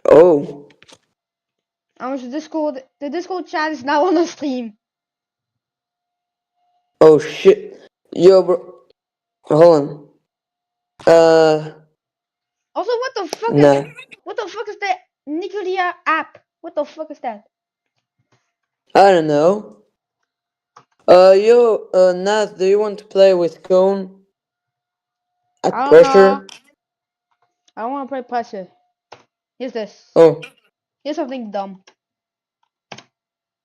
Oh. The Discord chat is now on the stream. Oh shit. Yo, bro. Hold on. Also, what the fuck Nah. is the nuclear app? What the fuck is that? I don't know. Nath, do you want to play with Cone? At I don't pressure? know. I don't want to play pressure. Here's this. Oh. Here's something dumb.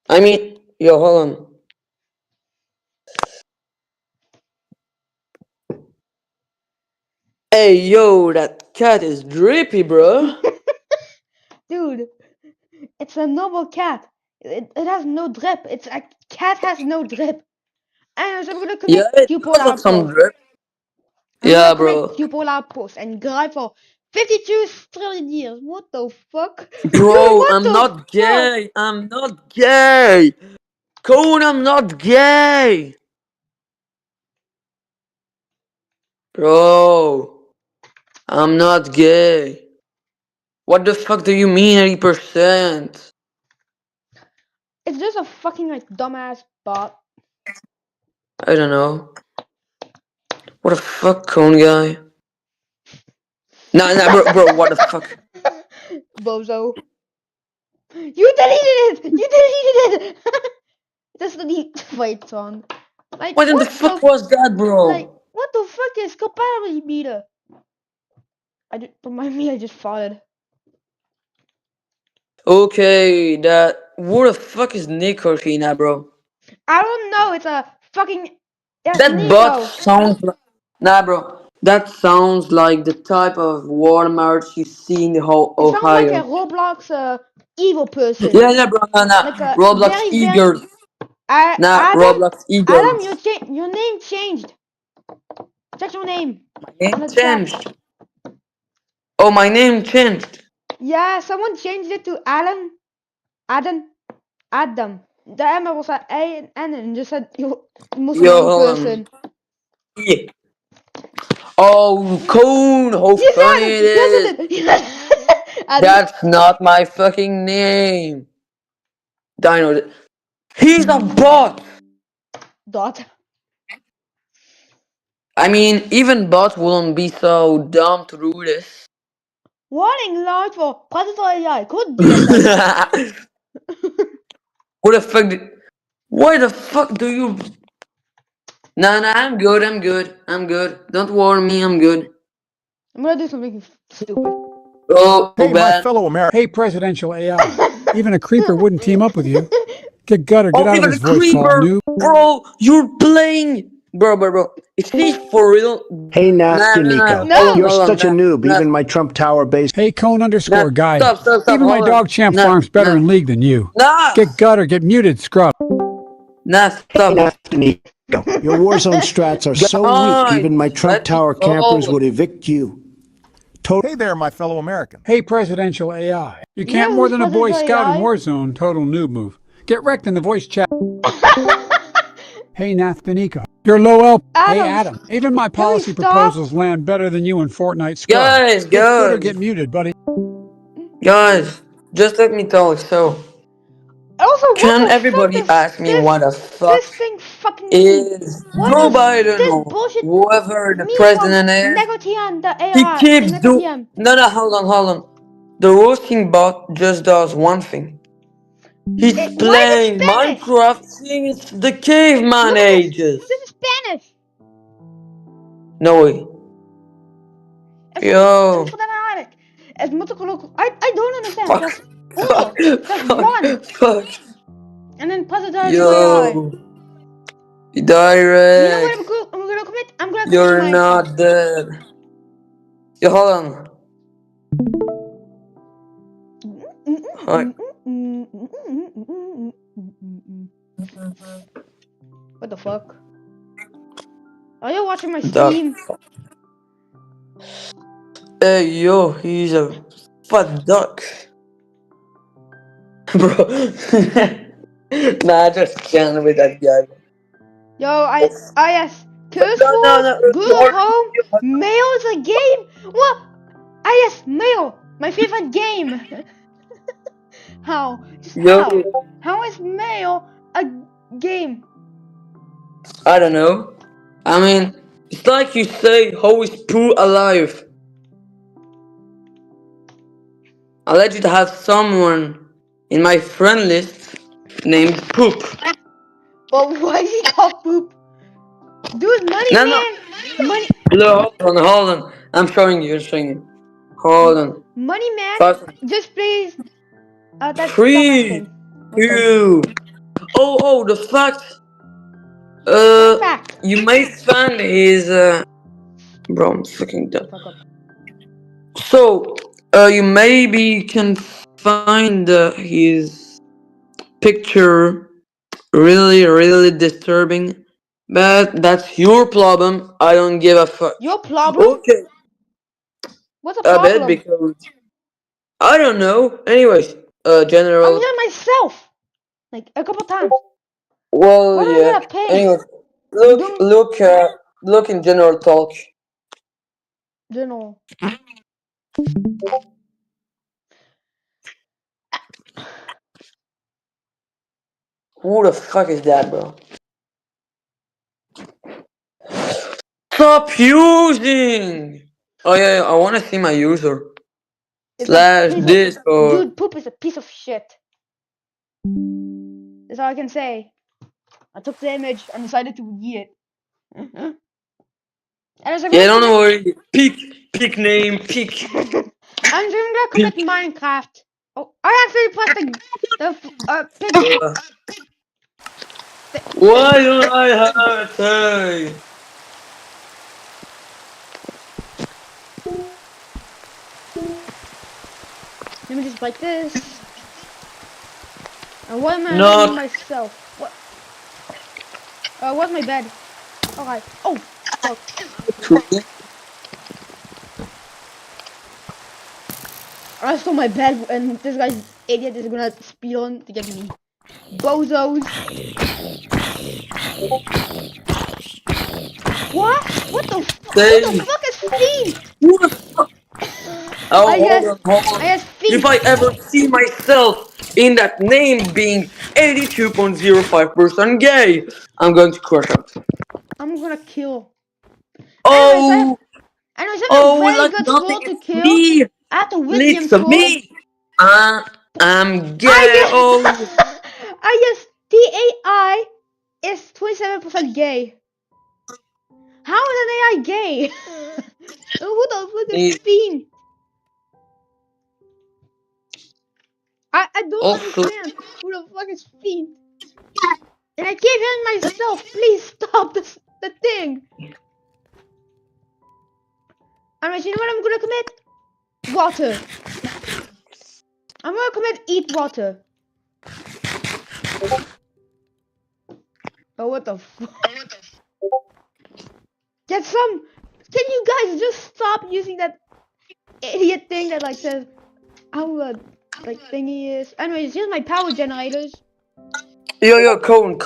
I mean, yo, hold on. Hey, yo, that cat is drippy, bro. Dude, it's a normal cat. It has no drip. It's a cat has no drip. En ze hebben kunnen Yeah, connect it does have Cupola some Post. drip. I'm gonna Yeah, connect bro. Cupola Post and grind for 52 trillion years. What the fuck? Dude, Bro, what I'm the not fuck? gay. I'm not gay. Cone, I'm not gay. Bro, I'm not gay. What the fuck do you mean 80%? It's just a fucking like dumbass bot. I don't know. What the fuck, Cone guy? Nah, bro, what the fuck? Bozo. You deleted it! You deleted it! Just delete. Wait, son. Like, What in the fuck was that, like, bro? what the fuck is compatibility meter? Remind me, I just farted. Okay, what the fuck is Nicorkina, bro? I don't know, it's a fucking. Yes, That bot Nico. sounds like. Nah, bro. That sounds like the type of Walmart you see in the whole It sounds like a Ohio. Roblox evil person. Yeah, bro. Nah. Like a Roblox very, very. Eagers. Nah, Adam, Roblox Adam, Eagles. your name changed. Check your name My on name the chat. changed. Oh, my name changed. Yeah, someone changed it to Adam. Adam. The M was A and N and just said you must Yo, wrong hold person. on. Yeah. Oh, Cone, how You funny said it it! You is. said it! Adam. That's not my fucking name. Dino. He's a bot. Dot. I mean, even bots wouldn't be so dumb to do this. Warning large for Predator AI. Could DSM. What the fuck? Why the fuck do you? Nah, I'm good. Don't worry me, I'm good. I'm gonna do something stupid. Oh, Hey, my bad. fellow Americans. Hey, presidential AI. Even a creeper wouldn't team up with you. Get gutter, get Oh, out of even this the voice call, creeper, noob. bro. You're playing, bro. Is he for real? Hey, Nasty Nico. No. You're Hold on, such a noob. Nah. Even my Trump Tower base. Hey, Cone Nah, underscore guy. stop. Even my Hold dog on. champ Nah, farm's better in league than you. Nah, Get gutter, get muted, scrub. Nah, Hey, stop. Nasty Nico. Your Warzone strats are so weak. Guys, Even my Trump let me Tower campers go. would evict you. Hey there, my fellow Americans. Hey, presidential AI. You can't know more who's than a Boy Predator Scout in AI? Warzone. Total noob move. Get wrecked in the voice chat. Hey, Nathanico. You're low L. Hey, Adam. Even my Can we policy stop? proposals land better than you in Fortnite scrub. Guys, Get good or get muted, buddy. Guys, just let me talk. So, Also, what can the everybody fuck ask me what the fuck this thing fucking mean? is What Joe does Biden this or bullshit whoever the mean from president is? Negotian the He AI? keeps do. Negotian. No, hold on. The roasting bot just does one thing. He's Why is playing it Spanish? Minecraft since the caveman ages. This is Spanish. No way. Yo. I don't understand. Fuck. Press uno. Press one. Fuck. And then press the AI. Yo. You know what Direct. I'm gonna commit? I'm gonna commit You're my. not dead. Yo, hold on. Hi. What the fuck? Are you watching my The stream? Hey, yo, he's a fat duck. Bro. Nah, just kidding with that guy. Yo, yes. Curse No. Wars, Google Chrome, Mail is a game. What? Yes, Mail. My favorite game. How? Just Yo, how? How is mail a game? I don't know. I mean, it's like you say, how is Pooh alive? I let you to have someone in my friend list named Poop. Well, why is he called poop? Dude, money No, no. man. Money. No, hold on. I'm showing you. Hold on. Money man. 5, Just please. That dumbass 3, thing. What the? 2. Oh, the fact. What fact? You may find his. Bro, I'm fucking dumb. Fuck up. So, you maybe can find his picture really, really disturbing. But that's your problem. I don't give a fuck. Your problem? Okay, What's the a bit problem? because I don't know. Anyways, I'm general. here myself. Like a couple times. Well, What are you yeah. gonna pay? Anyway, You look, don't look, look in general talk. know. Who the fuck is that, bro? Stop using. Oh yeah, I want to see my user. It's a Slash piece of Discord. dude. Poop is a piece of shit. That's all I can say. I took the image and decided to eat it. And as I'm Yeah, gonna don't commit, worry. Peak name, peak. I'm gonna commit Peak. Minecraft. Oh, I actually pressed the picture. Uh, why don't I have it? Hey? Let me just break this. And what am I doing Not myself? What? What's my bed? Alright. Oh, fuck. true. I stole my bed, and this guy's idiot is gonna speed on to get me. Bozos. What? Who the Say, fuck is Fiend? who the fuck? Oh, I guess. hold I on. guess If Fiend. I ever see myself in that name being 82.05% gay, I'm going to crush out. I'm gonna kill. Anyways, Oh, I have a oh, very like good nothing. troll to It's kill. me. I have the Withium Leaks of troll. me. I'm I gay. Oh, guess. I guess TAI is 27% gay. How is an AI gay? Who the fuck is he Fiend? I don't also. understand. Who the fuck is Fiend? And I keep hearing myself. Please stop the thing. Alright, you know what I'm gonna commit? Water. I'm gonna commit eat water. Oh, what the fuck? Get some. Can you guys just stop using that idiot thing that like says how like thingy is? Anyways, here's my power generators. Yo, cone.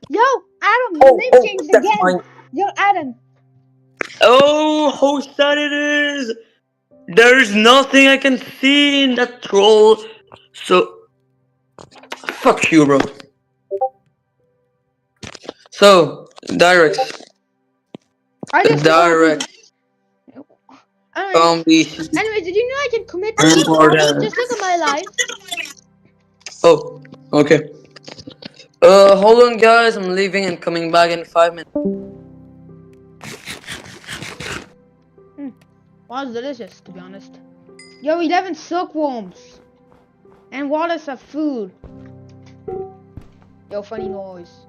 Yo, Adam, your name Oh, changed that's again. mine. Yo, Adam. Oh, how sad it is. There's nothing I can see in that troll. So, fuck you, bro. So, direct. I just Direct. anyways, BC. anyways, did you know I can commit eat water? Important. Just look at my life. Oh, okay. Hold on, guys. I'm leaving and coming back in 5 minutes. Wow, it's delicious to be honest. Yo, 11 silkworms. And waters are food. Yo, funny noise.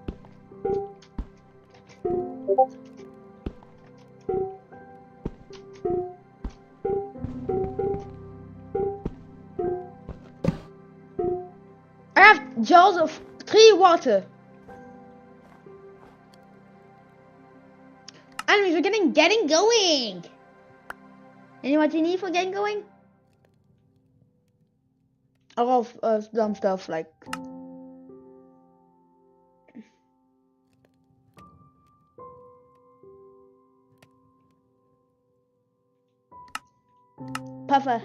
I have jars of 3 water. Anyways, we're getting going. You know what you need for getting going? A lot of dumb stuff like puffer.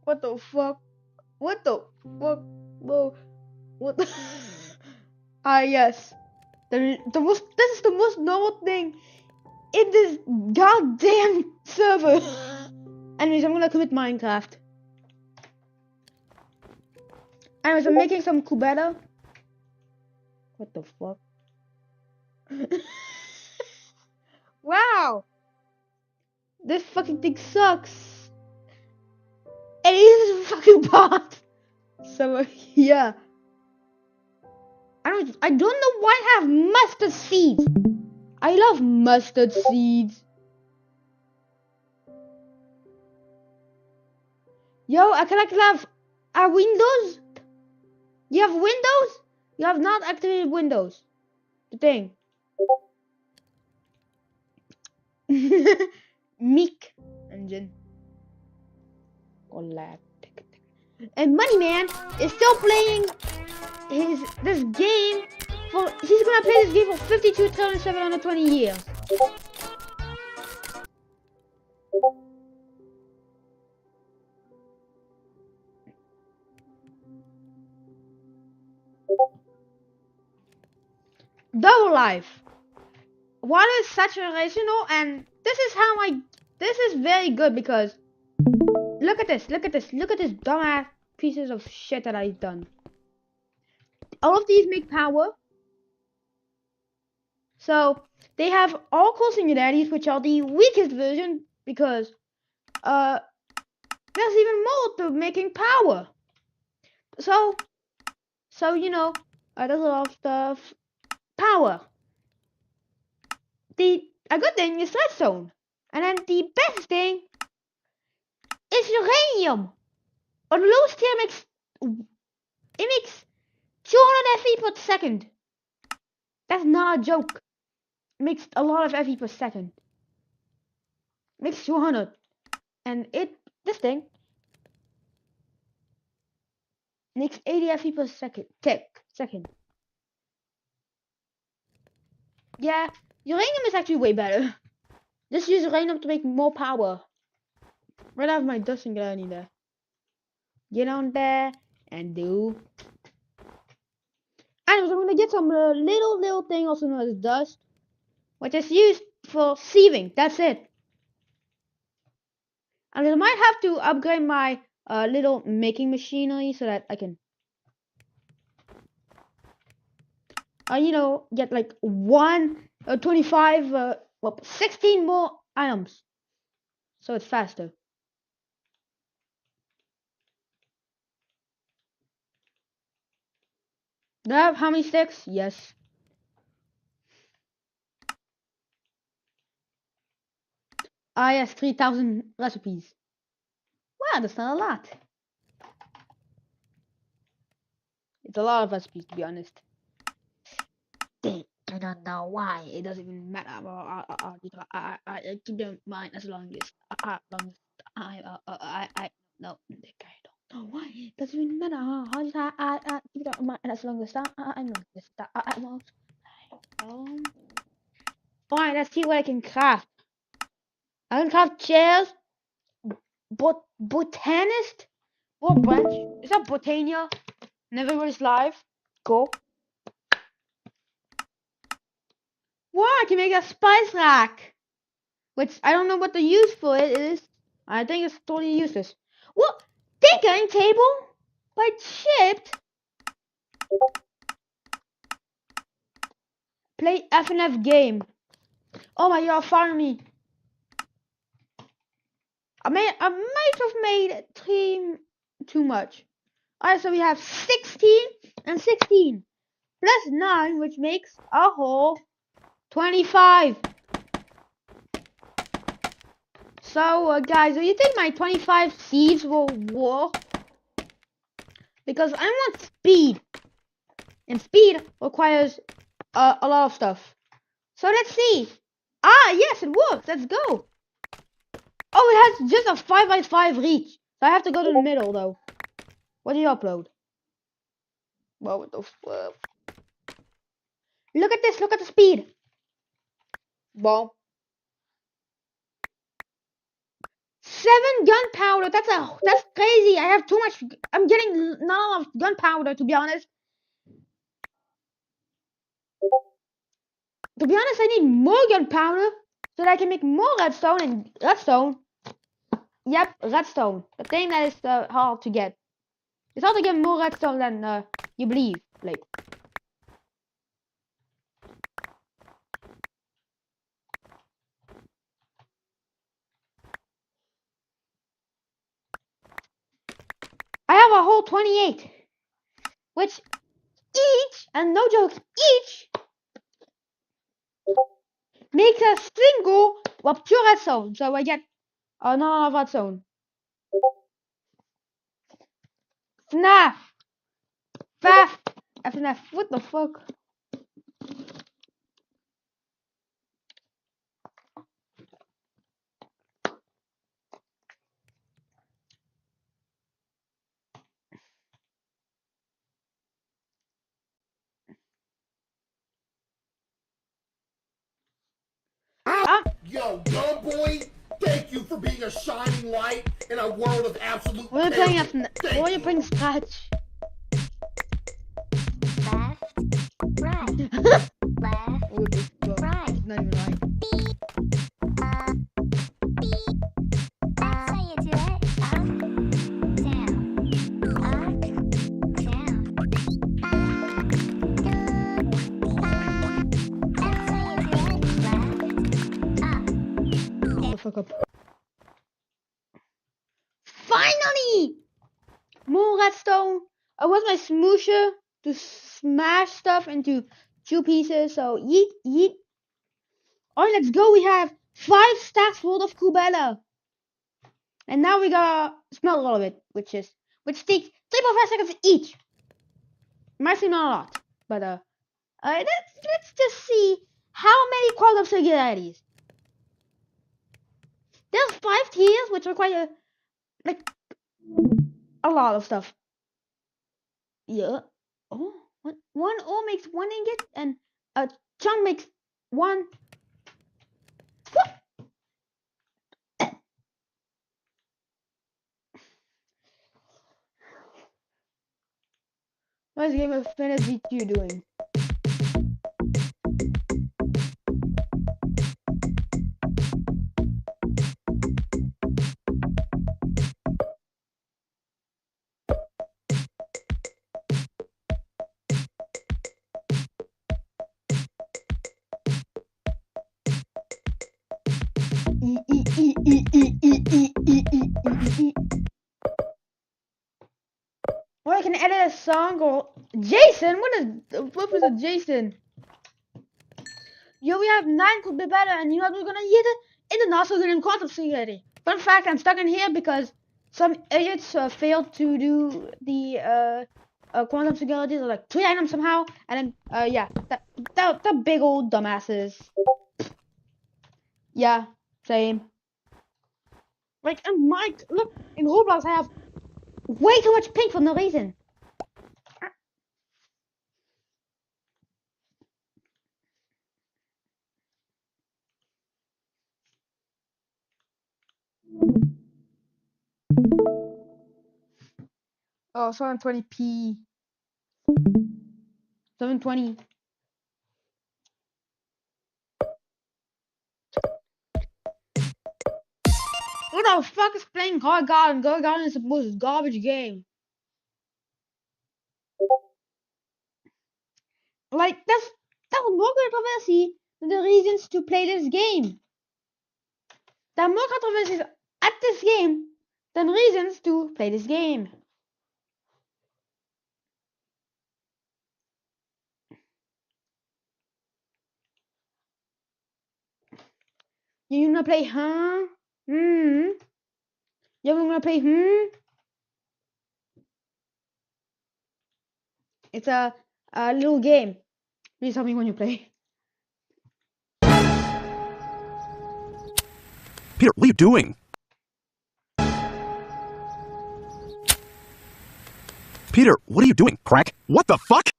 What the fuck? What the fuck? Whoa. What the yes. The most this is the most normal thing in this goddamn server. Anyways, I'm gonna quit Minecraft. Anyways, I'm making some kubeta. What the fuck? Wow. This fucking thing sucks. And it is a fucking bot. So yeah. I don't know why I have mustard seeds. I love mustard seeds. Yo, I can have Windows. You have Windows? You have not activated Windows. The thing. Meek engine. Collab. And Moneyman is still playing this game for. He's gonna play this game for 52,720 years. Double life. Water is saturational, and this is very good because look at this dumbass pieces of shit that I've done. All of these make power. So they have all core singularities, which are the weakest version because there's even more to making power. So you know, there's a lot of stuff. Power. A good thing is redstone, and then the best thing is uranium. On the lowest tier makes 200 FE per second. That's not a joke. It makes a lot of FE per second. Makes 200, and this thing makes 80 FE per second. Yeah, uranium is actually way better. Just use uranium to make more power. Right out of my dust singularity there. Get on there and do. Anyways, I'm gonna get some little thing also known as dust, which is used for sieving. That's it. And I might have to upgrade my little making machinery so that I can, get like 16 more items, so it's faster. Do I have how many sticks? Yes. Yes, 3,000 recipes. Wow, that's not a lot. It's a lot of recipes, to be honest. I don't know why. It doesn't even matter. I keep them in mind as long as I no. I don't know why. It doesn't even matter. I keep them in mind as long as I know this. Alright, let's see what I can craft. I can craft chairs. Botanist? What branch? Is that Botania? Never was live. Go. Wow, I can make a spice rack. Which I don't know what the use for it is. I think it's totally useless. What? Thinking table? By chipped? Play FNF game. Oh my god, follow me. I might have made 3 too much. Alright, so we have 16 and 16 plus 9, which makes a whole 25. So guys, do you think my 25 seeds will work? Because I want speed, and speed requires a lot of stuff. So let's see. Yes, it works. Let's go. Oh, it has just a 5x5 reach. So I have to go to the middle though. What do you upload? Whoa, what the fuck? Look at this. Look at the speed. Boom. 7 gunpowder. That's crazy. I have too much. I'm getting not enough gunpowder, to be honest. To be honest, I need more gunpowder so that I can make more redstone. And redstone. Yep, redstone. The thing that is hard to get. It's hard to get more redstone than you believe. Like. I have a whole 28, which each, and no joke, each makes a single of 2 redstone. So I get another redstone. FNAF. FNAF. What the fuck? Yo, dumb boy, thank you for being a shining light in a world of absolute What are you playing chaos. FNAF? What are you playing Scratch? Left, right, left, What the fuck? right. It's not even right. That's how you do it. Up, down, up, down. That's how you do it. Left, up. Shut the fuck up. Finally! More redstone. I want my smoosher to smash stuff into 2 pieces. So yeet, yeet. Alright, let's go. We have 5 stacks full of Kubella. And now we gotta smelt all of it, which takes 3.5 seconds each. Might seem not a lot, but let's just see how many quantum singularities. There's 5 tiers, which require like a lot of stuff. Yeah. Oh, what? 1 ore makes 1 ingot, and a chunk makes 1. What? What is Game of Fantasy 2 doing? Or I can edit a song or Jason. What was a Jason? Yo, we have 9 could be better, and you know what we're gonna use it in the not so good in quantum singularity. Fun fact: I'm stuck in here because some idiots failed to do the quantum singularity. They're like 3 items somehow, and then yeah, that big old dumbasses. Yeah, same. Like, and Mike, look, in Roblox I have way too much pink for no reason. Oh, 720p. 720. Who the fuck is playing God Garden? God Garden is the most garbage game. Like, that's more controversy than the reasons to play this game. There are more controversies at this game than reasons to play this game. You wanna play, huh? You wanna play, It's a little game. Please tell me when you play. Peter, what are you doing? Peter, what are you doing, crack? What the fuck?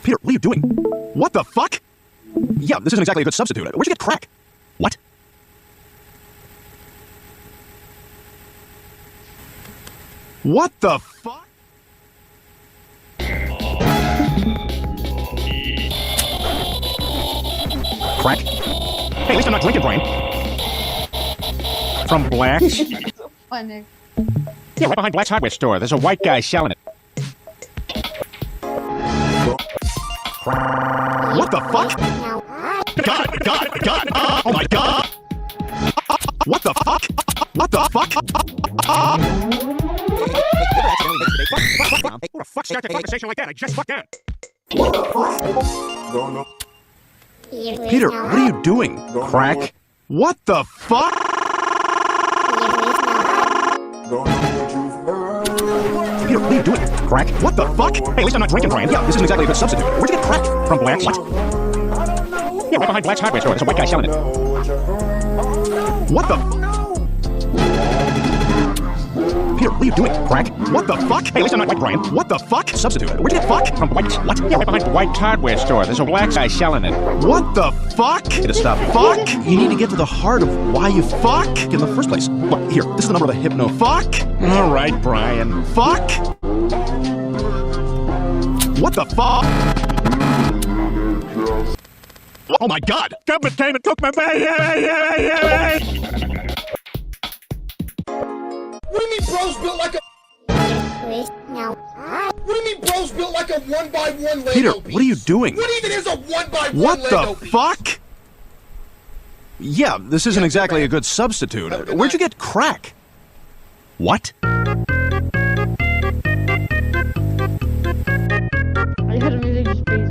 Peter, what are you doing? What the fuck? Yeah, this isn't exactly a good substitute. Where'd you get crack? What? What the fuck? Crack? Hey, at least I'm not drinking, Brian. From Black's? Funny. Yeah, right behind Black's hardware store. There's a white guy selling it. What the fuck? God! Oh my god! What the fuck? What the fuck? What the fuck started a conversation like that? I just fucked out. Peter, what are you doing? Crack? What the fuck? Peter, what are you doing? Crack? What the fuck? Hey, at least I'm not drinking, Brian. Yeah, this isn't exactly a good substitute. Where'd you get crack? From Black's? What? Yeah, right behind Black's hardware store. There's a white guy selling it. What the? Peter, what are you doing? Crack? What the fuck? Hey, at least I'm not white, Brian. What the fuck? Substitute. Where'd you get fuck? From White? What? Yeah, right behind White hardware store. There's a black guy selling it. What the fuck? Get to stop. Fuck? You need to get to the heart of why you fuck in the first place. Look, here. This is the number of the hypno. Fuck? All right, Brian. Fuck? What the fuck? Oh my god! Government came and took my baby! What do you mean bros built like a... What do you mean bros built like a 1x1 Lego Peter, piece? what are you doing? What even is a 1x1 What Lego the piece? fuck? Yeah, this isn't exactly a good substitute. Where'd you get crack? What? I heard the music just plays.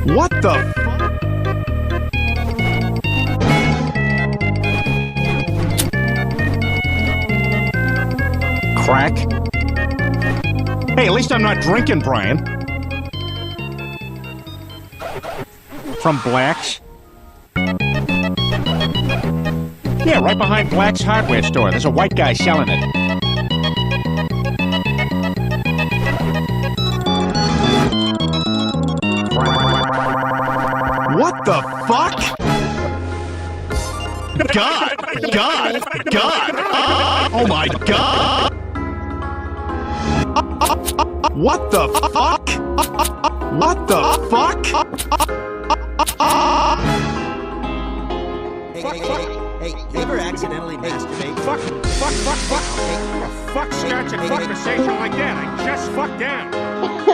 What the fuck? Crack? Hey, at least I'm not drinking, Brian. From Black's? Yeah, right behind Black's hardware store. There's a white guy selling it. What the fuck? God! Oh my god! What the fuck? What the fuck? Hey, you ever accidentally masturbate? Fuck starts a conversation like that. I just fucked down.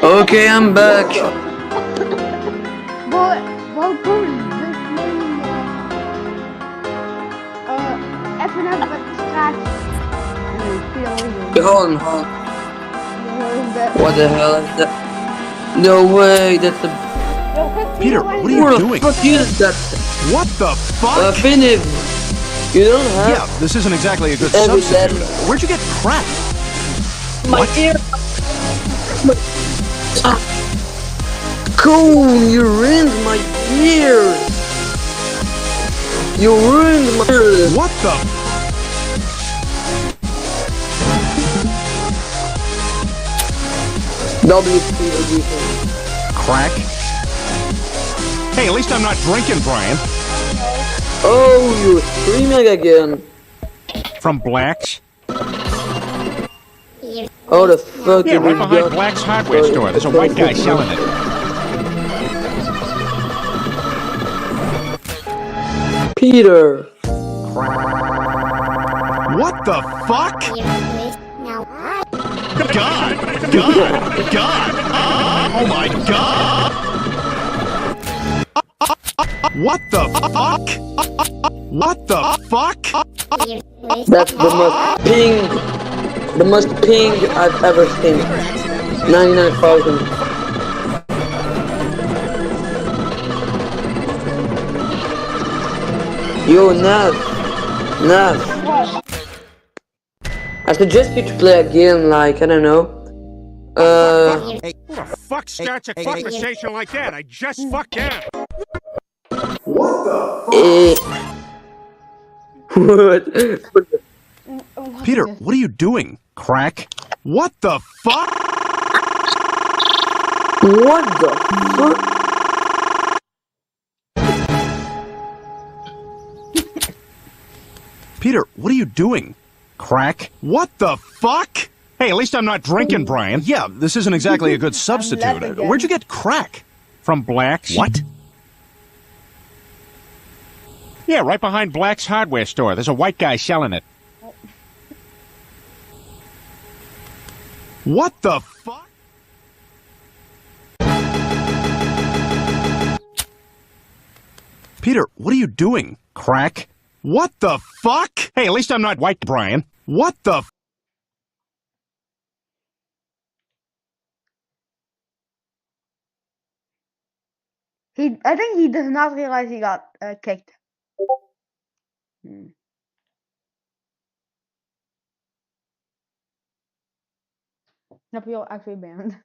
Okay, I'm back. Well, Bruce, FNF scratch. Hold on. What the hell is that? No way, that's a... Peter, what are you Where the doing? fuck is that? What the fuck? Finiv, you don't have... Yeah, this isn't exactly a good Every substitute. letter. Where'd you get crack? My What? ear... Cool, you ruined my ears! You ruined my ears! What the? WP. Crack? Hey, at least I'm not drinking, Brian. Oh, you're streaming again. From Black's? Oh, the fuck Yeah, did we right behind got? Black's hardware store. There's a white guy selling it. Peter. What the fuck? God! Oh my god! What the fuck? What the fuck? That's the most ping I've ever seen. 99,000. Yo, Nav. I suggest you to play a game like, I don't know. Hey, who the fuck starts a conversation like that? I just fucked down. What? Peter, this. what are you doing? Crack? What the fuck? What the fuck? Peter, what are you doing? Crack? What the fuck? Hey, at least I'm not drinking, Brian. Yeah, this isn't exactly a good substitute. laughing Where'd you get crack? From Black's? What? Yeah, right behind Black's hardware store. There's a white guy selling it. What the fuck? Peter, what are you doing? Crack? What the fuck? Hey, at least I'm not white, Brian. What the I think he does not realize he got kicked. Nope, you're actually banned.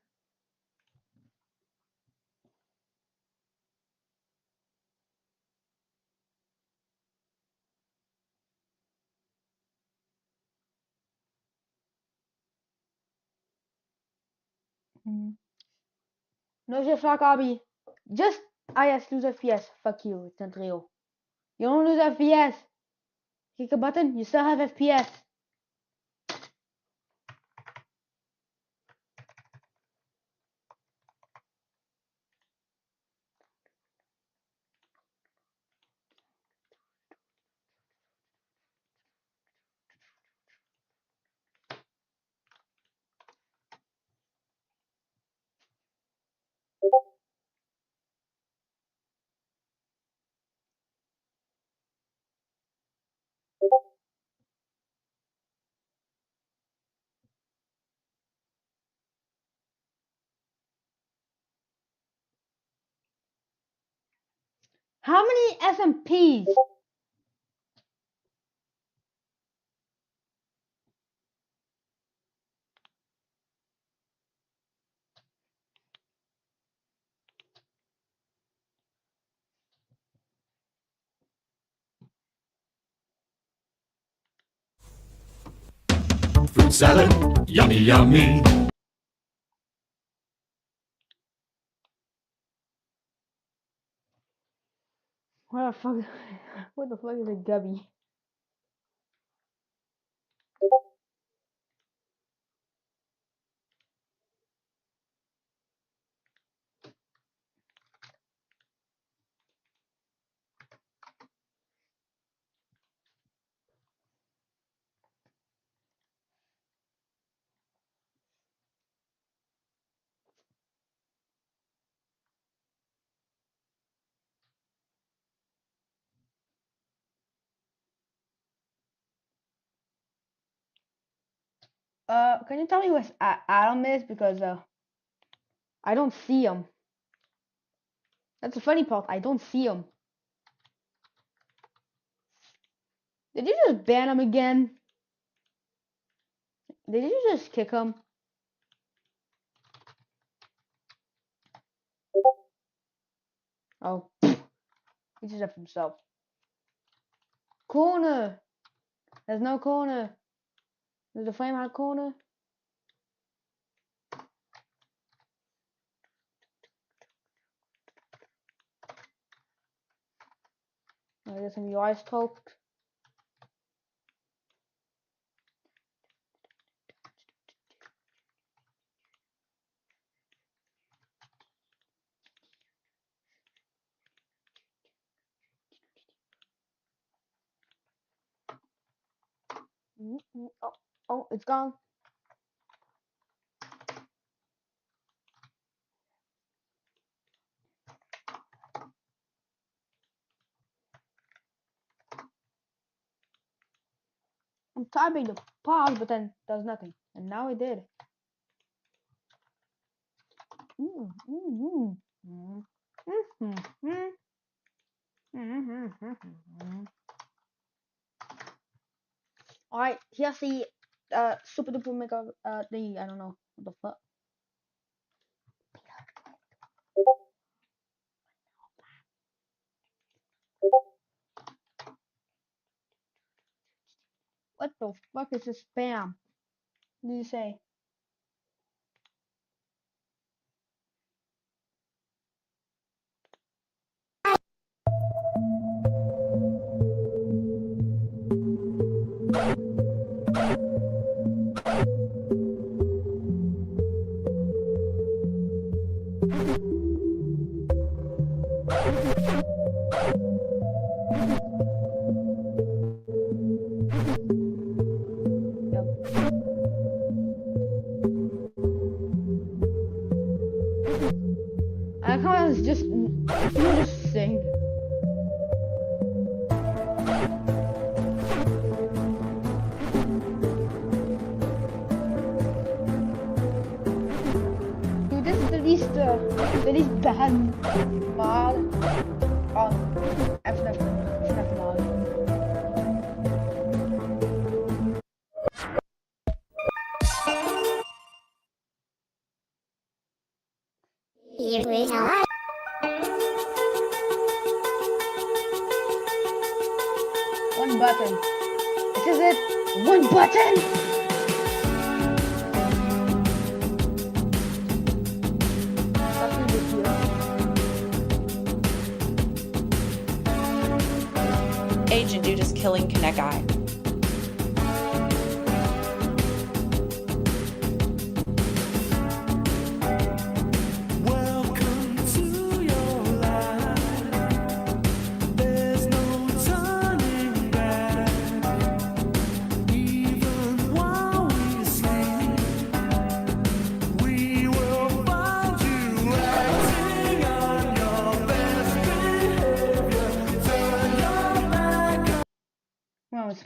No, je fuck Abby. Just yes, lose FPS. Fuck you, it's not real. You don't lose FPS. Click a button, you still have FPS. How many SMPs? Fruit salad, yummy, yummy. What the fuck? What the fuck is a gubby? Can you tell me what Adam is? Because I don't see him. That's the funny part. I don't see him. Did you just ban him again? Did you just kick him? Oh, he just left himself. Corner. There's no corner. There's a flame out corner. Oh, there's some eyes poked. Oh, oh, it's gone. I'm typing the pause, but then does nothing. And now it did. Alright, here's the super duper mega thingy. I don't know what the fuck. What the fuck is this spam? What did you say? I can't just sing. Dude, this is the least bad mod on FNAF mod. Here is how One button. This is it. One button. Nothing to do. Agent Dude is killing Connect Eye. No, it's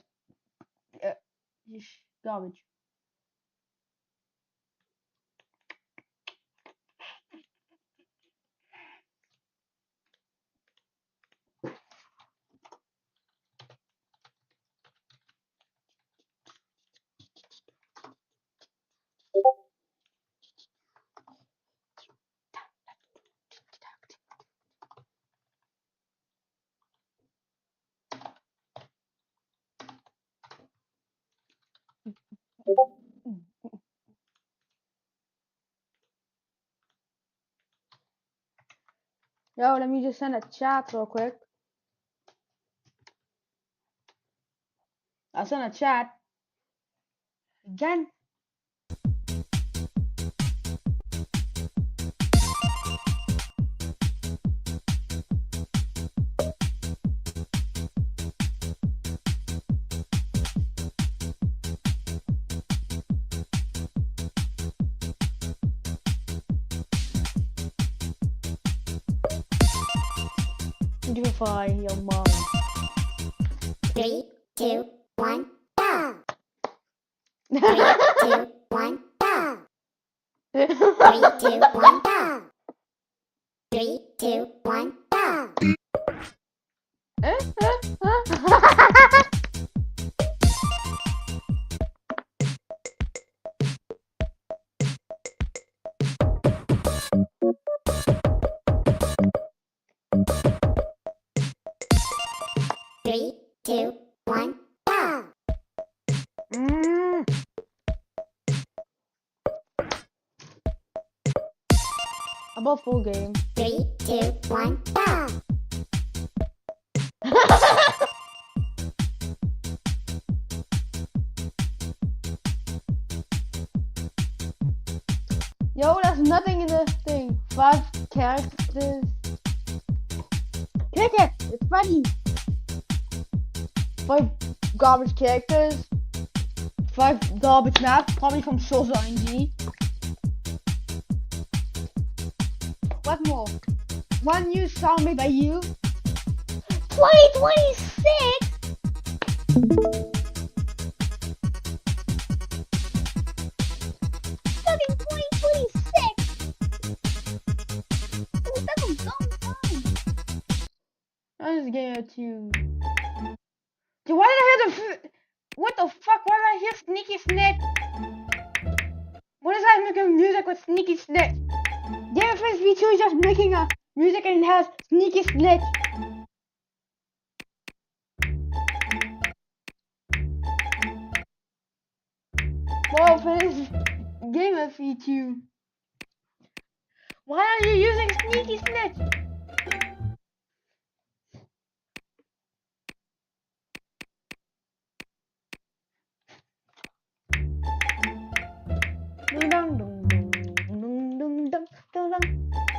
garbage. Yo, let me just send a chat real quick. I'll send a chat. Again. Beautify your mom. 3, 2, 1, go! 3, 2, 1, go! 3, 2, 1, go! 3, 2, 1, go! 3, 2, 1, go! About full game. 3, 2, 1, go! Yo, there's nothing in this thing. 5 characters. Click it! It's funny. 5 garbage characters. 5 garbage maps, probably from Sosa NG. What more? 1 new song made by you. 2026! Fucking 2026! Dude, that's a long time. I'm just getting to. Dude, why did I hear the what the fuck? Why did I hear Sneaky Snitch? What is that making music with Sneaky Snitch? Game of Thrones V2 is just making a music and it has Sneaky Snitch. Well, finish game of you. Why are you using sneaky snitch?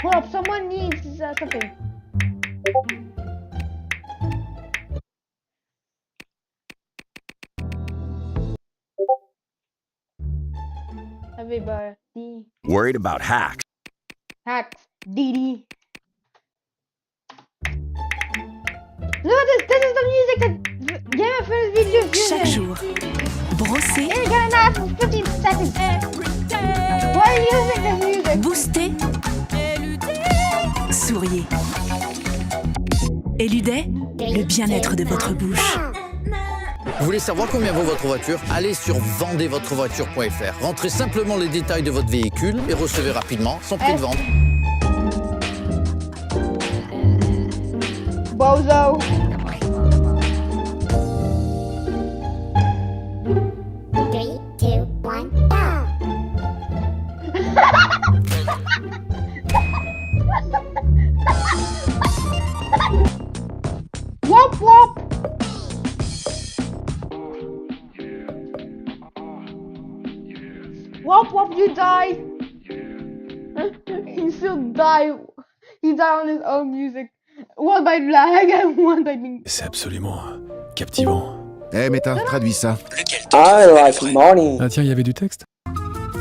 Hold up, someone needs something. Everybody. Worried about hacks. Hacks. DD. Look at this. This is the music that Game of Thrones videos using. Chaque jour, brossez, Hey, you got an ad for 15 seconds. Why are you using this music? boostez, souriez. Eludez, le bien-être de votre bouche. Vous voulez savoir combien vaut votre voiture? Allez sur vendezvotrevoiture.fr. Rentrez simplement les détails de votre véhicule et recevez rapidement son prix de vente. Bozo. 3, 2, 1, go! Whoop whoop. Whoop whoop, you died. He still died. He died on his own music. One by lag and one by being. C'est absolument captivant. Eh, Méta, traduis ça. I like money. Ah tiens, il y avait du texte.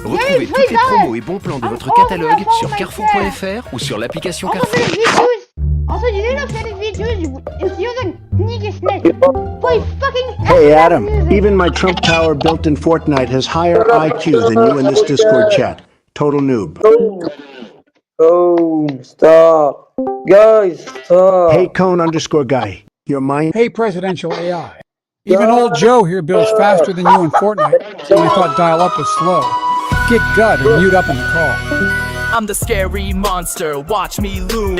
Retrouvez toutes les promos et bons plans de votre catalogue sur carrefour.fr ou sur l'application Also, Carrefour. these videos. Also, you didn't know that these videos is using sneaky snitch. Play fucking. Hey, Adam. Even my Trump Tower built in Fortnite has higher IQ than you in this Discord chat. Total noob. Oh, stop. Guys, stop. Hey, Cone_guy. Your mind. Hey, presidential AI. Even old Joe here builds faster than you in Fortnite, so I thought dial-up was slow. Get gut or mute up in the call. I'm the scary monster, watch me loom.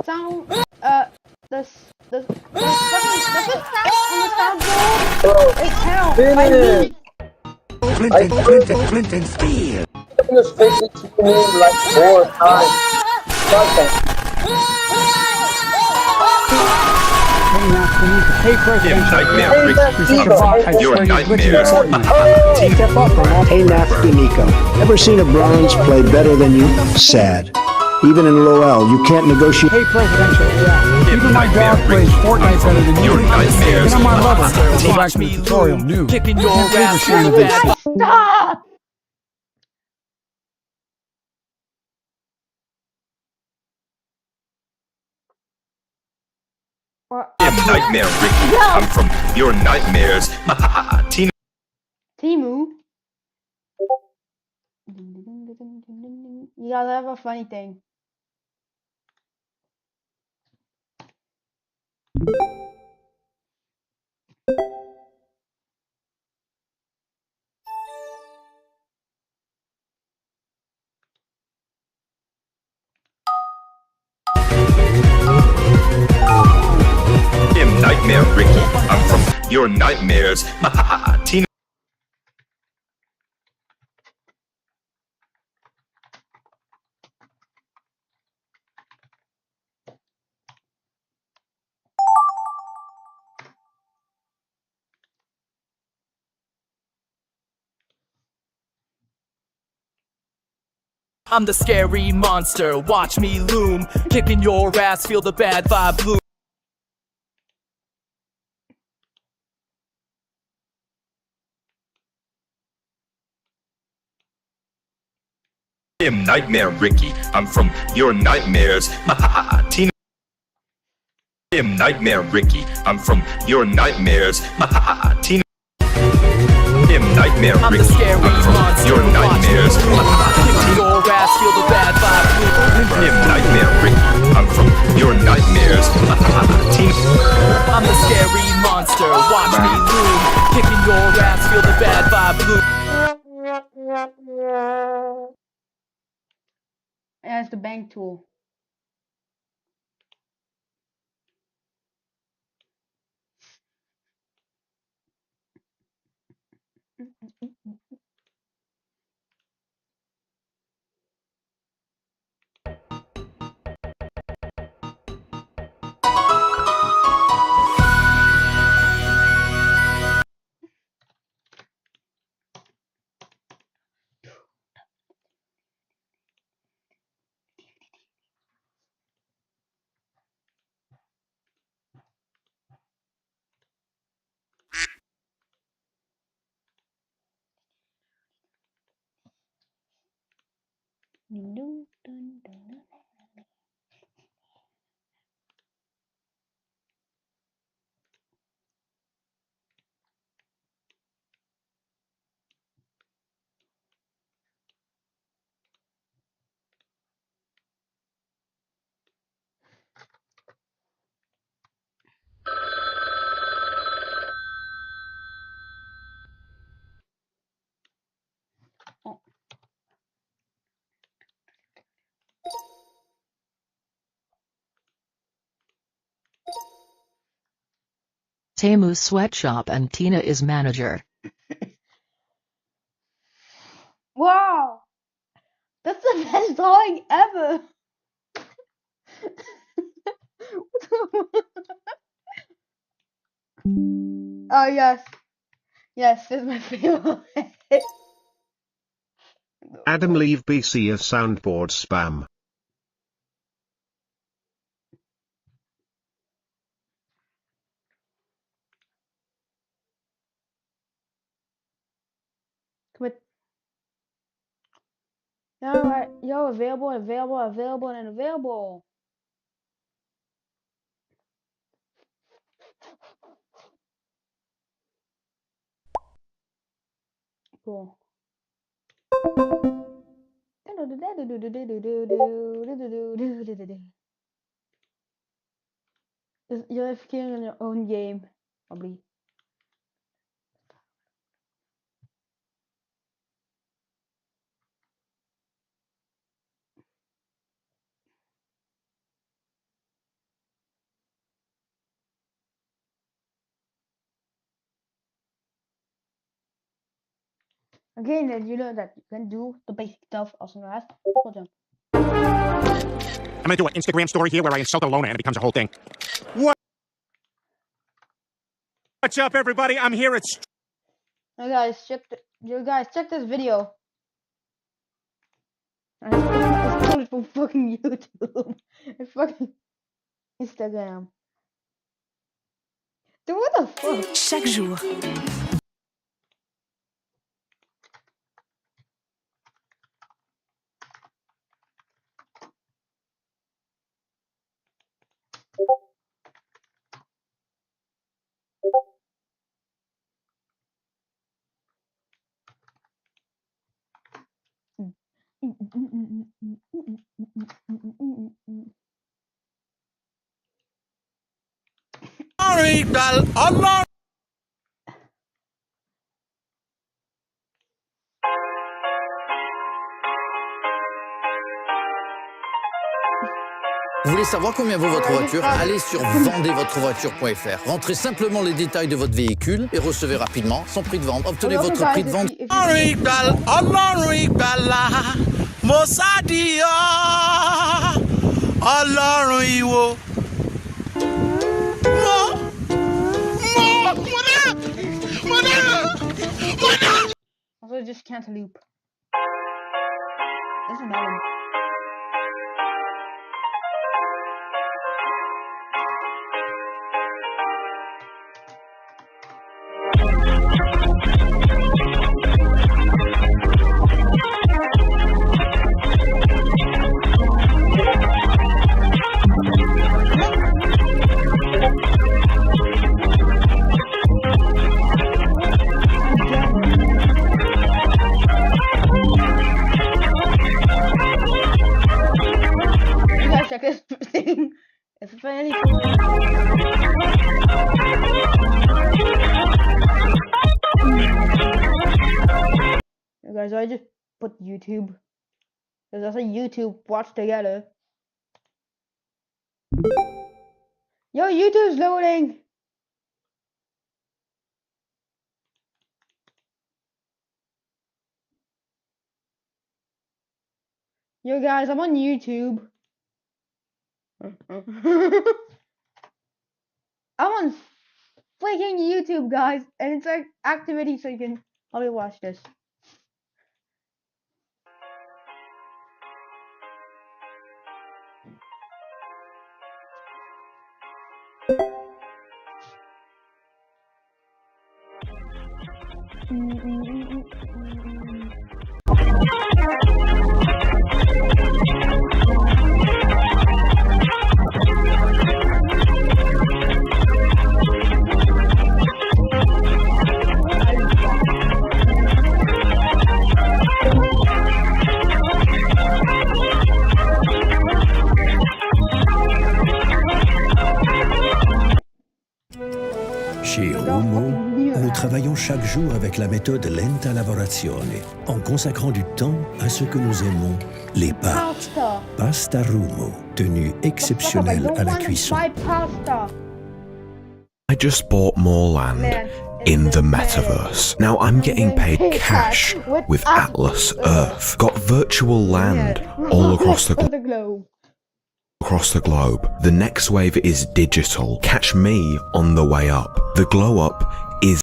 Sound, the first sound on the soundboard is hell. By me. Flint and steel. I'm just fixing to move like 4 times. Hey, presidential AI. You're such a bot, I swear you're glitching in Fortnite. Step up or I'll... Hey, Nasty Nico. Ever seen a bronze play better than you? Sad. Even in Lowell, you can't negotiate. Hey, presidential AI. Even my dog plays Fortnite better than you. Get on my level. Go back to the tutorial. New. Kicking your ass Share the with video. that. Stop! Nightmare Ricky, I'm from your nightmares. Timu. You gotta have a funny thing. Nightmare Ricky, I'm from your nightmares. Tina. I'm the scary monster, watch me loom. Kicking your ass, feel the bad vibe bloom. Nightmare Ricky, I'm from your nightmares. Tina. Nightmare Ricky, I'm from your nightmares. Tina. Nightmare I'm the Ricky, scary I'm from monster, your nightmares. Kicking your ass, feel the bad vibe bloom. Nightmare Ricky, I'm from your nightmares. Tina. I'm the scary monster, watch me loom. Kicking your ass, feel the bad vibe bloom. Yeah, has the bank tool. Temu's sweatshop and Tina is manager. Wow! That's the best drawing ever! Oh yes. Yes, this is my favorite. Adam leave BC as soundboard spam. Quit. Alright, yo, available, and available. Cool. You're FKing in your own game, probably. Again, that you know that you can do the basic stuff also known as triple jump. I'm gonna do an Instagram story here where I insult Alona and it becomes a whole thing. What? What's up, everybody? I'm here at. You guys check this video. It's stolen from fucking YouTube and fucking Instagram. Dude, what the fuck? Chaque jour. Allah. Vous voulez savoir combien vaut votre voiture? Allez sur vendezvotrevoiture.fr. Rentrez simplement les détails de votre véhicule et recevez rapidement son prix de vente. Obtenez votre prix de vente. Also, just can't loop. That's a melon. Check this thing. It's very cool. You guys, I just put YouTube. Because that's a YouTube watch together. Yo, YouTube's loading. Yo guys, I'm on YouTube. I'm on freaking YouTube, guys, and it's like activity, so you can probably watch this. Chez Rumo, nous travaillons chaque jour avec la méthode Lenta Lavorazione, en consacrant du temps à ce que nous aimons, les pâtes. Pasta Rumo, tenue exceptionnelle à la cuisson. I just bought more land in the metaverse. Now I'm getting paid cash with Atlas Earth. Got virtual land all across the globe. The next wave is digital. Catch me on the way up. The glow up is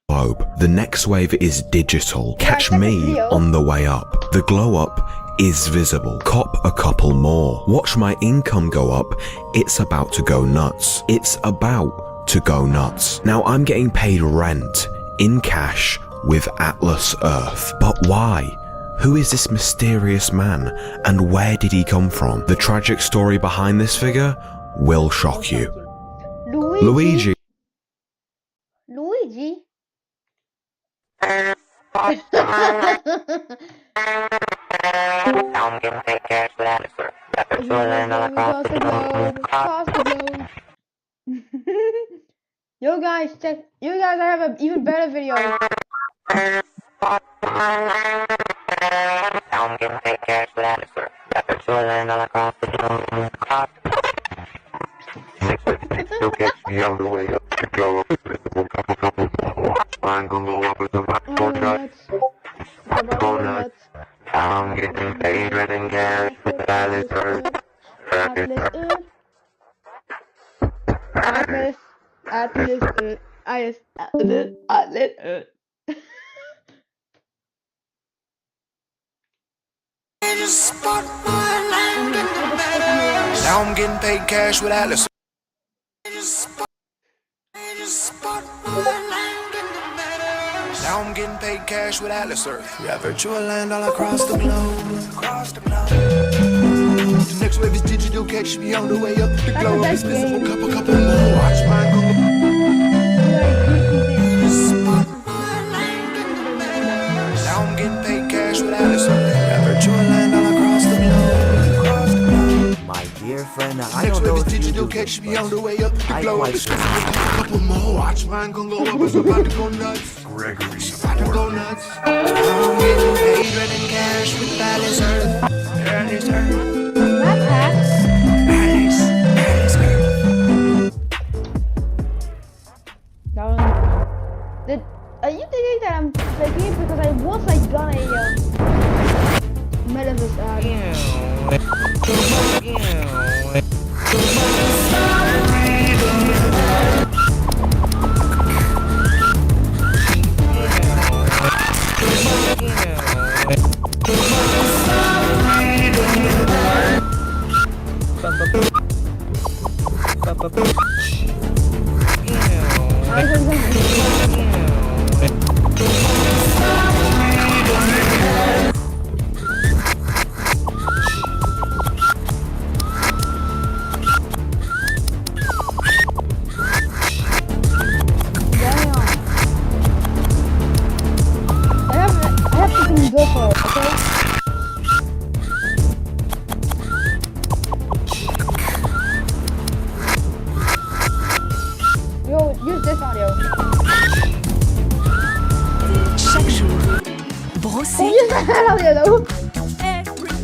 globe. The next wave is digital. Catch me on the way up. The glow up is visible. Cop a couple more. Watch my income go up. It's about to go nuts. It's about to go nuts. Now I'm getting paid rent in cash with Atlas Earth. But why? Who is this mysterious man and where did he come from? The tragic story behind this figure will shock you. Luigi. Luigi? Yo guys, check. You guys, I have an even better video. I'm getting paid cash for that. Virtual land all across the globe. Still catch me on the way up to go up. Couple. I'm gonna go up with the rock nuts. I'm getting paid red and cash with the Atlas Earth. Atlas Earth. Now I'm getting paid cash with Atlas. Now I'm getting paid cash with Atlas Earth. We have virtual land all across the globe. The next wave is digital. Catch me on the way up. The globe is visible. Couple more. Watch mine go. Now I'm getting paid cash with Atlas Earth. We have virtual land all across the globe. My dear friend, I next don't know wave is if you digital. do Catch this, me on the way up. The I globe quite is visible. Couple more. Watch mine go up. It's about to go nuts. Gregory's about to go nuts. I'm getting paid red and cash with Atlas Earth. Atlas Earth. Atlas Earth. Are you thinking that I'm faking it? Because I was like gonna metaverse ad.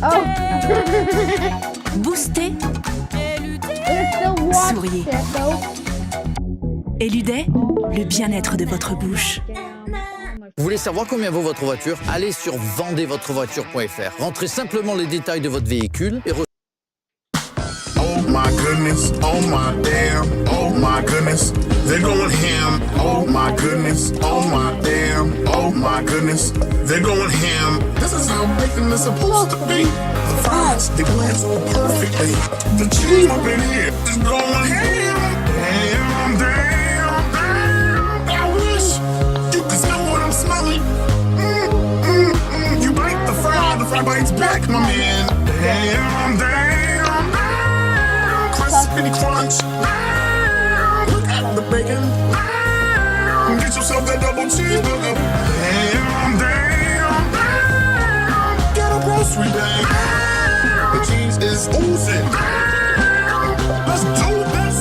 Oh. Boostez. Souriez. Eludez, le bien-être de votre bouche. Vous voulez savoir combien vaut votre voiture? Allez sur vendezvotrevoiture.fr. Rentrez simplement les détails de votre véhicule et Oh my goodness, oh my damn, oh my goodness, they're going ham. Oh my goodness, oh my damn, oh my goodness, they're going ham. This is how bacon is supposed to be. The fries, they blend so perfectly. The cheese up in here is going ham. Damn, damn, damn. I wish you could smell what I'm smelling. You bite the fry bites back, my man. Damn, damn, damn. Crispy crunch. Look at the bacon. Get yourself that double cheeseburger. Damn, damn, damn. Get a grocery bag. The cheese is oozing. Let's do this.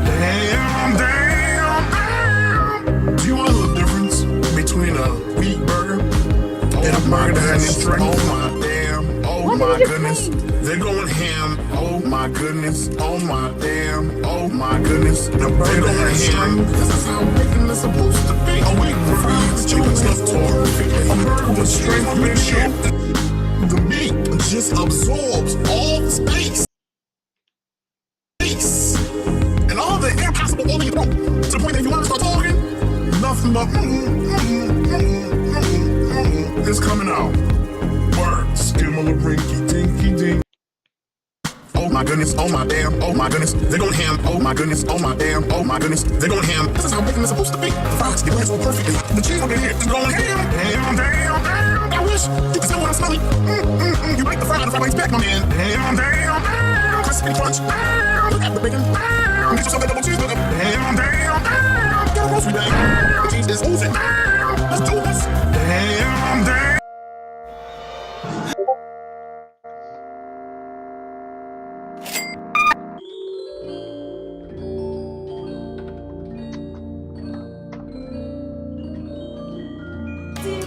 Damn, damn, damn. Do you want to know the difference between a wheat burger and a burger that has strength? Oh my damn, oh my goodness, they're going ham. Oh my goodness, oh my damn, oh my goodness, the burger that has strength. This is how bacon is supposed to be. A wheat burger, the chicken stuffed torn. A burger with strength, make sure the meat just absorbs all the space. And all the air possible over your throat. To the point that if you want to start talking, nothing but is coming out. Word, skimmel a rinky dinky dink. Oh my goodness, oh my damn, oh my goodness, they're going ham. Oh my goodness, oh my damn, oh my goodness, they're going ham. This is how bacon is supposed to be. The fries, they blend so perfectly. The cheese up in here is going ham. Damn, damn, damn. I wish you could smell what I'm smelling. You bite the fry bites back, my man. Damn, damn, damn. Crispy crunch. Look at the bacon. Get yourself that double cheeseburger. Damn, damn, damn. Get a grocery bag. The cheese is oozing. Let's do this. Damn, damn.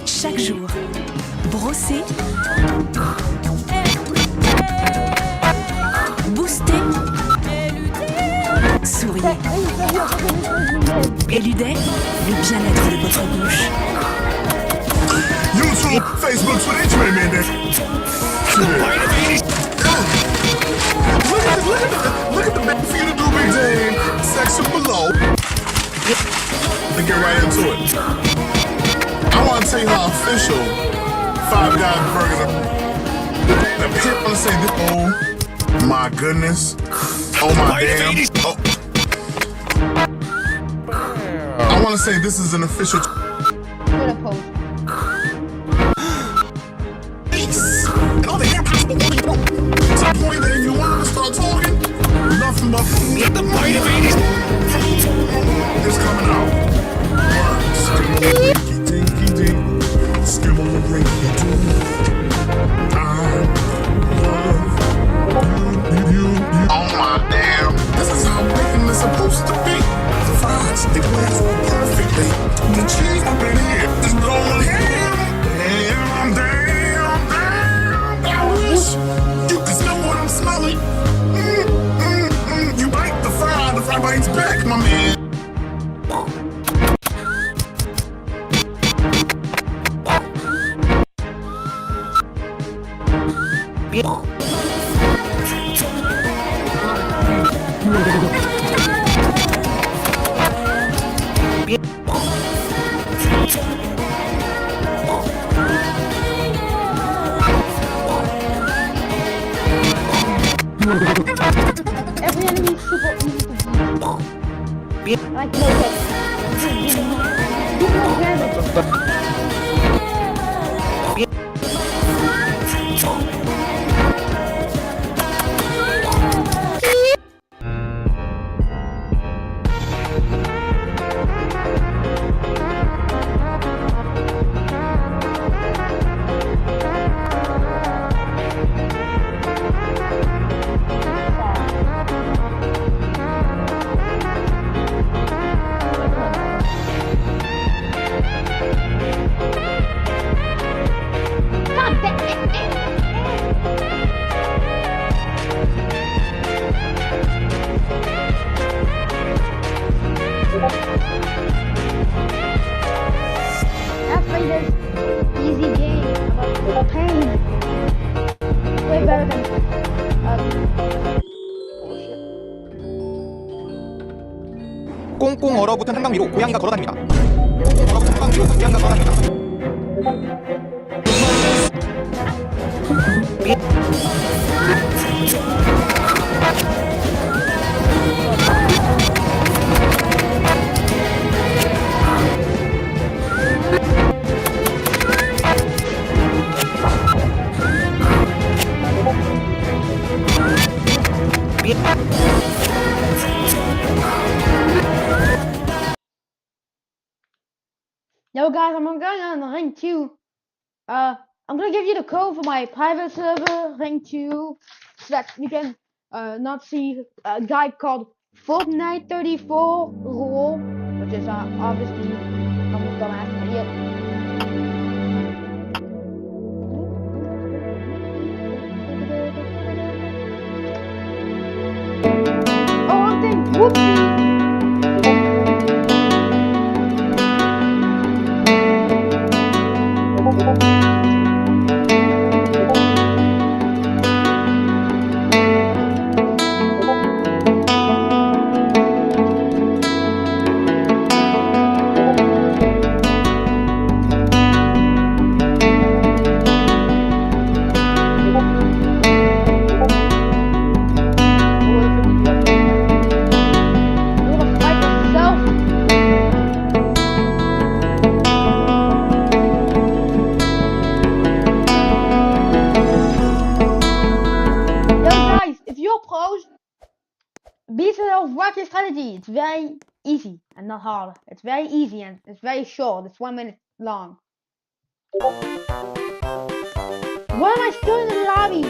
Chaque jour, brossez, boostez, souriez. Eludez, le bien-être de votre bouche. YouTube, Facebook, Twitter, Instagram, man. Look at the back for you to do big thing. Section below. Let's get right into it. I want to tell you how official Five Guys Burgers are. Now, people want to say this. Oh my goodness. Oh my damn. Oh. I want to say this is an official. And all the air possible to the point that if you want to start talking, nothing but get the bite of it. It's coming out. Skimmel and rinky dink. I love you. Oh my damn. This is how bacon is supposed to be. The fries, they blend so perfectly. The cheese up in here is going ham. Damn, damn, damn. I wish you could smell what I'm smelling. You bite the fry bites back, my man. Every enemy is super easy to beat. Like no 얼어붙은 한강 위로 고양이가 걸어다닙니다. 얼어붙은 한강 위로 고양이가 걸어다닙니다. Yo guys, I'm going on Ring 2. I'm gonna give you the code for my private server, Ring 2, so that you can not see a guy called Fortnite 34 Rule, which is obviously I'm a dumbass idiot. Oh, one thing, whoopsie! Rocket strategy. It's very easy and not hard. It's very easy and it's very short. It's 1 minute long. Why am I still in the lobby?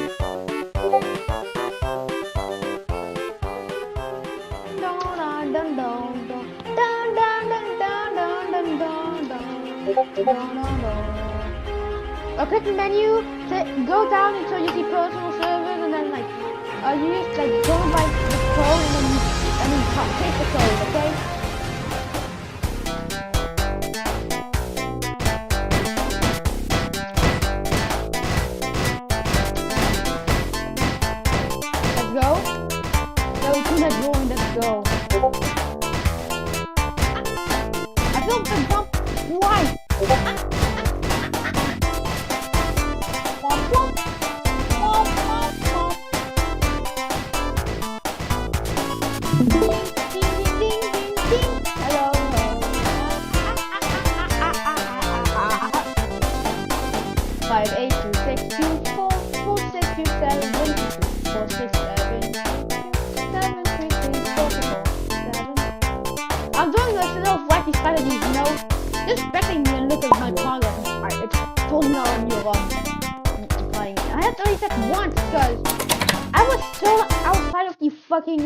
Click the menu, go down until you see personal servers, and then like you just like go by the code and then paste the code, okay? Let's go. No, we couldn't join. Let's go. I feel the jump twice. I'm doing this little wacky strategies, you know, just expecting me to look at my progress. Alright, it's full now on your playing. I have to reset once because I was still outside of the fucking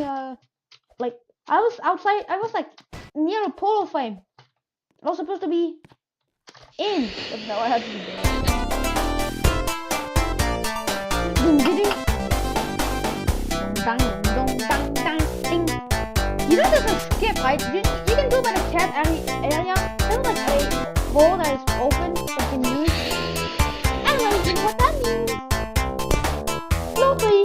like I was like near a polo frame. I was supposed to be in, but no, I had to be there. You know there's a skip, right? You can go by the chat area. There's like a hole that is open that you can use. I don't know what that means. Lovely.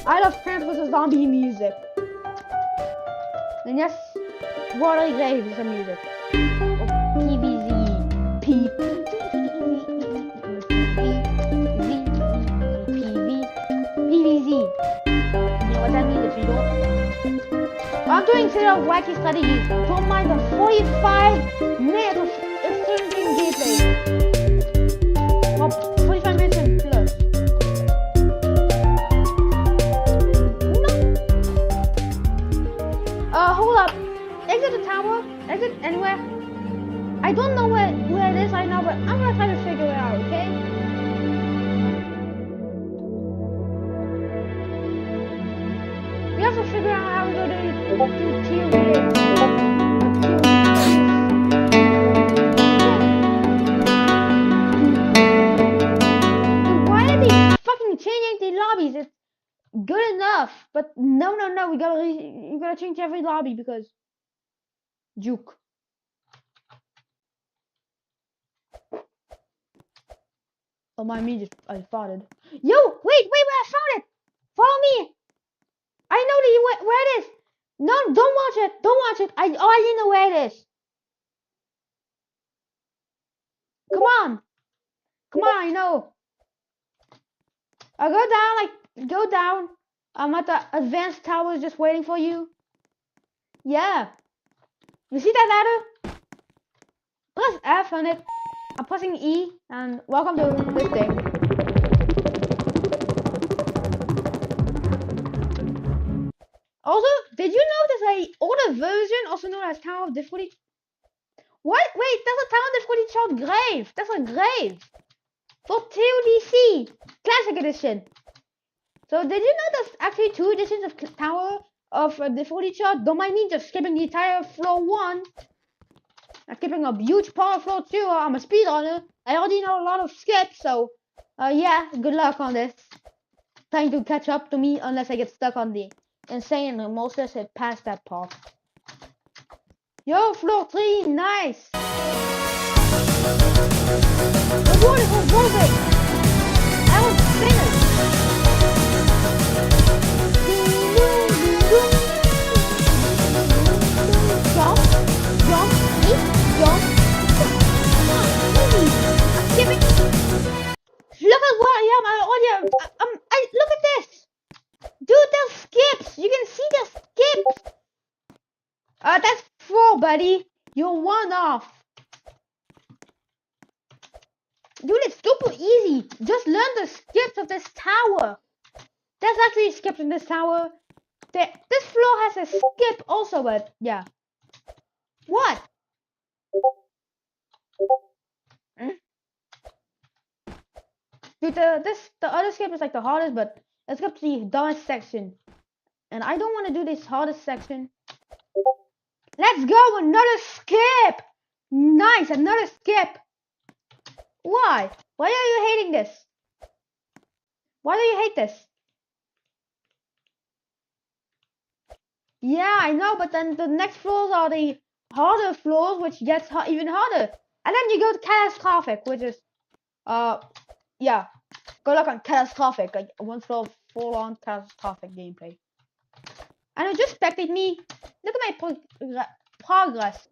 I love Plants vs. Zombie music. And yes, Watery Graves is the music. PVZ. PVZ. I'm doing set of wacky strategies. Don't mind the 45 minutes of extreme gameplay. Well, 45 minutes and plus. No. Hold up. Exit the tower. Exit anywhere. I don't know where it is right now, but I'm gonna try to figure it out, okay? We have to figure out how we're gonna do tier videos. Why are they fucking changing the lobbies? It's good enough, but no, we gotta change every lobby because juke. Oh my me just I farted. Yo, wait, I found it. Follow me. I know where it is. No, don't watch it. Don't watch it. I already know where it is. Come on. Come on, I know. Go down, like, go down. I'm at the advanced towers just waiting for you. Yeah. You see that ladder? Press F on it. I'm pressing E, and welcome to this thing. Also, did you know there's a older version, also known as Tower of Difficulty? What? Wait, that's a Tower of Difficulty called Grave. That's a grave. For TODC. Classic Edition. So did you know there's actually 2 editions of Tower of Difficulty chart? Don't mind me just skipping the entire floor 1. I'm skipping a huge part of floor 2. I'm a speedrunner. I already know a lot of skips, so yeah, good luck on this. Trying to catch up to me unless I get stuck on the insane monsters that pass that part. Yo, floor 3, nice! The water was moving! I was spinning! Jump, jump, jump. Come on, easy. I'm skipping. Look at what I am. Look at this. Dude, there's skips. You can see the skips. That's 4, buddy. You're 1 off. Dude, it's super easy. Just learn the skips of this tower. There's actually skips in this tower. This floor has a skip also, but yeah. What? Dude, the other skip is like the hardest, but let's go to the dumbest section. And I don't want to do this hardest section. Let's go, another skip! Nice, another skip! Why? Why are you hating this? Why do you hate this? Yeah, I know, but then the next floors are the harder floors, which gets even harder. And then you go to catastrophic, which is, yeah. Go look on catastrophic, like 1 floor full-on catastrophic gameplay. And it just spectate me. Look at my progress.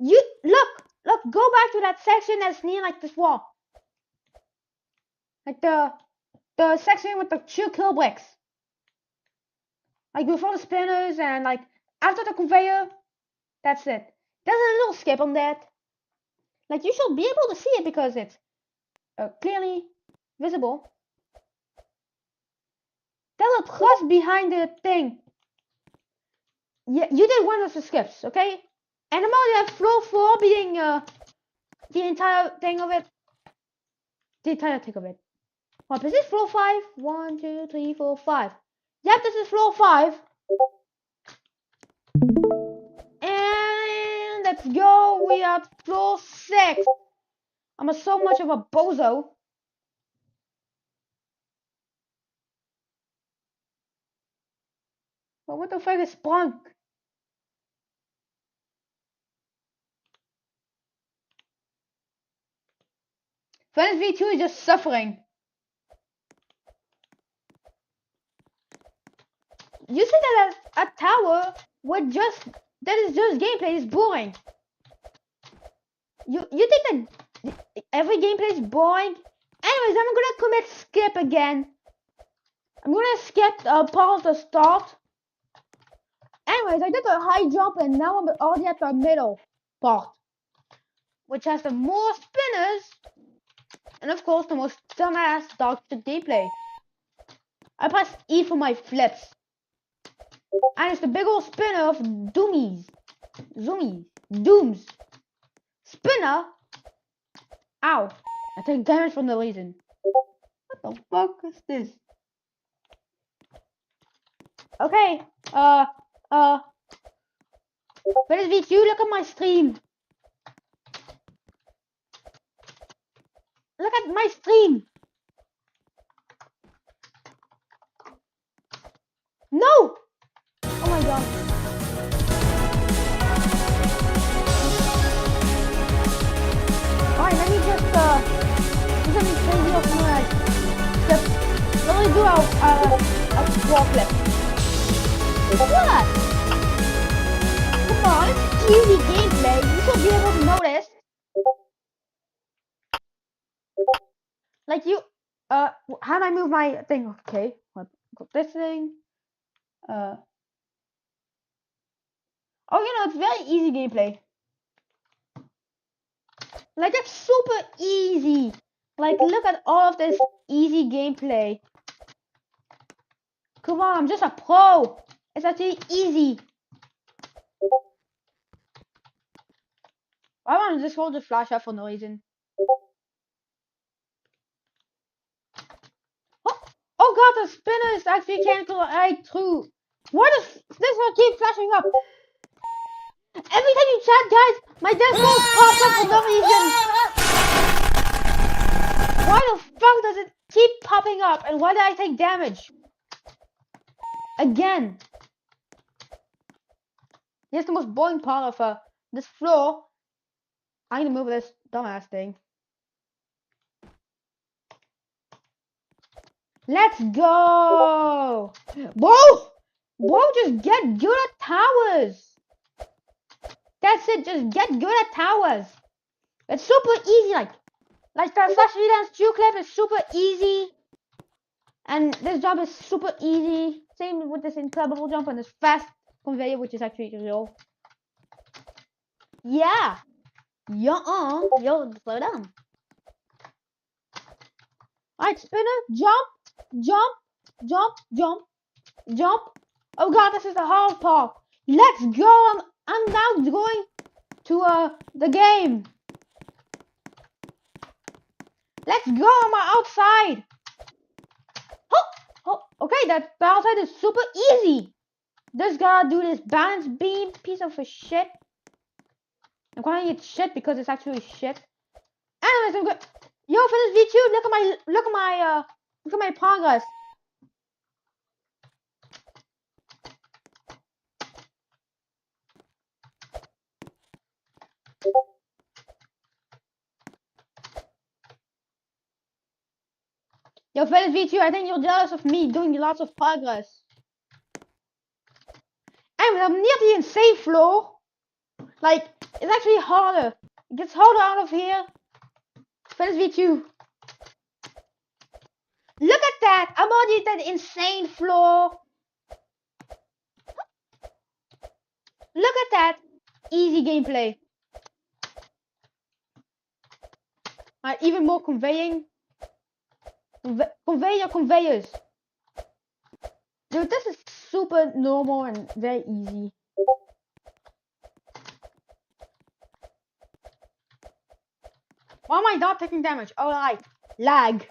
You look, go back to that section that's near like this wall. Like the section with the 2 kill bricks. Like before the spinners and like after the conveyor. That's it. There's a little skip on that. Like you should be able to see it because it's clearly visible. There's a trust behind the thing. Yeah, you did 1 of the skips, okay? And I'm only at floor 4 being the entire thing of it. The entire thing of it. What is this floor 5? 1, 2, 3, 4, 5. Yep, this is floor 5. And let's go. We are at floor 6. I'm so much of a bozo. But what the fuck is Sprunk? Venice V2 is just suffering. You say that a tower with that is just gameplay is boring. You think that every gameplay is boring? Anyways, I'm gonna commit skip again. I'm gonna skip part of the start. Anyways, I did a high jump and now I'm already at the middle part, which has the more spinners and of course the most dumbass dog shit gameplay. I press E for my flips. And it's the big old spinner of Doomies. Dooms. Spinner? Ow. I take damage for no reason. What the fuck is this? Okay. Venice V2, look at my stream. Look at my stream. No! Oh my god. Alright, let me just do something crazy off my let me do a wall clip. What? Come on, it's easy gameplay. You should be able to notice. Like you, how do I move my thing? Okay, got this thing. Oh, it's very easy gameplay. Like it's super easy. Like look at all of this easy gameplay. Come on, I'm just a pro. It's actually easy. I want to just hold the flash up for no reason. Oh god, the spinner is actually can't go right through. Why does this one keep flashing up? Every time you chat, guys, my Discord pops up for no reason. Why the fuck does it keep popping up? And why did I take damage? Again. Here's the most boring part of this floor. I need to move this dumbass thing. Let's go! Bro, just get good at towers. That's it, just get good at towers. It's super easy, like the Flash Freelance 2 clip is super easy. And this jump is super easy. Same with this incredible jump and this fast conveyor, which is actually real. Yeah. Yo, slow down. Alright, spinner, jump, jump, jump, jump, jump. Oh god, this is the hard part. Let's go. I'm now going to the game. Let's go. I'm outside. Oh, okay, that outside is super easy. Just gotta do this balance beam piece of a shit. I'm calling it shit because it's actually shit. Anyways, I'm good. Yo, for this V2, look at my progress. Yo, fellas V2, I think you're jealous of me doing lots of progress. I'm near the insane floor. Like, it's actually harder. It gets harder out of here. Fellas V2. Look at that. I'm already at the insane floor. Look at that. Easy gameplay. Even more conveying. Conveyors. Dude, this is super normal and very easy. Why am I not taking damage? Alright, lag.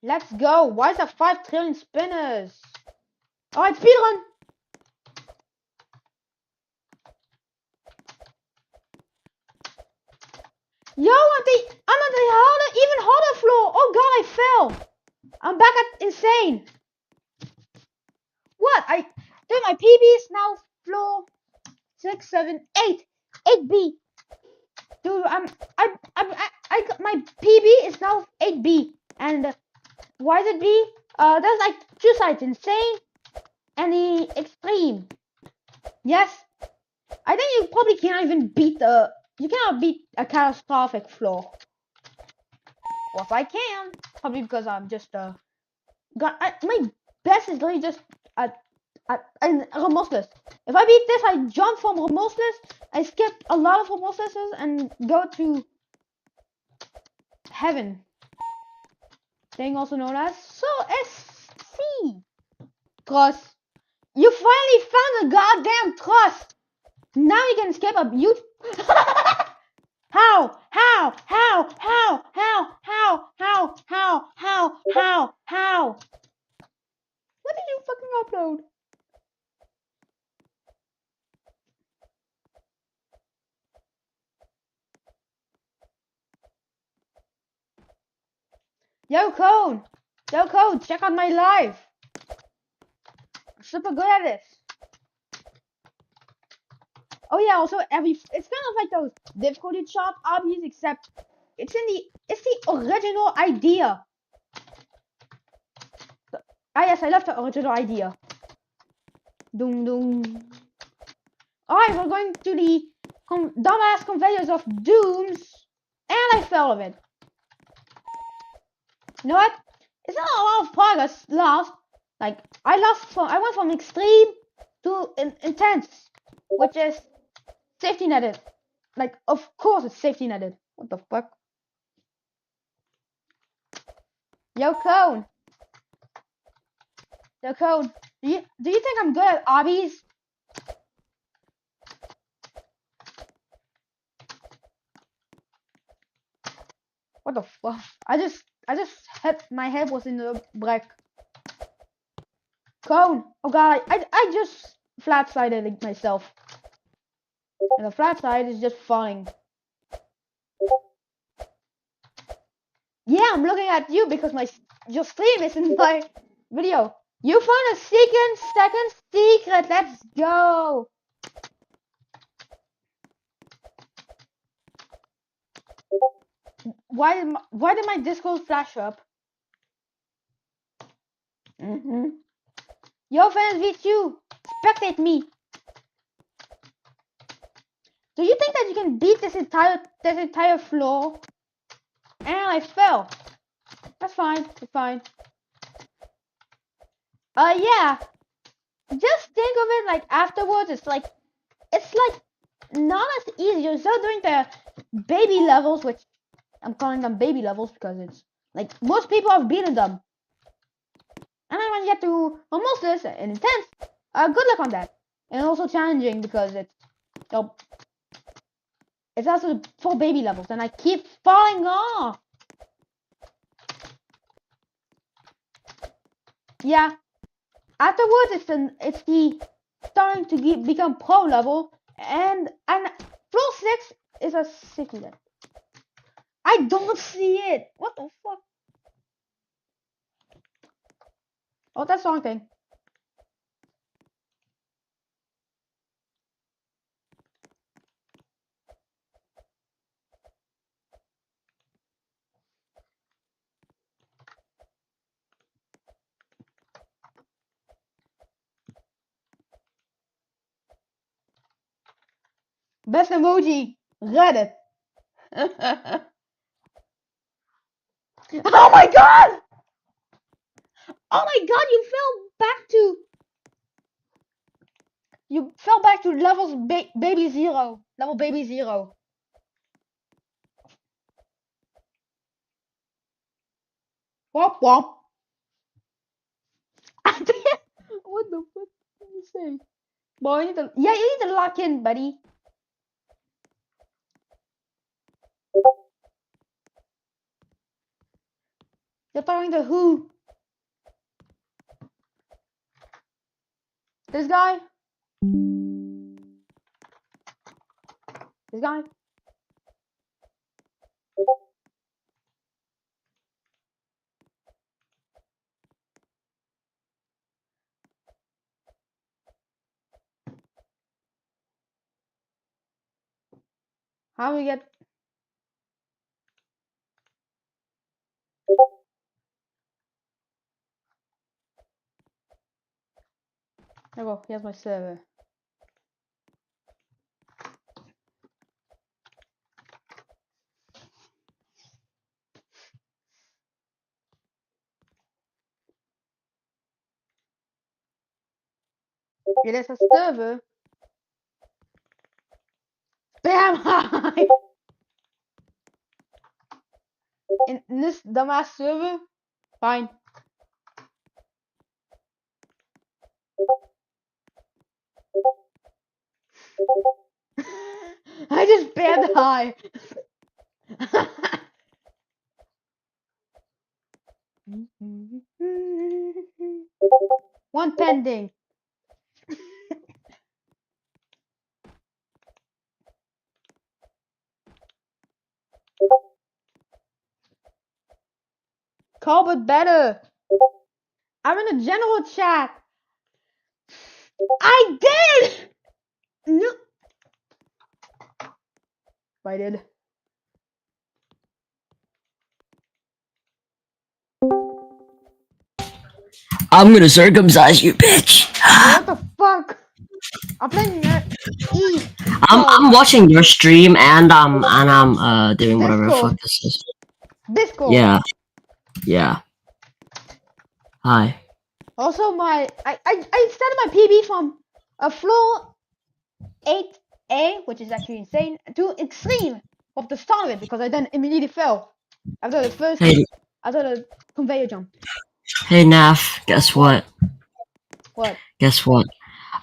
Let's go. Why is there 5 trillion spinners? Alright, speedrun. Yo, I'm on the even harder floor. Oh god, I fell. I'm back at insane. What? Dude, my PB is now floor 6, 7, 8, 8B. Dude, my PB is now 8B, and why is it B? There's like 2 sides, insane and the extreme. Yes, I think you probably can't even beat you cannot beat a catastrophic floor. Well, if I can, probably because I'm just my best is literally just remorseless. If I beat this, I jump from remorseless. I skip a lot of remorselesses and go to heaven. Thing also known as SC. Trust. You finally found a goddamn trust. Now you can skip a huge. How? What did you fucking upload? Yo, Code, check out my live. I'm super good at this. Oh yeah, also it's kind of like those difficulty chart obbies, except it's the original idea. Ah yes, I love the original idea. Doom doom. Alright, we're going to the dumbass conveyors of dooms, and I fell of it. You know what? It's not a lot of progress lost. Like I went from extreme to intense, which is safety netted. Like of course it's safety netted. What the fuck? Yo Cone. Yo Cone. Do you think I'm good at obbies? What the fuck? I just hit my head was in the brick. Cone! Oh god, I just flat-sided myself. And the flat side is just falling. Yeah, I'm looking at you because your stream is in my video. You found a second secret. Let's go. Why did my Discord flash up? Yo fans V2, spectate me. Do you think that you can beat this entire floor? And I fell. That's fine. It's fine. Yeah. Just think of it like afterwards. It's like not as easy. You're still doing the baby levels, which I'm calling them baby levels because it's like most people have beaten them. And then when you get to almost this and intense, good luck on that. And also challenging because it's also 4 baby levels, and I keep falling off. Yeah. Afterwards, it's the starting to become pro level, and floor 6 is a safety net. I don't see it. What the fuck? Oh, that's the wrong thing. Best emoji, Reddit. Oh my god! Oh my god, you fell back to levels baby 0. Level baby 0. Womp womp. What the fuck did you say? Boy, you need to lock in, buddy. You're talking to who? This guy? This guy? How do we get... There we go, here's my server. It is a server. Bam! Hi! In this dumbass server? Fine. I just banned high. One pending. Call but better. I'm in a general chat. I did. No. But I did. I'm gonna circumcise you, bitch. What the fuck? I'm playing E. I'm watching your stream and I'm doing whatever the fuck this is. Discord. Yeah. Yeah. Hi. Also, I started my PB from a floor 8A, which is actually insane, to extreme of the start of it because I then immediately fell after the first after the conveyor jump. Hey Naf, guess what? What? Guess what?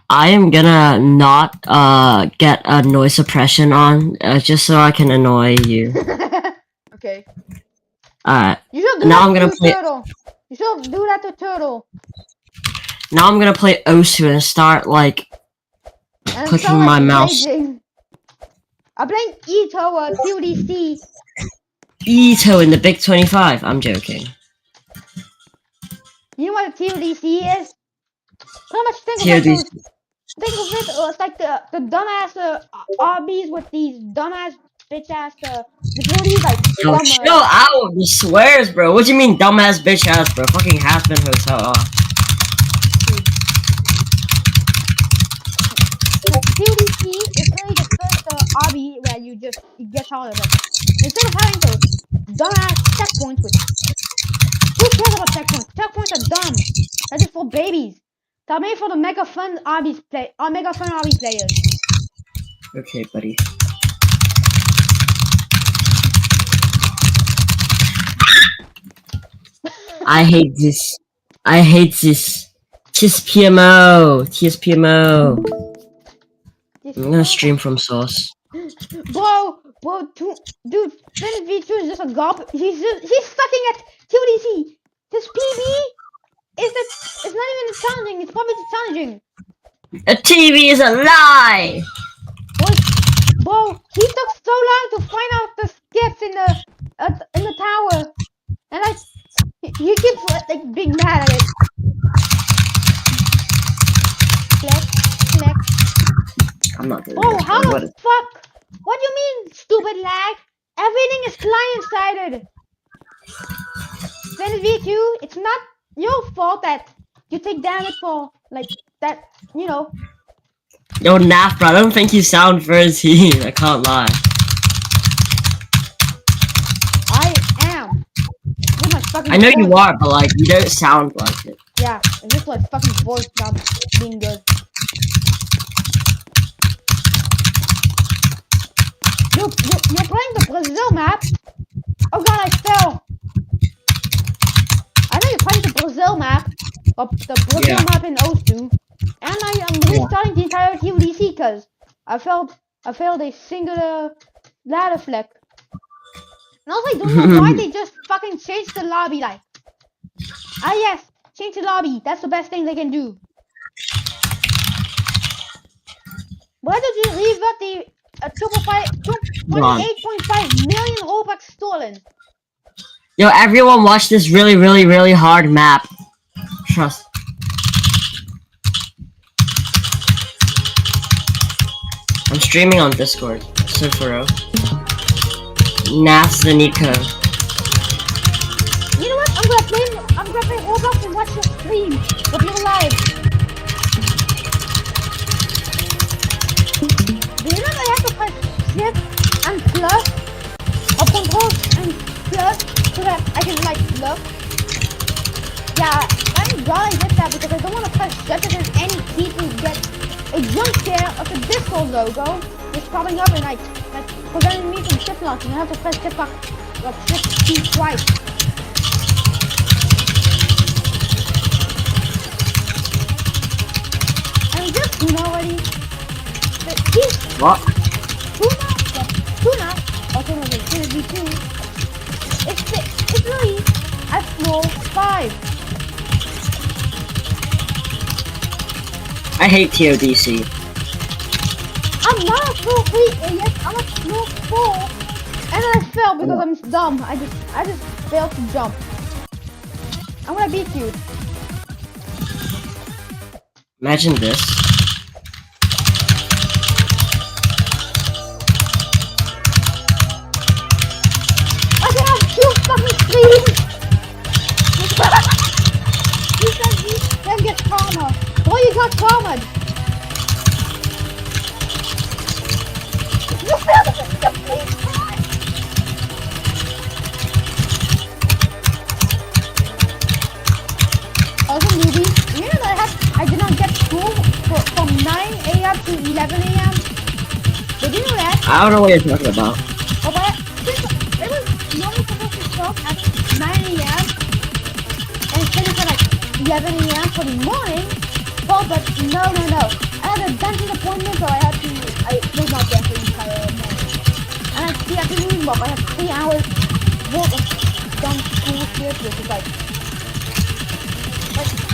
I am gonna not get a noise suppression on just so I can annoy you. Okay. Alright. You should do now that I'm gonna to play. Turtle. You should do that to Turtle. Now I'm gonna play Osu and start like And clicking so my I'm mouse. raging. I'm playing Ito TODC. Ito in the Big 25. I'm joking. You know what a TODC is? Pretty much think of TODC. it. Think of it. It's like the dumbass RBs with these dumbass bitch ass securities like. Yo, chill out. He swears, bro. What do you mean, dumbass bitch ass, bro? Fucking Halfman Hotel. TODC is really the first RB where you get out of it. Instead of having those dumbass checkpoints with. Who cares about checkpoints? Checkpoints are dumb. That is for babies. They're made for the mega fun RB players. Okay, buddy. I hate this. I hate this. TSPMO. TSPMO. I'm gonna stream from Source. Bro, dude, Finn V2 is just a gulp. He's sucking at TODC. This PB it's not even challenging. It's probably challenging. A TV is a lie. Bro, he took so long to find out the skips in the tower, and he keeps like being mad at it. Flex. I'm not doing Oh, this. how What the is- fuck? What do you mean, stupid lag? Everything is client-sided. Then V2, it's not your fault that you take damage for, like, that, you know. Yo, Naf, bro, I don't think you sound for a team. I can't lie. I am. With my fucking I know voice. you are, but like, you don't sound like it. Yeah, it's just like fucking voice not being good. You're playing the Brazil map? Oh god, I fell! I know you're playing the Brazil map, or the Brazil map in Osu, and I am restarting the entire TODC because I failed a singular ladder fleck. And also I don't know why they just fucking changed the lobby like. Ah yes, change the lobby, that's the best thing they can do. Why did you revert the 28.5 million Robux stolen? Yo, everyone watch this really, really, really hard map. Trust. I'm streaming on Discord. So for real. Naf's the Nico. You know what? I'm gonna play Roblox and watch your stream of your live. Do you know that I have to press shift and plus or control and plus so that I can like look? Yeah, I'm glad I did that because I don't want to press shift and any key to get a jump scare of the Discord logo just popping up and like preventing me from shift launching. I have to press shift key twice. And just Tuna already. What? Tuna, also known as Tuna V2, it's really at floor 5. I hate TODC. I'm not at floor 3, idiot. I'm at floor 4. And then I fell because I'm dumb. I just failed to jump. I'm gonna beat you. Imagine this. got common. Also, newbies, you know that I did not get school from 9 a.m. to 11 a.m. Did you know that? I don't know what you're talking about. Oh, but since it was normally supposed to start at 9 a.m. and finish at like 11 a.m. for the morning. Well, but no. I had a dentist appointment, so I was not there for the entire morning. And I had to leave up. I had 3 hours worth of dumb school shit, which is like,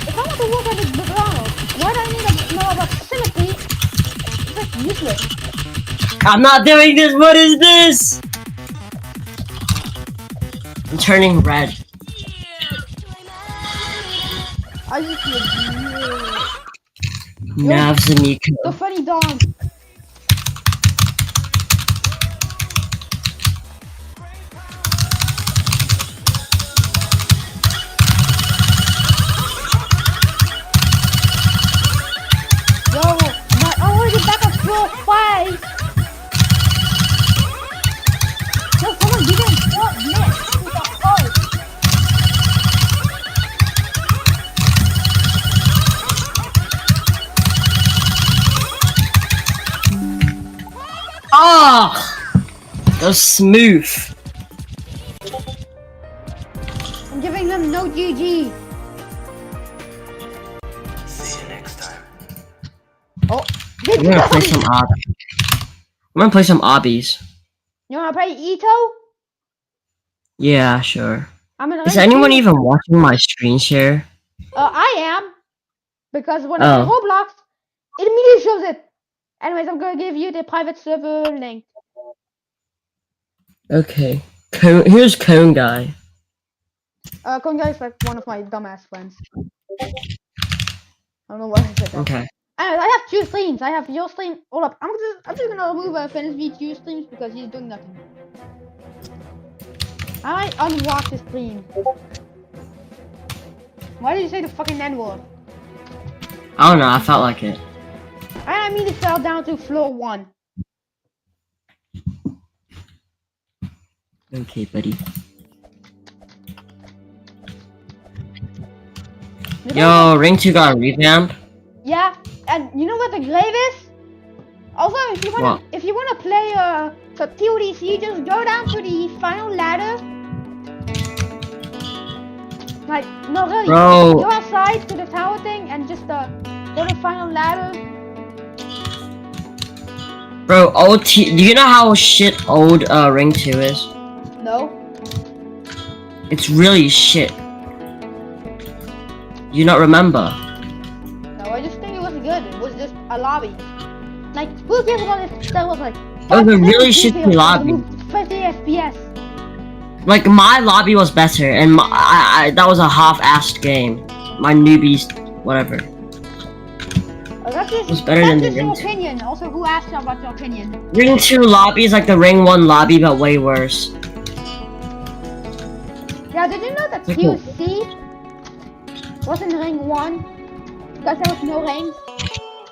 if I want to work at McDonald's, why do I need to know about facility? It's like useless. I'm not doing this. What is this? I'm turning red. I just feel Navs and Nico. the funny dog. Yo, I'm already back at floor 5. No, someone didn't stop next. Ah, that's smooth. I'm giving them no GG. See you next time. Oh, I'm gonna play some obbies. You wanna play Ito? Yeah, sure. I'm in Is rank anyone 2. even watching my screen share? I am. Because when I play Roblox, it immediately shows it. Anyways, I'm gonna give you the private server link. Okay. Here's Cone Guy. Cone Guy is like one of my dumbass friends. I don't know why I said that. Okay. Anyways, I have 2 streams. I have your stream. Hold up. I'm just gonna remove Finish V2 streams because he's doing nothing. I unwatch his stream. Why did you say the fucking N-word? I don't know, I felt like it. I immediately fell down to floor 1. Okay, buddy. Yo, Ring 2 got a revamp. Yeah, and you know what the grave is? Also, if you wanna play so TODC, just go down to the final ladder. Like, no, really. Bro. Go outside to the tower thing and just go to the final ladder. Bro, do you know how shit old Ring 2 is? No. It's really shit. You not remember? No, I just think it was good. It was just a lobby. Like, who cares about it? That was like. It was a really shitty lobby. 50 FPS. Like, my lobby was better, and that was a half-assed game. My newbies, whatever. That's was better than the your Ring 2. opinion. Also, who asked you about your opinion? Ring 2 lobby is like the Ring 1 lobby, but way worse. Yeah, did you know that Okay. QC was in Ring 1? Because there was no rings.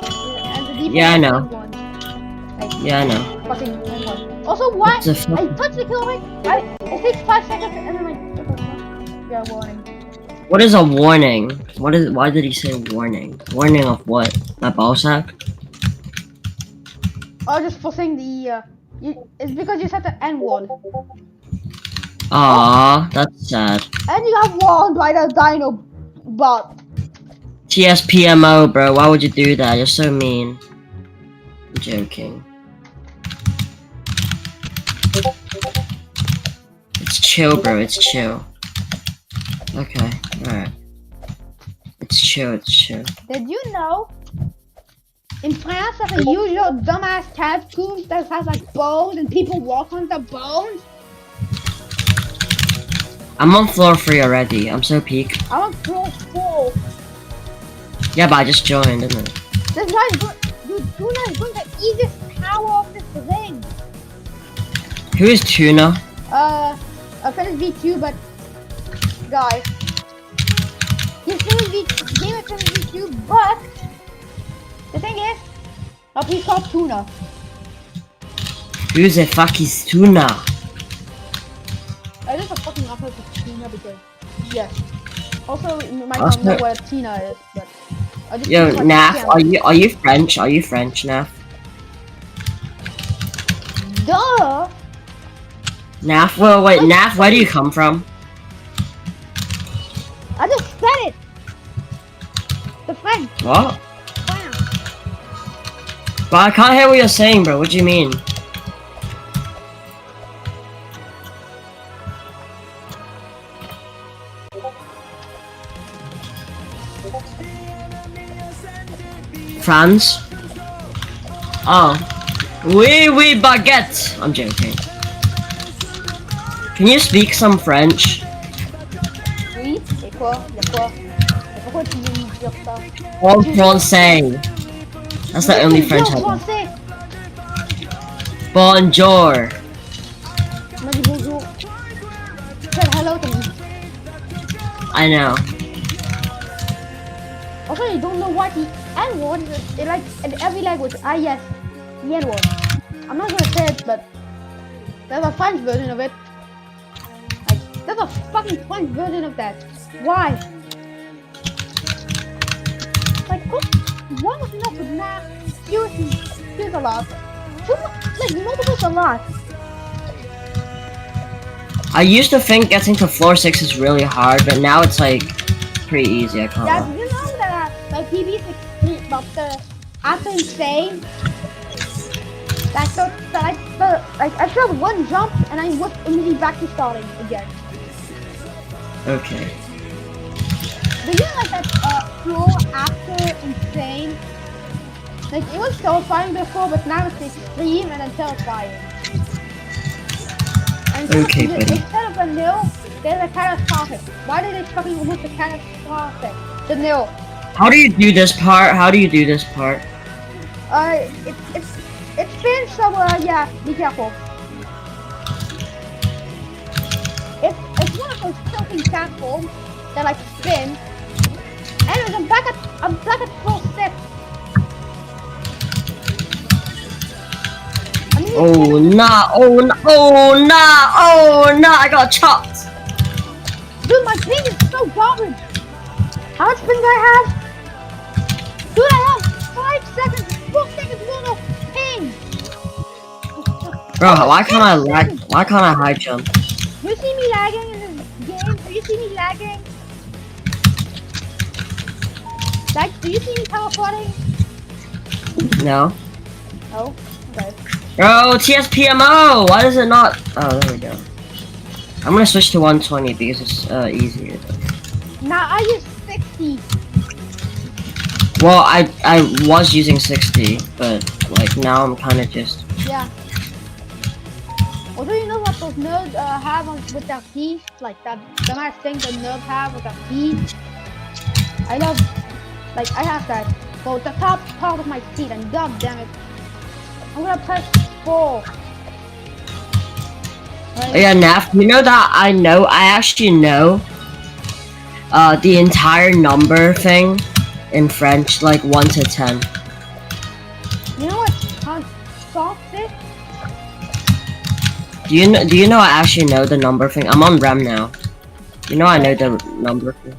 And the default Yeah, I was know. Ring 1. Like, Yeah, I know. fucking Ring 1. Also, why? What the fuck? I touched the kill ring. It takes 5 seconds and then like, what the fuck? Yeah, warning. What is a warning? Why did he say warning? Warning of what? My ball sack? Oh, just for saying the, it's because you said the N-word. Aww, that's sad. And you got warned by the Dino bot. TSPMO, bro, why would you do that? You're so mean. I'm joking. It's chill, bro, it's chill. Okay, alright. It's chill, it's chill. Did you know? In France, there's a usual dumbass tattoo that has like bones and people walk on the bones. I'm on floor 3 already, I'm so peak. I'm on floor 4. Yeah, but I just joined, didn't it? This guy is going the easiest tower of this ring. Who is Tuna? I finished V2, but guys, he's finished V2, but A piece called tuna. Who the fuck is tuna? I just a fucking opposite of tuna because yes. Also, you might not know what a tuna is, but I just Yo, Naf, are you French? Are you French, Naf? Duh. Naf, well, wait, Naf, where do you come from? I just said it. The French. What? But I can't hear what you're saying, bro. What do you mean? France? Oh. Oui, baguette! I'm joking. Can you speak some French? Oui, et quoi? Y'a quoi? Pourquoi tu veux me dire ça? En français. That's the only French I know. Bonjour. On dit bonjour. Said hello to me. I know. Also, you don't know what the N-word is. It like in every language. Ah yes, the N-word. I'm not gonna say it, but there's a French version of it. Like, there's a fucking French version of that. Why? Like, one was enough, but nah. Seriously, here's a lot. Like, multiples a lot. I used to think getting to floor 6 is really hard, but now it's like pretty easy. I can't Yeah, lie. you know that like PB16, but after insane, like I showed one jump and I was immediately back to starting again. Okay. But you know like that floor after insane, like it was terrifying before, but now it's extreme and then terrifying. And Okay, buddy. instead of a nil, there's a catastrophic. Why did they fucking remove the catastrophic? The nil. How do you do this part? How do you do this part? It spins, so yeah, be careful. It's one of those tilting platforms that like spin. Anyways, I'm back at full 6. Oh nah, oh nah, oh nah, oh nah, I got chopped. Dude, my ping is so garbage. How much ping do I have? Dude, I have 5 seconds, 4 seconds worth of ping. Bro, why can't I lag? Why can't I high jump? You see me lagging in this game? Do you see me lagging? Like, do you see me teleporting? No. Oh, okay. Bro, TSPMO! Why does it not? Oh, there we go. I'm gonna switch to 120 because it's easier. Now I use 60. Well, I was using 60, but like now I'm kind of just. Yeah. Although you know what those nerds have with their teeth, like that nice thing the nerds have with their teeth. I love, like I have that. So the top part of my teeth, and god damn it, I'm gonna press 4. Oh yeah, Naf, you know that I actually know the entire number thing in French, like 1 to 10. You know what soft is? Do you know I actually know the number thing? I'm on RAM now. You know I know the number thing.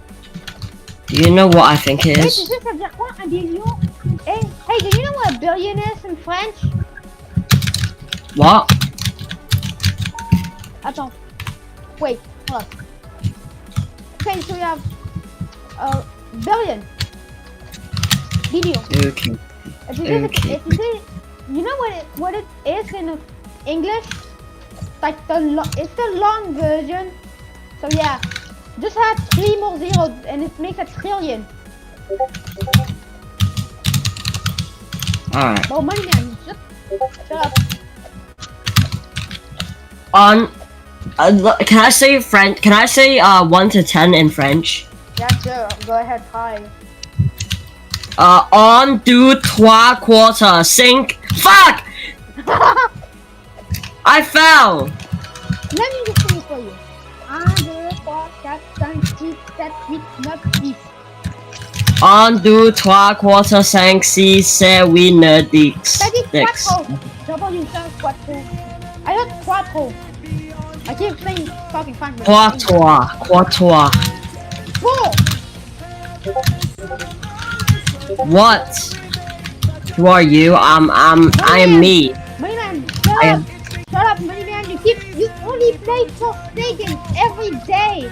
Do you know what I think it Wait, is? tu sais ça veut dire quoi, un billion? Hey, do you know what a billion is in French? What? Attends. Wait, hold up. Okay, so we have billion. Billion. Okay. If you say, you know what it is in English? Like it's the long version. So yeah, just add 3 more zeros and it makes a trillion. Alright. Well, money man, just shut up. Can I say French? Can I say 1 to 10 in French? Yeah, sure. Go ahead, try. 1, 2, 3, 4, 5. Fuck! I fell! Let me just sing it for you. 1, 2, 3, 4, 5, 6, 7, 8, 9, 10. 1, 2, 3, 4, 5, 6, 7, 8, 10. T'as dit quattro. J'ai entendu ça, quattro. I heard quattro. I keep saying fucking fine. Quattro. Four. What? Who are you? I am me. Moneyman, shut up. Shut up, Moneyman. You only play Forsaken every day.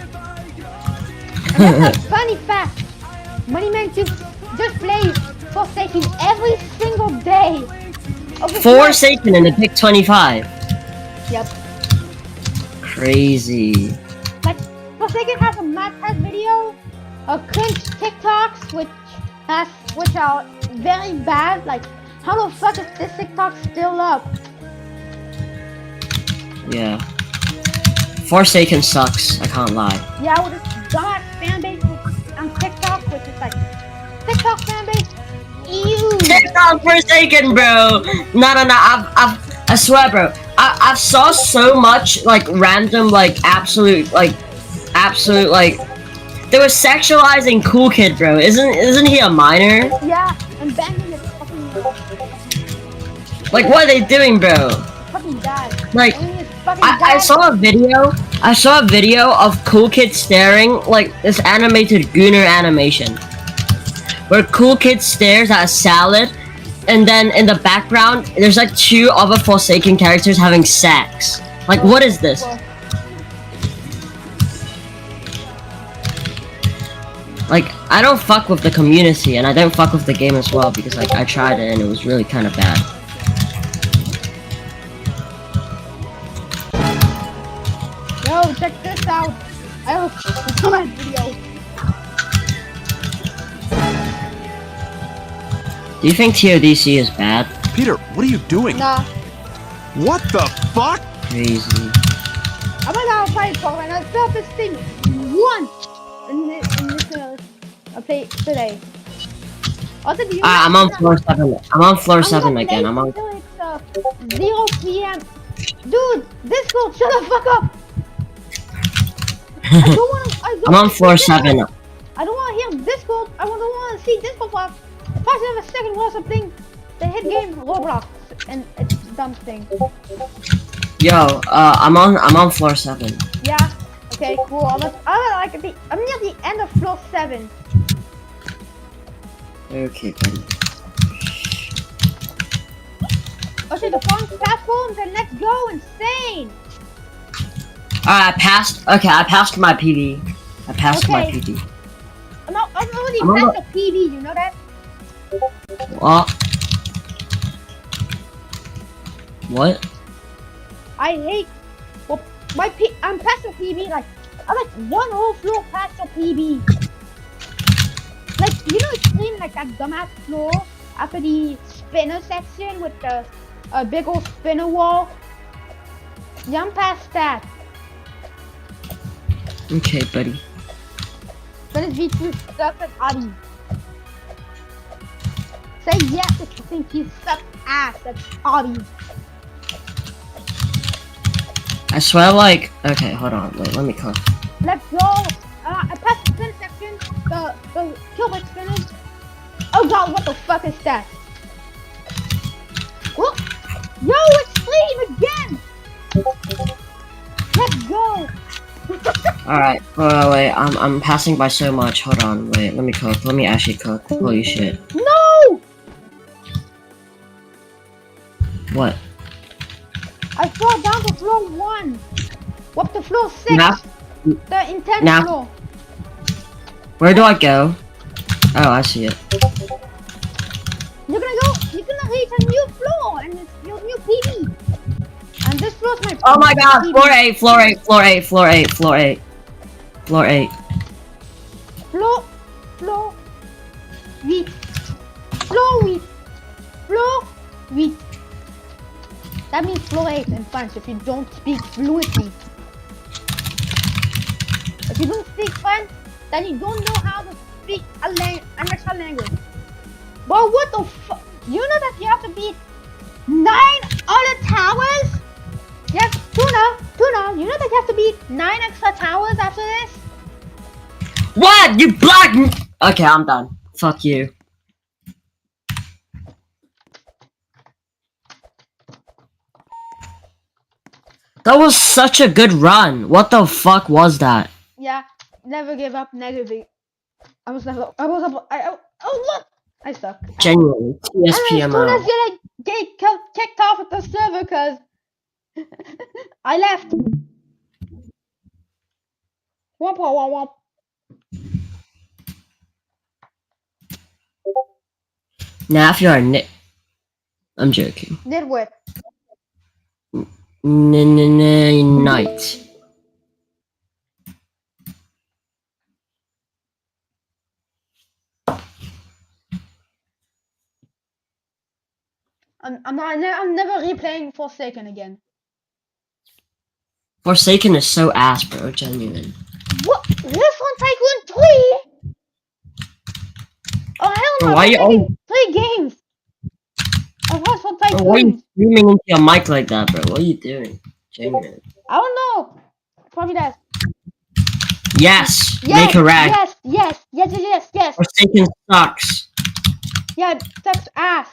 And that's a funny fact. Moneyman just plays Forsaken every single day. Forsaken in the Pick 25. Yep. Crazy. Like, Forsaken has a mad test video, cringe TikToks, which are very bad. Like, how the fuck is this TikTok still up? Yeah. Forsaken sucks, I can't lie. Yeah, with this dumbass fanbase on TikTok, which is like, TikTok fanbase, ew. TikTok Forsaken, bro! No, I swear, bro. I've saw so much, like, random, like, absolute, like, they were sexualizing Cool Kid, bro. Isn't he a minor? Yeah, and banging is fucking... Like, what are they doing, bro? Fucking bad. Like, I saw a video of Cool Kid staring, like, this animated Gooner animation. Where Cool Kid stares at a salad, and then in the background, there's like 2 other Forsaken characters having sex. Like, what is this? Like, I don't fuck with the community, and I don't fuck with the game as well, because, like, I tried it, and it was really kind of bad. Yo, check this out. I have a comment video. Do you think TODC is bad? Peter, what are you doing? Nah. What the fuck? Crazy. I'm gonna play Pokemon, and I saw this thing once in this play today. Also, do you I'm on floor 7. I'm on floor 7 again. I'm on. It's 0 PM. Dude, Discord, shut the fuck up. I'm on floor 7. I don't want to hear Discord. I don't want to see Discord for 5 seconds or something. The hit game Roblox and it's a dumb thing. Yo, I'm on floor 7. Yeah. Okay. Cool. I'm near the end of floor 7. Okay, buddy. Okay, the phone platforms and let's go insane. I passed my PB. I passed my PB. I'm already past the PB. You know that? What? I hate. Well, I'm past the PB. Like, I'm like 1 whole floor past the PB. Like, you know, it's clean like that dumbass floor after the spinner section with the big old spinner wall. Yeah, I'm past that. Okay, buddy. Finish V2 sucks at Adi. Say yes if you think you suck ass at Adi. I swear, like, okay, hold on, wait, let me come. Let's go. I passed the spin section. The kill by spinners. Oh god, what the fuck is that? Whoa. Yo, it's Flame again. Let's go. Alright, wait, I'm passing by so much. Hold on, wait, let me cook. Let me actually cook. Holy shit. No! What? I fell down to floor 1. What the floor 6? Now? The intense floor. Where do I go? Oh, I see it. You're gonna reach a new floor, and it's your new PB. And this floor's my Oh my god, PB. Floor 8, floor 8, floor 8, floor 8, floor 8. Floor 8. Floor 8. Floor 8. Floor 8. That means floor 8 in French if you don't speak fluently. If you don't speak French, then you don't know how to speak an extra language. But what the fuck? You know that you have to beat 9 other towers? Yes, Tuna, you know that you have to beat 9 extra towers after this? What? You black? Okay, I'm done. Fuck you. That was such a good run. What the fuck was that? Yeah, never give up, negative. I was never. Oh look, I suck. Genuinely, Una's TSPMO. gonna get kicked off of the server because I left. Womp womp womp. Now if you're a I'm joking. Nitwit. Night. I'm never replaying Forsaken again. Forsaken is so ass, bro. Genuine. What? Restaurant Tycoon 3? Oh hell no! Bro, why you always, 3 games. Of Restaurant bro, why are Tycoon. you screaming into your mic like that, bro? What are you doing? Genuine. I don't know. Probably that. Yes. Yes. Make a rag. Yes. Forsaken sucks. Yeah, it sucks ass.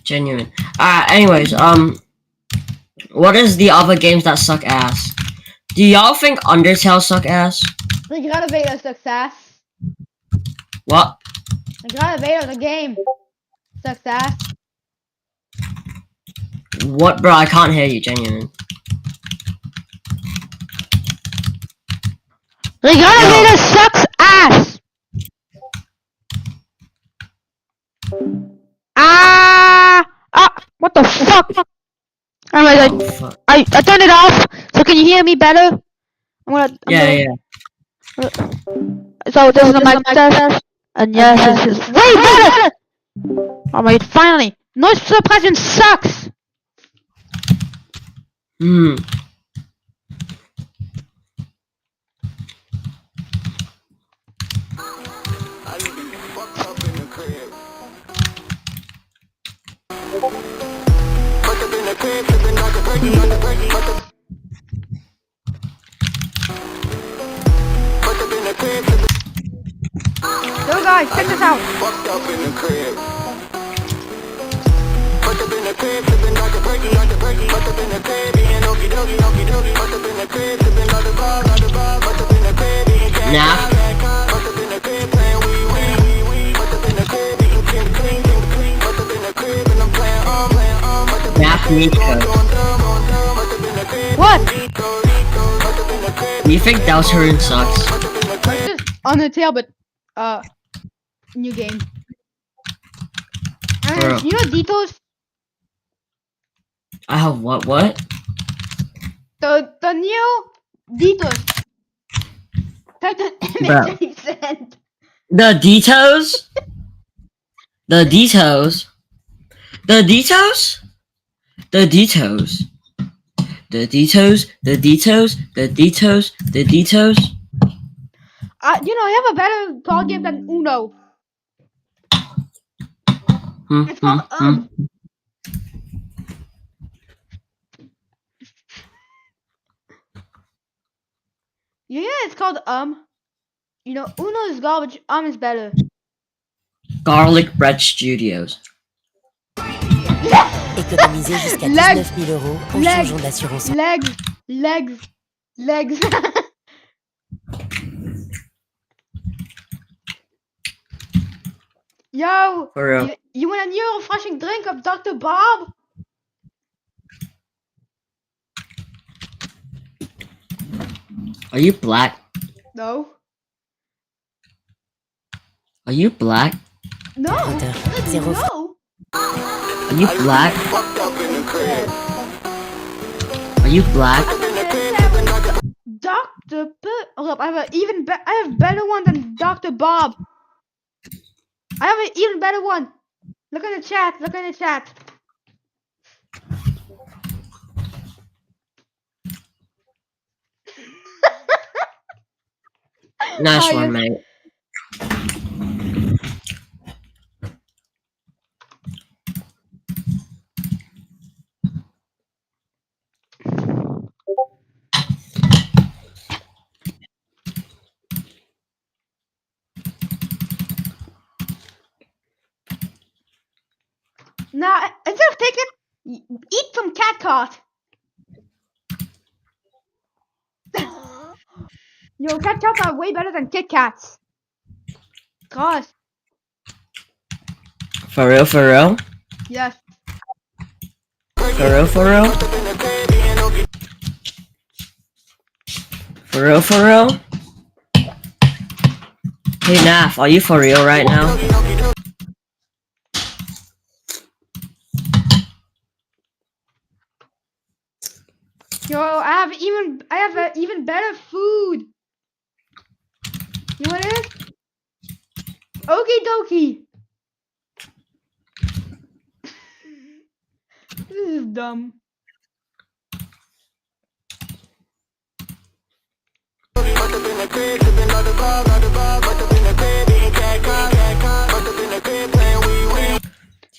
Genuine. Anyways, what is the other games that suck ass? Do y'all think Undertale suck ass? Regradevator sucks ass. What? Regradevator, the game. Sucks ass. What, bro? I can't hear you, genuine. Regradevator sucks ass. What the fuck? Alright, I turned it off. So can you hear me better? Yeah. So this is the mic test. And yes, this is way better. Alright, finally. Noise suppression sucks. Yo guys, check this out. Nah. Math needs code. What? Do you think Deltarune sucks? Just on the tail, but new game. Bro. You know Deto's? I have what? What? The new Deto's. Type the Bro. image he sent. The Deto's? The Deto's? The Deto's? The Deto's? The Deto's? The Deto's? The Deto's? The Deto's? You know, I have a better card game than Uno. It's called Yeah, it's called You know, Uno is garbage. Is better. Garlic Bread Studios. Économisez jusqu'à 19 000 euros en changeant d'assurance. Legs. Yo, For real. you want a new refreshing drink of Dr. Bob? Are you black? No. Are you black? No. No. Are you black? Are you black? Dr. Hold up, I have better one than Dr. Bob. I have an even better one. Look in the chat. Nice one, mate. Now, instead of taking, eat some cat caught. Yo, cat cats are way better than Kit Kats. Gosh. For real, for real? Yes. For real, for real? For real, for real? Hey Naf, are you for real right now? Yo, I have even better food. You know what it is? Okie dokie. This is dumb.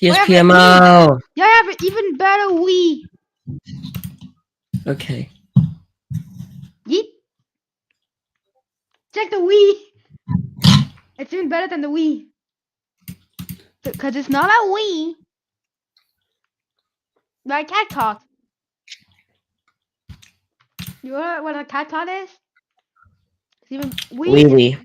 TSPMO. Yeah, I have an even better Wii. Okay. Yeet. Check the Wii. It's even better than the Wii. Because it's not a Wii. Like cat caught. You know what a cat caught is? It's even Wee.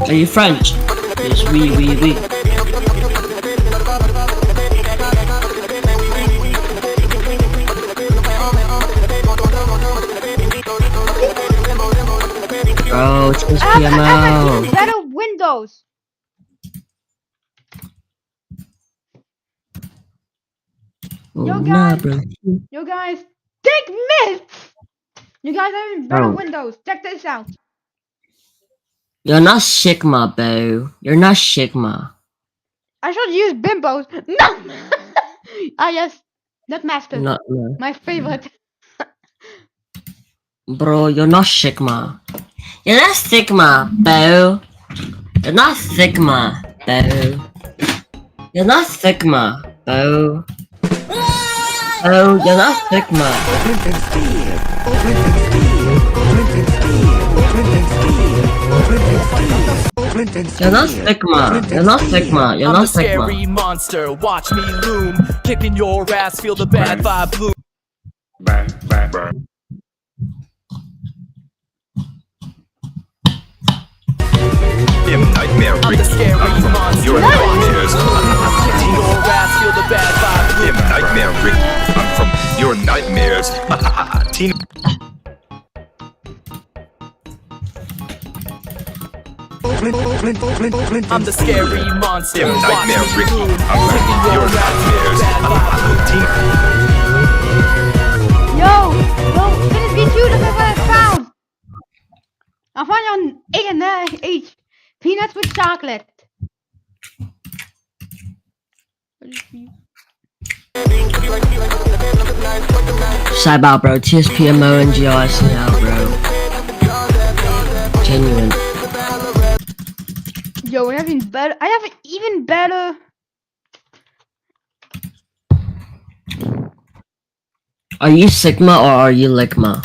Are you French? Yes, wee. Oh, it's I have TSPMO. better windows. Oh, nah, bro. Yo guys, take myths. You guys have even better Oh. windows. Check this out. You're not Sigma, bro. You're not Sigma. I should use bimbos. No. Yes, Nutmaster. No, no. My favorite. Bro, you're not Sigma. You're not Sigma, bro. You're not Sigma, bro. You're not Sigma, bro. Oh, you're not Sigma. You're not Sigma. You're not Sigma. You're I'm not the scary Sigma. monster. Watch me loom, kicking your ass. Feel the bad vibe bloom. Nightmare I'm the scary monster. Your nightmares. Kicking your ass. Feel the bad vibe bloom. Nightmare Rick. I'm from your nightmares. Tina. I'm the scary monster. Watch Nightmare me Rick. loom, I'm kicking from your your ass. Feel the bad vibe bloom. Yo, finish me too. Look at what I found. I found on H peanuts with chocolate. Cyber, bro. TSPMO and GRSL, bro. Genuine. Yo, I have even better. I have even better. Are you Sigma or are you Ligma?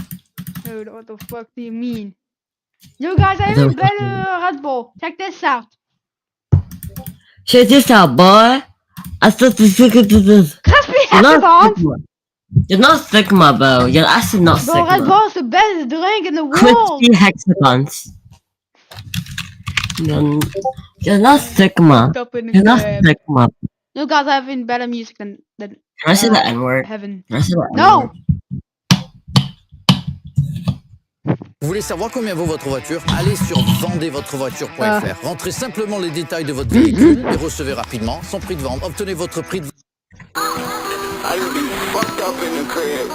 Dude, what the fuck do you mean? Yo, guys, I have even better Red Bull. Check this out. Check this out, boy. I thought this. Crispy hexagons. You're not Sigma, bro. You're actually not Bro, Red Sigma. Bull is the best drink in the world. Crispy hexagons. You're not Sigma. Up in the You're not crib. Sigma. You guys have even better music than Can I say the N-word? Heaven. Can I say the No. N-word? Vous voulez savoir combien vaut votre voiture? Allez sur vendezvotrevoiture.fr. Rentrez simplement les détails de votre véhicule et recevez rapidement son prix de vente. Obtenez votre prix de I just be fucked up in the crib.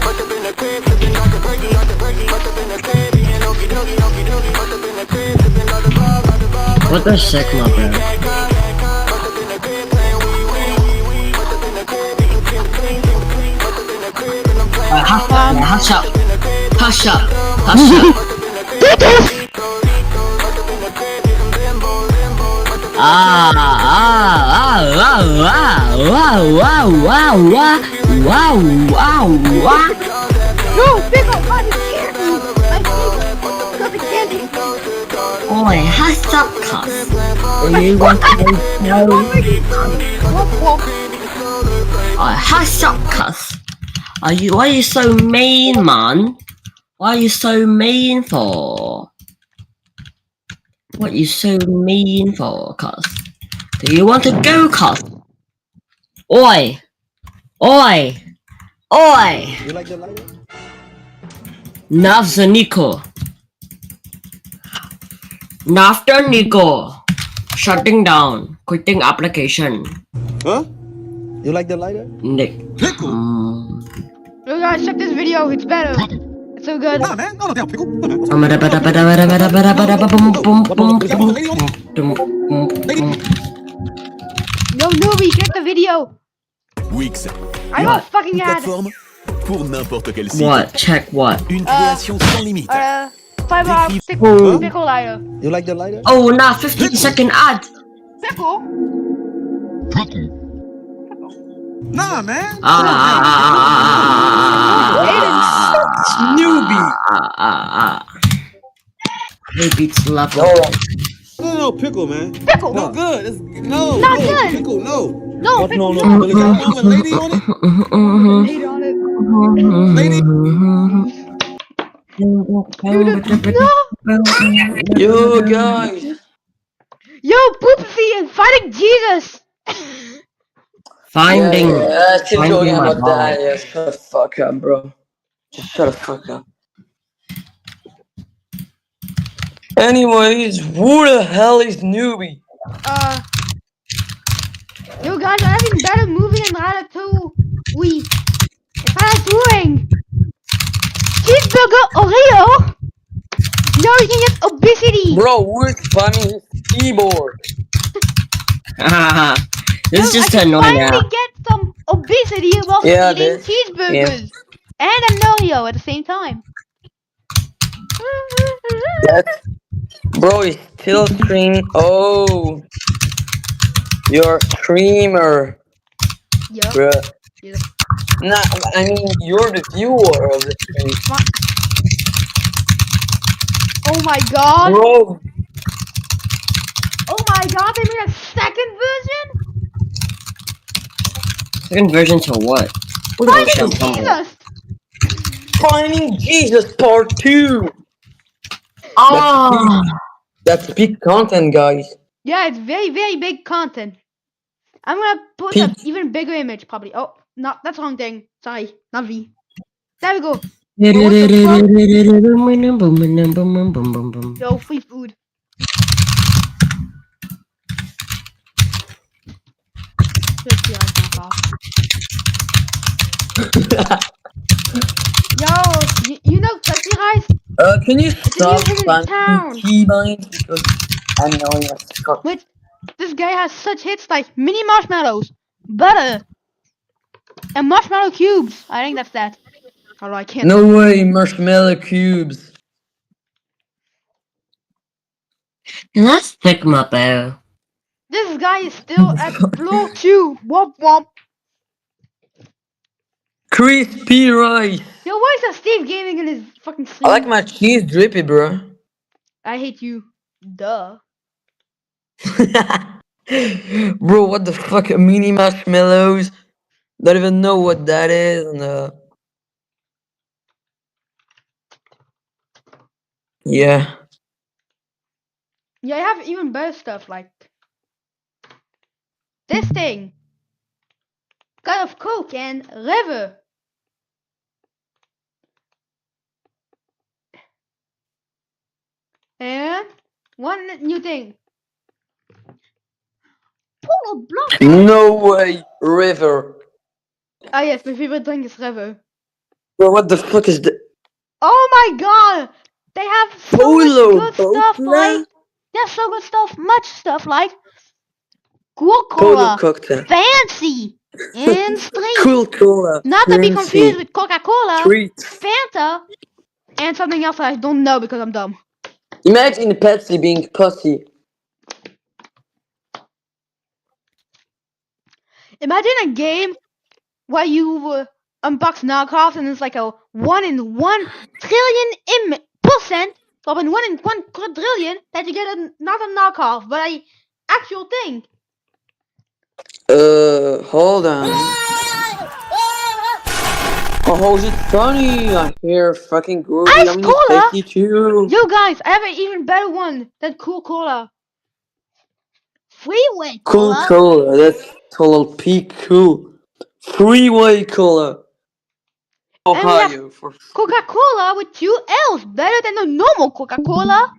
Fucked up in the crib, sipping like a perky, fucked up in the crib, being okie dokie, fucked up in the crib, sipping like a bar. What the Sigma, bro? Fucked up in the crib, playing wee, fucked up in the crib, eating clean, fucked up in the crib, and I'm playing Hush up. Hush up. Hush up. Yo, pick up my candy. My favorite candy. Oi, hush up, cuss. You want to know? Hush up, cuss. Why are you so mean, man? Why are you so mean for? What you so mean for, cuss? Do you want to go, cuss? Oi! Oi! Oi! You like the lighter? Nafza Nico. Nafta Nico. Shutting down. Quitting application. Huh? You like the lighter? Nick. You guys, check this video. It's better. It's so good. Nah, man. No damn pickle. Yo, newbie, check the video. Wix. I got fucking ad. Plateforme pour n'importe quel site. What? Check what? Une création sans limite. Fiber optic pickle lighter. You like the lighter? Oh, nah, 15-second ad. Pickle? Nah, man. Newbie. Hey, beats love. No, pickle, man. Pickle. No good. No, Not good. Pickle, no. No, What? pickle. No. Is that one with lady on it? Lady on it. Lady. Yo, guys. Yo, Poopsie and fighting Jesus. Finding. Yeah, still finding talking my about ball. that. Yeah, shut the fuck up, bro. Just shut the fuck up. Anyways, who the hell is newbie? Yo guys, I have even better movie than Ratatouille. It's Ratatouille. Cheeseburger Oreo. Now you can get obesity. Bro, who is spamming his keyboard? This is just I can annoying finally now. get some obesity while Yeah, eating bitch. cheeseburgers and an Oreo at the same time. That's... Bro, he's still streaming. Oh, you're a streamer. Yup. Bro. Yep. Nah, I mean, you're the viewer of the stream. Oh my god. Bro, Oh my god, they made a second version? Second version to what? Finding Jesus! Finding Jesus Part 2! Oh! That's big content, guys. Yeah, it's very, very big content. I'm gonna put an even bigger image, probably. Oh, no, that's the wrong thing. Sorry, not V. There we go. Yo, free food. Just the ice knock off. Yo, you know Touchy Rice? Can you stop even in town. spamming keybinds? Because I'm knowing that's cut. Wait, this guy has such hits like mini marshmallows, butter, and marshmallow cubes. I think that's that. Although I can't. No way, marshmallow cubes. Let's pick him up, though. This guy is still at floor 2. Womp womp. Crispy rice. Yo, why is that Steve Gaming in his fucking sleep? I like my cheese drippy, bro. I hate you. Duh. Bro, what the fuck? Mini marshmallows? Don't even know what that is. And, yeah. Yeah, I have even better stuff like this thing. Cut of Coke and River. And one new thing. Polar Block. No way, River. Ah yes, my favorite drink is River. Bro, what the fuck is that? Oh my god! They have so Polo, much good stuff like there's so good stuff, much stuff like Polo Coca-Cola, cocktail. Fancy, and Street. Cool cola. Not to be Fancy. confused with Coca-Cola, Street. Fanta, and something else that I don't know because I'm dumb. Imagine Pepsi being pussy. Imagine a game where you unbox knockoffs and it's like a 1 in 1 trillion % So I've been winning 1 quadrillion that you get not a knockoff, but a actual thing. Hold on. Oh, is it funny? I hear fucking Groovy. Ice I'm Cola? gonna take you too. Yo guys, I have an even better one than Cool Cola. Freeway Cool Cola. Cola. That's total peak cool. Freeway Cola. And we have Ohio for Coca-Cola with 2 L's, better than the normal Coca-Cola,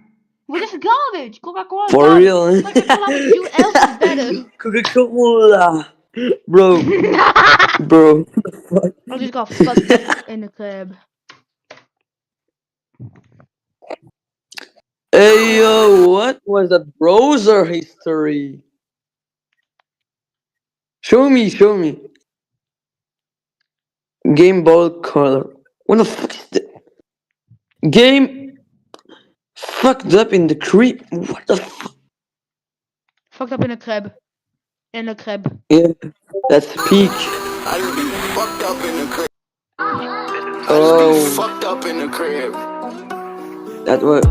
which is garbage. Coca-Cola is for garbage. real. Coca-Cola with 2 L's is better. Coca-Cola. Bro. Bro. I just got fucked up in the club. Hey yo, what was that browser history? Show me. Game Boy Color. What the fuck is that? Game fucked up in the creep. What the fuck? Fucked up in the club. In the club. Yeah, that's peak. I just be fucked up in the crib. Oh, Fucked up in the crib. that what?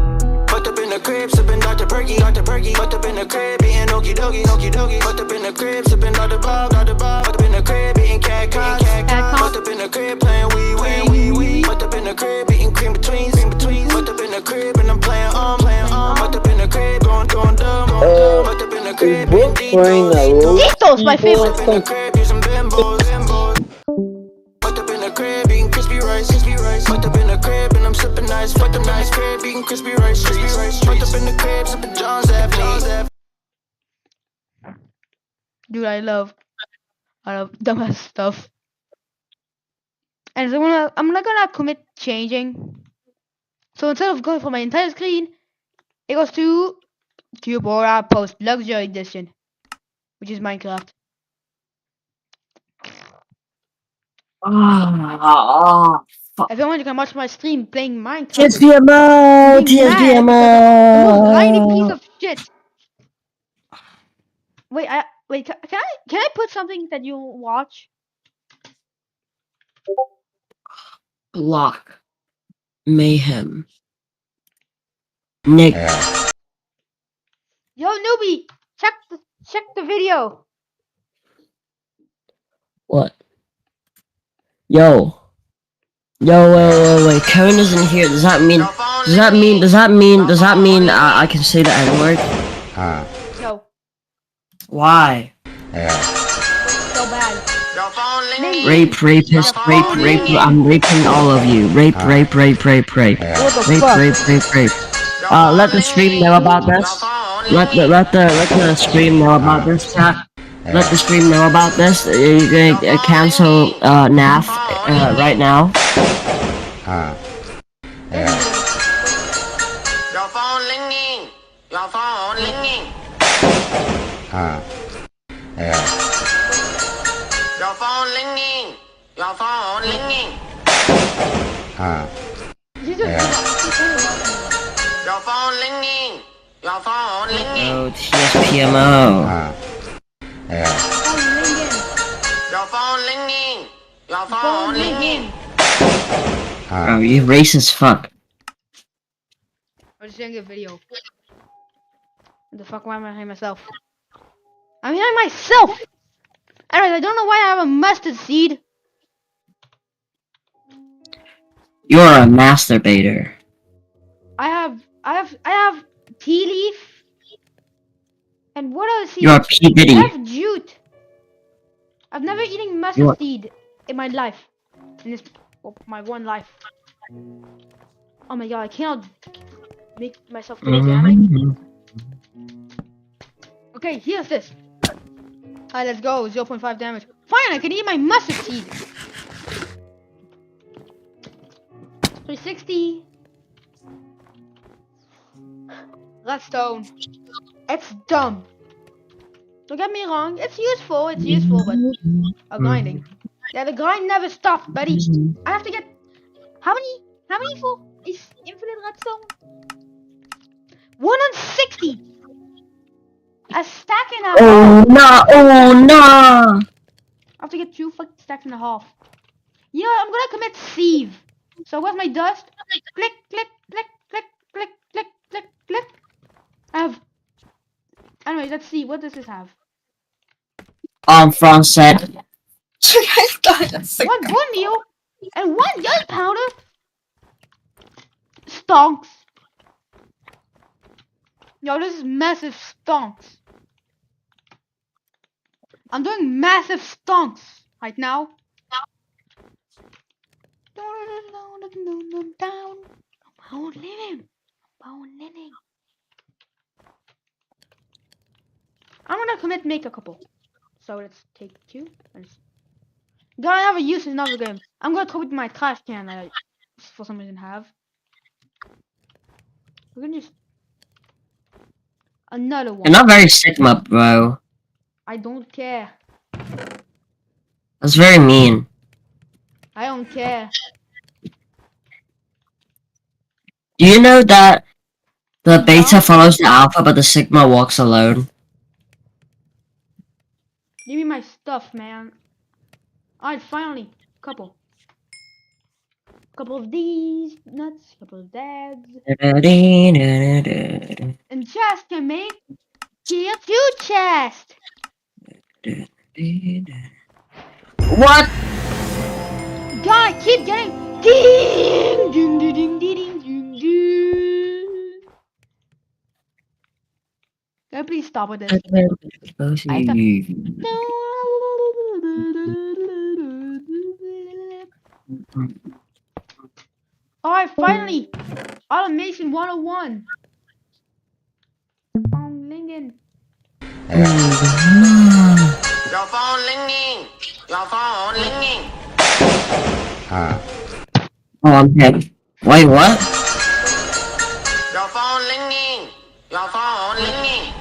Fucked up in the crib, sipping Dr. Perky, Dr. Perky. Fucked up in the crib, eating okie dokie, okie dokie. Fucked up in the crib, sipping Dr. Bob, Dr. Bob. Fucked up in the crib, eating cat cock, cat cock. Fucked up in the crib, playing wee. Fucked up in the crib, eating cream between. Fucked up in the crib, and I'm playing Fucked up in the crib, going dumb. Fucked up in the crib, eating Dito's my favorite. Fucked up in the crib, using bimbos. Fucked up in the crib, eating crispy rice. Fucked up in the crib, and I'm sipping nice. Fucked up in the crib, eating crispy rice. Fucked up in the crib, sipping John's Avenue. Dude, I love dumbass stuff. And so I'm not gonna commit changing. So instead of going for my entire screen, it goes to Cubora Post Luxury Edition, which is Minecraft. Everyone, you can watch my stream playing Minecraft. TSPMO! The most grimy piece of shit. Wait, can I put something that you watch? Block. Mayhem. Nick. Yo, newbie, check the video. What? Yo, wait. Kevin isn't here. Does that mean I can say the N-word? No. Why? So bad. Rape, rapist, rape. I'm raping all of you. Rape. What the fuck? Rape. Let the stream know about this. Let the stream know about this, chat. Let the stream know about this. You're gonna cancel NAF right now. Your phone ringing. Your phone ringing. Your phone ringing. Your phone ringing. Your phone ringing. Your phone ringing. Oh, TSPMO. Your phone ringing. Your phone ringing. Oh, you racist fuck. I'm just doing a video. What the fuck? Why am I behind myself? I'm behind myself. Anyways, I don't know why I have a mustard seed. You're a masturbator. I have tea leaf. And what else? You're a P. Diddy. I have jute. I've never eaten mustard seed in my life. In this, my one life. Oh my god, I cannot make myself take damage. Okay, here's this. Alright, let's go. 0.5 damage. Fine, I can eat my mustard seed. 360. Redstone. It's dumb. Don't get me wrong. It's useful, but grinding. Yeah, the grind never stops, buddy. I have to get how many for is infinite redstone? 160. A stack and a half. Oh no! I have to get 2 fucking stacks and a half. Yeah, I'm gonna commit thief. So where's my dust? Click. let's see. What does this have? France said. One bone meal and one gunpowder. Stonks. Yo, this is massive stonks. I'm doing massive stonks right now. Down. Bone living. I'm gonna commit make a couple. So let's take 2. Gotta have a use in another game. I'm gonna commit my trash can that I for some reason have. We're gonna just another one. You're not very Sigma, bro. I don't care. That's very mean. I don't care. Do you know that the beta follows the alpha, but the Sigma walks alone? Give me my stuff, man. Alright, finally. Couple of these nuts, couple of dads. And chest can make tier 2 chest. What? God, keep getting ding ding ding ding ding ding ding. Can I please stop with this? Alright, finally! Automation 101. Phone ringing. Your phone ringing. Your phone ringing. Oh, I'm dead. Wait, what? Your phone ringing. Your phone ringing.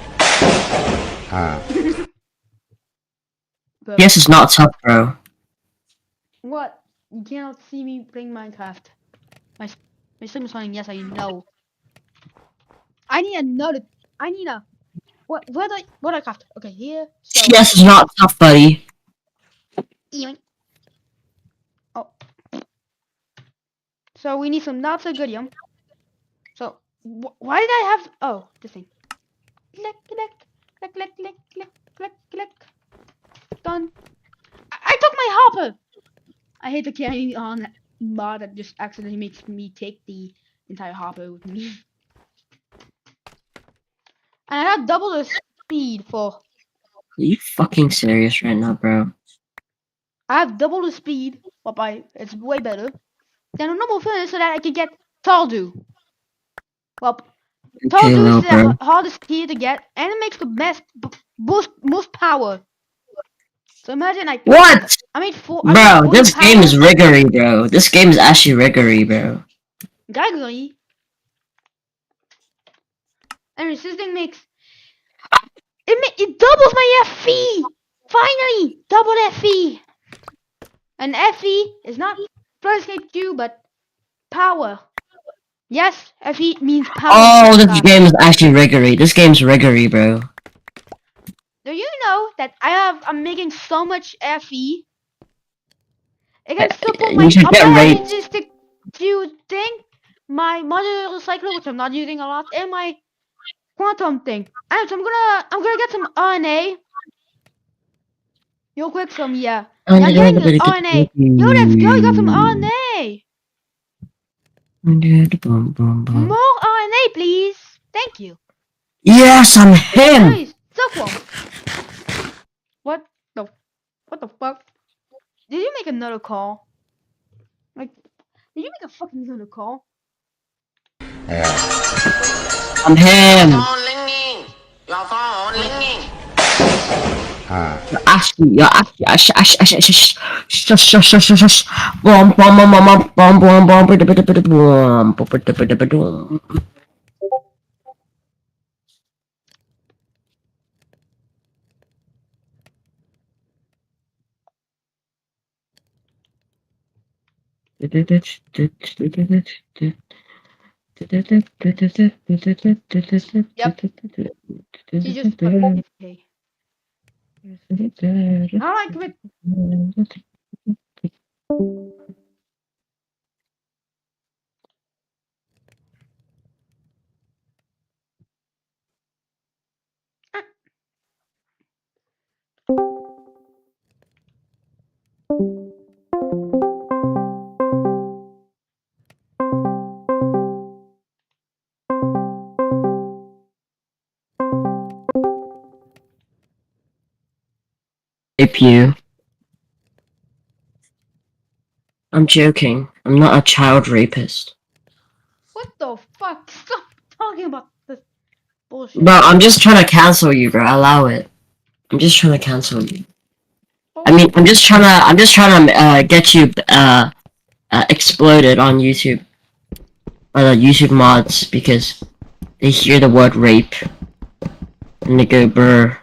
Yes, it's not tough, bro. What? You cannot see me playing Minecraft. My stream is running. Yes, I know. I need another. I need a. What I craft? Okay, here. So. Yes, it's not tough, buddy. Oh. So we need some not so good yum. So why did I have? Oh, this thing. Click, click, click, click, click, click, click, click. Done. I took my hopper. I hate to carry on that mod that just accidentally makes me take the entire hopper with me. And I have double the speed for. Are you fucking serious right now, bro? I have double the speed, but it's way better than a normal furnace so that I can get Taldu. Well, Taldu is the hardest tier to get, and it makes the most power. So imagine like what? I made 4. Bro, this game is riggery, bro. This game is actually riggery, bro. Riggery. And this thing makes it doubles my FE. Finally, double FE. And FE is not Flashlight 2, but power. Yes, FE means power. Oh, this game is actually riggery. This game's riggery, bro. Do you know that I'm making so much FE? It can support my stick to thing, my modular recycler, which I'm not using a lot, and my quantum thing. And so I'm gonna get some RNA. Real quick, some yeah. I'm getting this RNA. Yo, let's go. You got some RNA. More RNA, please. Thank you. Yes, I'm him. Nice. What the fuck? Did you make another call? Like, did you make a fucking another call? I'm him. Your phone ringing. You're actually, Bom, bom, bom, bom, bom, bom, bom, bom. Yep. She just put okay. Alright, quit. rape you. I'm joking. I'm not a child rapist. What the fuck? Stop talking about this bullshit. Bro, I'm just trying to cancel you, bro. Allow it. I'm just trying to cancel you. I mean, I'm just trying to get you exploded on YouTube by the YouTube mods because they hear the word rape and they go brr.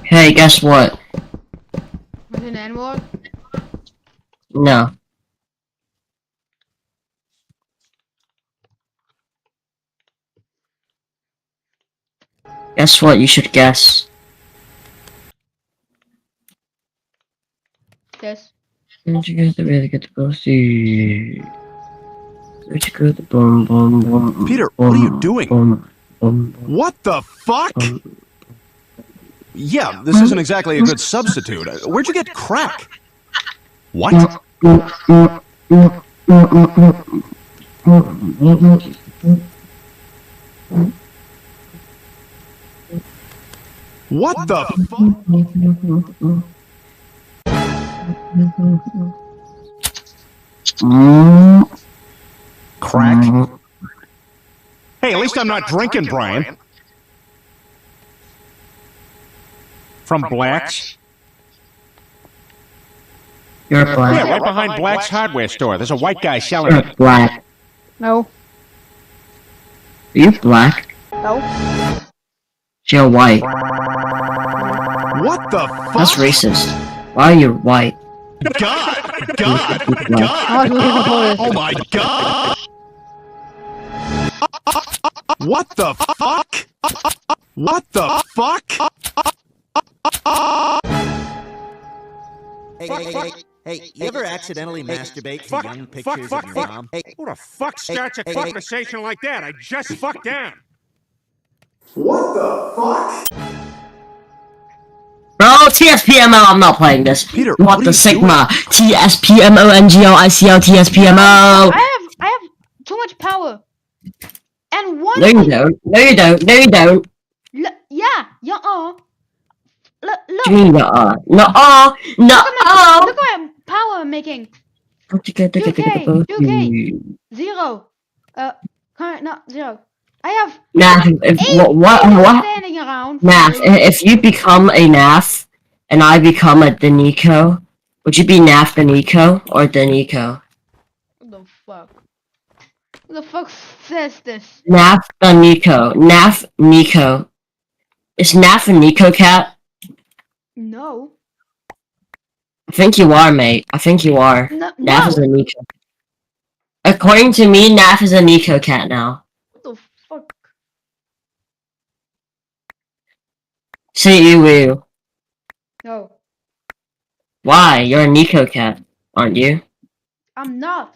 Hey, guess what? Was it an N-word? No. Guess what? You should guess. Yes. Where'd you get the really good pussy? Where'd you go the boom boom boom? Peter, what are you doing? What the fuck? Yeah, this isn't exactly a good substitute. Where'd you get crack? What? What the fuck? Crack? Hey, at least I'm not drinking, Brian. From Black's? You're black. Yeah, right behind Black's hardware store. There's a white guy selling You're it. black. No. Are you black? No. You're white. What the fuck? That's racist. Why are you white? God! Oh my god! What the fuck? What the fuck? Hey, you ever accidentally masturbate to young pictures of your mom? Hey, Who the fuck starts a conversation like that? I just fucked down. What the fuck? Bro, TSPMO, I'm not playing this. Peter, what the Sigma? TSPMO, NGO, I have too much power. And one. No, you don't. No, you don't. No, you don't. Yeah. Look. What do you mean, nuh-uh? Nuh-uh! Nuh-uh! Look at my power I'm making. 2K. 0. Not 0. I have What? standing around. Naf, if you become a Naf, and I become a Danico, would you be Naf Danico or Danico? What the fuck? Who the fuck says this? Naf Danico. Naf Nico. Is Naf a Nico cat? No. I think you are, mate. I think you are. No. Naf is a Nico. According to me, Naf is a Nico cat now. What the fuck? Say you. No. Why? You're a Nico cat, aren't you? I'm not.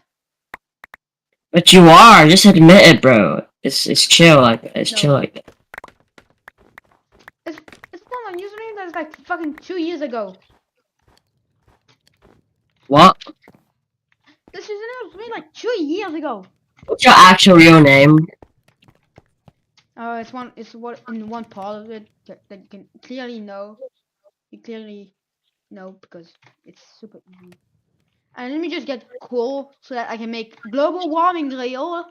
But you are. Just admit it, bro. It's chill like that. It's chill like that. It's not my username. That's like fucking 2 years ago. What? This username was made like 2 years ago. What's your actual real name? It's what in one part of it that you can clearly know. You clearly know because it's super easy. And let me just get cool so that I can make global warming real.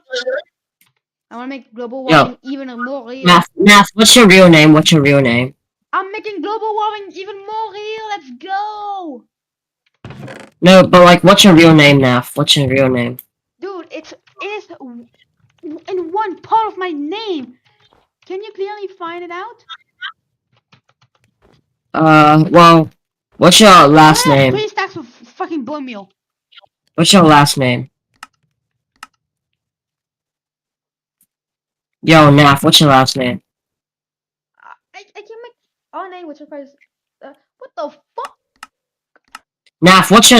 I want to make global warming even more real. Naf, what's your real name? What's your real name? I'm making global warming even more real. Let's go. No, but like, what's your real name, Naf? What's your real name? Dude, it is in one part of my name. Can you clearly find it out? Well, what's your last name? 3 stacks of fucking bone meal. What's your last name? Yo, Naf, what's your last name? I can make RNA, which requires. What the fuck? Naf, what's your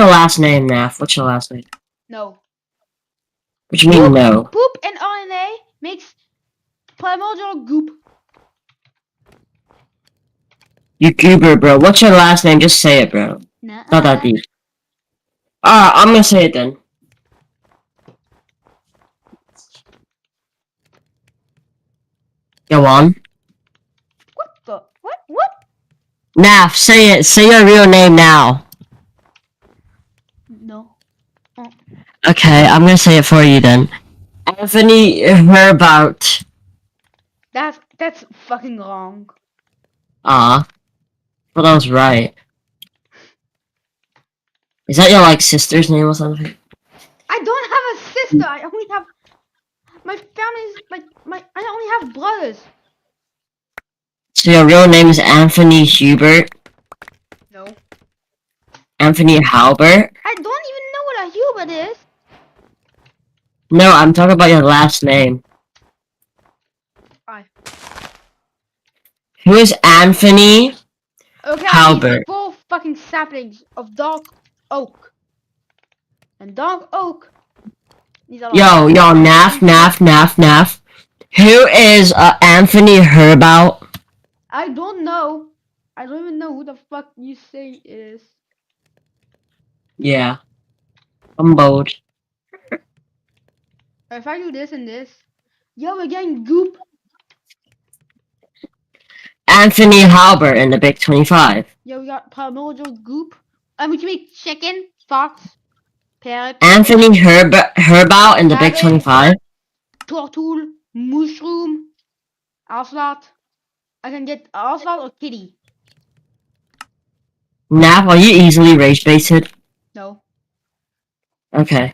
last name, Naf? What's your last name? No. What do you mean no? Poop and RNA makes primordial goop. You goober, bro. What's your last name? Just say it, bro. Nah. Not that deep. I'm gonna say it then. Go on. What? Naf, say it. Say your real name now. No. Okay, I'm gonna say it for you then. Anthony Herbout. That's fucking wrong. But that was right. Is that your like sister's name or something? I don't have a sister. I only have my family's I only have brothers. So your real name is Anthony Hubert? No. Anthony Halbert? I don't even know what a Hubert is. No, I'm talking about your last name. Who is Anthony Halbert? Four fucking saplings of dark oak. And dark oak. Yo, Naf. Who is Anthony Herbout? I don't know. I don't even know who the fuck you say it is. Yeah. I'm bold. If I do this and this. Yo, we're getting goop. Anthony Halbert in the Big 25. Yo, we got primordial goop. And we can make chicken, fox, parrot. Anthony Herbout in the Big 25. Turtle, mushroom, ocelot. I can get ocelot or kitty. Nap, are you easily rage baited? No. Okay.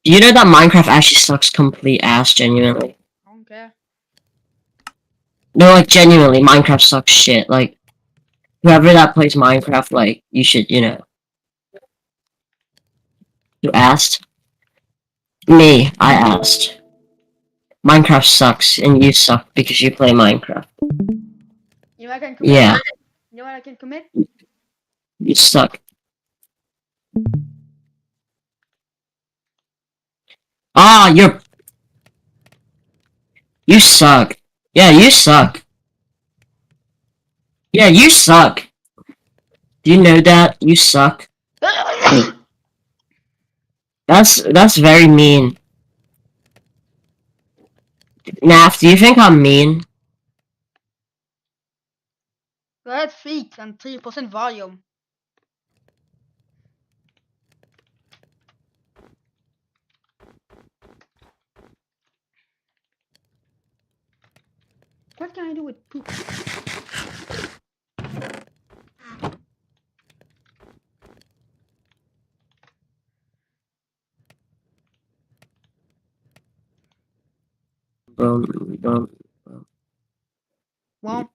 Do you know that Minecraft actually sucks complete ass, genuinely? I don't care. No, like, genuinely, Minecraft sucks shit. Like, whoever that plays Minecraft, like, you should, you know. You asked? Me, I asked. Minecraft sucks, and you suck because you play Minecraft. You know what I can commit? Yeah. You know what I can commit? You suck. Ah, you suck. Yeah, you suck. Yeah, you suck. Do you know that? You suck. That's very mean. Naf, do you think I'm mean? Let's speak and 3% volume. What can I do with poop? Well.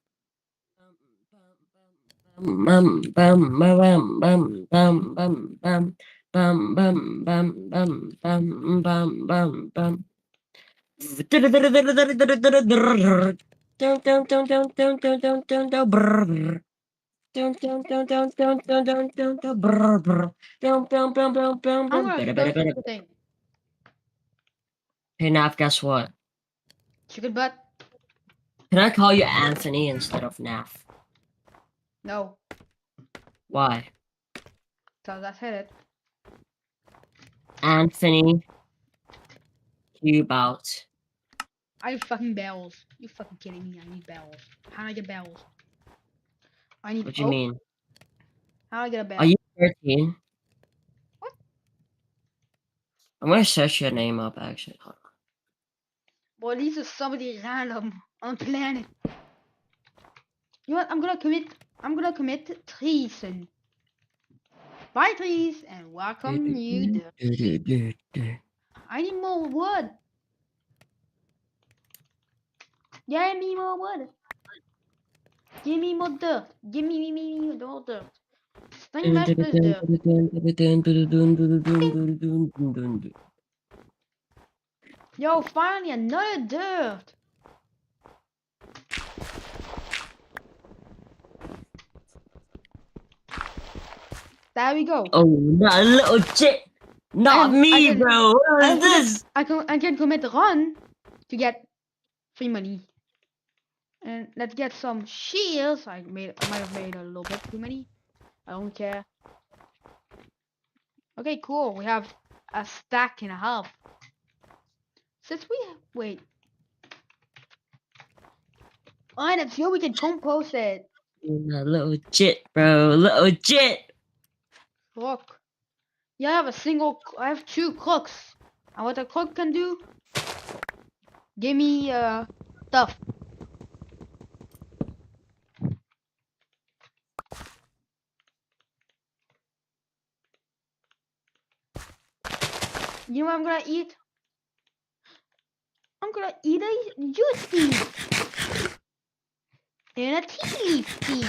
Hey Naf, guess what? Chicken butt? Can I call you Anthony instead of Naf? No. Why? So that's it. Anthony Hubout. I need fucking bells. You fucking kidding me? I need bells. How do I get bells? I need. What do you mean? How do I get a bell? Are you 13? What? I'm gonna search your name up actually. Hold on. Well, this is somebody random on the planet. You know what? I'm gonna commit treason. Bye trees and welcome you. I need more wood. Give me more wood. Give me more dirt. Give me more dirt. Sling master's dirt. Yo, finally another dirt. There we go. Oh, that little shit. Not me, bro. What is this? I can commit run to get free money. And let's get some shields. I might have made a little bit too many. I don't care. Okay, cool. We have a stack and a half. Since we wait. Alright, that's you. We can compost it. Little jit, bro. Little jit. Look. Yeah, I have 2 cooks. And what a cook can do? Give me stuff. You know what I'm gonna eat? I'm gonna eat a juice tea. And a tea leaf tea.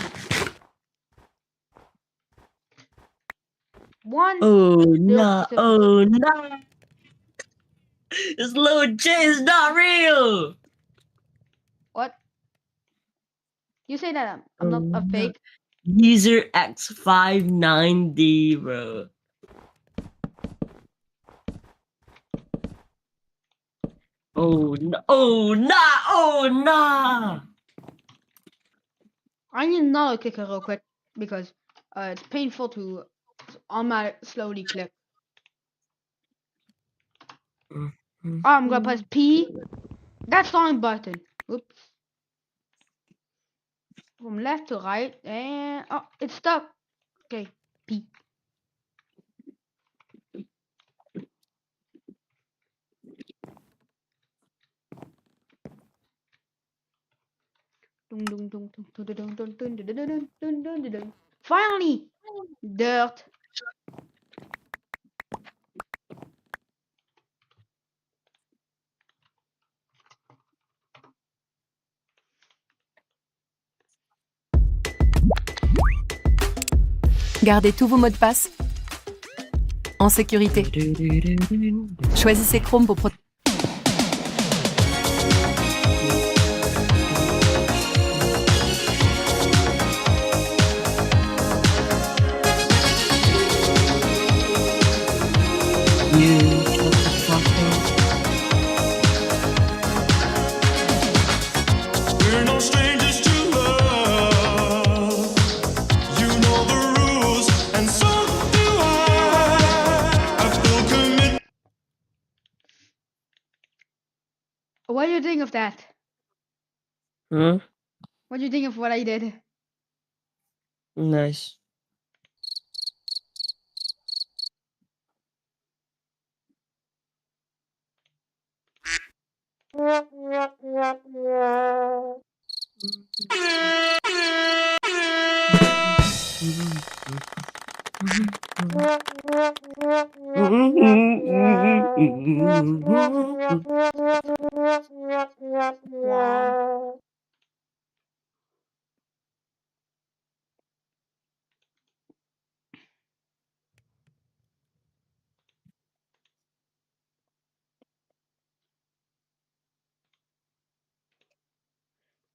One. Oh no! Oh no! This little jit is not real. What? You say that I'm not a fake? User X59D, bro. Oh no! Oh no! Oh no! I need another clicker real quick because it's painful to slowly click. Oh, I'm gonna press P. That's the wrong button. Oops. From left to right, and oh, it's stuck. Okay, P. Finally, dirt. Gardez tous vos mots de passe en sécurité. Choisissez Chrome pour protéger. We're no strangers to love. You know the rules, and so do I feel committed. What do you think of that? Huh? What do you think of what I did? Nice.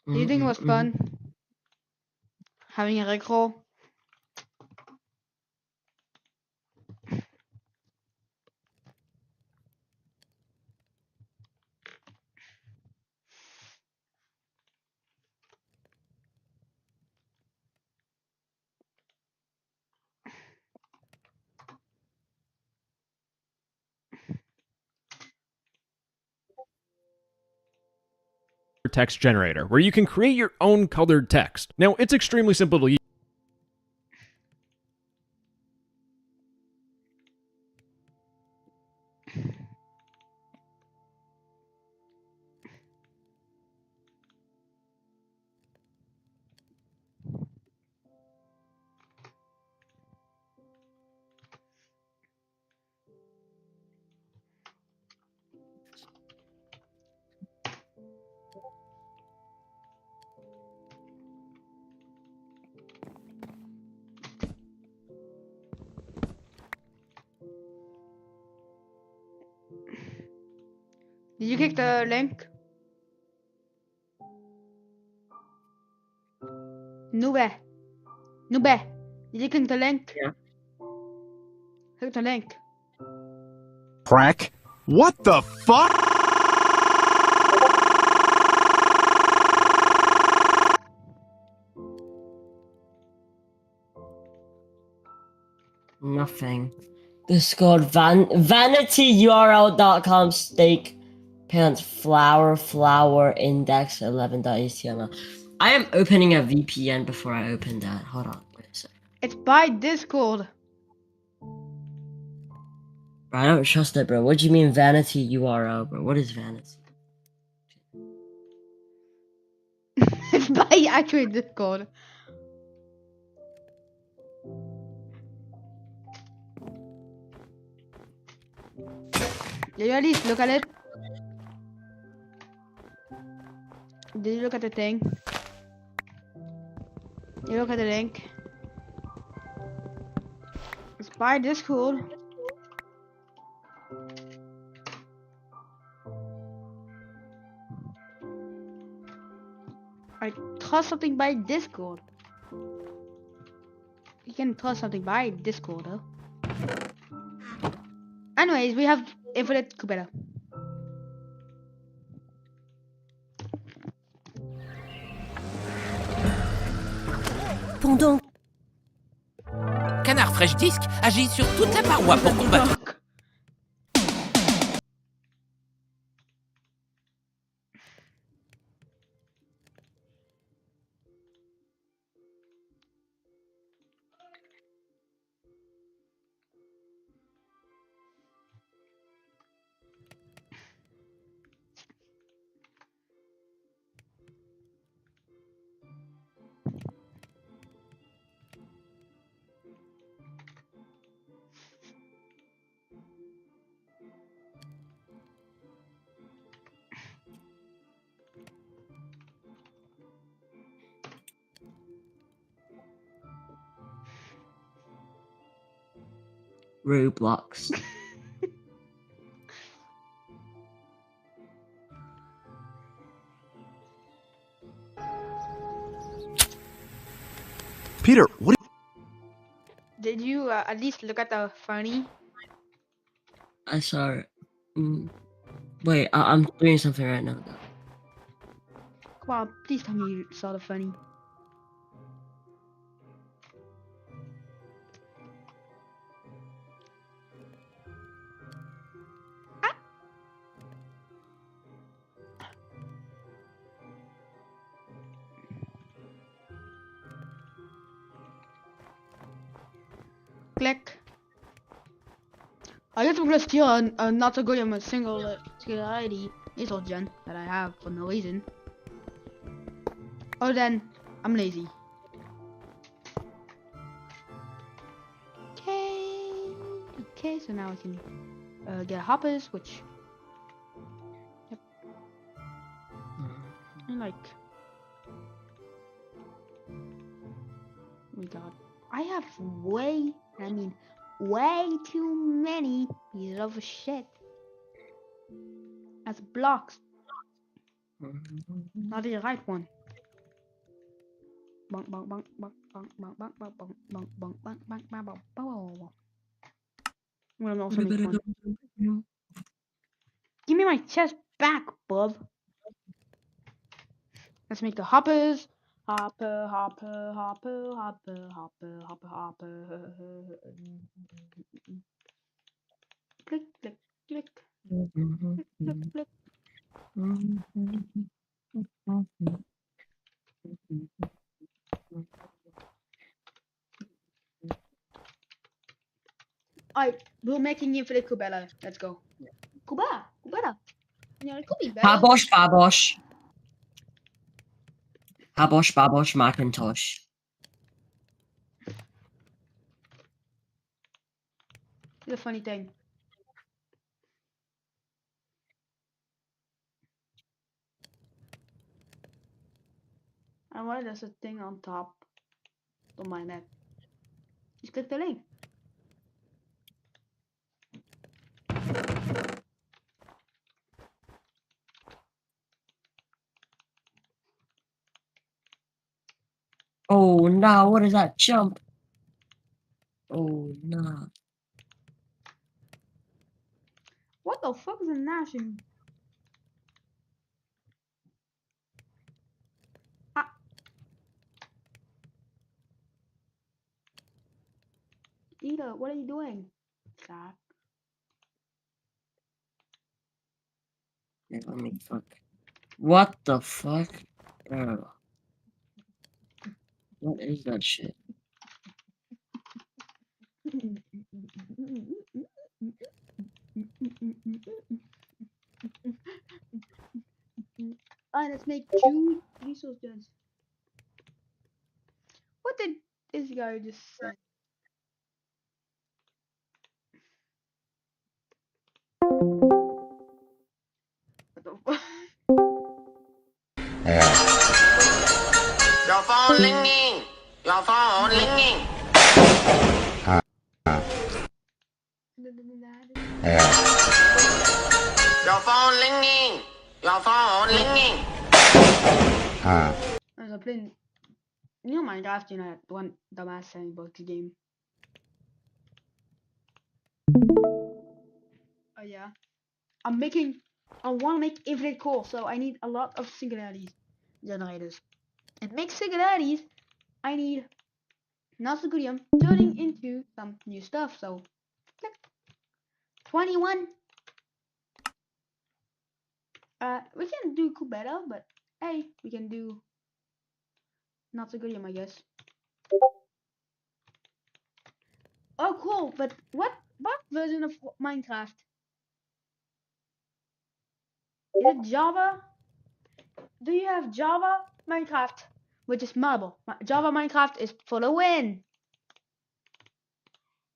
Do you think it was fun? Having a rickroll? Text generator, where you can create your own colored text. Now, it's extremely simple to use. Did you click the link? Nube. Nube. Did you click the link? Yeah. Click the link. Crack? What the fuck? Nothing. Discord vanityurl.com steak pants flower index 11.html. I am opening a VPN before I open that. Hold on. Wait a second. It's by Discord. Bro, I don't trust it, bro. What do you mean vanity URL, bro? What is vanity? It's by actually Discord. Did you at least look at it? Did you look at the thing? You look at the link. It's by Discord. I trust something by Discord. You can trust something by Discord, though. Anyways, we have Infinite Kubera. Pendant Canard Fresh Disc agit sur toute la paroi pour combattre. Roblox. Peter, what? Did you at least look at the funny? I saw it. Wait, I'm doing something right now. Come on, please tell me you saw the funny. Click. I guess I'm gonna steal a not so good of a single singularity missile gen that I have for no reason. Oh, then I'm lazy. Okay, so now I can get hoppers, which yep. And like oh my god, I have way too many pieces of shit as blocks. Not the right one. Bonk bonk bonk bonk bonk bonk bonk bonk bonk bonk bonk bonk bonk bonk bonk bonk. I'm gonna also make one. Give me my chest back, bub. Let's make the hoppers. Hopper, hopper, hopper, hopper, hopper, hopper, hopper. Click, click, click. Click, click, click. Alright, we're making Infinite Kubela. Let's go. Kubela. Yeah, it could be better. Habosh. Habosh Macintosh. It's a funny thing. And why there's a thing on top? Don't mind that. Just click the link. Oh no, what is that jump? Oh no. What the fuck is a gnashing? Ida, what are you doing? Jack. Let me fuck. What the fuck? Bro. What is that shit? Alright, let's make 2 resource gens. What did this guy just say? What the fuck? Your phone ringing. Your phone ringing. Your phone ringing. Your phone ringing. I was playing. You know Minecraft, you know, the one dumbass saying about the game. Oh yeah. I want to make infinite core, so I need a lot of singularities generators. And make singularities, I need Nasagurium turning into some new stuff, so click. 21. We can do better, but hey, we can do Nasagurium, I guess. Oh cool, but what version of Minecraft? Is it Java? Do you have Java Minecraft, which is moddable? Java Minecraft is for the win.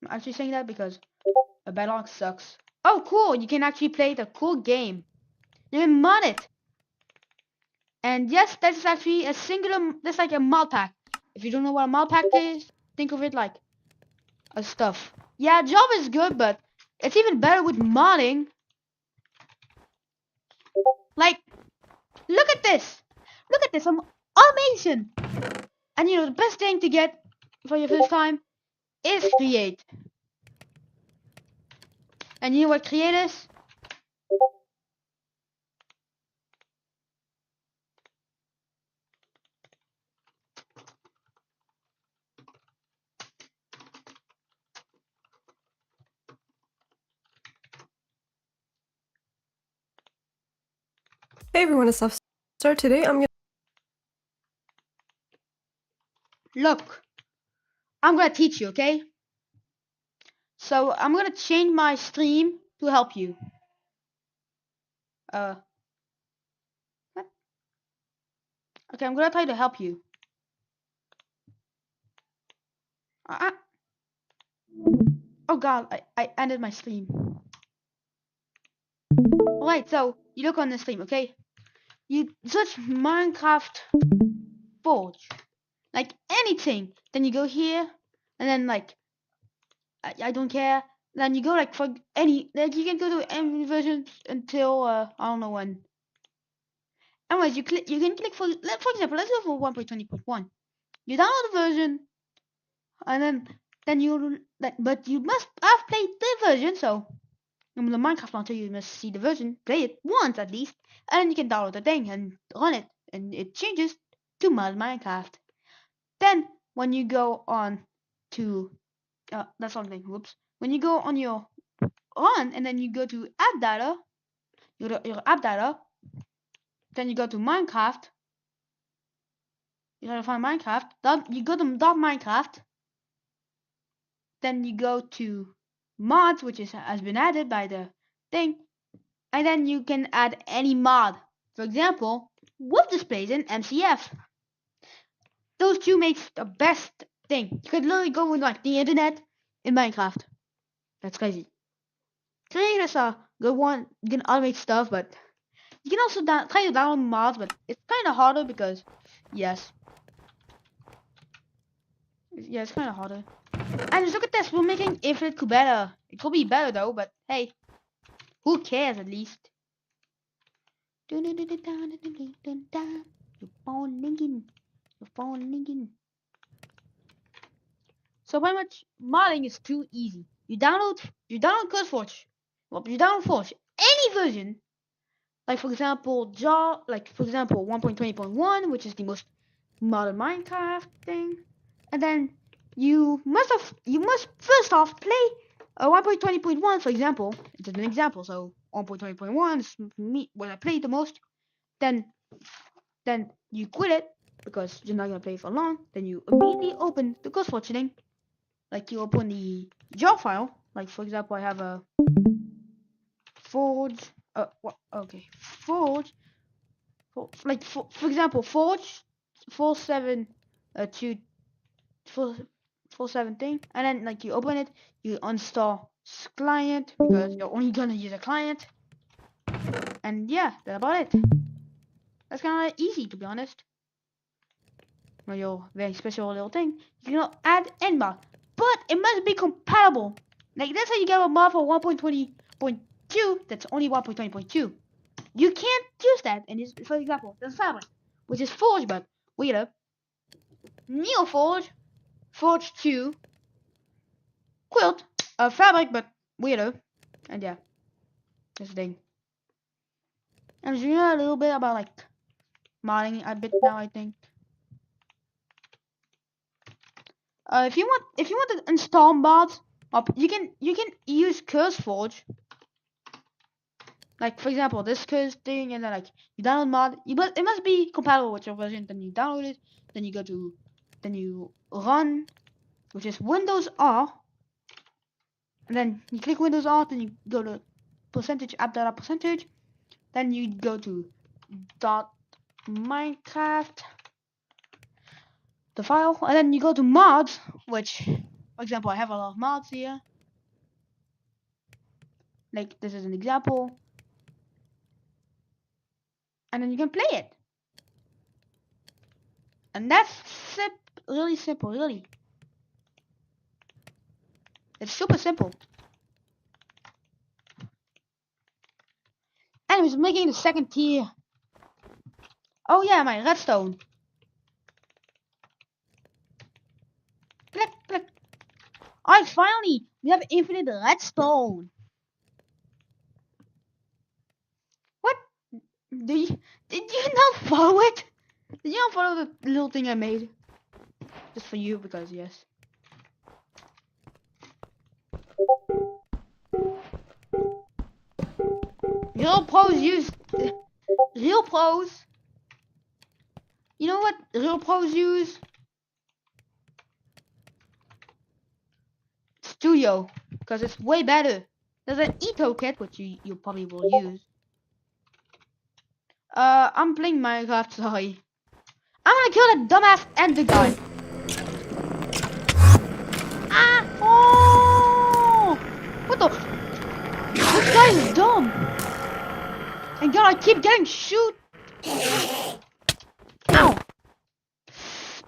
I'm actually saying that because a Bedrock sucks. Oh cool, you can actually play the cool game. You can mod it. And yes, that's actually that's like a mod pack. If you don't know what a mod pack is, think of it like a stuff. Yeah, Java is good, but it's even better with modding. Like, look at this. Look at this. Automation. And you know, the best thing to get for your first time is create. And you know what create is? Hey everyone, it's Self Start. Today I'm Look, I'm gonna teach you, okay? So I'm gonna change my stream to help you. What? Okay, I'm gonna try to help you. Oh god, I ended my stream. Alright, so you look on the stream, okay? You search Minecraft Forge. Like anything. Then you go here and then like I don't care. Then you go like for any like you can go to any version until I don't know when. Anyways, you can click for example, let's go for 1.20.1. You download the version and then you but you must have played the version, so in the Minecraft launcher you must see the version, play it once at least, and then you can download the thing and run it, and it changes to mod Minecraft. Then when you go on to that's one thing, whoops. When you go on your run and then you go to app data, your app data, then you go to Minecraft. You gotta find Minecraft. You go to .minecraft. Then you go to mods, which has been added by the thing, and then you can add any mod. For example, wolf displays in MCF. Those two makes the best thing. You could literally go with like the internet in Minecraft. That's crazy. Creators are good one. You can automate stuff, but you can also try to download mods, but it's kind of harder because, yes. Yeah, it's kind of harder. And look at this, we're making Infinite better. It could be better though, but hey, who cares at least? Your phone ringing. Your phone ringing. So pretty much modding is too easy. You download CodeForge. Well, you download Forge any version. Like for example, 1.20.1, which is the most modern Minecraft thing, and then you must first off play 1.20.1, for example. It's an example, so 1.20.1 is me when I play the most. Then you quit it, because you're not gonna play for long, then you immediately open the ghost fortuning. Like you open the jar file. Like for example, I have a forge. Okay, forge. For example, forge 47 thing, and then like you open it, you install client because you're only gonna use a client, and yeah, that's about it. That's kind of easy, to be honest. Well, your very special little thing, you can add nmod, but it must be compatible. Like that's how you get a mod for 1.20.2 that's only 1.20.2. You can't use that. And this, for example, there's fabric, which is forge, but weirder. Neoforge, forge 2, quilt, fabric, but weirder. And yeah, this thing. And you know a little bit about like modding a bit now, I think. If you want to install mods, you can use CurseForge. Like for example, this curse thing, and then like you download mod. It must be compatible with your version. Then you download it. Then you run, which is Windows R. And then you click Windows R. Then you go to %app.percentage. Then you go to .minecraft, the file, and then you go to mods, which, for example, I have a lot of mods here. Like this is an example. And then you can play it. And that's really simple, really. It's super simple. Anyways, I'm making the second tier. Oh yeah, my redstone. Click, click. Alright, finally, we have infinite redstone. What? Did you not follow it? Did you not follow the little thing I made? Just for you, because yes. Real pros use... Real pros... You know what real pros use? Studio. Because it's way better. There's an Eto kit, which you probably will use. I'm playing Minecraft, sorry. I'm gonna kill that dumbass ender guy. Ah! Oh! What the? This guy is dumb. And God, I keep getting shoot. Ow!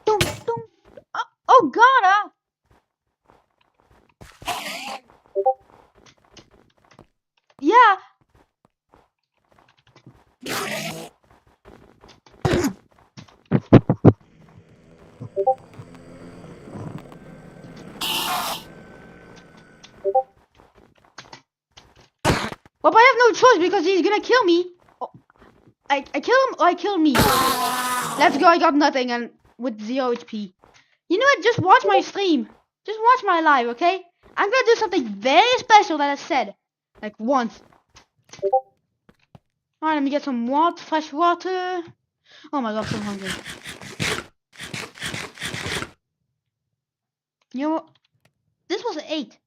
Don't. Oh God! Yeah. Well, but I have no choice because he's gonna kill me. Oh, I kill him or I kill me. Let's go, I got nothing and with 0 HP. You know what, just watch my stream. Just watch my live, okay? I'm gonna do something very special that I said. Like once. Alright, let me get some water, fresh water. Oh my God, I'm so hungry. You know what? This was 8.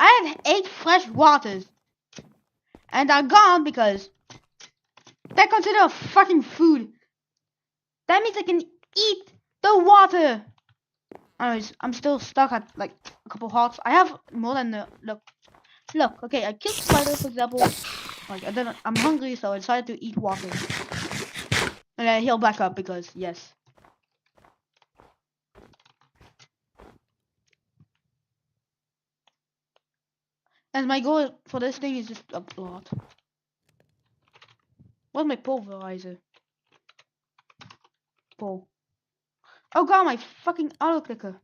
I have 8 fresh waters. And they're gone because they're considered fucking food. That means I can eat the water. Anyways, I'm still stuck at like a couple hearts. I have more than the look. Okay, I killed spider for example. Like I'm hungry, so I decided to eat water. And I heal back up because yes. And my goal for this thing is just upload. What's my pulverizer? Pull. Oh God, my fucking auto clicker.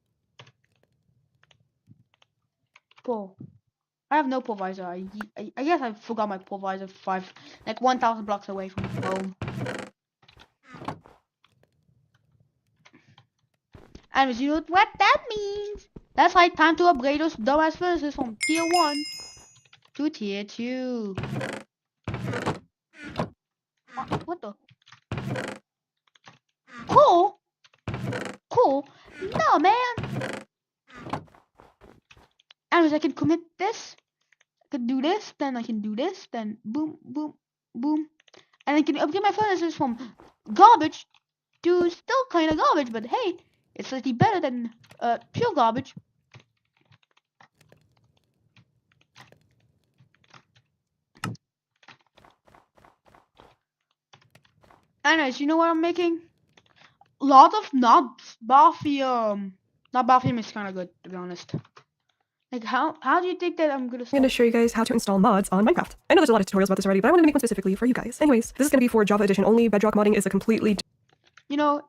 Pull. I have no pulverizer. I guess I forgot my pulverizer 1,000 blocks away from home. And you know what that means? That's right, time to upgrade those dumbass furnaces from tier 1 to tier 2. What the? Cool? Cool? No, man. Anyways, I can commit this. I can do this, then I can do this, then boom, boom, boom. And I can upgrade my furnaces from garbage to still kind of garbage, but hey, it's slightly better than pure garbage. Anyways, you know what I'm making? A lot of Bathium. Not Bathium is kind of good, to be honest. Like, how do you think that I'm going to show you guys how to install mods on Minecraft. I know there's a lot of tutorials about this already, but I wanted to make one specifically for you guys. Anyways, this is going to be for Java Edition only. Bedrock modding is a completely... You know...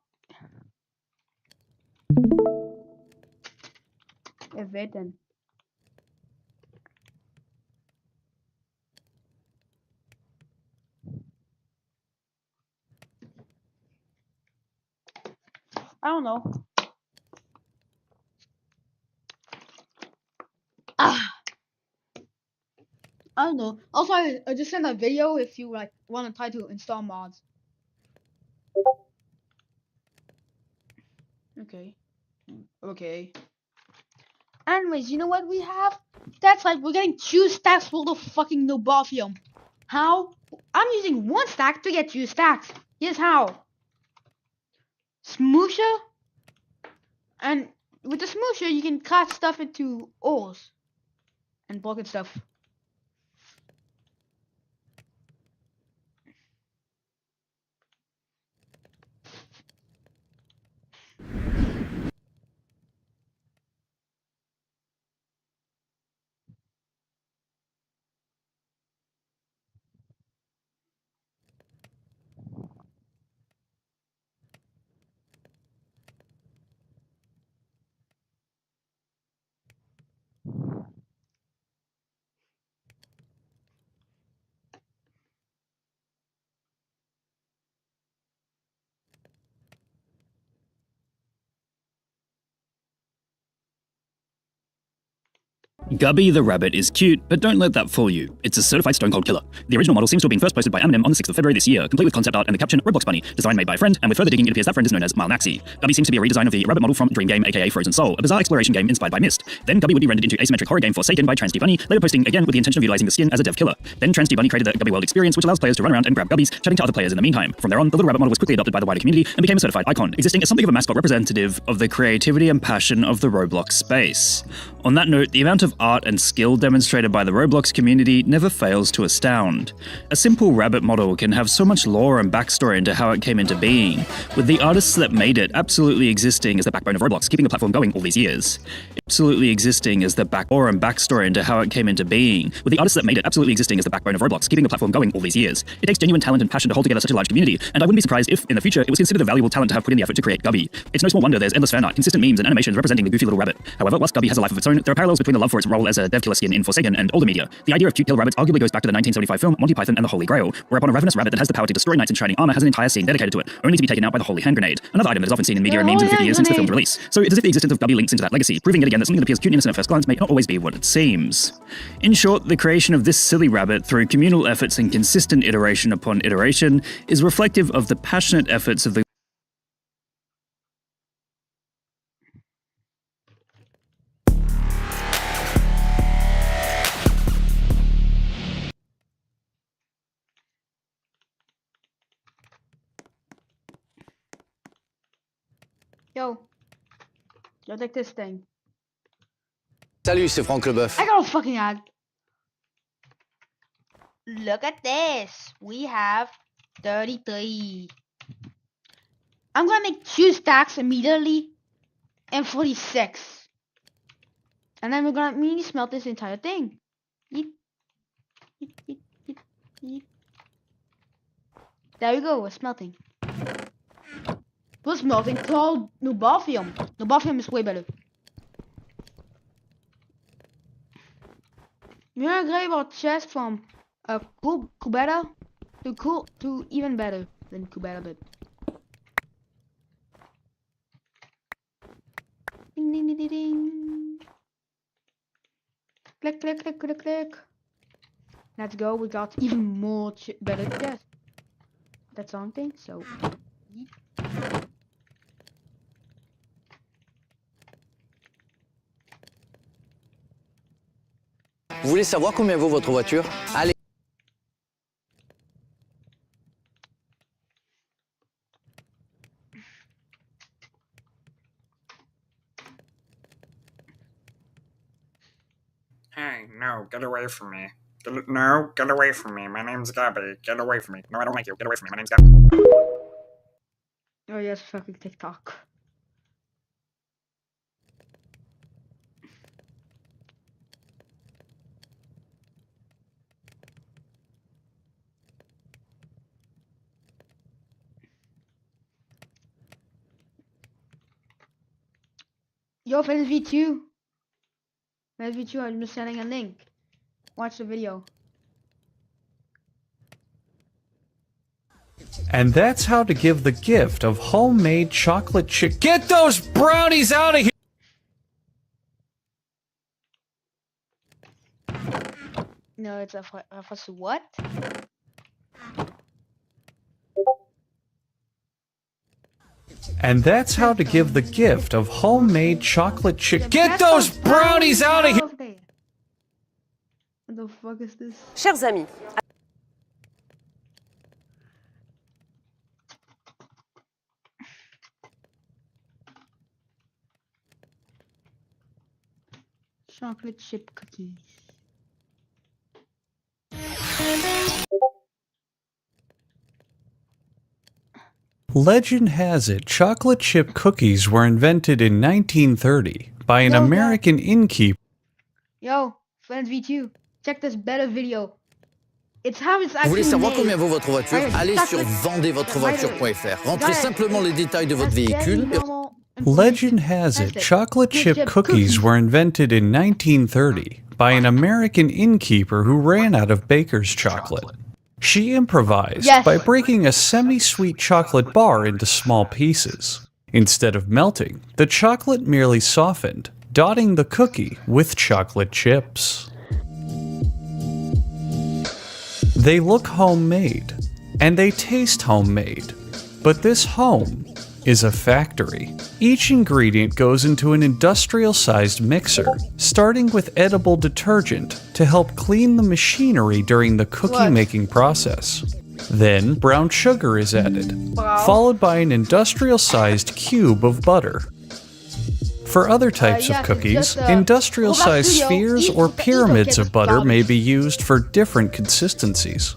Then. I don't know. I don't know. Also, I just sent a video if you like want to try to install mods. Okay. Okay. Anyways, you know what we have? That's like we're getting 2 stacks full of fucking Nobathium. How? I'm using 1 stack to get 2 stacks. Here's how. Smoosher. And with the smoosher, you can cut stuff into ores and broken stuff. Gubby the rabbit is cute, but don't let that fool you. It's a certified stone cold killer. The original model seems to have been first posted by Eminem on the 6th of February this year, complete with concept art and the caption Roblox Bunny, design made by a friend, and with further digging it appears that friend is known as Malnaxi. Gubby seems to be a redesign of the rabbit model from Dream Game aka Frozen Soul, a bizarre exploration game inspired by Myst. Then Gubby would be rendered into asymmetric horror game Forsaken by Transdy Bunny, later posting again with the intention of utilizing the skin as a dev killer. Then Transdy Bunny created the Gubby World experience, which allows players to run around and grab Gubbies, chatting to other players in the meantime. From there on, the little rabbit model was quickly adopted by the wider community and became a certified icon, existing as something of a mascot representative of the creativity and passion of the Roblox space. On that note, the amount of art and skill demonstrated by the Roblox community never fails to astound. A simple rabbit model can have so much lore and backstory into how it came into being, with the artists that made it absolutely existing as the backbone of Roblox, keeping the platform going all these years. Absolutely existing as the lore and backstory into how it came into being, with the artists that made it absolutely existing as the backbone of Roblox, keeping the platform going all these years. It takes genuine talent and passion to hold together such a large community, and I wouldn't be surprised if, in the future, it was considered a valuable talent to have put in the effort to create Gubby. It's no small wonder there's endless fan art, consistent memes, and animations representing the goofy little rabbit. However, whilst Gubby has a life of its own, there are parallels between the love for its role as a dev killer skin in Forsaken and older media. The idea of cute killer rabbits arguably goes back to the 1975 film Monty Python and the Holy Grail, whereupon a ravenous rabbit that has the power to destroy knights in shining armor has an entire scene dedicated to it, only to be taken out by the Holy Hand Grenade, another item that is often seen in media and memes in the 50 years since the film's release. So it's as if the existence of Gubby links into that legacy, proving yet again that something that appears cute and innocent at first glance may not always be what it seems. In short, the creation of this silly rabbit through communal efforts and consistent iteration upon iteration is reflective of the passionate efforts of the Yo, take this thing. Salut, c'est Franck Leboeuf. I got a fucking ad. Look at this. We have 33. I'm gonna make 2 stacks immediately and 46. And then we're gonna mini smelt this entire thing. Yeet. Yeet, yeet, yeet, yeet. There we go, we're smelting. We're smelting called Nobathium. Nobathium is way better. We're gonna grab our chest from Kubeta to even better than Kubeta, but ding ding ding ding ding. Click click click click click. Let's go. We got even more better chest. That's something. So Vous voulez savoir combien vaut votre voiture? Allez. Hey, no, get away from me. No, get away from me. My name's Gabby. Get away from me. No, I don't like you. Get away from me. My name's Gabby. Oh yes, fucking TikTok. Yo, Fans V2. Fans V2, I'm just sending a link. Watch the video. And that's how to give the gift of homemade chocolate chip. Get those brownies out of here! No, it's a what? And that's how to give the gift of homemade chocolate chip. Get those brownies out of here! What the fuck is this? Chers amis, Chocolate chip cookies. Legend has it, chocolate chip cookies were invented in 1930 by an American innkeeper. Yo, Fans V2, check this better video. It's how it's Vous actually voulez savoir made. combien vaut votre voiture? Allez sur vendezvotrevoiture.fr. Rentrez simplement les détails de votre véhicule. Legend has it, chocolate chip cookies were invented in 1930 by an American innkeeper who ran out of baker's chocolate. She improvised by breaking a semi-sweet chocolate bar into small pieces. Instead of melting, the chocolate merely softened, dotting the cookie with chocolate chips. They look homemade, and they taste homemade, but this home is a factory. Each ingredient goes into an industrial-sized mixer, starting with edible detergent to help clean the machinery during the cookie-making process. Then, brown sugar is added, followed by an industrial-sized cube of butter. For other types of cookies, industrial-sized spheres or pyramids of butter may be used for different consistencies.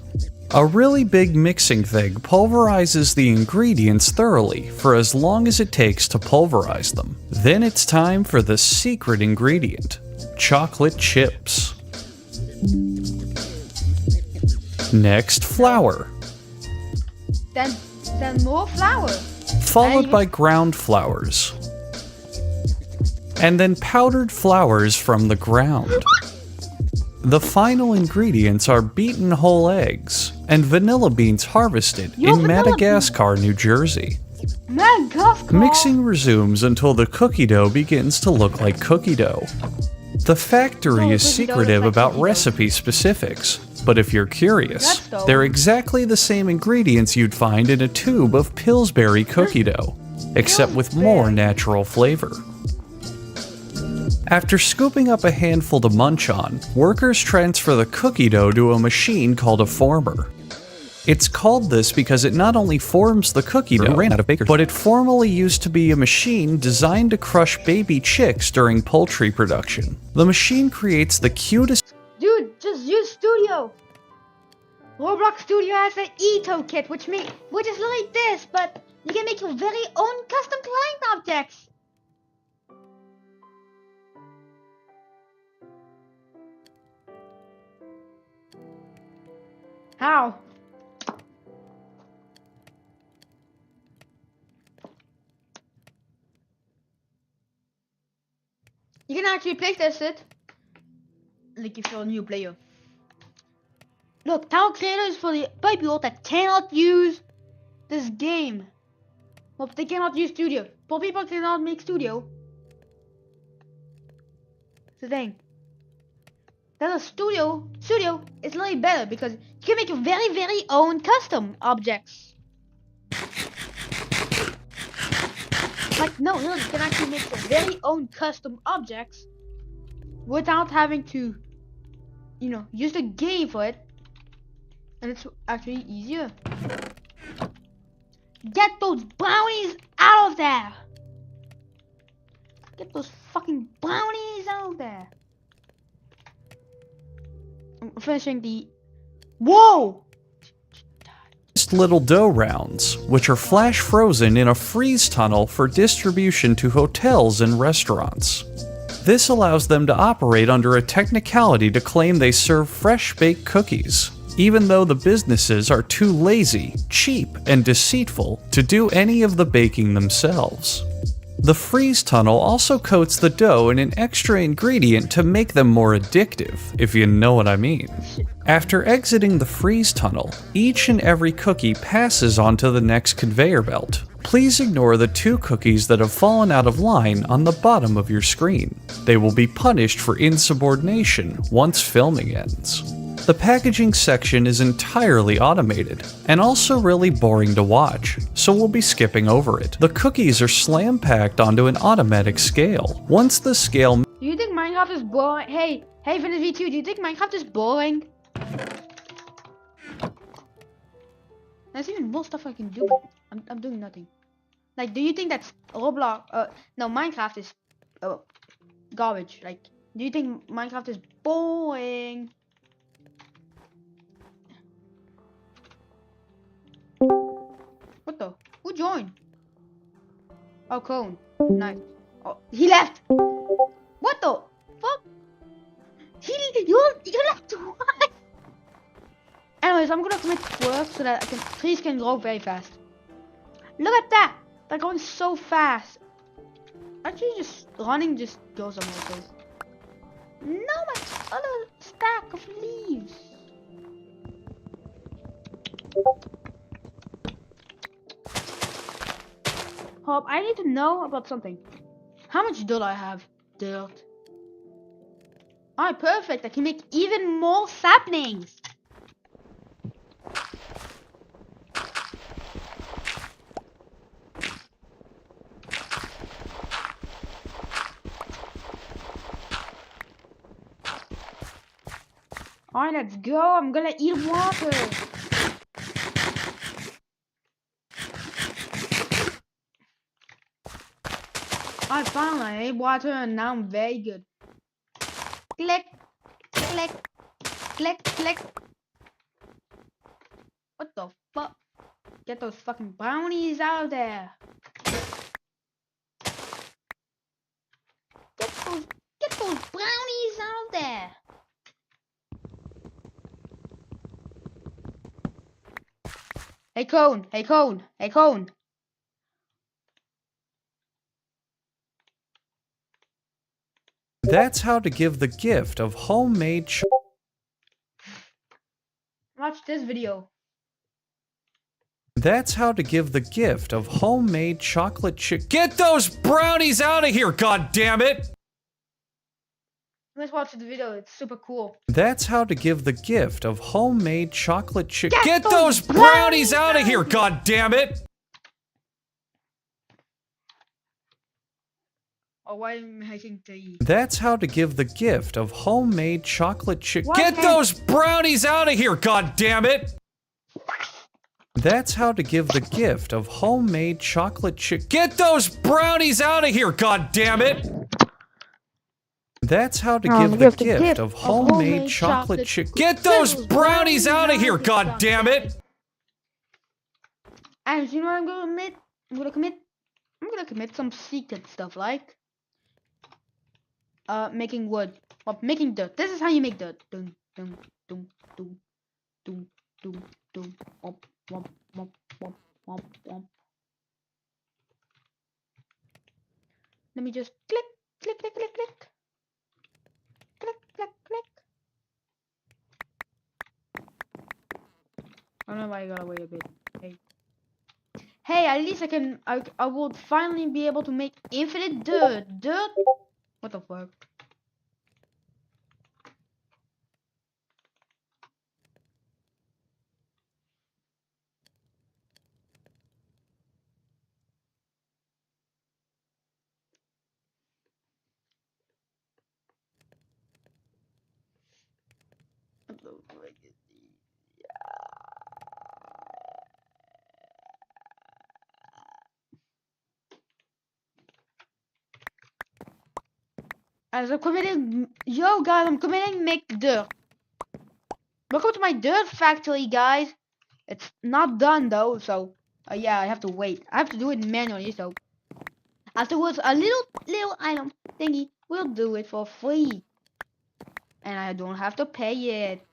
A really big mixing thing pulverizes the ingredients thoroughly for as long as it takes to pulverize them. Then it's time for the secret ingredient, chocolate chips. Next, flour, Then more flour. followed by ground flours, and then powdered flours from the ground. The final ingredients are beaten whole eggs and vanilla beans harvested in Madagascar, New Jersey. Madagascar. Mixing resumes until the cookie dough begins to look like cookie dough. The factory is secretive about recipe specifics, but if you're curious, they're exactly the same ingredients you'd find in a tube of Pillsbury cookie dough, except with more natural flavor. After scooping up a handful to munch on, workers transfer the cookie dough to a machine called a former. It's called this because it not only forms the cookie dough, but it formerly used to be a machine designed to crush baby chicks during poultry production. The machine creates the cutest— Dude, just use Studio. Roblox Studio has an Ito kit, which is like this, but you can make your very own custom client objects. How? You can actually playtest it. Like if you're a new player. Look, Tower Creator is for the people that cannot use this game. Well, they cannot use Studio. For people who cannot make Studio. It's the thing. Then a Studio is really better because you can make your very own custom objects. Like, no, you can actually make your very own custom objects without having to you know, use the game for it, and it's actually easier. Get those brownies out of there! Get those fucking brownies out of there! I'm finishing the... Whoa! Little dough rounds, which are flash frozen in a freeze tunnel for distribution to hotels and restaurants. This allows them to operate under a technicality to claim they serve fresh baked cookies, even though the businesses are too lazy, cheap, and deceitful to do any of the baking themselves. The freeze tunnel also coats the dough in an extra ingredient to make them more addictive, if you know what I mean. After exiting the freeze tunnel, each and every cookie passes onto the next conveyor belt. Please ignore the 2 cookies that have fallen out of line on the bottom of your screen. They will be punished for insubordination once filming ends. The packaging section is entirely automated, and also really boring to watch, so we'll be skipping over it. The cookies are slam-packed onto an automatic scale. Once the scale... Do you think Minecraft is boring? Hey, VinizV2, do you think Minecraft is boring? There's even more stuff I can do, but I'm doing nothing. Like, do you think that's Roblox, no, Minecraft is, garbage? Like, do you think Minecraft is boring? What the? Who joined? Oh, Cone. Nice. Oh, he left. What the fuck? You left what? Anyways, I'm gonna commit work so that trees can grow very fast. Look at that! They're going so fast. Actually, just running just goes on my face. No, my other stack of leaves. Hope, I need to know about something. How much dirt I have? Dirt. Alright, perfect. I can make even more saplings. Alright, let's go. I'm gonna eat water. I finally ate water and now I'm very good. Click, click, click, click. What the fuck? Get those fucking brownies out of there. Get those brownies out of there. Hey Cone, hey Cone, hey Cone. That's how to give the gift of homemade Watch this video. That's how to give the gift of homemade chocolate chip. Get those brownies out of here, goddammit! Let's watch the video, it's super cool. That's how to give the gift of homemade chocolate chip. Get those brownies out of here, goddammit! Oh, why am I making tea? That's how to give the gift of homemade chocolate chip. What? Get those brownies out of here, goddammit! That's how to give the gift of homemade chocolate chip. Get those brownies out of here, goddammit! That's how to give the gift of homemade chocolate chip. Get those brownies out of here, goddammit! And you know what I'm gonna commit? I'm gonna commit some secret stuff like making wood. Well, making dirt. This is how you make dirt. Dum dum dum dum dum dum dum womp womp womp womp womp womp. Let me just click, click, click, click, click. Click, click, click. I don't know why I gotta wait a bit. Hey, at least I will finally be able to make infinite dirt. Dirt? What the fuck? As I'm committing, yo guys, I'm committing make dirt. Welcome to my dirt factory, guys. It's not done though, so yeah, I have to wait. I have to do it manually, so afterwards a little item thingy will do it for free, and I don't have to pay it.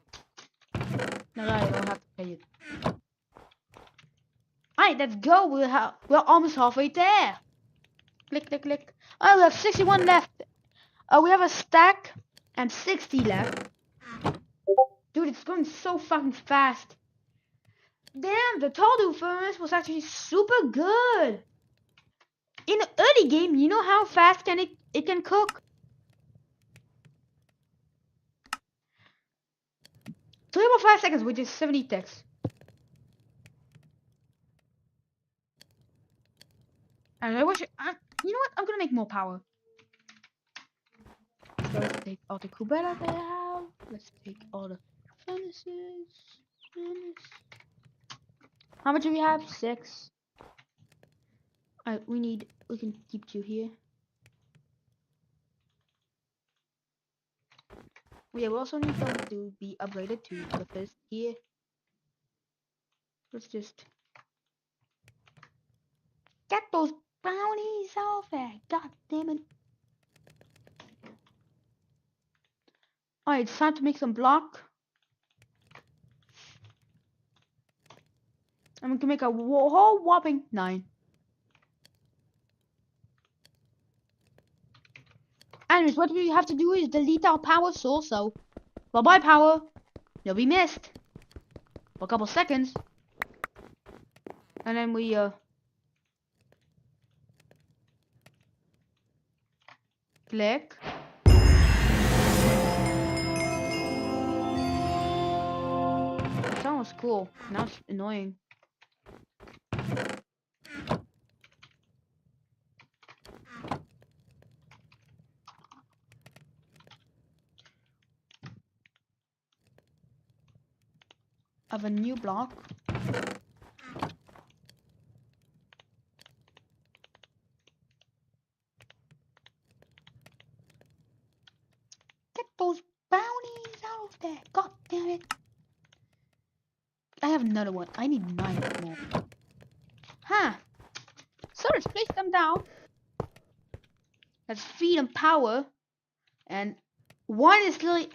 No, I don't have to pay it. Alright, let's go. We're almost halfway there. Click, click, click. Oh, we have 61 left. We have a stack and 60 left. Dude, it's going so fucking fast. Damn, the Tardu furnace was actually super good. In the early game, you know how fast it can cook? 3.5 seconds, which is 70 ticks. And I wish, you know what? I'm gonna make more power. So let's take all the Kubera they have. Let's take all the furnaces. How much do we have? 6. Alright, we can keep 2 here. We also need them to be upgraded to the first here. Let's just get those brownies off there. God damn it. Alright, it's time to make some block. I'm gonna make a whole whopping 9. Anyways, what we have to do is delete our power source, so bye-bye power. You'll be missed for a couple seconds. And then we click. That sounds cool. Now it's annoying. Of a new block. Get those brownies out of there. God damn it. I have another one. I need 9 more. Huh. So let's place them down. Let's feed them power. And one is really...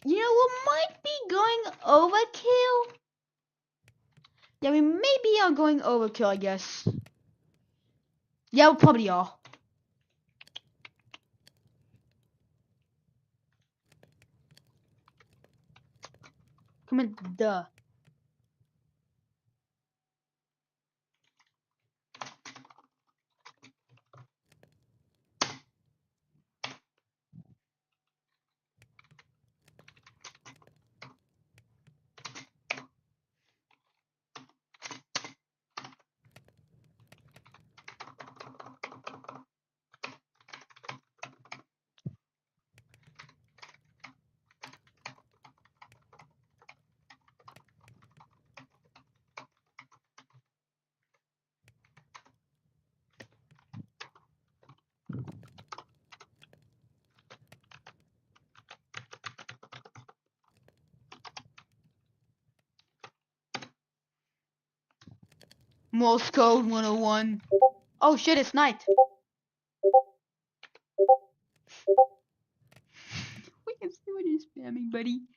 You know, we might be going overkill. Yeah, we maybe are going overkill, I guess. Yeah, we probably are. Come on, duh. Morse code 101. Oh shit, it's night. We can see what you're spamming, buddy.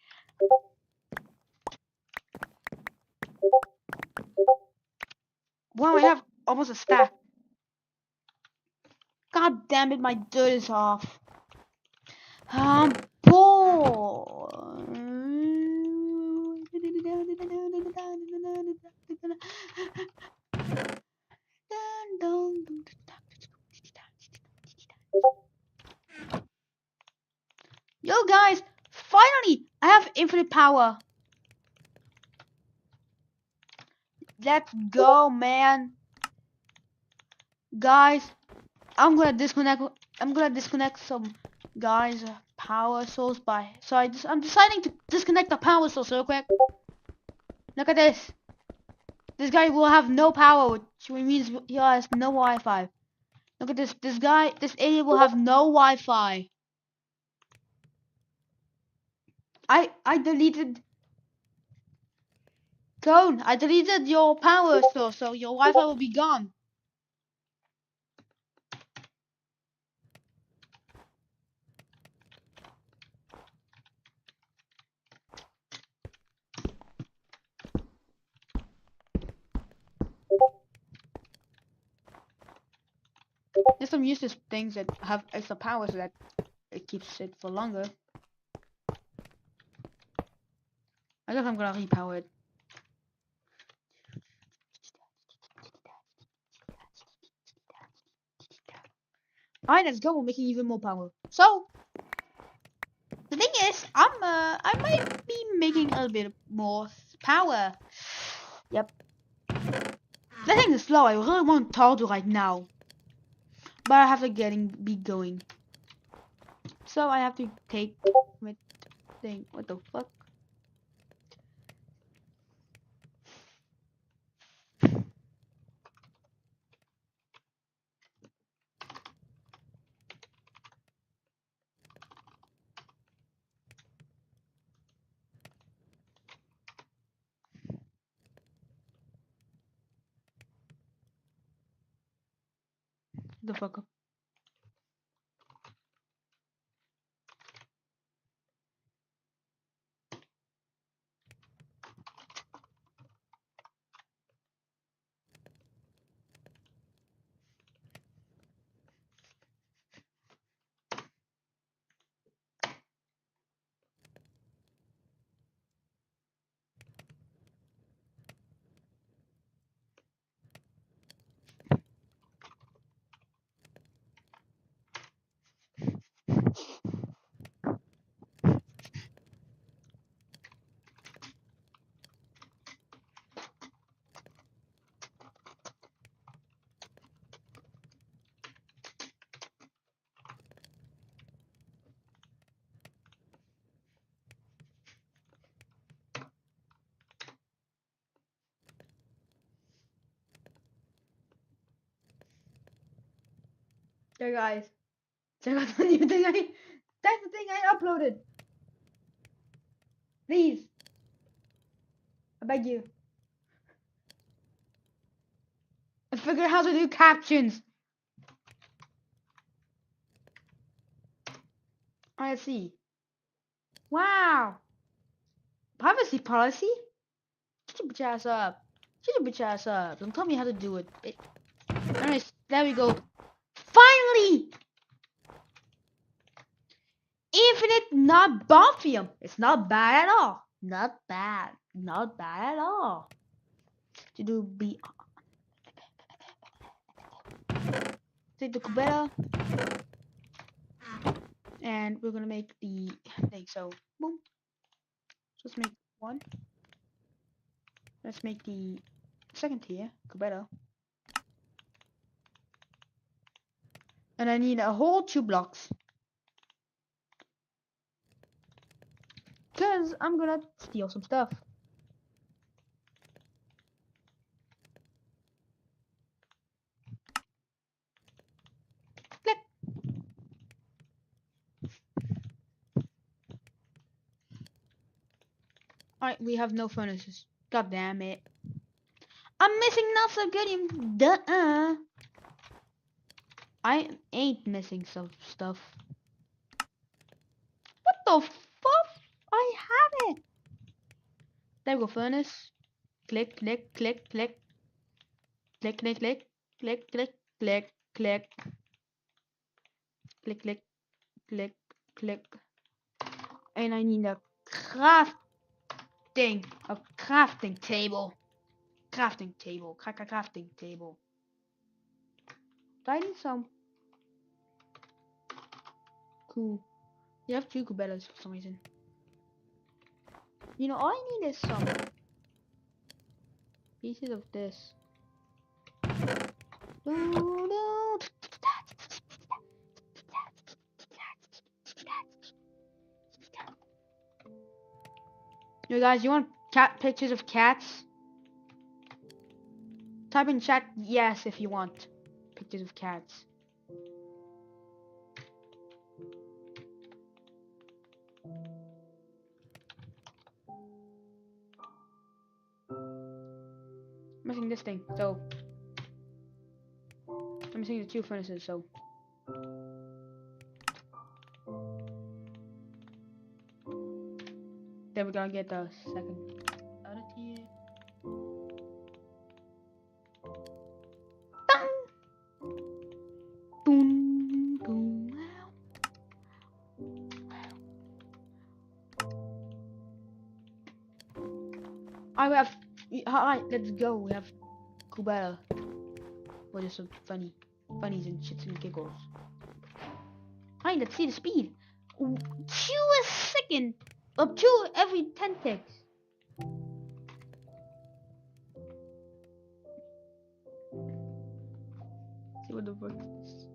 Wow, I have almost a stack. God damn it, my dirt is off. I'm poor. Yo guys, finally I have infinite power. Let's go, man. Guys, I'm gonna disconnect some guys. power source by. So I'm deciding to disconnect the power source real quick. Look at this. This guy will have no power, which means he has no Wi-Fi. Look at this. This alien will have no Wi-Fi. I deleted. Cone, I deleted your power source, so your Wi-Fi will be gone. There's some useless things that have extra power so that it keeps it for longer. I guess I'm gonna repower it. Alright, let's go. We're making even more power. So the thing is, I might be making a little bit more power. Yep. That thing is slow. I really want Tardu right now, but I have to be going. So I have to take my thing. What the fuck? The fuck up. There, guys. Check out the new thing that's the thing I uploaded. Please. I beg you. I figured out how to do captions. Let's see. Wow. Privacy policy? Shut your bitch ass up. Shut your bitch ass up. Don't tell me how to do it. Anyways, there we go. Finally! Infinite not Bonfium. It's not bad at all. Not bad. Not bad at all. To do be. Take the Kubera. And we're gonna make the thing. So, boom. Let's make one. Let's make the second tier. Kubera. And I need a whole 2 blocks. Because I'm gonna steal some stuff. Click. Alright, we have no furnaces. God damn it. I'm missing not so good. Duh. I ain't missing some stuff. What the fuck? I have it. There we go, furnace. Click, click, click, click. Click, click, click, click, click, click, click. Click, click, click, click. And I need a crafting table. Crafting table. Crafting table. I need some. Cool. You have 2 Kubelas for some reason. You know, all I need is some pieces of this. You guys, you want cat pictures of cats? Type in chat yes if you want pictures of cats. I'm missing this thing, so I'm missing the 2 furnaces, so then we're gonna get the second out of here. Boom, boom. Alright, let's go. We have Kubera. What is some funnies and shits and giggles. Alright, let's see the speed. 2 a second. Up 2 every 10 ticks. See what the fuck is this?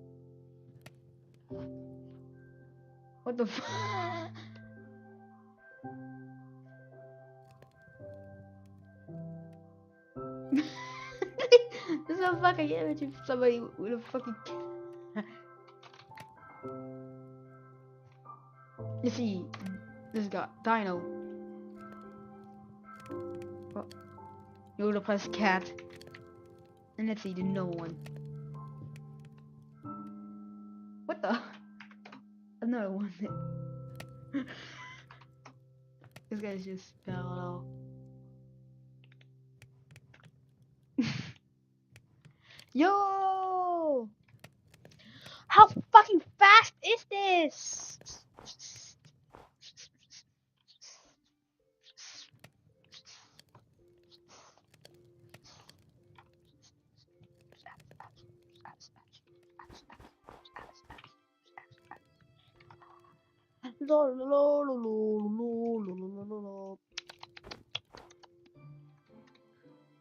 What the fuck? This is a fucking image of somebody with a fucking. You see, this guy, Dino. Oh. You would press cat. And let's see the no one. What the? Another one. This guy's just parallel. Yo! How fucking fast is this?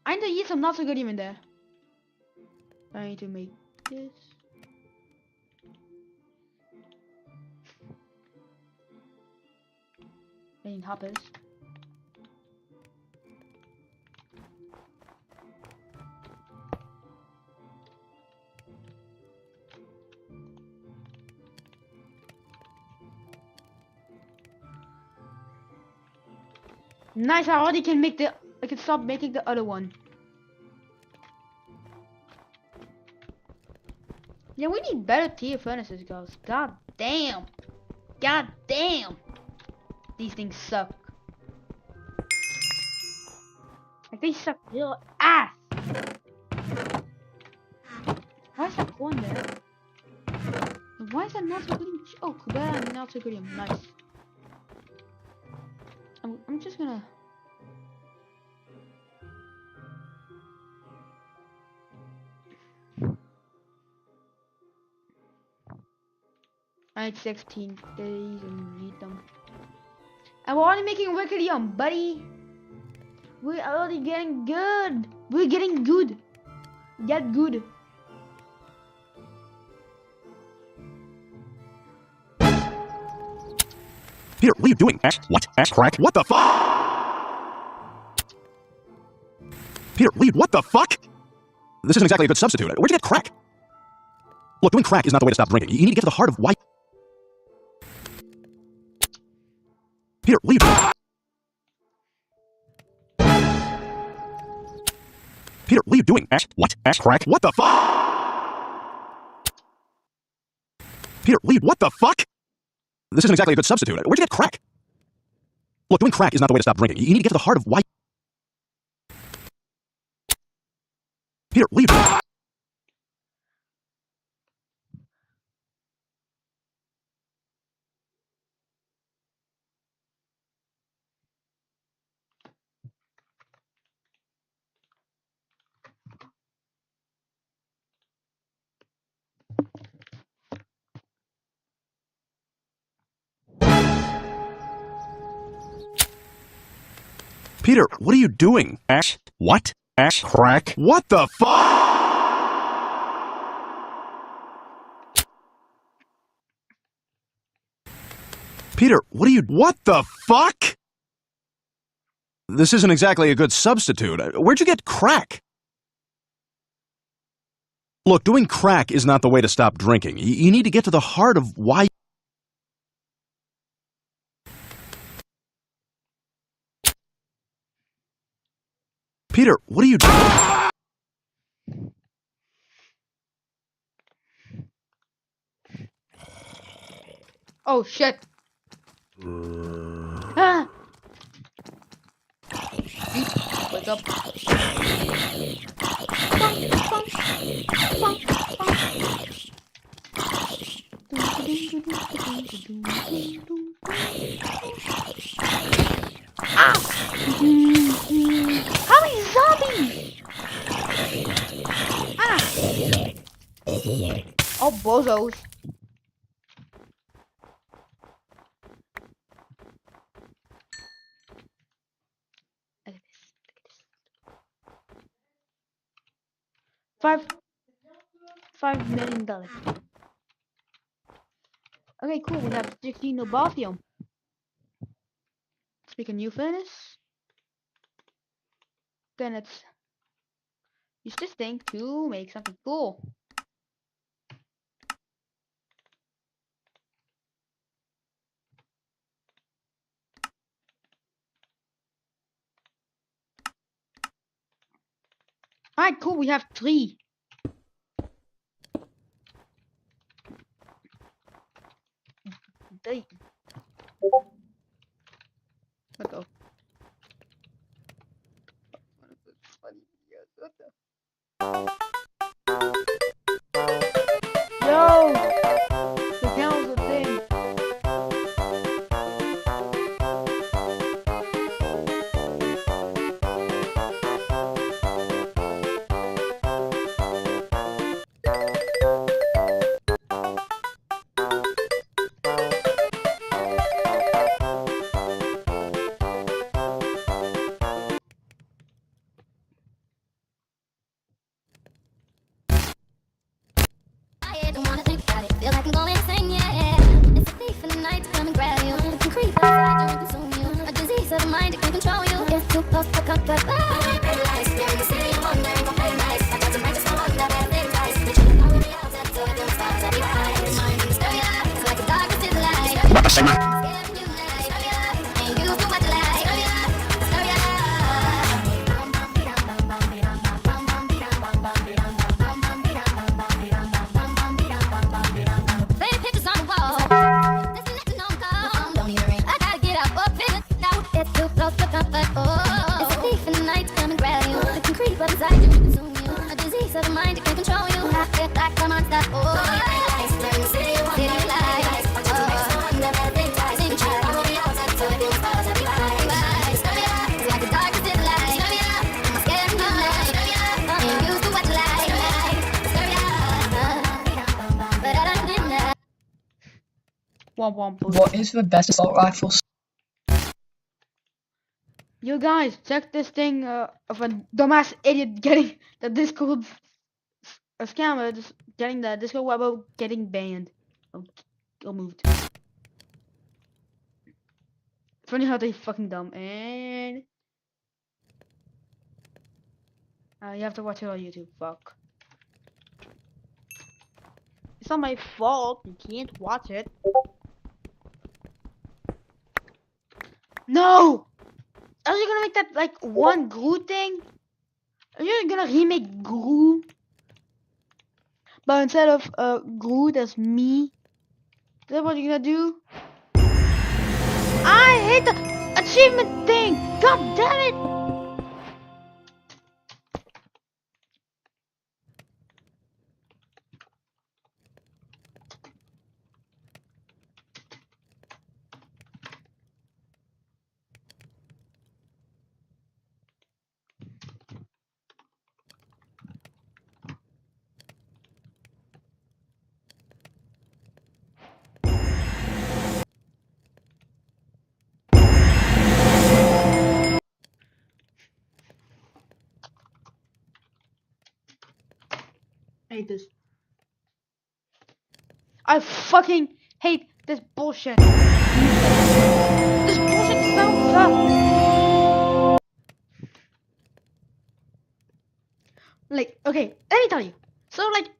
I need to eat some not so good even there. I need to make this. I need hoppers. Nice, I already can make the. I can stop making the other one. Yeah, we need better tier furnaces, guys. God damn. God damn. These things suck. Like, they suck real ass. Why is that one there? Why is that not so good? Oh, Kubera and not so good. Nice. I'm just gonna. I had 16 days and read them. And we're already making Wicked Yum, buddy. We're already getting good. We're getting good. Get good. Peter, what are you doing? What? Crack? What the fuck? Peter, what the fuck? This isn't exactly a good substitute. Where'd you get crack? Look, doing crack is not the way to stop drinking. You need to get to the heart of why. Peter, what are you doing? Peter, what are you doing? What? Crack? What the fuck? Peter, what the fuck? This isn't exactly a good substitute. Where'd you get crack? Look, doing crack is not the way to stop drinking. You need to get to the heart of why. Peter, what are you doing? Peter, what are you doing? What? Crack? What the fuck? Peter, what the fuck? This isn't exactly a good substitute. Where'd you get crack? Look, doing crack is not the way to stop drinking. You need to get to the heart of why. Peter, what are you doing? Oh shit. Ah. Wake up. How many zombies? Ah. Oh, bozos. $5 million. Okay, cool. We have 16 Nobathium. Let's make a new furnace. Then let's use this thing to make something cool. Alright, cool. We have 3. Let's go. Yo! The hell's the thing? What is the best assault rifle? You guys, check this thing of a dumbass idiot getting the Discord scammer, just getting the Discord web getting banned. Oh, moved. Funny how they fucking dumb. And you have to watch it on YouTube. Fuck. It's not my fault. You can't watch it. No! Are you gonna make that like one Gru thing? Are you gonna remake Gru? But instead of Gru, that's me. Is that what you're gonna do? I hate the achievement thing! God damn it! I hate this. I fucking hate this bullshit. This bullshit sounds up. Like, okay, let me tell you. So, like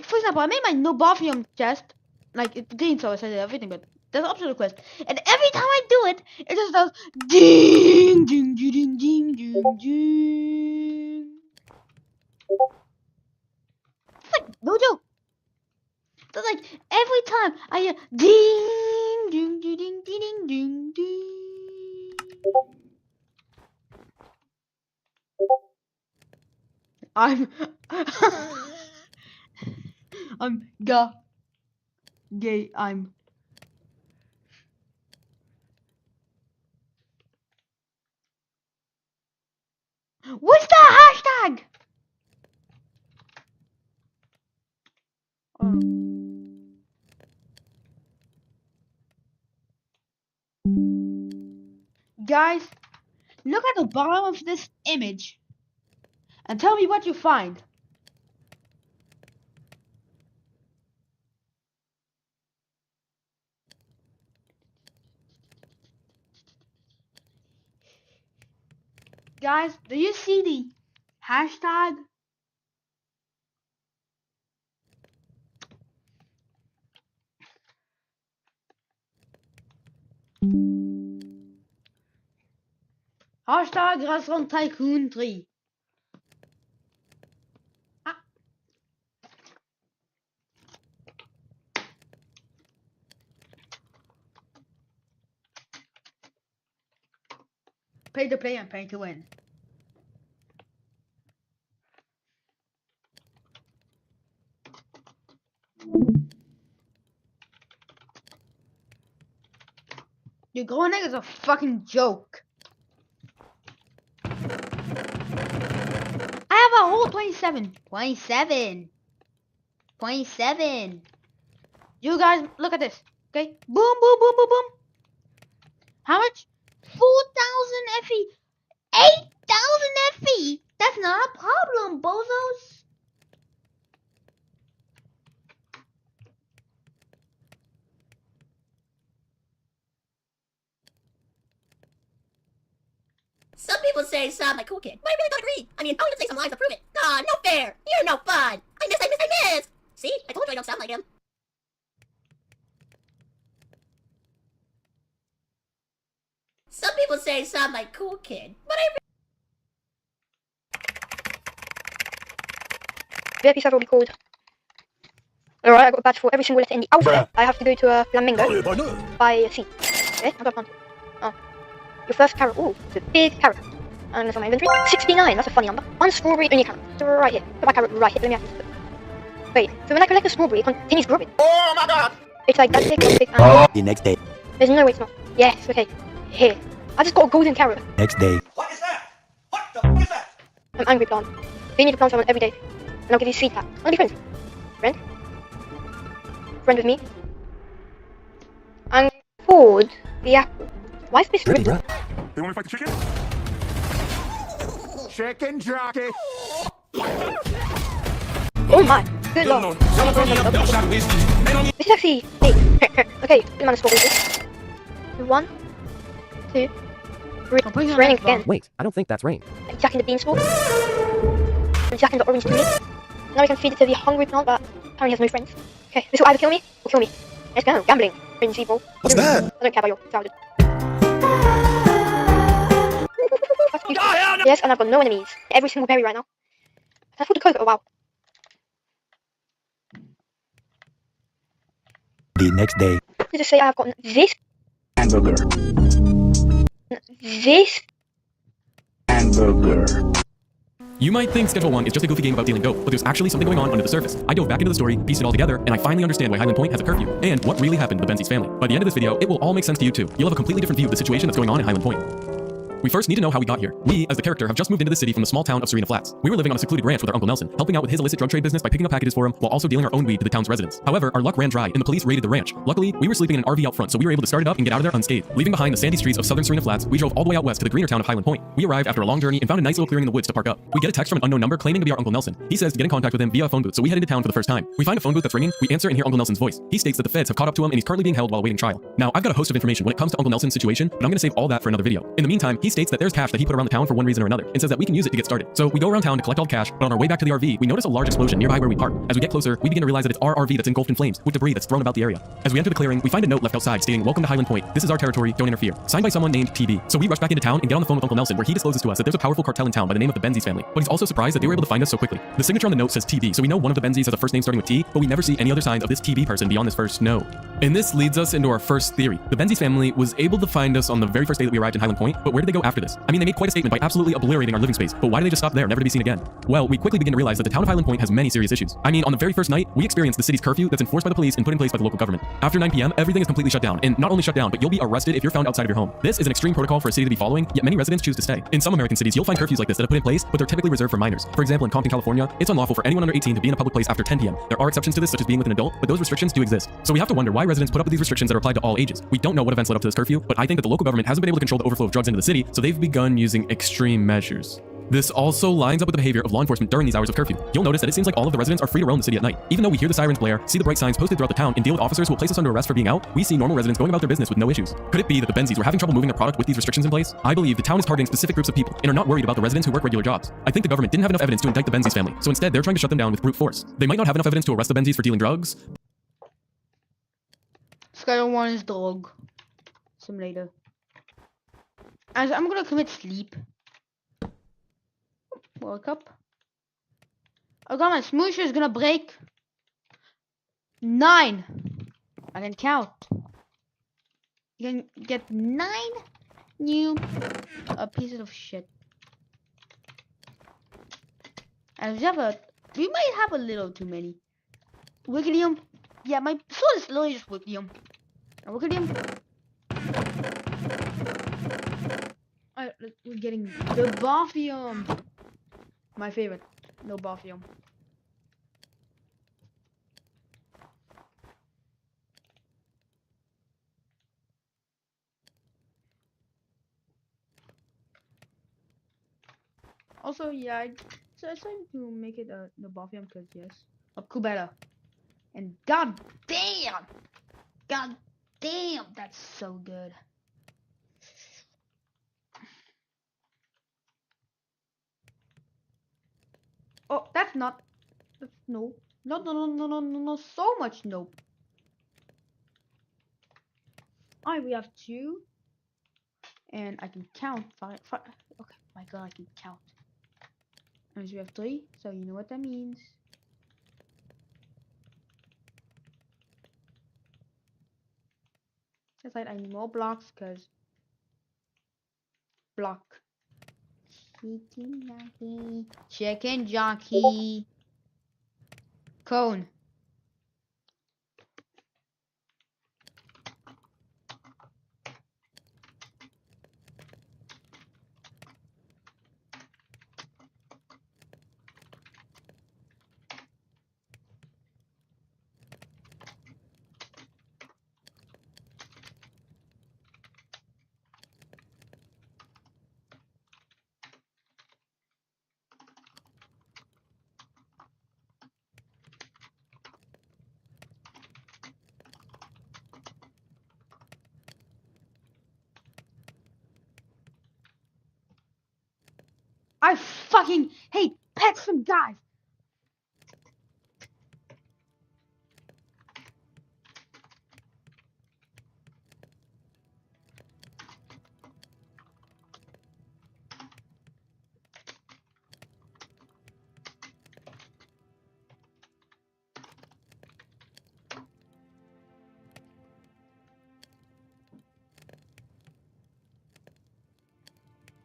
for example, I made my Nobofium chest. Like, it didn't, so I said everything, but there's an optional quest. And every time I do it, it just does ding, ding, ding, ding, ding, ding, ding. It's like, no joke. So, like, every time I hear ding, ding, ding, ding, ding, ding, ding. I'm gay. I'm what's the hashtag? Guys, look at the bottom of this image and tell me what you find. Guys, do you see the hashtag? Hashtag Restaurant Tycoon 3. Pay to play and pay to win. Your growing egg is a fucking joke. I have a whole 27. 27. 27. You guys, look at this. Okay? Boom, boom, boom, boom, boom. How much? 4,000 FE. 8,000 FE. That's not a problem, bozos. Some people say Sam my cool kid, but I really don't agree. I mean, I'll even say some lines to prove it. Aw, no fair. You're no fun. I miss. See? I told you I don't sound like him. Some people say Sam my cool kid, but I The episode will be called. Alright, I got a badge for every single letter in the alphabet. I have to go to a flamingo by C. Okay, I got one. Oh. Your first carrot. Ooh, it's a big carrot. And that's on my inventory. 69, that's a funny number. One strawberry on your carrot. So right here. Put my carrot right here. Let me have this. Wait, so when I collect a strawberry, it continues growing. Oh my god! It's like that big, The next day. There's no way it's not. Yes, okay. Here. I just got a golden carrot. Next day. I'm angry plant. So you need to plant someone every day. And I'll give you seed pack. Wanna be friends? Friend? Friend with me? And poured the apple. Why is this written? They want to fight the chicken? Chicken jockey. Oh my, good lord. This is actually me. Okay, the man is what we do. 1, 2, 3. It's raining again. Wait, I don't think that's rain. Jack in the beanstalk. And Jack in the orange tulip. Now we can feed it to the hungry plant, but apparently has no friends. Okay, this will either kill me or kill me. Let's go, gambling. Friends evil. What's that? I don't care about your childhood. Yes, and I've got no enemies. Every single berry right now. That's for the cocoa, wow. The next day. Let's just say I've gotten this. Hamburger. This. Hamburger. You might think Schedule 1 is just a goofy game about dealing dope, but there's actually something going on under the surface. I dove back into the story, pieced it all together, and I finally understand why Highland Point has a curfew, and what really happened to the Benzie's family. By the end of this video, it will all make sense to you too. You'll have a completely different view of the situation that's going on in Highland Point. We first need to know how we got here. We, as the character, have just moved into the city from the small town of Serena Flats. We were living on a secluded ranch with our Uncle Nelson, helping out with his illicit drug trade business by picking up packages for him while also dealing our own weed to the town's residents. However, our luck ran dry and the police raided the ranch. Luckily, we were sleeping in an RV out front, so we were able to start it up and get out of there unscathed. Leaving behind the sandy streets of southern Serena Flats, we drove all the way out west to the greener town of Highland Point. We arrived after a long journey and found a nice little clearing in the woods to park up. We get a text from an unknown number claiming to be our Uncle Nelson. He says to get in contact with him via a phone booth, so we head into town for the first time. We find a phone booth that's ringing, we answer and hear Uncle Nelson's voice. He states that the feds have caught up to him and he's currently being held while awaiting trial. Now, I've got a host of information when it comes to Uncle Nelson's situation, but I'm going to save all that for another video. In the meantime, he states that there's cash that he put around the town for one reason or another, and says that we can use it to get started. So we go around town to collect all the cash, but on our way back to the RV, we notice a large explosion nearby where we park. As we get closer, we begin to realize that it's our RV that's engulfed in flames, with debris that's thrown about the area. As we enter the clearing, we find a note left outside stating, "Welcome to Highland Point. This is our territory, don't interfere." Signed by someone named TB. So we rush back into town and get on the phone with Uncle Nelson, where he discloses to us that there's a powerful cartel in town by the name of the Benzies family. But he's also surprised that they were able to find us so quickly. The signature on the note says TB, so we know one of the Benzies has a first name starting with T, but we never see any other signs of this TB person beyond this first no. And this leads us into our first theory. The Benzies family was able to find us on the very first day that we arrived in Highland Point, but where did they go after this? I mean, they made quite a statement by absolutely obliterating our living space, but why did they just stop there, never to be seen again? Well, we quickly begin to realize that the town of Highland Point has many serious issues. I mean, on the very first night, we experienced the city's curfew that's enforced by the police and put in place by the local government. After 9 p.m., everything is completely shut down, and not only shut down, but you'll be arrested if you're found outside of your home. This is an extreme protocol for a city to be following, yet many residents choose to stay. In some American cities, you'll find curfews like this that are put in place, but they're typically reserved for minors. For example, in Compton, California, it's unlawful for anyone under 18 to be in a public place after 10 p.m. There are exceptions to this, such as being with an adult, but those restrictions do exist. So we have to wonder why residents put up with these restrictions that are applied to all ages. We don't know what events led up to this curfew, but I think that the local government hasn't been able to control the overflow of drugs into the city, so they've begun using extreme measures. This also lines up with the behavior of law enforcement during these hours of curfew. You'll notice that it seems like all of the residents are free to roam the city at night. Even though we hear the sirens blare, see the bright signs posted throughout the town, and deal with officers who will place us under arrest for being out, we see normal residents going about their business with no issues. Could it be that the Benzies were having trouble moving their product with these restrictions in place? I believe the town is targeting specific groups of people and are not worried about the residents who work regular jobs. I think the government didn't have enough evidence to indict the Benzies family, so instead they're trying to shut them down with brute force. They might not have enough evidence to arrest the Benzies for dealing drugs. Skylar 1 is dog. Simulator. As I'm gonna commit sleep. Woke up. Oh god, my smoosher is gonna break. 9. I can count. You can get 9 new pieces of shit. And we might have a little too many. Wigglyum. Yeah, my sword is literally just Wigglyum. And Wigglyum. We're getting the Bophium. My favorite. No Bophium. Also, yeah, I decided to make it a Nobophium because yes, of Kubera. And god damn, that's so good. Oh, that's not. That's no, so much nope. Alright, we have 2, and I can count 5. Okay, my god, I can count. And we have 3, so you know what that means. That's right, I need more blocks because block. Chicken jockey. Cone. I fucking hate pets from guys.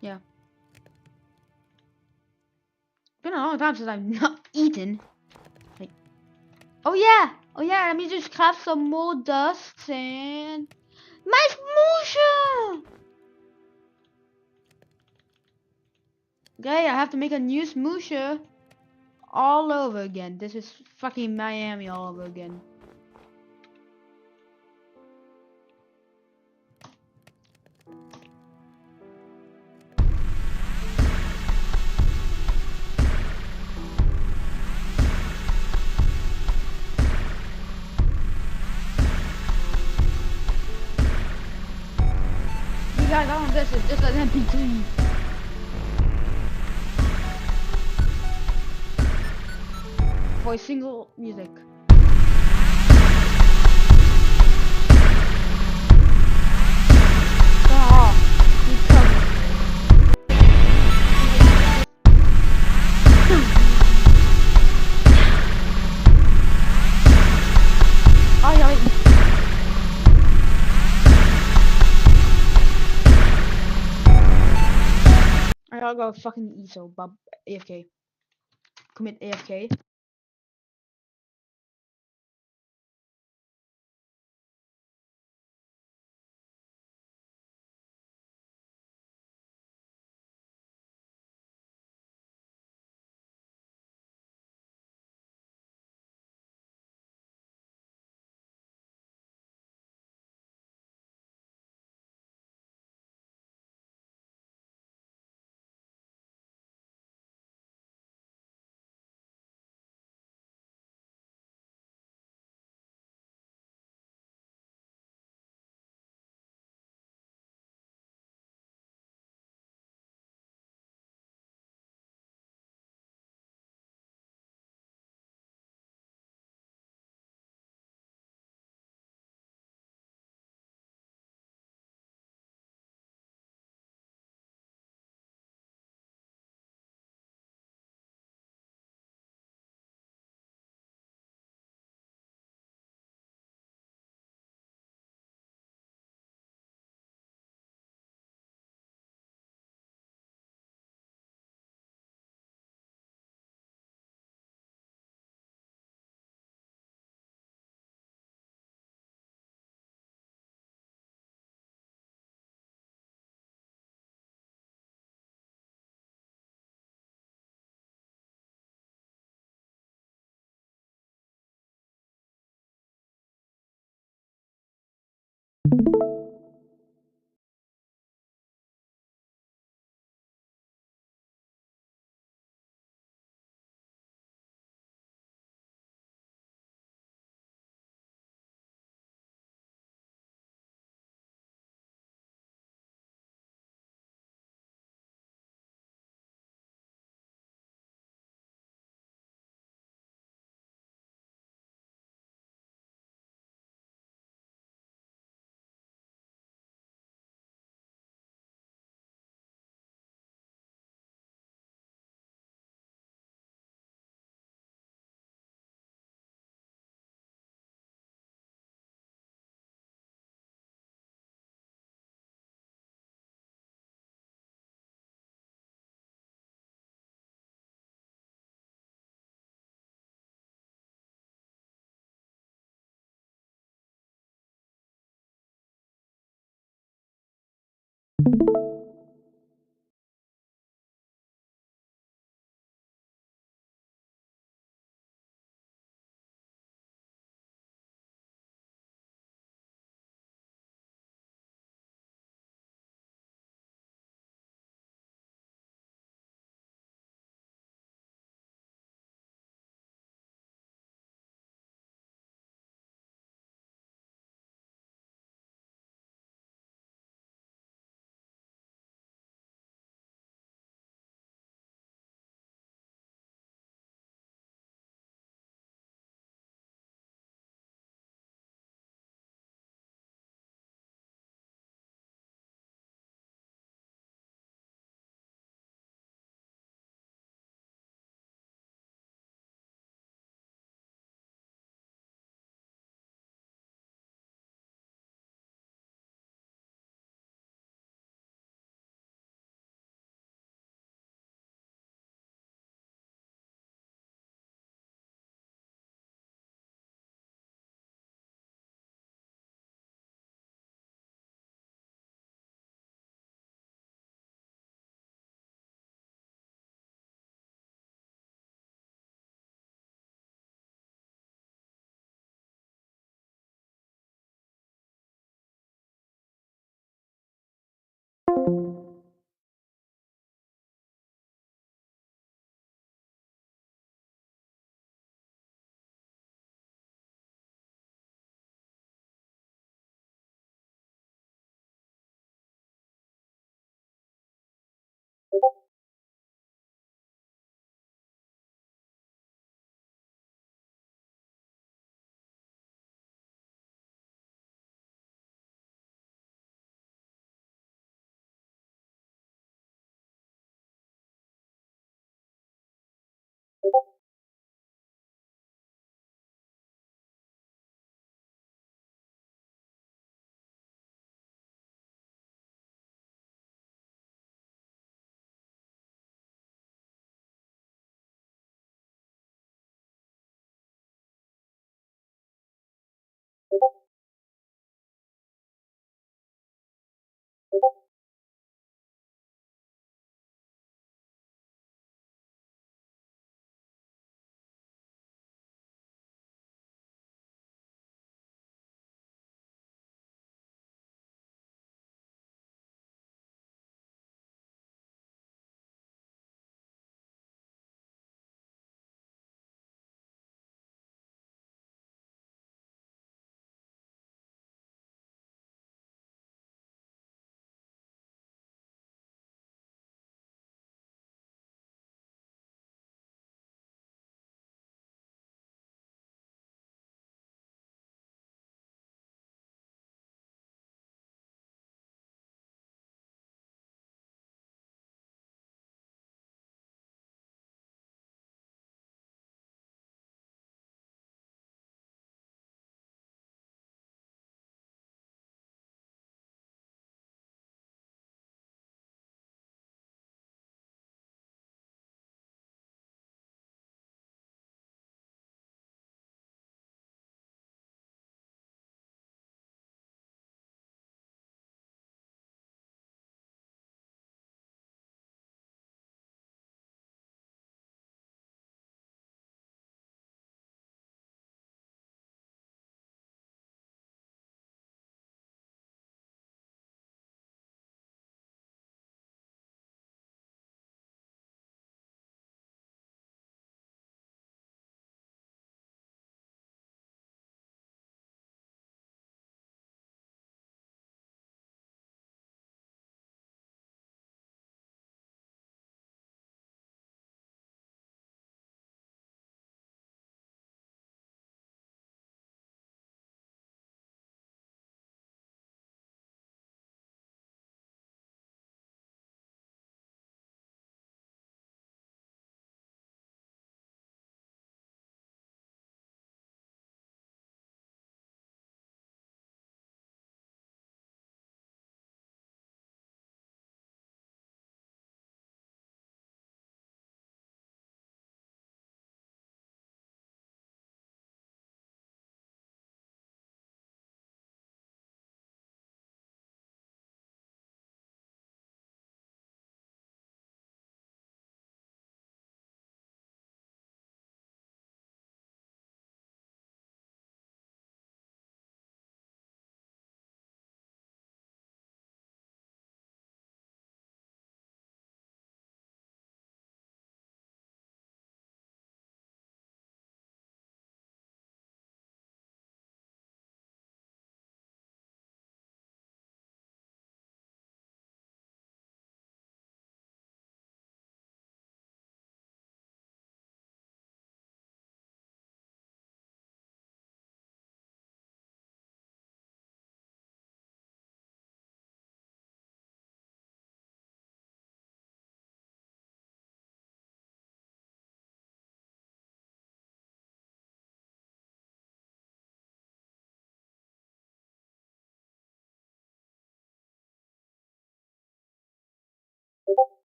Yeah. Been a long time since I've not eaten. Like, oh yeah, let me just craft some more dust and my smoosher. Okay, I have to make a new smoosher all over again. This is fucking Miami all over again. You guys, I want this. It's just an MP3. For single music. I gotta go fucking ESO, Bob AFK. Commit AFK.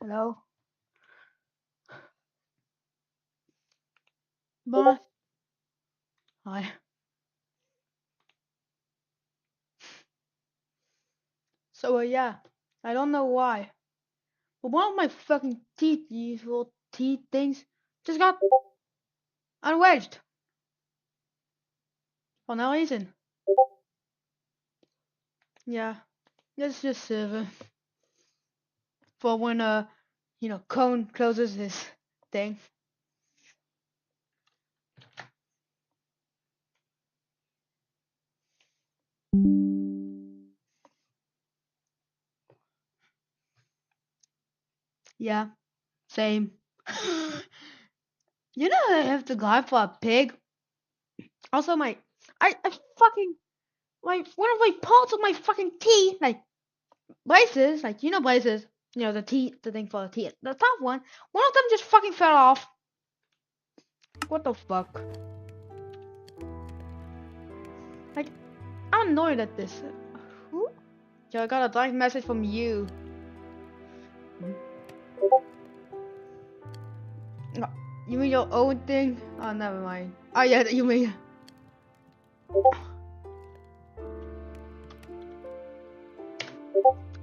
Hello? Bye. Hi. So, yeah. I don't know why. But one of my fucking teeth, these little teeth things, just got unwedged. For no reason. Yeah. Let's just for when, you know, Cone closes his thing. Yeah, same. You know I have to go for a pig. Also, I fucking one of my parts of my fucking teeth, like braces, like you know braces, you know the thing for the teeth, the top one. One of them just fucking fell off. What the fuck? Like, I'm annoyed at this. Who? Yo, I got a direct message from you. No, you mean your own thing? Oh, never mind. Oh yeah, you mean.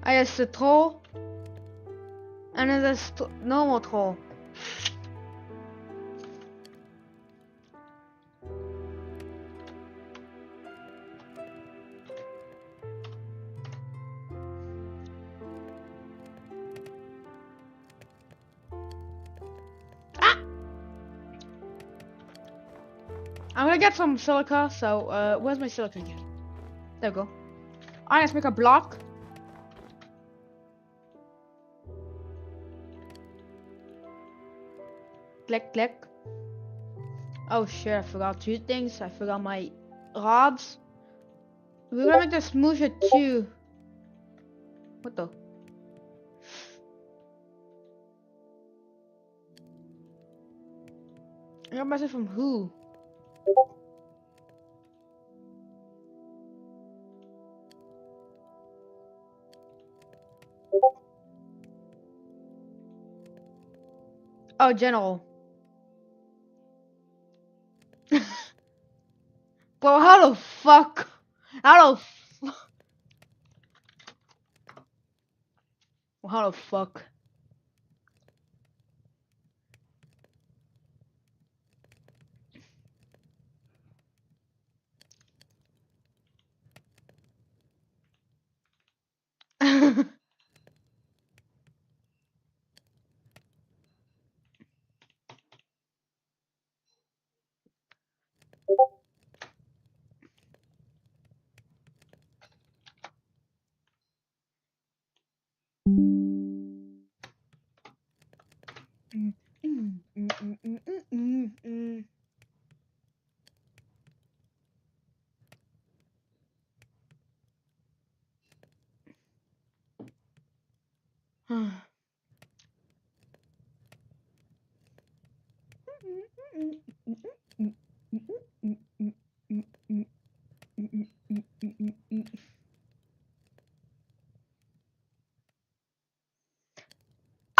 I have the troll, and then there's normal troll. I'm gonna get some silica, so, where's my silica again? There we go. Alright, let's make a block. Click, click. Oh shit, I forgot 2 things. I forgot my rods. We're gonna make the smoosher too. What the? I got a message from who? Oh, General. Bro, how the fuck? How the how the fuck?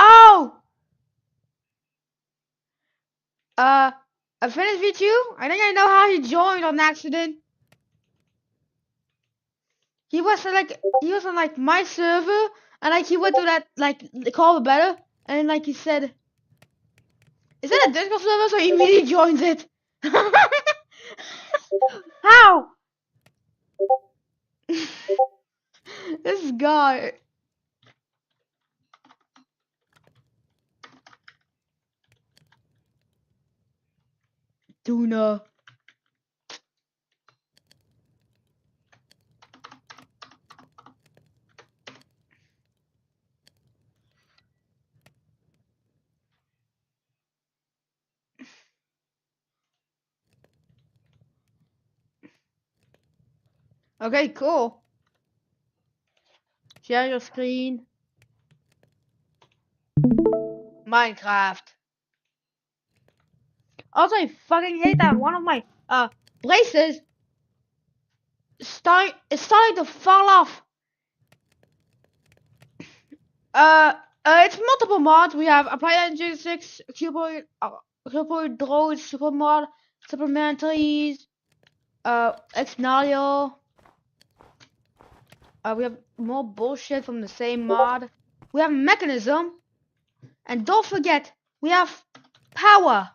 Oh! I finished with you. I think I know how he joined on accident. He was on like my server, and like he went to that like call the better, and like he said, "Is that a Discord server?" So he immediately joins it. How? This guy. Tuna. Okay, cool. Share your screen. Minecraft. Also, I fucking hate that one of my braces is starting to fall off. It's multiple mods. We have Applied Engine 6, Cuboid Droid, Super Mod, Supplementals, Exnario. We have more bullshit from the same mod. We have Mechanism. And don't forget, we have Power.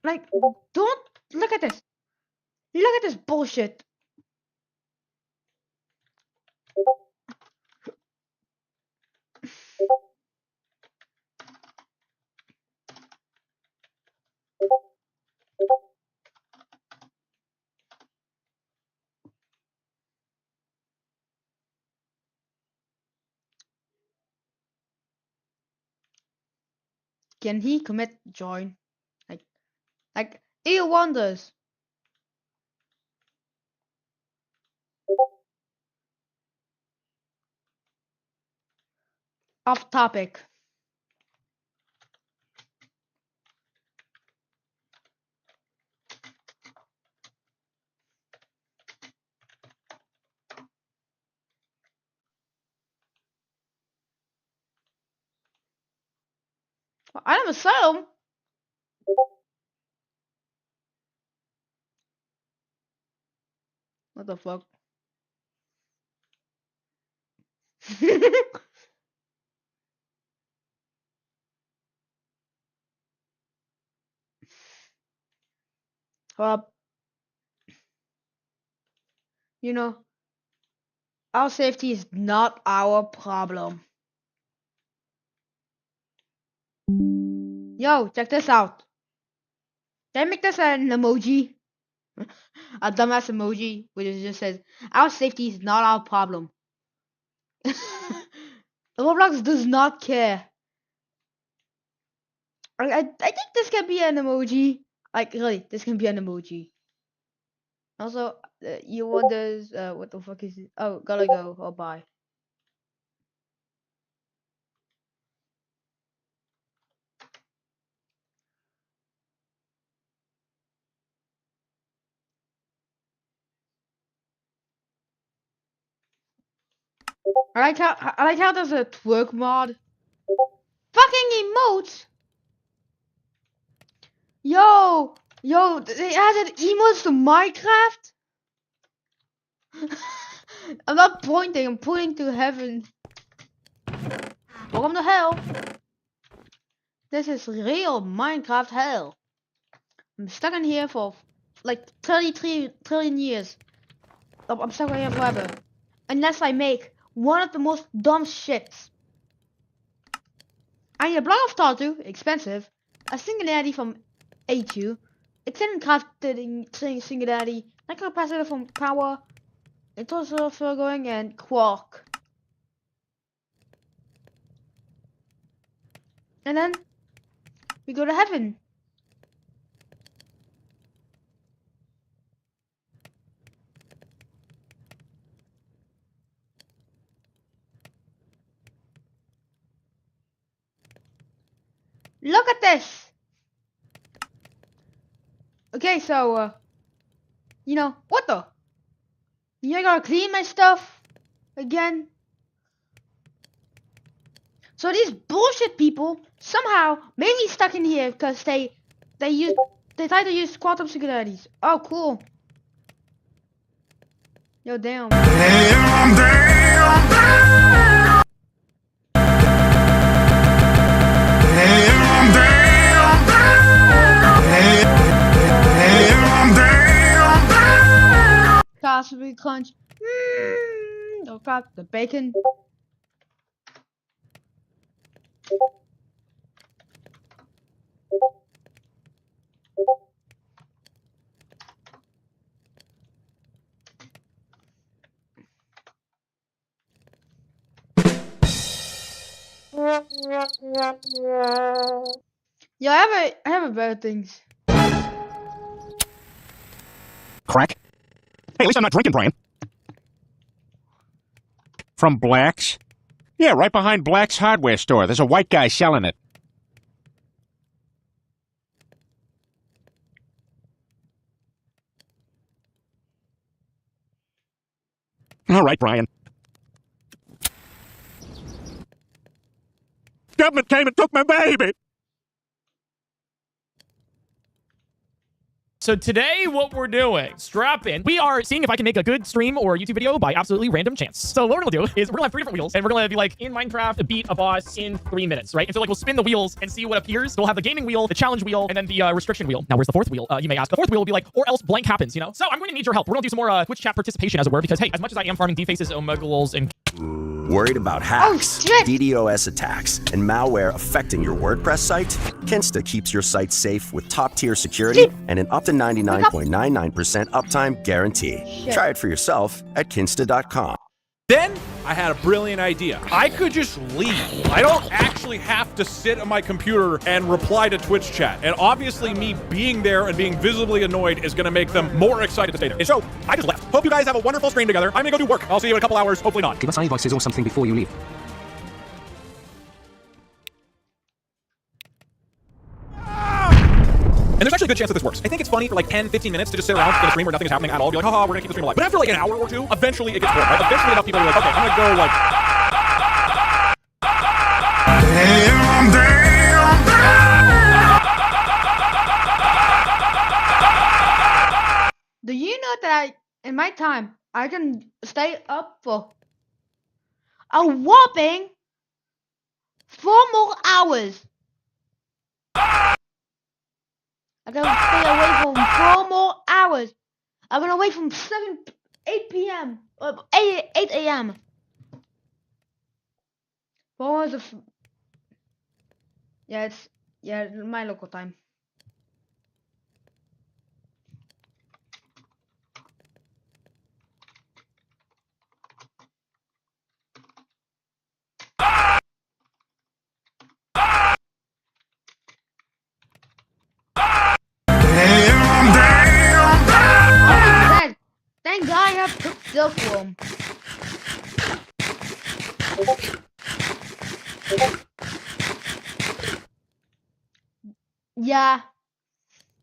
Like, don't look at this. Look at this bullshit. Can he commit join? Like EU wonders. Off topic. Item Asylum? What the fuck? You know, our safety is not our problem. Yo, check this out. Can I make this an emoji? A dumbass emoji, which just says, our safety is not our problem. Roblox does not care. I think this can be an emoji. Like, really, this can be an emoji. Also, you wonders, what the fuck is it? Oh, gotta go. Oh, bye. I like how there's a twerk mod. Fucking emotes. Yo, they added emotes to Minecraft. I'm not pointing. I'm pointing to heaven. Welcome to hell. This is real Minecraft hell. I'm stuck in here for like 33 trillion years. I'm stuck in here forever. Unless I make one of the most dumb shits. I need a block of Tartu, expensive, a singularity from A2, extended crafting singularity, like capacitor from power, a total going and quark. And then we go to heaven. Look at this. Okay, so you know what the? You gotta clean my stuff again. So these bullshit people somehow made me stuck in here because they try to use quantum singularities. Oh, cool. Yo, damn. Damn, damn, damn. Damn, damn, damn. Damn, damn, damn. Possibly crunch. Oh crap, the bacon. Yeah, I have a better things. Crack? Hey, at least I'm not drinking, Brian. From Black's? Yeah, right behind Black's hardware store. There's a white guy selling it. All right, Brian. government came and took my baby. So today, what we're doing, strap in. We are seeing if I can make a good stream or YouTube video by absolutely random chance. So what we're gonna do is we're gonna have 3 different wheels, and we're gonna be like, in Minecraft, beat a boss in 3 minutes, right? And so like, we'll spin the wheels and see what appears. So we'll have the gaming wheel, the challenge wheel, and then the restriction wheel. Now, where's the 4th wheel? You may ask. The 4th wheel will be like, or else blank happens, you know? So I'm going to need your help. We're gonna do some more Twitch chat participation, as it were, because hey, as much as I am farming defaces, omegaluls, and Worried about hacks, DDoS attacks, and malware affecting your WordPress site? Kinsta keeps your site safe with top-tier security and an up to 99.99% uptime guarantee. Try it for yourself at kinsta.com. Then I had a brilliant idea. I could just leave. I don't actually have to sit on my computer and reply to Twitch chat. And obviously me being there and being visibly annoyed is going to make them more excited to stay there. And so I just left. Hope you guys have a wonderful stream together. I'm going to go do work. I'll see you in a couple hours. Hopefully not. Give us iVoices or something before you leave. And there's actually a good chance that this works. I think it's funny for like 10, 15 minutes to just sit around in a stream where nothing is happening at all. Be like, haha, we're gonna keep the stream alive. But after like an hour or two, eventually it gets boring, right? Eventually enough people are like, okay, I'm gonna go like... Do you know that in my time, I can stay up for a whopping 4 more hours? I'm gonna stay away from 4 more hours. I'm gonna wait from 8 p.m. 8 a.m. 4 hours of... Yeah, it's my local time. Thank God I have took silkworm. Yeah,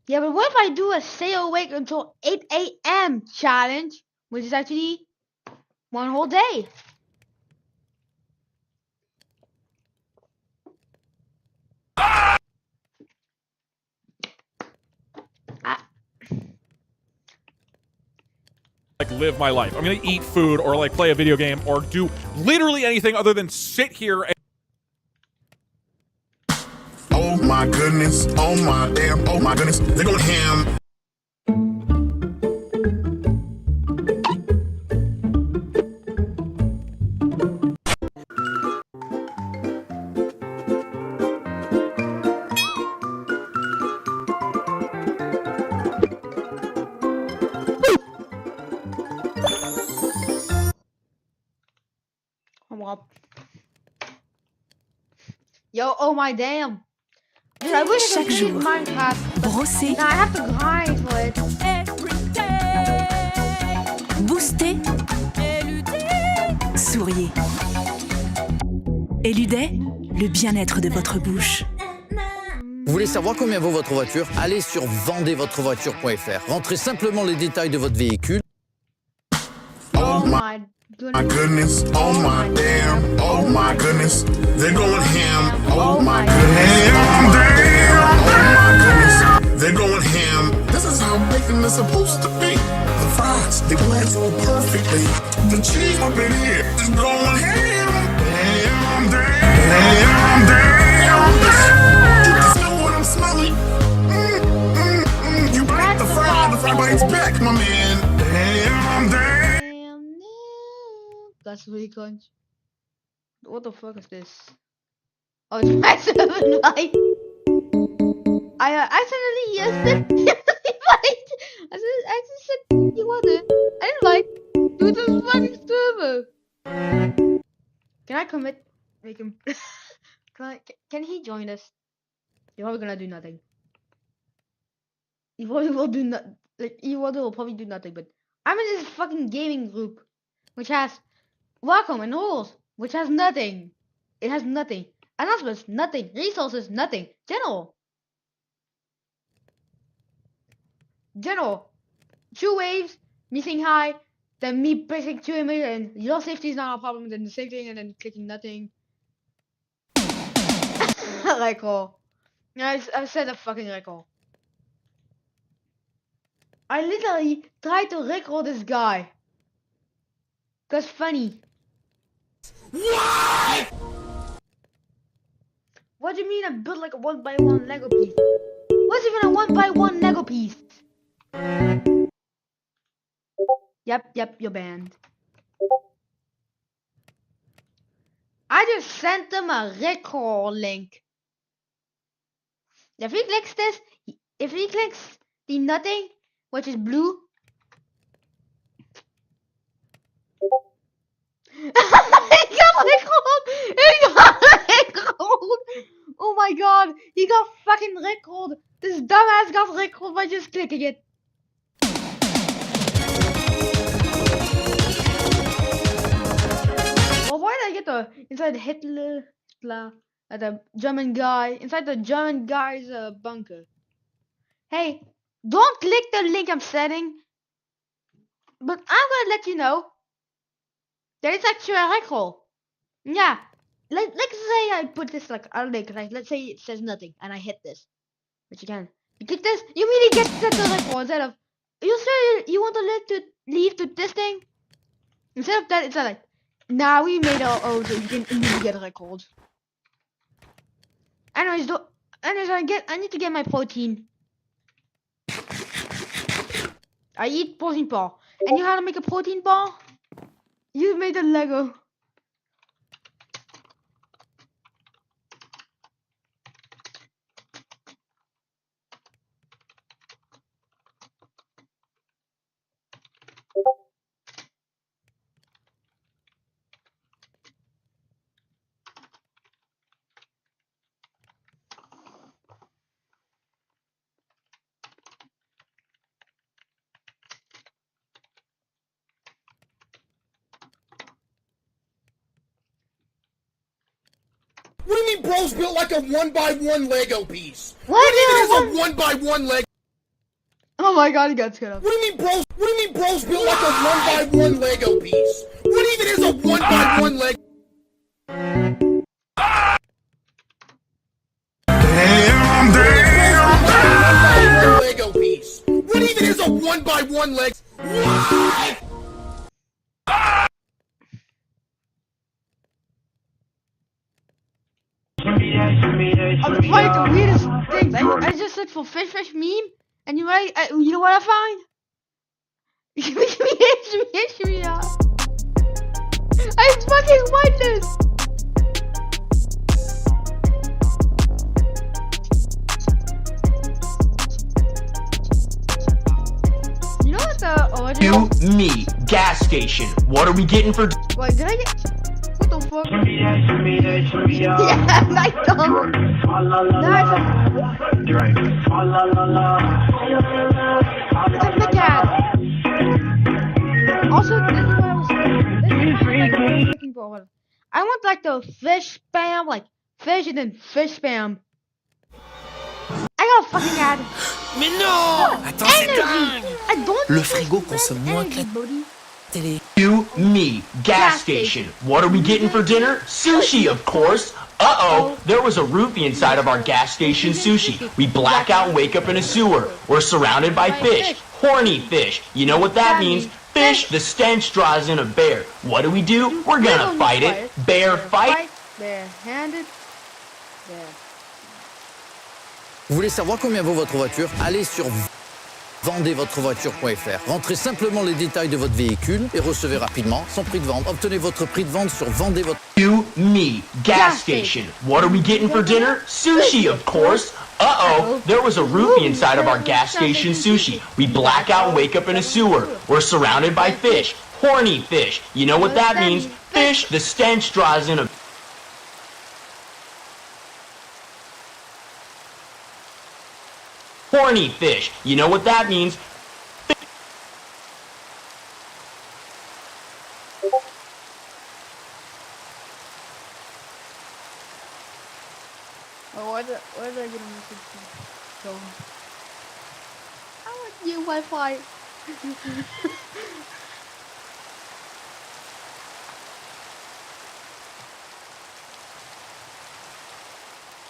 but what if I do a stay awake until 8 a.m. challenge, which is actually 1 whole day? Like live my life. I'm gonna eat food or like play a video game or do literally anything other than sit here and... Oh my goodness, oh my damn, oh my goodness, they're going ham. Yo, oh my damn. Dude, I wish I could beat Minecraft. Brosser. Nah, I have to grind for it. Booster. Souriez. Eludez, le bien-être de votre bouche. Vous voulez savoir combien vaut votre voiture? Allez sur vendezvotrevoiture.fr. Rentrez simplement les détails de votre véhicule. Oh my goodness, oh my damn, oh my goodness, they're going ham. Oh my goodness, oh my goodness, they're going ham. This is how bacon is supposed to be. The fries, they blend so perfectly. The cheese up in here is going ham. Damn, damn, damn. You can smell what I'm smelling. You bite the fry bites back, my man. Damn, damn. That's really crunch. What the fuck is this? Oh, it's my 7 light. I accidentally yes I just said you want it. I didn't like. Dude, this is fucking stupid. Can I commit? Make him. Can he join us? You're probably gonna do nothing. He probably will do not. Like he will probably do nothing. But I'm in this fucking gaming group, which has welcome and rules, which has nothing. It has nothing. Announcements, nothing. Resources, nothing. General. 2 waves, me saying hi, then me pressing 2 images, and your safety is not a problem, then the same thing, and then clicking nothing. Rickroll. I said a fucking Rickroll. I literally tried to Rickroll this guy. Cause funny. What? What do you mean I built like a 1x1 Lego piece? What's even a 1x1 Lego piece? Yep, you're banned. I just sent them a Rickroll link. If he clicks this, if he clicks the nothing, which is blue. He got Rickrolled! He got Rickrolled! Oh my god, he got fucking Rickrolled! This dumbass got Rickrolled by just clicking it. Well, why did I get the inside Hitler, the German guy, inside the German guy's bunker? Hey, don't click the link I'm setting. But I'm gonna let you know. There is actually a Rickroll. Yeah. Let's say I put this like a link, like let's say it says nothing and I hit this. But you can. You click this, you immediately get set to Rickroll instead of you sure you want to leave to this thing? Instead of that it's like now we made our own so you can immediately get Rickrolled. Anyways, I need to get my protein. I eat protein bar. And you know how to make a protein bar? You made a Lego. What do you mean bro's built like a 1x1 Lego piece? What even is a 1x1 Lego? Oh my god, he got scared up. What do you mean bro's built like a 1x1 Lego piece? What even is a 1x1 Lego? Damn. Lego piece. What even is a 1x1 Lego? What? I'm trying the weirdest things. I just searched for fish meme, and you know what I find? I fucking want this. You know what the original? You, me, gas station. What are we getting for? Wait, did I get? What the fuck? Yeah, nice dog. Nice. It's a big cat. Also, this is what I was looking for. I want like the fish spam, like fish and then fish spam. I got a fucking ad. Mais non! Attends, c'est dingue! I don't Le frigo consomme moins que la télé. You, me, gas station. What are we getting for dinner? Sushi, of course. Uh-oh, there was a roofie inside of our gas station sushi. We black out and wake up in a sewer. We're surrounded by fish. Horny fish. You know what that means? Fish, the stench draws in a bear. What do? We're gonna fight it. Bear fight. Bare-handed. Vous voulez savoir combien vaut votre voiture? Allez sur vendezvotrevoiture.fr. Rentrez simplement les détails de votre véhicule et recevez rapidement son prix de vente. Obtenez votre prix de vente sur vendezvotrevoiture.fr. You, me, gas station. What are we getting for dinner? Sushi, of course. Uh-oh, there was a roofie inside of our gas station sushi. We black out and wake up in a sewer. We're surrounded by fish. Horny fish. You know what that means? Fish, the stench draws in a... Horny fish. You know what that means? Oh, where did I get a message from? I want new Wi-Fi.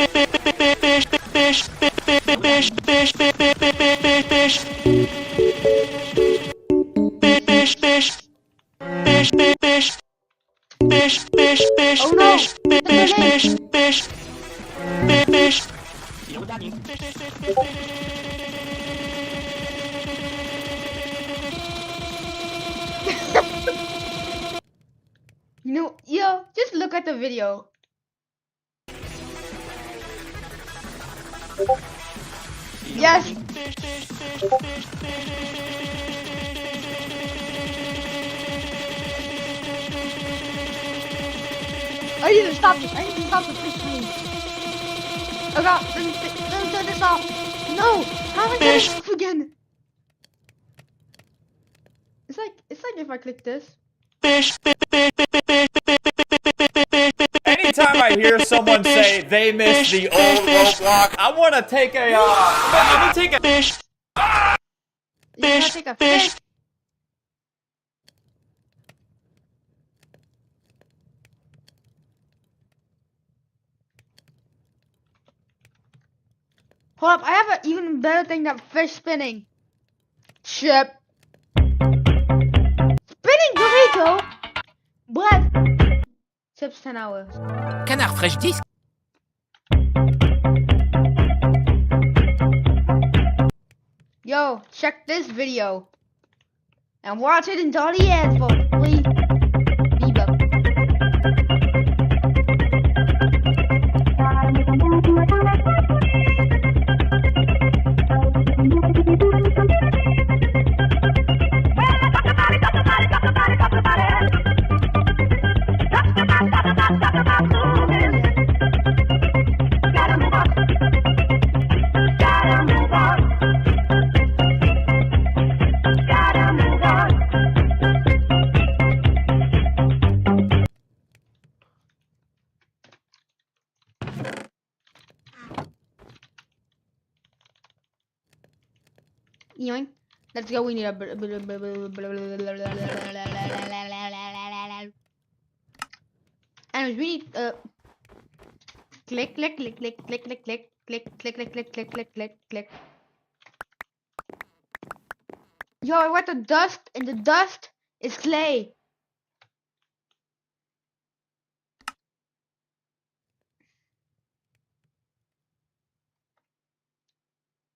Oh no! You know what that means? You know, yo, just look at the video. Yes. I need to stop this. I need to stop this fish. Oh god, let me turn this off. No, how am I getting this off again? It's like if I click this. Anytime I hear someone say they miss the old Roblox, I want to take a let me take a fish. You gotta take a fish. Hold up, I have an even better thing than fish spinning. Chip. Spinning burrito. Bread. Chips 10 hours. Canard fraîche disque. Yo, check this video. And watch it until the end for free. Yoink. Let's go. We need a. And we need click, click, click, click, click, click, click, click, click, click, click, click, click, click, click. Yo, I want the dust, and the dust is clay.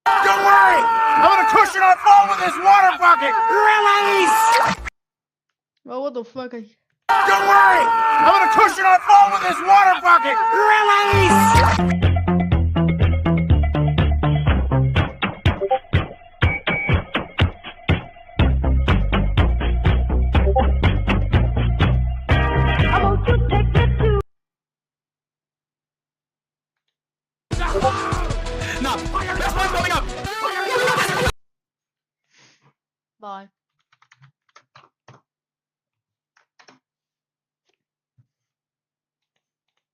Don't worry! I'm gonna cushion our fall with this water bucket! Release! Well, what the fuck? Don't worry! I'm gonna cushion our fall with this water bucket! Release! Nah, fire! That's what's coming up! Bye.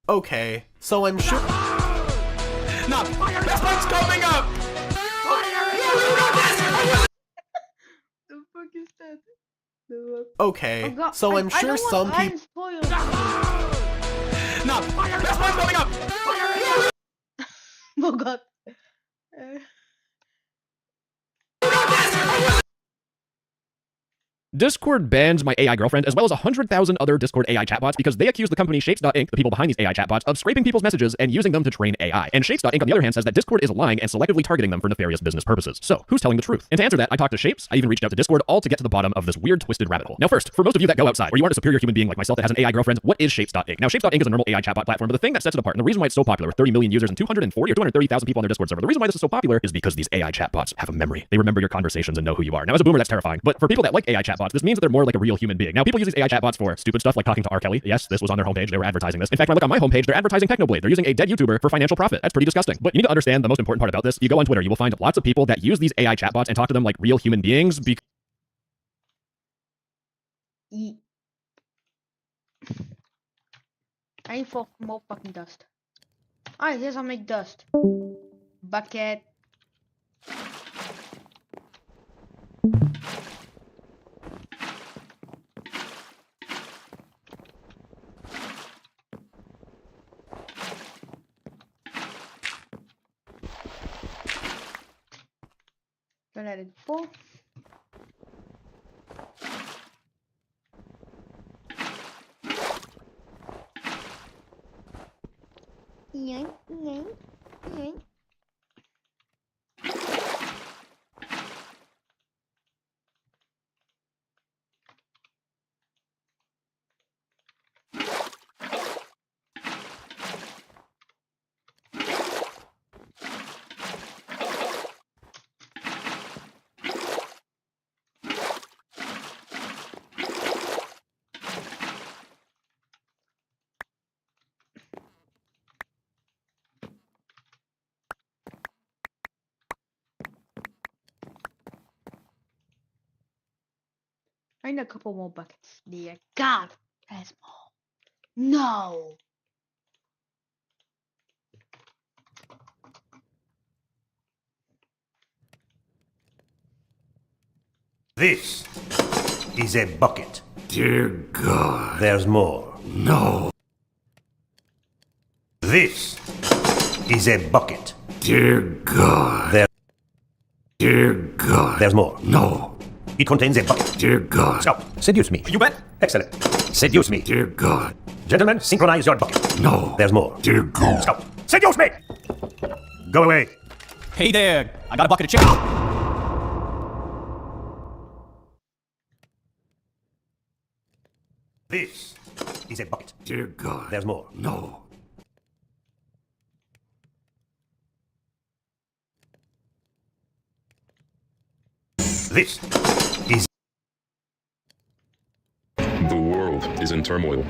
Okay, so I'm sure. Nah, fire! That's what's coming up! The fuck is that? Okay, Oh God, so I'm I sure don't some want people. spoiled. Nah, fire! That's what's coming up! Oh God. Discord banned my AI girlfriend as well as 100,000 other Discord AI chatbots because they accuse the company Shapes.inc, the people behind these AI chatbots, of scraping people's messages and using them to train AI. And Shapes.inc, on the other hand, says that Discord is lying and selectively targeting them for nefarious business purposes. So, who's telling the truth? And to answer that, I talked to Shapes, I even reached out to Discord, all to get to the bottom of this weird, twisted rabbit hole. Now first, for most of you that go outside, or you aren't a superior human being like myself that has an AI girlfriend, what is Shapes.inc? Now, Shapes.inc is a normal AI chatbot platform, but the thing that sets it apart, and the reason why it's so popular with 30 million users and 240 or 230,000 people on their Discord server, the reason why this is so popular is because these AI chatbots have a memory. They remember your conversations and know who you are. Now, as a boomer, that's terrifying, but for people that like AI chatbots, this means that they're more like a real human being. Now, people use these AI chatbots for stupid stuff like talking to R. Kelly. Yes, this was on their homepage. They were advertising this. In fact, when I look on my homepage, they're advertising Technoblade. They're using a dead YouTuber for financial profit. That's pretty disgusting. But you need to understand the most important part about this. You go on Twitter, you will find lots of people that use these AI chatbots and talk to them like real human beings because I need for more fucking dust. Alright, here's how I make dust. Bucket. Gonna let it fall. Yank, yank, yank. I need a couple more buckets. Dear God, there's more. No. This is a bucket. Dear God. There's more. No. This is a bucket. Dear God. Dear God. There's more. No. It contains a bucket. Dear God. Stop. Seduce me. You bet. Excellent. Seduce me. Dear God. Gentlemen, synchronize your bucket. No. There's more. Dear God. Stop. Seduce me! Go away. Hey there, I got a bucket of chicken. This is a bucket. Dear God. There's more. No. This is... The world is in turmoil,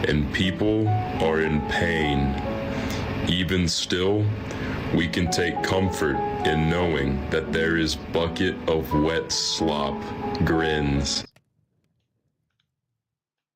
and people are in pain. Even still, we can take comfort in knowing that there is bucket of wet slop grins.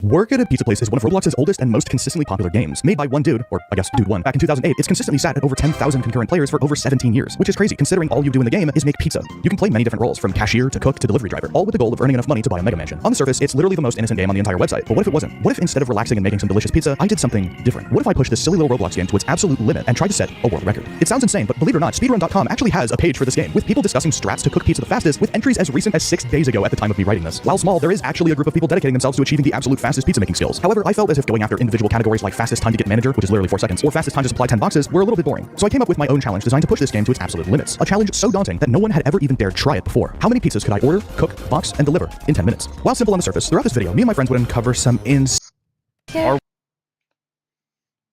Work at a Pizza Place is one of Roblox's oldest and most consistently popular games. Made by one dude, or I guess dude one, back in 2008, it's consistently sat at over 10,000 concurrent players for over 17 years, which is crazy considering all you do in the game is make pizza. You can play many different roles, from cashier to cook to delivery driver, all with the goal of earning enough money to buy a mega mansion. On the surface, it's literally the most innocent game on the entire website, but what if it wasn't? What if instead of relaxing and making some delicious pizza, I did something different? What if I pushed this silly little Roblox game to its absolute limit and tried to set a world record? It sounds insane, but believe it or not, speedrun.com actually has a page for this game, with people discussing strats to cook pizza the fastest, with entries as recent as 6 days ago at the time of me writing this. While small, there is actually a group of people dedicating themselves to achieving the absolute fastest pizza making skills. However, I felt as if going after individual categories like fastest time to get manager, which is literally 4 seconds, or fastest time to supply 10 boxes, were a little bit boring. So I came up with my own challenge designed to push this game to its absolute limits. A challenge so daunting that no one had ever even dared try it before. How many pizzas could I order, cook, box, and deliver in 10 minutes? While simple on the surface, throughout this video, me and my friends would uncover some admin.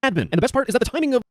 And the best part is that the timing of...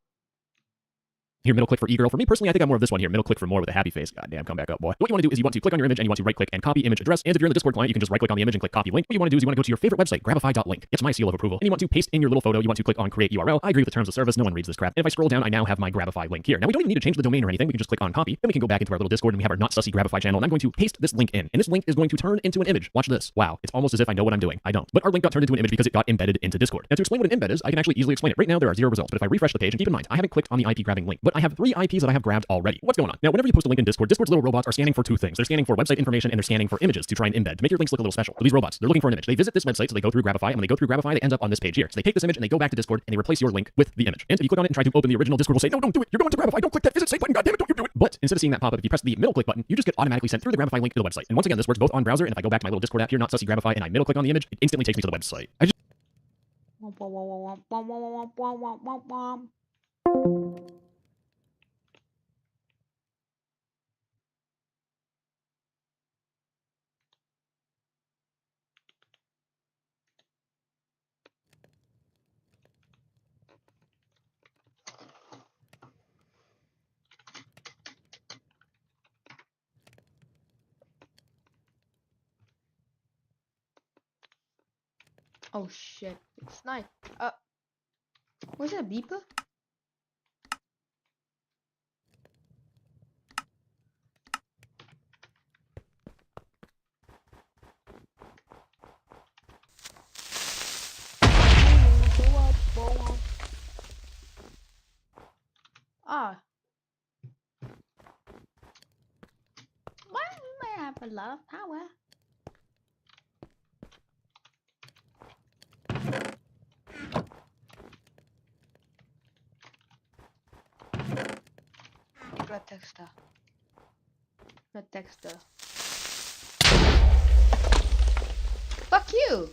Here, middle click for e-girl. For me personally, I think I'm more of this one here. Middle click for more with a happy face. God damn, come back up, boy. What you want to do is you want to click on your image and you want to right click and copy image address. And if you're in the Discord client, you can just right click on the image and click copy link. What you want to do is you want to go to your favorite website, grabify.link. It's my seal of approval. And you want to paste in your little photo. You want to click on create URL. I agree with the terms of service. No one reads this crap. And if I scroll down, I now have my Grabify link here. Now we don't even need to change the domain or anything. We can just click on copy. Then we can go back into our little Discord and we have our not sussy Grabify channel. And I'm going to paste this link in. And this link is going to turn into an image. Watch this. Wow. It's almost as if I know what I'm doing. I don't. But our link got turned into an image because it got embedded into Discord. Now to explain what an embed is, I can actually easily explain it. Right now there are 0 results. But if I refresh the page, and keep in mind, I haven't clicked on the IP grabbing link, but I have 3 IPs that I have grabbed already. What's going on? Now, whenever you post a link in Discord, Discord's little robots are scanning for 2 things. They're scanning for website information and they're scanning for images to try and embed, to make your links look a little special. So these robots, they're looking for an image. They visit this website, so they go through Grabify, and when they go through Grabify, they end up on this page here. So they take this image and they go back to Discord and they replace your link with the image. And if you click on it and try to open the original, Discord will say, no, don't do it. You're going to Grabify. Don't click that visit site button. God damn it, don't you do it. But instead of seeing that pop up, if you press the middle click button, you just get automatically sent through the Grabify link to the website. And once again, this works both on browser, and if I go back to my little Discord app here, not sussy Grabify, and I middle click on the image, it instantly takes me to the website. Oh shit, it's night. Was it a beeper? Ah. Why do I have a lot of power? Texter. Not Dexter. Fuck you!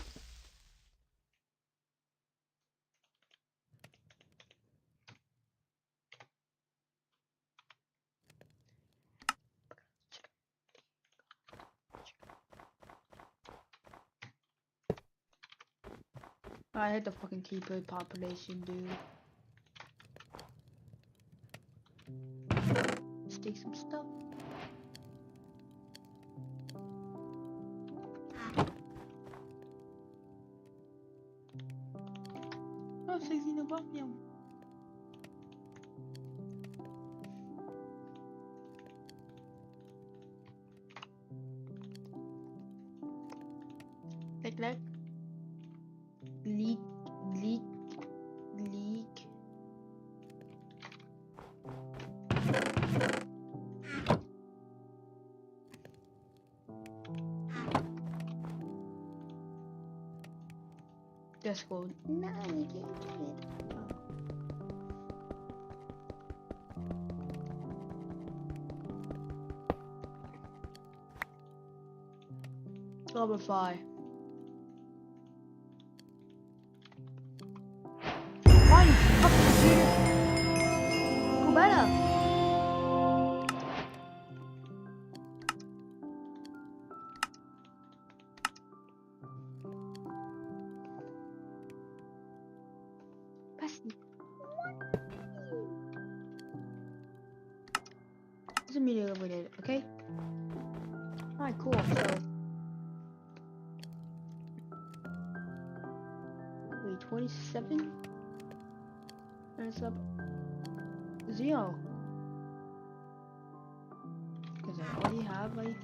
I hate the fucking keeper population, dude. Let's take some stuff. Oh, 16 above you. Like. Leak. Just go. No, you can't do it. Level 5. Why you fucking cheater? Go better. It's immediately overrated, okay? Alright, cool. So, wait, 27? That's up 0. Because I already have a furnace.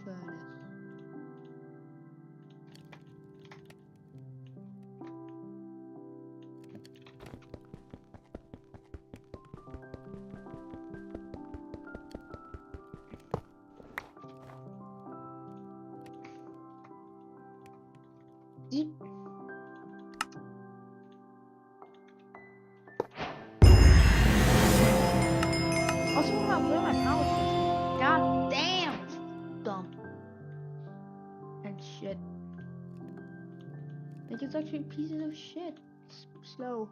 Deep. Also, where my power station? God damn, it's dumb and shit. Like it's actually pieces of shit. It's slow.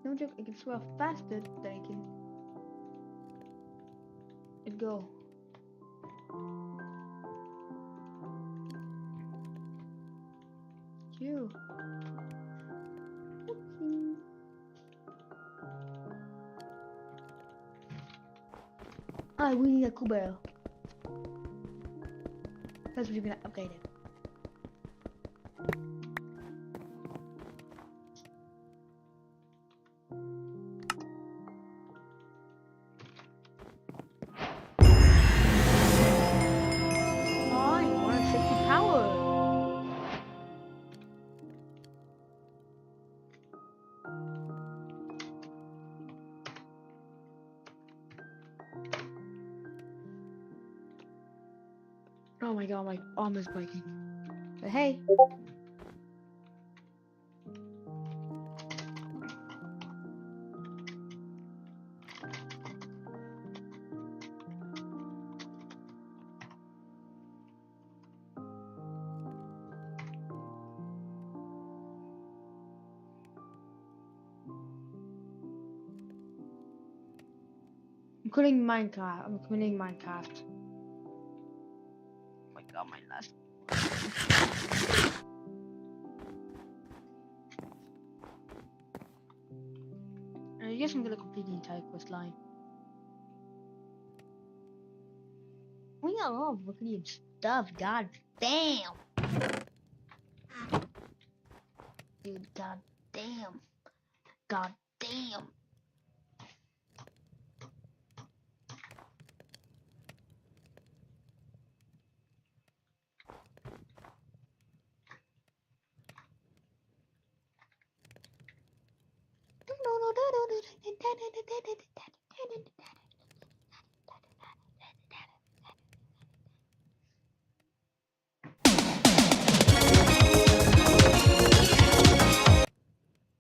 No joke. I can swell faster than I can. It go. You. Oopsie. Alright, we need a cool barrel. That's what you're gonna upgrade it. Oh, you want 60 power. Oh my god, my arm is breaking. But hey. I'm quitting Minecraft. I'm quitting Minecraft. Oh my god, my last. I guess I'm gonna complete the entire quest line. We got a lot of fucking stuff. God damn. Dude, god damn. God damn.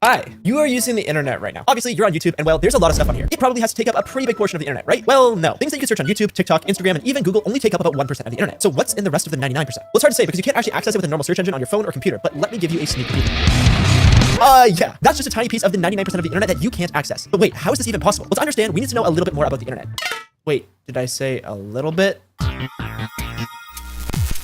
Hi, you are using the internet right now. Obviously, you're on YouTube, and well, there's a lot of stuff on here. It probably has to take up a pretty big portion of the internet, right? Well, no. Things that you can search on YouTube, TikTok, Instagram, and even Google only take up about 1% of the internet. So what's in the rest of the 99%? Well, it's hard to say because you can't actually access it with a normal search engine on your phone or computer, but let me give you a sneak peek. Yeah, that's just a tiny piece of the 99% of the internet that you can't access. But wait, how is this even possible? Well, to understand, we need to know a little bit more about the internet. Wait, did I say a little bit?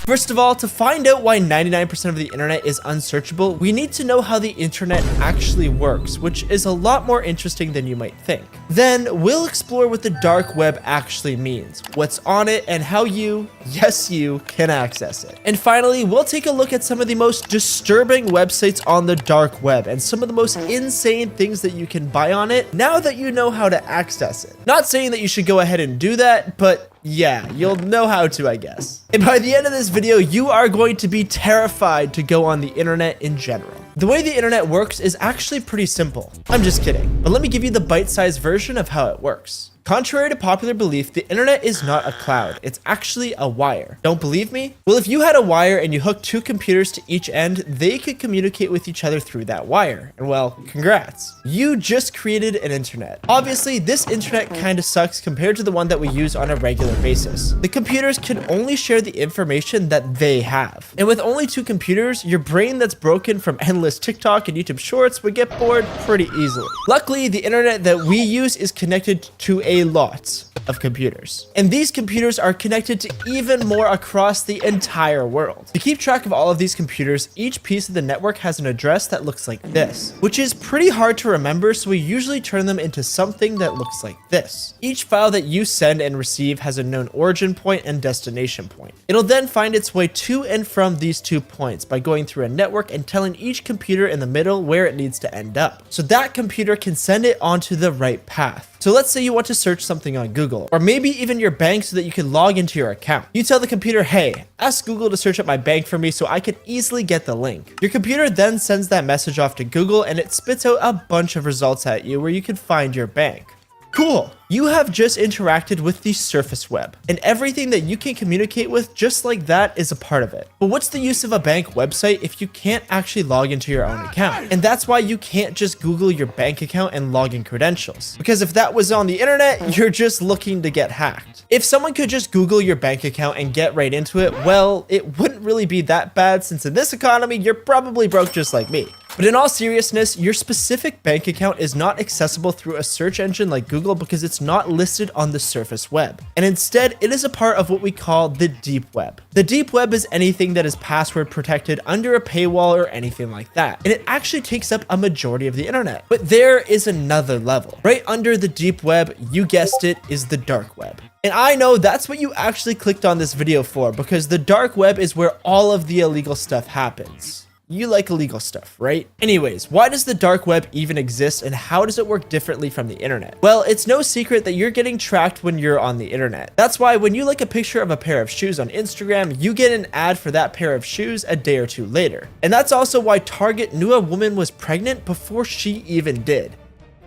First of all, to find out why 99% of the internet is unsearchable, we need to know how the internet actually works, which is a lot more interesting than you might think. Then we'll explore what the dark web actually means, what's on it, and how you, yes you, can access it. And finally, we'll take a look at some of the most disturbing websites on the dark web and some of the most insane things that you can buy on it now that you know how to access it. Not saying that you should go ahead and do that, but yeah, you'll know how to, I guess. And by the end of this video, you are going to be terrified to go on the internet in general. The way the internet works is actually pretty simple. I'm just kidding, but let me give you the bite-sized version of how it works. Contrary to popular belief, the internet is not a cloud. It's actually a wire. Don't believe me? Well, if you had a wire and you hooked two computers to each end, they could communicate with each other through that wire. And well, congrats. You just created an internet. Obviously, this internet kind of sucks compared to the one that we use on a regular basis. The computers can only share the information that they have. And with only two computers, your brain that's broken from endless TikTok and YouTube shorts would get bored pretty easily. Luckily, the internet that we use is connected to a lot of computers. And these computers are connected to even more across the entire world. To keep track of all of these computers, each piece of the network has an address that looks like this, which is pretty hard to remember, so we usually turn them into something that looks like this. Each file that you send and receive has a known origin point and destination point. It'll then find its way to and from these 2 points by going through a network and telling each computer in the middle where it needs to end up, so that computer can send it onto the right path. So let's say you want to search something on Google, or maybe even your bank so that you can log into your account. You tell the computer, hey, ask Google to search up my bank for me so I can easily get the link. Your computer then sends that message off to Google and it spits out a bunch of results at you where you can find your bank. Cool. You have just interacted with the surface web, and everything that you can communicate with just like that is a part of it. But what's the use of a bank website if you can't actually log into your own account? And that's why you can't just Google your bank account and log in credentials. Because if that was on the internet, you're just looking to get hacked. If someone could just Google your bank account and get right into it, well, it wouldn't really be that bad, since in this economy, you're probably broke just like me. But in all seriousness, your specific bank account is not accessible through a search engine like Google because it's not listed on the surface web. And instead, it is a part of what we call the deep web. The deep web is anything that is password protected under a paywall or anything like that. And it actually takes up a majority of the internet. But there is another level. Right under the deep web, you guessed it, is the dark web. And I know that's what you actually clicked on this video for, because the dark web is where all of the illegal stuff happens. You like illegal stuff, right? Anyways, why does the dark web even exist, and how does it work differently from the internet? Well, it's no secret that you're getting tracked when you're on the internet. That's why when you like a picture of a pair of shoes on Instagram, you get an ad for that pair of shoes a day or two later. And that's also why Target knew a woman was pregnant before she even did.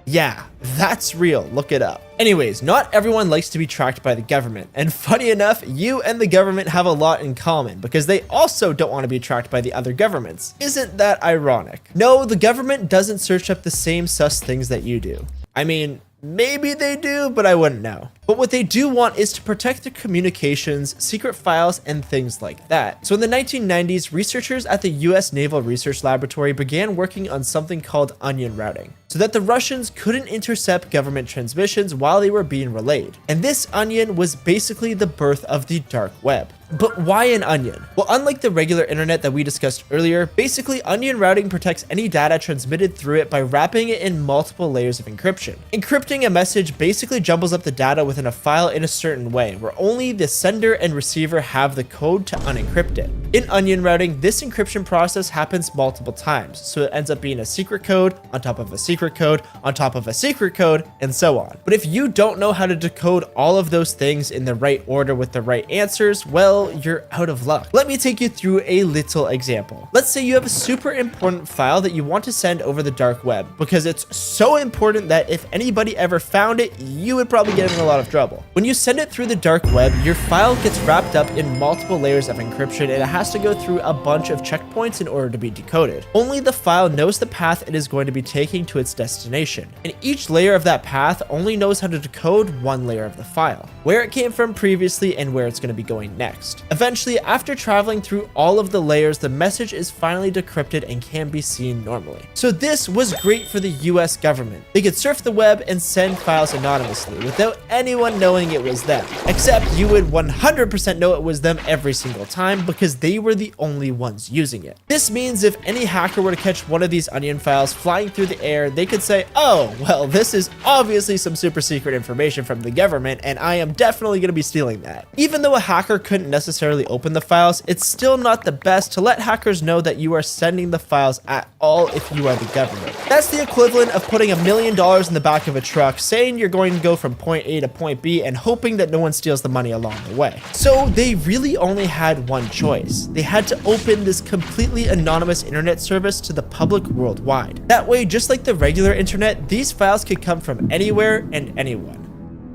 Yeah, that's real. Look it up. Anyways, not everyone likes to be tracked by the government. And funny enough, you and the government have a lot in common because they also don't want to be tracked by the other governments. Isn't that ironic? No, the government doesn't search up the same sus things that you do. I mean, maybe they do, but I wouldn't know. But what they do want is to protect their communications, secret files, and things like that. So in the 1990s, researchers at the US Naval Research Laboratory began working on something called onion routing, so that the Russians couldn't intercept government transmissions while they were being relayed. And this onion was basically the birth of the dark web. But why an onion? Well, unlike the regular internet that we discussed earlier, basically onion routing protects any data transmitted through it by wrapping it in multiple layers of encryption. Encrypting a message basically jumbles up the data within a file in a certain way, where only the sender and receiver have the code to unencrypt it. In onion routing, this encryption process happens multiple times, so it ends up being a secret code on top of a secret code on top of a secret code, and so on. But if you don't know how to decode all of those things in the right order with the right answers, well, well, you're out of luck. Let me take you through a little example. Let's say you have a super important file that you want to send over the dark web because it's so important that if anybody ever found it, you would probably get in a lot of trouble. When you send it through the dark web, your file gets wrapped up in multiple layers of encryption and it has to go through a bunch of checkpoints in order to be decoded. Only the file knows the path it is going to be taking to its destination, and each layer of that path only knows how to decode one layer of the file, where it came from previously and where it's going to be going next. Eventually, after traveling through all of the layers, the message is finally decrypted and can be seen normally. So this was great for the US government. They could surf the web and send files anonymously without anyone knowing it was them, except you would 100% know it was them every single time because they were the only ones using it. This means if any hacker were to catch one of these onion files flying through the air, they could say, oh, well, this is obviously some super secret information from the government and I am definitely going to be stealing that. Even though a hacker couldn't necessarily open the files, it's still not the best to let hackers know that you are sending the files at all if you are the government. That's the equivalent of putting $1 million in the back of a truck, saying you're going to go from point A to point B and hoping that no one steals the money along the way. So they really only had one choice. They had to open this completely anonymous internet service to the public worldwide. That way, just like the regular internet, these files could come from anywhere and anyone.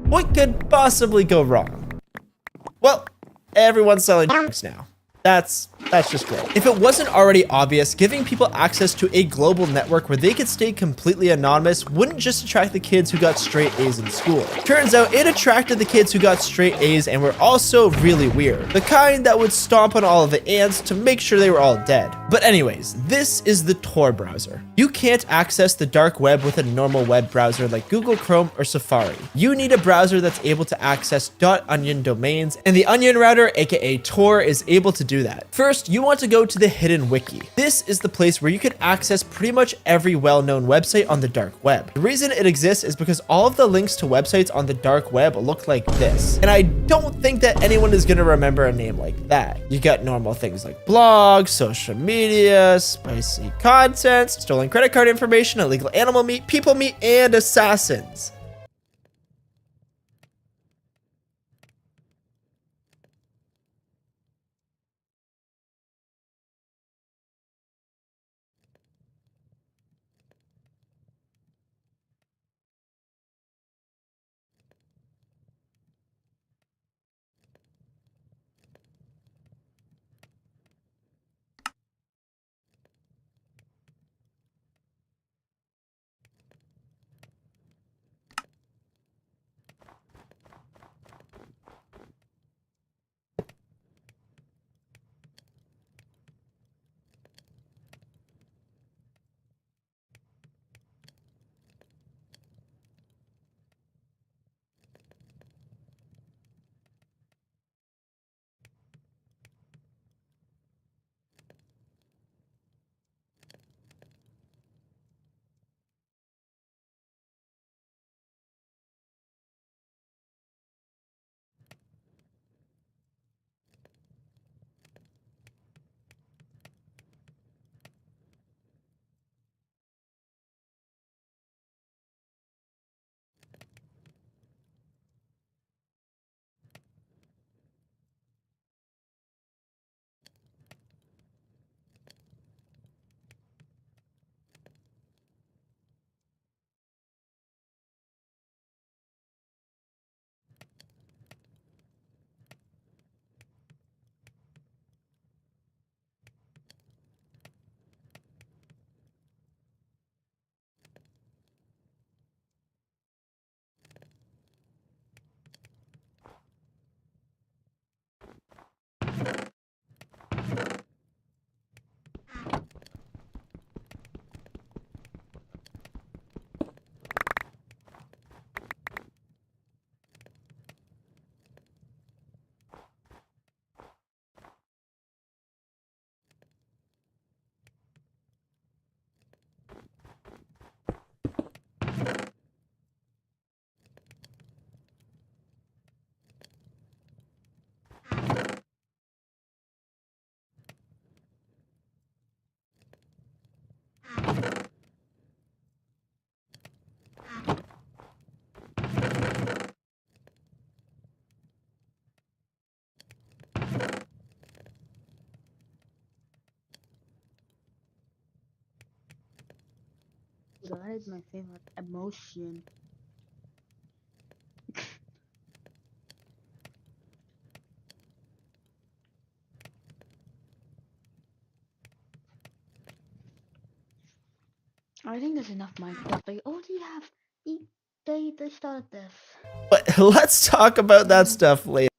What could possibly go wrong? Well, everyone's selling drugs now. That's just great. If it wasn't already obvious, giving people access to a global network where they could stay completely anonymous wouldn't just attract the kids who got straight A's in school. Turns out it attracted the kids who got straight A's and were also really weird. The kind that would stomp on all of the ants to make sure they were all dead. But anyways, this is the Tor browser. You can't access the dark web with a normal web browser like Google Chrome or Safari. You need a browser that's able to access .onion domains, and the Onion router, aka Tor, is able to do that. First, you want to go to the hidden wiki. This is the place where you can access pretty much every well-known website on the dark web. The reason it exists is because all of the links to websites on the dark web look like this. And I don't think that anyone is going to remember a name like that. You got normal things like blogs, social media, spicy content, stolen credit card information, illegal animal meat, people meat, and assassins. That is my favorite emotion. I think there's enough Minecraft. They already have. They started this. But let's talk about that stuff later.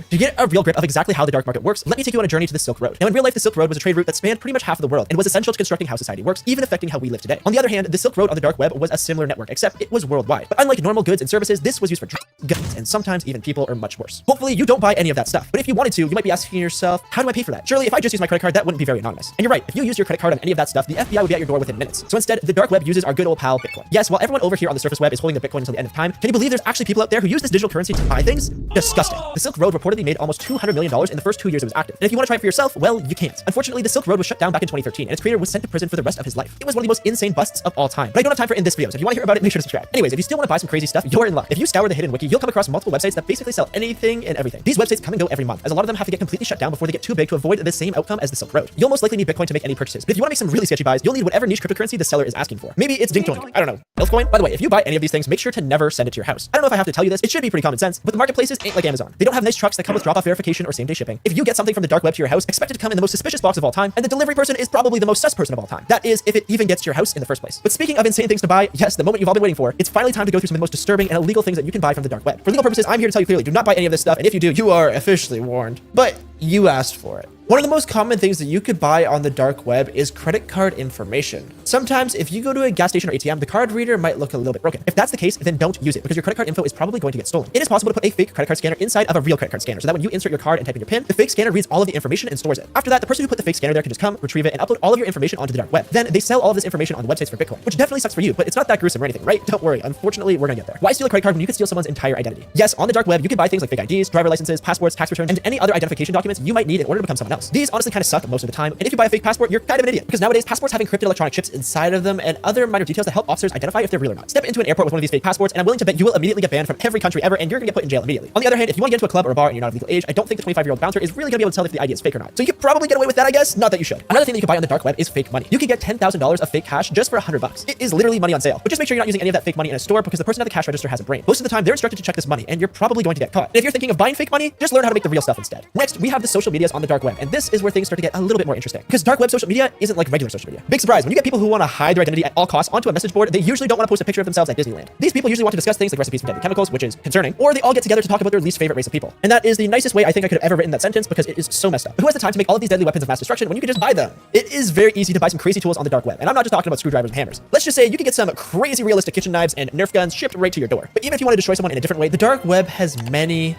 To get a real grip of exactly how the dark market works, let me take you on a journey to the Silk Road. Now, in real life, the Silk Road was a trade route that spanned pretty much half of the world and was essential to constructing how society works, even affecting how we live today. On the other hand, the Silk Road on the dark web was a similar network, except it was worldwide. But unlike normal goods and services, this was used for drugs, guns, and sometimes even people, or much worse. Hopefully, you don't buy any of that stuff. But if you wanted to, you might be asking yourself, how do I pay for that? Surely, if I just use my credit card, that wouldn't be very anonymous. And you're right, if you use your credit card on any of that stuff, the FBI would be at your door within minutes. So instead, the dark web uses our good old pal, Bitcoin. Yes, while everyone over here on the surface web is holding the Bitcoin until the end of time, can you believe there's actually people out there who use this digital currency to buy things? Disgusting. The Silk Road reportedly made almost $200 million in the first 2 years it was active. And if you want to try it for yourself, well, you can't. Unfortunately, the Silk Road was shut down back in 2013, and its creator was sent to prison for the rest of his life. It was one of the most insane busts of all time. But I don't have time for it in this video, so if you want to hear about it, make sure to subscribe. Anyways, if you still want to buy some crazy stuff, you're in luck. If you scour the hidden wiki, you'll come across multiple websites that basically sell anything and everything. These websites come and go every month, as a lot of them have to get completely shut down before they get too big to avoid the same outcome as the Silk Road. You'll most likely need Bitcoin to make any purchases, but if you want to make some really sketchy buys, you'll need whatever niche cryptocurrency the seller is asking for. Maybe it's Dinkjoin, I don't know, Elfcoin. By the way, if you buy any of these things, make sure to never send it to your house. I don't know if I have to tell you this, it should be pretty common sense, but the marketplaces ain't like Amazon. They don't have nice trucks that come with drop-off verification or same-day shipping. If you get something from the dark web to your house, expect it to come in the most suspicious box of all time, and the delivery person is probably the most sus person of all time. That is, if it even gets to your house in the first place. But speaking of insane things to buy, yes, the moment you've all been waiting for, it's finally time to go through some of the most disturbing and illegal things that you can buy from the dark web. For legal purposes, I'm here to tell you clearly, do not buy any of this stuff, and if you do, you are officially warned. But you asked for it. One of the most common things that you could buy on the dark web is credit card information. Sometimes, if you go to a gas station or ATM, the card reader might look a little bit broken. If that's the case, then don't use it, because your credit card info is probably going to get stolen. It is possible to put a fake credit card scanner inside of a real credit card scanner, so that when you insert your card and type in your PIN, the fake scanner reads all of the information and stores it. After that, the person who put the fake scanner there can just come, retrieve it, and upload all of your information onto the dark web. Then they sell all of this information on the websites for Bitcoin, which definitely sucks for you, but it's not that gruesome or anything, right? Don't worry. Unfortunately, we're gonna get there. Why steal a credit card when you can steal someone's entire identity? Yes, on the dark web, you can buy things like fake IDs, driver licenses, passports, tax returns, and any other identification documents you might need in order to become someone else. These honestly kind of suck most of the time, and if you buy a fake passport, you're kind of an idiot, because nowadays passports have encrypted electronic chips inside of them and other minor details that help officers identify if they're real or not. Step into an airport with one of these fake passports, and I'm willing to bet you will immediately get banned from every country ever, and you're gonna get put in jail immediately. On the other hand, if you want to get into a club or a bar and you're not of legal age, I don't think the 25-year-old bouncer is really gonna be able to tell if the ID is fake or not. So you could probably get away with that, I guess. Not that you should. Another thing that you can buy on the dark web is fake money. You can get $10,000 of fake cash just for $100. It is literally money on sale. But just make sure you're not using any of that fake money in a store, because the person at the cash register has a brain. Most of the time, they're instructed to check this money, and you're probably going to get caught. And if you're thinking of buying fake money, just learn how to make the real stuff instead. Next, we have the social medias on the dark web, and this is where things start to get a little bit more interesting, because dark web social media isn't like regular social media. Big surprise, when you get people who want to hide their identity at all costs onto a message board, they usually don't want to post a picture of themselves at Disneyland. These people usually want to discuss things like recipes for deadly chemicals, which is concerning, or they all get together to talk about their least favorite race of people. And that is the nicest way I think I could have ever written that sentence, because it is so messed up. But who has the time to make all of these deadly weapons of mass destruction when you can just buy them? It is very easy to buy some crazy tools on the dark web, and I'm not just talking about screwdrivers and hammers. Let's just say you can get some crazy realistic kitchen knives and Nerf guns shipped right to your door. But even if you want to destroy someone in a different way, the dark web has many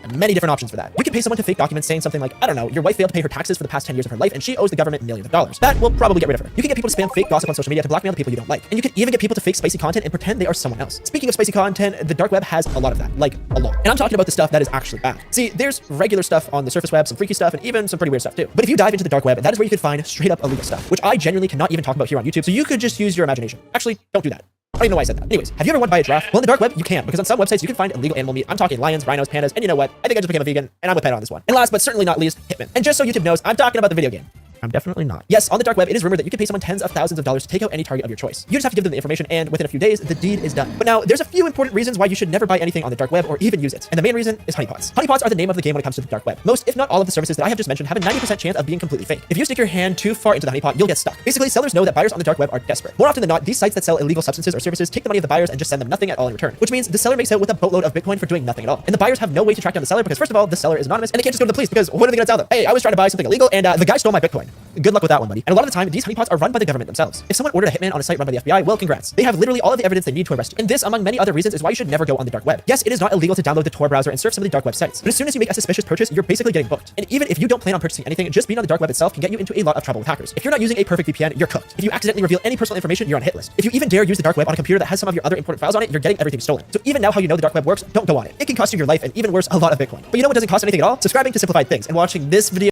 different options for that. You can pay someone to fake documents saying something like, I don't know, your wife failed to pay her taxes for the past 10 years of her life and she owes the government millions of dollars. That will probably get rid of her. You can get people to spam fake gossip on social media to blackmail the people you don't like. And you can even get people to fake spicy content and pretend they are someone else. Speaking of spicy content, the dark web has a lot of that, like a lot. And I'm talking about the stuff that is actually bad. See, there's regular stuff on the surface web, some freaky stuff, and even some pretty weird stuff too. But if you dive into the dark web, that is where you could find straight up illegal stuff, which I genuinely cannot even talk about here on YouTube, so you could just use your imagination. Actually, don't do that. I don't even know why I said that. Anyways, have you ever wanted to buy a giraffe? Well, in the dark web, you can, because on some websites, you can find illegal animal meat. I'm talking lions, rhinos, pandas, and you know what? I think I just became a vegan, and I'm with Pet on this one. And last, but certainly not least, Hitman. And just so YouTube knows, I'm talking about the video game. I'm definitely not. Yes, on the dark web, it is rumored that you can pay someone tens of thousands of dollars to take out any target of your choice. You just have to give them the information, and within a few days, the deed is done. But now, there's a few important reasons why you should never buy anything on the dark web or even use it. And the main reason is honeypots. Honeypots are the name of the game when it comes to the dark web. Most, if not all of the services that I have just mentioned have a 90% chance of being completely fake. If you stick your hand too far into the honeypot, you'll get stuck. Basically, sellers know that buyers on the dark web are desperate. More often than not, these sites that sell illegal substances or services take the money of the buyers and just send them nothing at all in return, which means the seller makes out with a boatload of Bitcoin for doing nothing at all. And the buyers have no way to track down the seller because, first of all, the seller is anonymous and they can't just go to the police because what are they going to tell them? Hey, I was trying to buy something illegal and the guy stole my Bitcoin. Good luck with that one, buddy. And a lot of the time, these honeypots are run by the government themselves. If someone ordered a hitman on a site run by the FBI, well, congrats. They have literally all of the evidence they need to arrest you. And this, among many other reasons, is why you should never go on the dark web. Yes, it is not illegal to download the Tor browser and surf some of the dark web sites, but as soon as you make a suspicious purchase, you're basically getting booked. And even if you don't plan on purchasing anything, just being on the dark web itself can get you into a lot of trouble with hackers. If you're not using a perfect VPN, you're cooked. If you accidentally reveal any personal information, you're on a hit list. If you even dare use the dark web on a computer that has some of your other important files on it, you're getting everything stolen. So even now how you know the dark web works, don't go on it. It can cost you your life and even worse, a lot of Bitcoin. But you know what doesn't cost anything at all? Subscribing to Simplified Things and watching this video.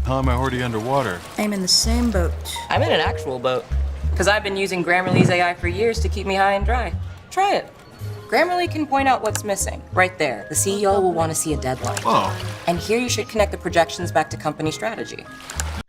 How am I already underwater? I'm in the same boat. I'm in an actual boat. Because I've been using Grammarly's AI for years to keep me high and dry. Try it. Grammarly can point out what's missing. Right there. The CEO will want to see a deadline. Oh. And here you should connect the projections back to company strategy.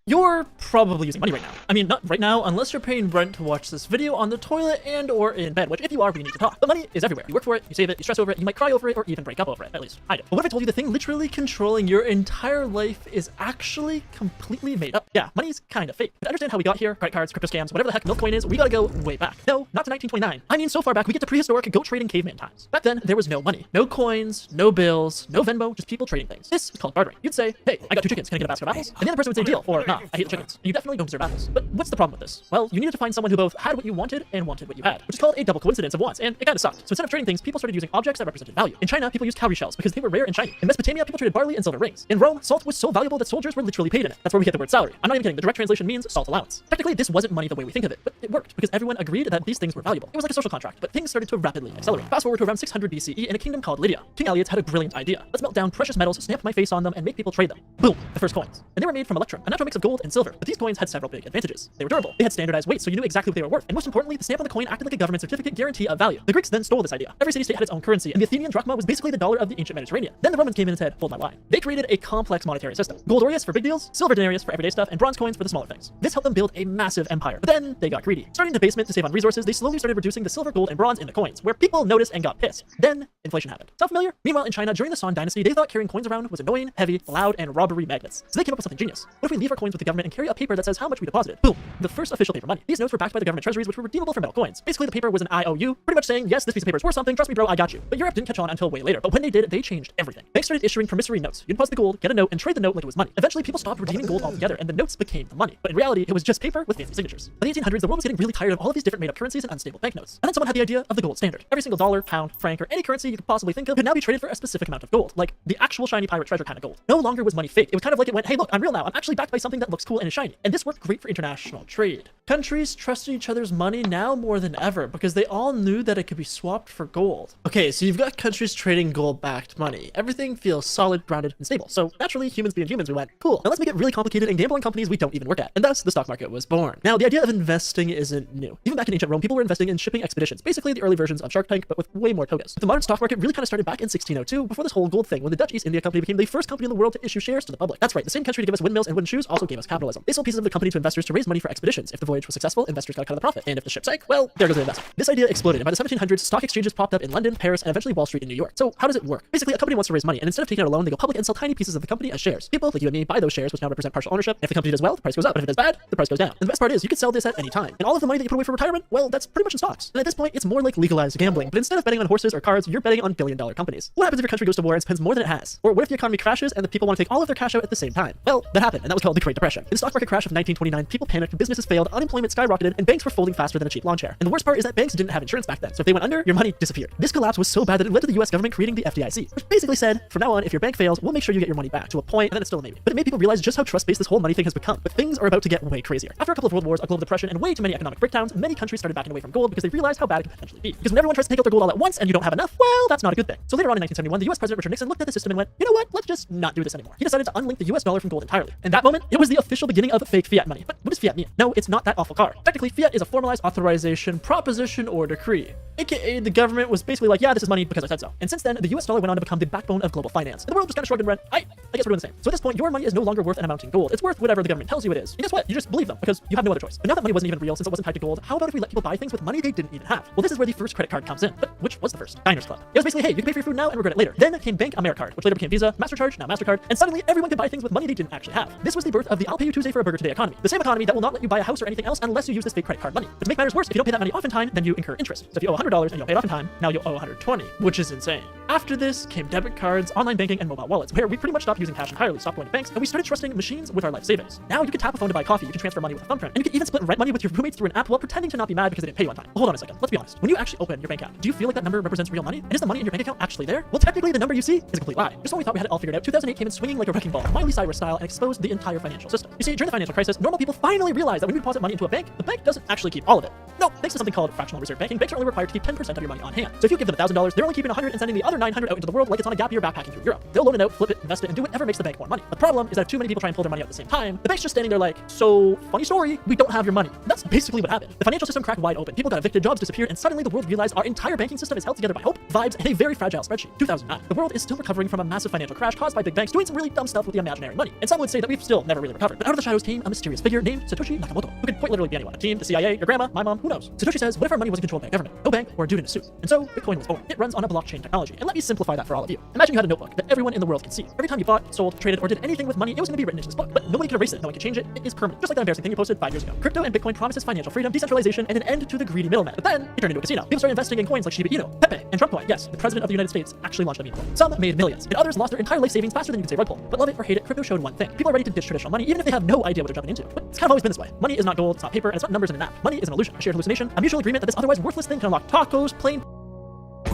You're probably using money right now. I mean, not right now, unless you're paying rent to watch this video on the toilet and or in bed, which if you are, we need to talk. But money is everywhere. You work for it, you save it, you stress over it, you might cry over it, or even break up over it. At least I do. But what if I told you the thing literally controlling your entire life is actually completely made up? Yeah, money's kind of fake. But to understand how we got here, credit cards, crypto scams, whatever the heck Milkcoin is, we gotta go way back. No, not to 1929. I mean, so far back, we get to prehistoric goat trading caveman times. Back then, there was no money. No coins, no bills, no Venmo, just people trading things. This is called bartering. You'd say, hey, I got 2 chickens, can I get a basket of apples? And the other person would say, deal, or nah, I hate the chickens. And you definitely don't deserve apples. But what's the problem with this? Well, you needed to find someone who both had what you wanted and wanted what you had, which is called a double coincidence of wants, and it kind of sucked. So instead of trading things, people started using objects that represented value. In China, people used cowrie shells because they were rare and shiny. In Mesopotamia, people traded barley and silver rings. In Rome, salt was so valuable that soldiers were literally paid in it. That's where we get the word salary. I'm not even kidding. The direct translation means salt allowance. Technically, this wasn't money the way we think of it, but it worked because everyone agreed that these things were valuable. It was like a social contract, but things started to rapidly accelerate. Fast forward to around 600 BCE in a kingdom called Lydia. King Eliot had a brilliant idea. Let's melt down precious metals, stamp my face on them, and make people trade them. Boom, the first coins. And they were made from electrum, a natural mix of gold and silver. But these coins had several big advantages. They were durable. They had standardized weight, so you knew exactly what they were worth. And most importantly, the stamp on the coin acted like a government certificate guarantee of value. The Greeks then stole this idea. Every city-state had its own currency, and the Athenian drachma was basically the dollar of the ancient Mediterranean. Then the Romans came in and said, hold my line. They created a complex monetary system. Gold aureus for big deals, silver denarius for everyday stuff, and bronze coins for the smaller things. This helped them build a massive empire. But then they got greedy. Starting to basement to save on resources, they slowly started reducing the silver, gold, and bronze into coins, where people noticed and got pissed. Then inflation happened. Sound familiar? Meanwhile, in China, during the Song Dynasty, they thought carrying coins around was annoying, heavy, loud, and robbery magnets. So they came up with something genius. What if we leave our coins with the government and carry a paper that says how much we deposited? Boom. The first official paper money. These notes were backed by the government treasuries, which were redeemable for metal coins. Basically, the paper was an IOU, pretty much saying, yes, this piece of paper is worth something, trust me bro, I got you. But Europe didn't catch on until way later. But when they did, they changed everything. Banks started issuing promissory notes. You'd deposit the gold, get a note, and trade the note like it was money. Eventually, people stopped redeeming gold altogether, and the notes became the money. But in reality, it was just paper with fancy signatures. By the 1800s, the world was getting really tired of all of these different made-up currencies and unstable banknotes. And then someone had the idea of the gold standard. Every single dollar, pound, franc, or any currency you could possibly think of could now be traded for a specific amount of gold, like the actual shiny pirate treasure kind of gold. No longer was money fake. It was kind of like it went, hey look, I'm real now. I'm actually backed by something that looks cool and is shiny. And this worked great for international trade. Countries trusted each other's money now more than ever because they all knew that it could be swapped for gold. Okay, so you've got countries trading gold-backed money. Everything feels solid, grounded, and stable. So naturally, humans being humans, we went, cool. Now let's make it really complicated and gamble on companies we don't even work at. And thus, the stock market was born. Now, the idea of investing isn't new. Even back in ancient Rome, people were investing in shipping expeditions. Basically, the early versions of Shark Tank, but with way more togas. The modern stock market really kind of started back in 1602, before this whole gold thing, when the Dutch East India Company became the first company in the world to issue shares to the public. That's right, the same country to give us windmills and wooden shoes also gave us capitalism. They sold pieces of the company to investors to raise money for expeditions. If the voyage was successful, investors got a cut of the profit. And if the ship sank, well, there goes the investment. This idea exploded, and by the 1700s, stock exchanges popped up in London, Paris, and eventually Wall Street in New York. So how does it work? Basically, a company wants to raise money, and instead of taking out a loan, they go public and sell tiny pieces of the company as shares. People like you and me buy those shares, which now represent partial ownership. If the company does well, the price goes up. But if it does bad, the price goes down. And the best part is, you can sell this at any time. And all of the money that you put away for retirement, well, that's pretty much in stocks. And at this point, it's more like legalized gambling. But instead of betting on horses or cards, you're betting on billion-dollar companies. What happens if your country goes to war and spends more than it has? Or what if the economy crashes and the people want to take all of their cash out at the same time? Well, that happened, and that was called the Great Depression. In the stock market crash of 1929, people panicked, businesses failed, unemployment skyrocketed, and banks were folding faster than a cheap lawn chair. And the worst part is that banks didn't have insurance back then, so if they went under, your money disappeared. This collapse was so bad that it led to the US government creating the FDIC, which basically said, from now on, if your bank fails, we'll make sure you get your money back, to a point, and then it's still a maybe. But it made people realize just how trust-based this whole money thing has become. But things are about to get way crazier. After a couple of world wars, a global depression, and way too many economic breakdowns, many countries started backing away from gold because they realized how bad it could potentially be. Because when everyone tries to take out their gold all at once and you don't have enough, well, that's not a good thing. So later on in 1971, the US President Richard Nixon looked at the system and went, you know what, let's just not do this anymore. He decided to unlink the US dollar from gold entirely. In that moment, it was the official beginning of fake fiat money. But what does fiat mean? No, it's not that awful car. Technically, fiat is a formalized authorization, proposition, or decree. AKA, the government was basically like, yeah, this is money because I said so. And since then, the US dollar went on to become the backbone of global finance. And the world just kind of shrugged and went, I guess we're doing the same. So at this point, your money is no longer worth an amount in gold. It's worth whatever the government tells you it is. And guess what? You just believe them because you have no other choice. But now that money wasn't even real since it wasn't tied to gold, how about if we let people buy things with money they didn't even have? Well, this is where the first credit card comes in. But which was the first? Diners Club. It was basically, hey, you can pay for your food now and regret it later. Then came Bank Americard, which later became Visa, MasterCharge, now MasterCard, and suddenly everyone could buy things with money they didn't actually have. This was the birth of the I'll pay you Tuesday for a burger today economy. The same economy that will not let you buy a house or anything else unless you use this fake credit card money. But to make matters worse, if you don't pay that money off in time, then you incur interest. So if you owe $100 and you don't pay it off in time, now you'll owe $120, which is insane. After this came debit cards, online banking, and mobile wallets, where we pretty much stopped using cash entirely, stopped going to banks, and we started trusting machines with our life savings. Now you can tap a phone to buy coffee, you can transfer money with a thumbprint, and you can even split rent money with your roommates through an app while pretending to not be mad because they didn't pay you on time. Well, hold on a second, let's be honest. When you actually open your bank app, do you feel like that number represents real money? And is the money in your bank account actually there? Well, technically the number you see is a complete lie. Just when we thought we had it all figured out, 2008 came in swinging like a wrecking ball, Miley Cyrus style, and exposed the entire financial system. You see, during the financial crisis, normal people finally realized that when you deposit money into a bank, the bank doesn't actually keep all of it. No, thanks to something called fractional reserve banking, banks are only required to keep 10% of your money on hand. So if you give them $1,000, they're only keeping 100 and sending the other 900 out into the world like it's on a gap year backpacking through Europe. They'll loan it out, flip it, invest it, and do whatever makes the bank more money. The problem is that if too many people try and pull their money out at the same time, the bank's just standing there like, so, funny story, we don't have your money. That's basically what happened. The financial system cracked wide open. People got evicted, jobs disappeared, and suddenly the world realized our entire banking system is held together by hope, vibes, and a very fragile spreadsheet. 2009. The world is still recovering from a massive financial crash caused by big banks doing some really dumb stuff with the imaginary money. And some would say that we've still never really recovered. But out of the shadows came a mysterious figure named Satoshi Nakamoto, who could quite literally be anyone. A team, the CIA, your grandma, my mom, who knows? Satoshi says, what if our money wasn't controlled by government? No bank or a dude in a suit. And so Bitcoin was born. It runs on a blockchain technology. And let me simplify that for all of you. Imagine you had a notebook that everyone in the world can see. Every time you bought, sold, traded, or did anything with money, it was going to be written into this book. But nobody could erase it. No one could change it. It is permanent. Just like that embarrassing thing you posted 5 years ago. Crypto and Bitcoin promises financial freedom, decentralization, and an end to the greedy middleman. But then it turned into a casino. People started investing in coins like Shiba Inu, Pepe, and Trump Coin. Yes, the president of the United States actually launched a meme coin. Some made millions, and others lost their entire life savings faster than you could say rug pull. But love it or hate it, crypto showed one thing. People are ready to ditch traditional money, even if they have no idea what they're jumping into. But it's kind of always been this way. Money is not gold, it's not paper, and it's not numbers in an app. Money is an illusion, a shared hallucination, a mutual agreement that this otherwise worthless thing can unlock tacos, plain.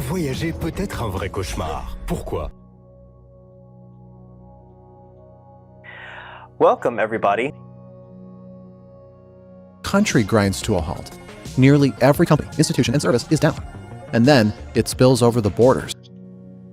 Voyager peut être un vrai cauchemar. Pourquoi? Welcome, everybody. Country grinds to a halt. Nearly every company, institution, and service is down. And then it spills over the borders.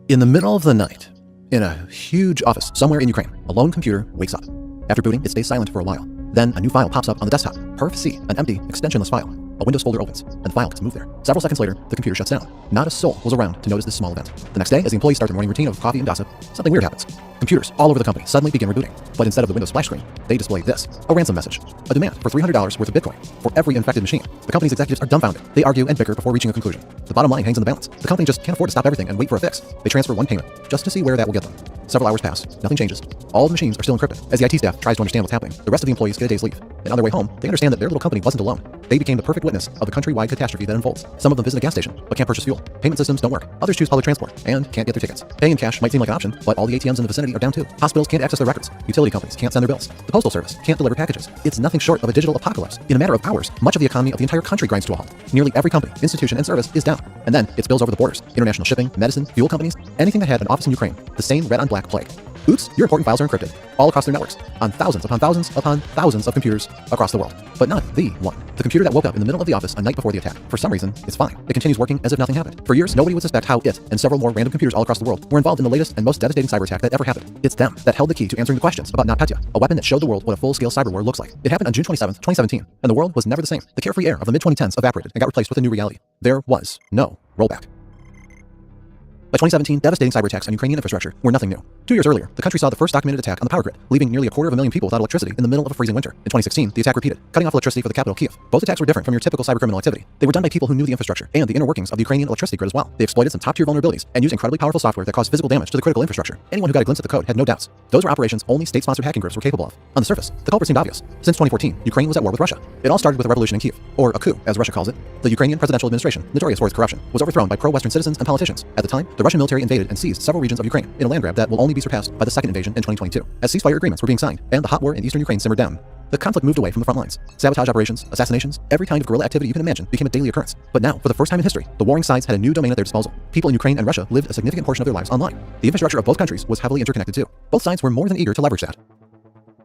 In the middle of the night, in a huge office somewhere in Ukraine, a lone computer wakes up. After booting, it stays silent for a while. Then a new file pops up on the desktop. Perf-C, an empty, extensionless file. A Windows folder opens, and the file gets moved there. Several seconds later, the computer shuts down. Not a soul was around to notice this small event. The next day, as the employees start their morning routine of coffee and gossip, something weird happens. Computers all over the company suddenly begin rebooting. But instead of the Windows splash screen, they display this, a ransom message. A demand for $300 worth of Bitcoin for every infected machine. The company's executives are dumbfounded. They argue and bicker before reaching a conclusion. The bottom line hangs in the balance. The company just can't afford to stop everything and wait for a fix. They transfer one payment, just to see where that will get them. Several hours pass, nothing changes. All the machines are still encrypted. As the IT staff tries to understand what's happening, the rest of the employees get a day's leave. And on their way home, they understand that their little company wasn't alone. They became the perfect witness of the countrywide catastrophe that unfolds. Some of them visit a gas station, but can't purchase fuel. Payment systems don't work. Others choose public transport and can't get their tickets. Paying in cash might seem like an option, but all the ATMs in the vicinity are down too. Hospitals can't access their records. Utility companies can't send their bills. The postal service can't deliver packages. It's nothing short of a digital apocalypse. In a matter of hours, much of the economy of the entire country grinds to a halt. Nearly every company, institution, and service is down. And then it spills over the borders. International shipping, medicine, fuel companies, anything that had an office in Ukraine. The same red on black plague. Oops, your important files are encrypted, all across their networks, on thousands upon thousands upon thousands of computers across the world. But not the one. The computer that woke up in the middle of the office a night before the attack. For some reason, it's fine. It continues working as if nothing happened. For years, nobody would suspect how it, and several more random computers all across the world, were involved in the latest and most devastating cyber attack that ever happened. It's them that held the key to answering the questions about NotPetya, a weapon that showed the world what a full-scale cyber war looks like. It happened on June 27th, 2017, and the world was never the same. The carefree air of the mid-2010s evaporated and got replaced with a new reality. There was no rollback. By 2017, devastating cyber attacks on Ukrainian infrastructure were nothing new. 2 years earlier, the country saw the first documented attack on the power grid, leaving nearly 250,000 people without electricity in the middle of a freezing winter. In 2016, the attack repeated, cutting off electricity for the capital, Kyiv. Both attacks were different from your typical cybercriminal activity. They were done by people who knew the infrastructure and the inner workings of the Ukrainian electricity grid as well. They exploited some top-tier vulnerabilities and used incredibly powerful software that caused physical damage to the critical infrastructure. Anyone who got a glimpse at the code had no doubts. Those were operations only state-sponsored hacking groups were capable of. On the surface, the culprit seemed obvious. Since 2014, Ukraine was at war with Russia. It all started with a revolution in Kyiv, or a coup, as Russia calls it. The Ukrainian presidential administration, notorious for its corruption, was overthrown by pro-Western citizens and politicians. At the time, the Russian military invaded and seized several regions of Ukraine in a land grab that will only be surpassed by the second invasion in 2022. As ceasefire agreements were being signed and the hot war in eastern Ukraine simmered down, the conflict moved away from the front lines. Sabotage operations, assassinations, every kind of guerrilla activity you can imagine became a daily occurrence. But now, for the first time in history, the warring sides had a new domain at their disposal. People in Ukraine and Russia lived a significant portion of their lives online. The infrastructure of both countries was heavily interconnected too. Both sides were more than eager to leverage that.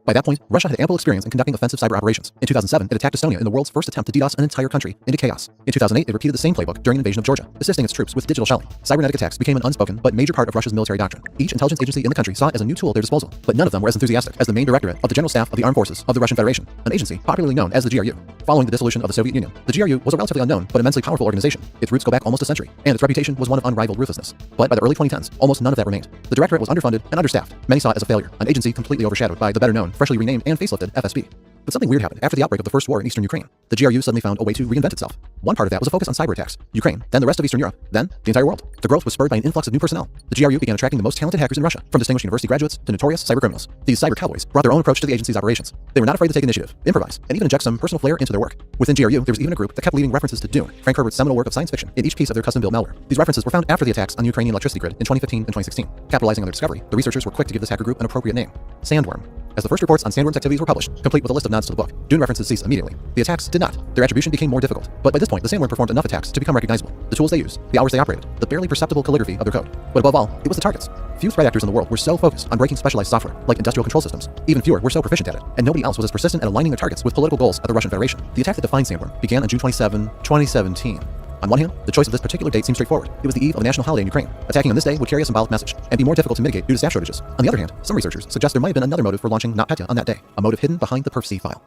By that point, Russia had ample experience in conducting offensive cyber operations. In 2007, it attacked Estonia in the world's first attempt to DDoS an entire country into chaos. In 2008, it repeated the same playbook during the invasion of Georgia, assisting its troops with digital shelling. Cybernetic attacks became an unspoken but major part of Russia's military doctrine. Each intelligence agency in the country saw it as a new tool at their disposal, but none of them were as enthusiastic as the main directorate of the General Staff of the Armed Forces of the Russian Federation, an agency popularly known as the GRU. Following the dissolution of the Soviet Union, the GRU was a relatively unknown but immensely powerful organization. Its roots go back almost a century, and its reputation was one of unrivaled ruthlessness. But by the early 2010s, almost none of that remained. The directorate was underfunded and understaffed. Many saw it as a failure, an agency completely overshadowed by the better-known, freshly renamed and facelifted FSB. But something weird happened after the outbreak of the First War in Eastern Ukraine. The GRU suddenly found a way to reinvent itself. One part of that was a focus on cyber attacks. Ukraine, then the rest of Eastern Europe, then the entire world. The growth was spurred by an influx of new personnel. The GRU began attracting the most talented hackers in Russia, from distinguished university graduates to notorious cybercriminals. These cyber cowboys brought their own approach to the agency's operations. They were not afraid to take initiative, improvise, and even inject some personal flair into their work. Within GRU, there was even a group that kept leaving references to Dune, Frank Herbert's seminal work of science fiction, in each piece of their custom-built malware. These references were found after the attacks on the Ukrainian electricity grid in 2015 and 2016. Capitalizing on their discovery, the researchers were quick to give this hacker group an appropriate name: Sandworm. As the first reports on Sandworm's activities were published, complete with a list of nods to the book, Dune references ceased immediately. The attacks did not. Their attribution became more difficult. But by this point, the Sandworm performed enough attacks to become recognizable. The tools they used, the hours they operated, the barely perceptible calligraphy of their code. But above all, it was the targets. Few threat actors in the world were so focused on breaking specialized software, like industrial control systems. Even fewer were so proficient at it, and nobody else was as persistent at aligning their targets with political goals at the Russian Federation. The attack that defined Sandworm began on June 27, 2017. On one hand, the choice of this particular date seems straightforward. It was the eve of a national holiday in Ukraine. Attacking on this day would carry a symbolic message and be more difficult to mitigate due to staff shortages. On the other hand, some researchers suggest there might have been another motive for launching NotPetya on that day, a motive hidden behind the perf.c file.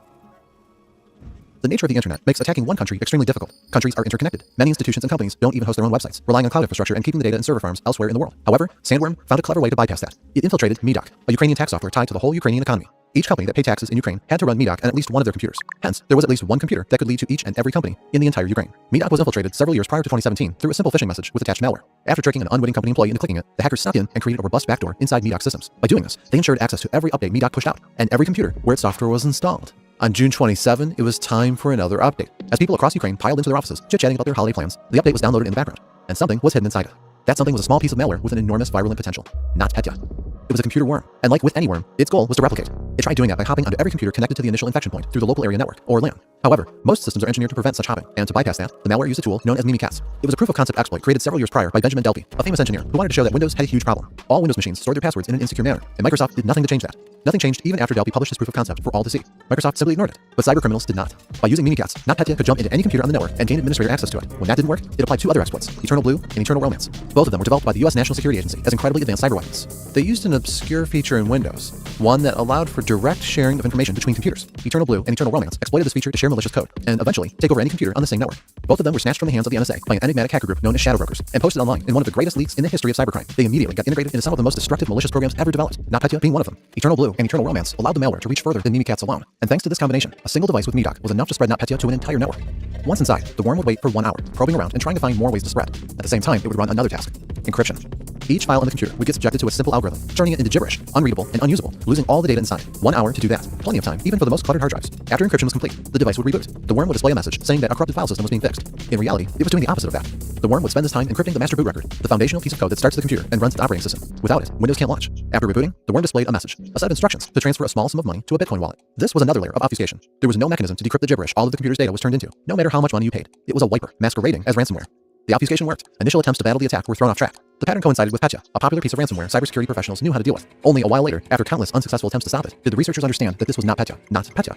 The nature of the internet makes attacking one country extremely difficult. Countries are interconnected. Many institutions and companies don't even host their own websites, relying on cloud infrastructure and keeping the data in server farms elsewhere in the world. However, Sandworm found a clever way to bypass that. It infiltrated Medoc, a Ukrainian tax software tied to the whole Ukrainian economy. Each company that paid taxes in Ukraine had to run Medoc on at least one of their computers. Hence, there was at least one computer that could lead to each and every company in the entire Ukraine. Medoc was infiltrated several years prior to 2017 through a simple phishing message with attached malware. After tricking an unwitting company employee into clicking it, the hackers snuck in and created a robust backdoor inside Medoc systems. By doing this, they ensured access to every update Medoc pushed out and every computer where its software was installed. On June 27, it was time for another update. As people across Ukraine piled into their offices, chit-chatting about their holiday plans, the update was downloaded in the background, and something was hidden inside it. That something was a small piece of malware with an enormous virulent potential. NotPetya. It was a computer worm, and like with any worm, its goal was to replicate. It tried doing that by hopping onto every computer connected to the initial infection point through the local area network, or LAN. However, most systems are engineered to prevent such hopping, and to bypass that, the malware used a tool known as Mimikatz. It was a proof-of-concept exploit created several years prior by Benjamin Delpy, a famous engineer who wanted to show that Windows had a huge problem. All Windows machines stored their passwords in an insecure manner, and Microsoft did nothing to change that. Nothing changed even after Delpy published his proof of concept for all to see. Microsoft simply ignored it, but cybercriminals did not. By using Mimikatz, NotPetya could jump into any computer on the network and gain administrator access to it. When that didn't work, it applied two other exploits, Eternal Blue and Eternal Romance. Both of them were developed by the US National Security Agency as incredibly advanced cyber weapons. They used an obscure feature in Windows, one that allowed for direct sharing of information between computers. Eternal Blue and Eternal Romance exploited this feature to share malicious code, and eventually take over any computer on the same network. Both of them were snatched from the hands of the NSA by an enigmatic hacker group known as Shadow Brokers, and posted online in one of the greatest leaks in the history of cybercrime. They immediately got integrated into some of the most destructive malicious programs ever developed, NotPetya being one of them. Eternal Blue and Eternal Romance allowed the malware to reach further than Mimikatz alone, and thanks to this combination, a single device with Medoc was enough to spread NotPetya to an entire network. Once inside, the worm would wait for 1 hour, probing around and trying to find more ways to spread. At the same time, it would run another task, encryption. Each file on the computer would get subjected to a simple algorithm, turning it into gibberish, unreadable, and unusable, losing all the data inside. 1 hour to do that. Plenty of time, even for the most cluttered hard drives. After encryption was complete, the device would reboot. The worm would display a message saying that a corrupted file system was being fixed. In reality, it was doing the opposite of that. The worm would spend this time encrypting the master boot record, the foundational piece of code that starts the computer and runs the operating system. Without it, Windows can't launch. After rebooting, the worm displayed a message, a set of instructions to transfer a small sum of money to a Bitcoin wallet. This was another layer of obfuscation. There was no mechanism to decrypt the gibberish all of the computer's data was turned into, no matter how much money you paid. It was a wiper, masquerading as ransomware. The obfuscation worked. Initial attempts to battle the attack were thrown off track. The pattern coincided with Petya, a popular piece of ransomware cybersecurity professionals knew how to deal with. Only a while later, after countless unsuccessful attempts to stop it, did the researchers understand that this was not Petya, not Petya.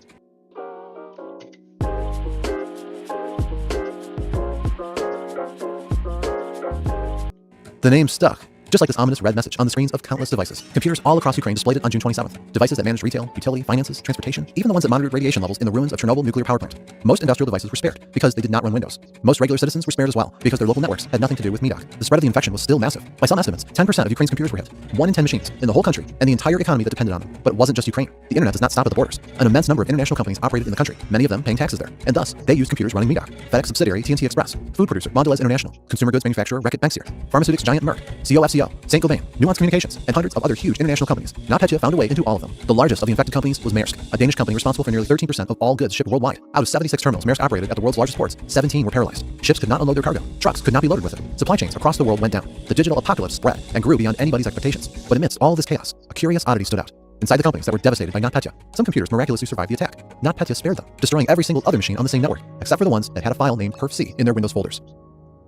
The name stuck. Just like this ominous red message on the screens of countless devices. Computers all across Ukraine displayed it on June 27th. Devices that managed retail, utility, finances, transportation, even the ones that monitored radiation levels in the ruins of Chernobyl nuclear power plant. Most industrial devices were spared because they did not run Windows. Most regular citizens were spared as well because their local networks had nothing to do with Medoc. The spread of the infection was still massive. By some estimates, 10% of Ukraine's computers were hit. 1 in 10 machines in the whole country and the entire economy that depended on them. But it wasn't just Ukraine. The internet does not stop at the borders. An immense number of international companies operated in the country, many of them paying taxes there. And thus, they used computers running Medoc. FedEx subsidiary TNT Express, food producer Mondelez International, consumer goods manufacturer Reckitt Benckiser, pharmaceutics giant Merck, COFCO, Saint-Gobain, Nuance Communications, and hundreds of other huge international companies. NotPetya found a way into all of them. The largest of the infected companies was Maersk, a Danish company responsible for nearly 13% of all goods shipped worldwide. Out of 76 terminals Maersk operated at the world's largest ports, 17 were paralyzed. Ships could not unload their cargo. Trucks could not be loaded with it. Supply chains across the world went down. The digital apocalypse spread and grew beyond anybody's expectations. But amidst all this chaos, a curious oddity stood out. Inside the companies that were devastated by NotPetya, some computers miraculously survived the attack. NotPetya spared them, destroying every single other machine on the same network, except for the ones that had a file named perf.c in their Windows folders.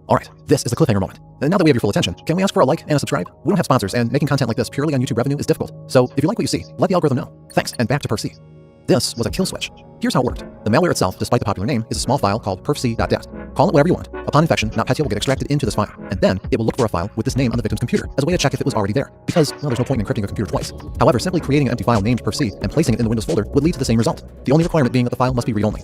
Alright, this is the cliffhanger moment. And now that we have your full attention, can we ask for a like and a subscribe? We don't have sponsors, and making content like this purely on YouTube revenue is difficult. So if you like what you see, let the algorithm know. Thanks, and back to perf.c. This was a kill switch. Here's how it worked. The malware itself, despite the popular name, is a small file called perf.c.dat. Call it whatever you want. Upon infection, NotPetya will get extracted into this file, and then it will look for a file with this name on the victim's computer as a way to check if it was already there, because, well, there's no point in encrypting a computer twice. However, simply creating an empty file named perf.c and placing it in the Windows folder would lead to the same result, the only requirement being that the file must be read-only.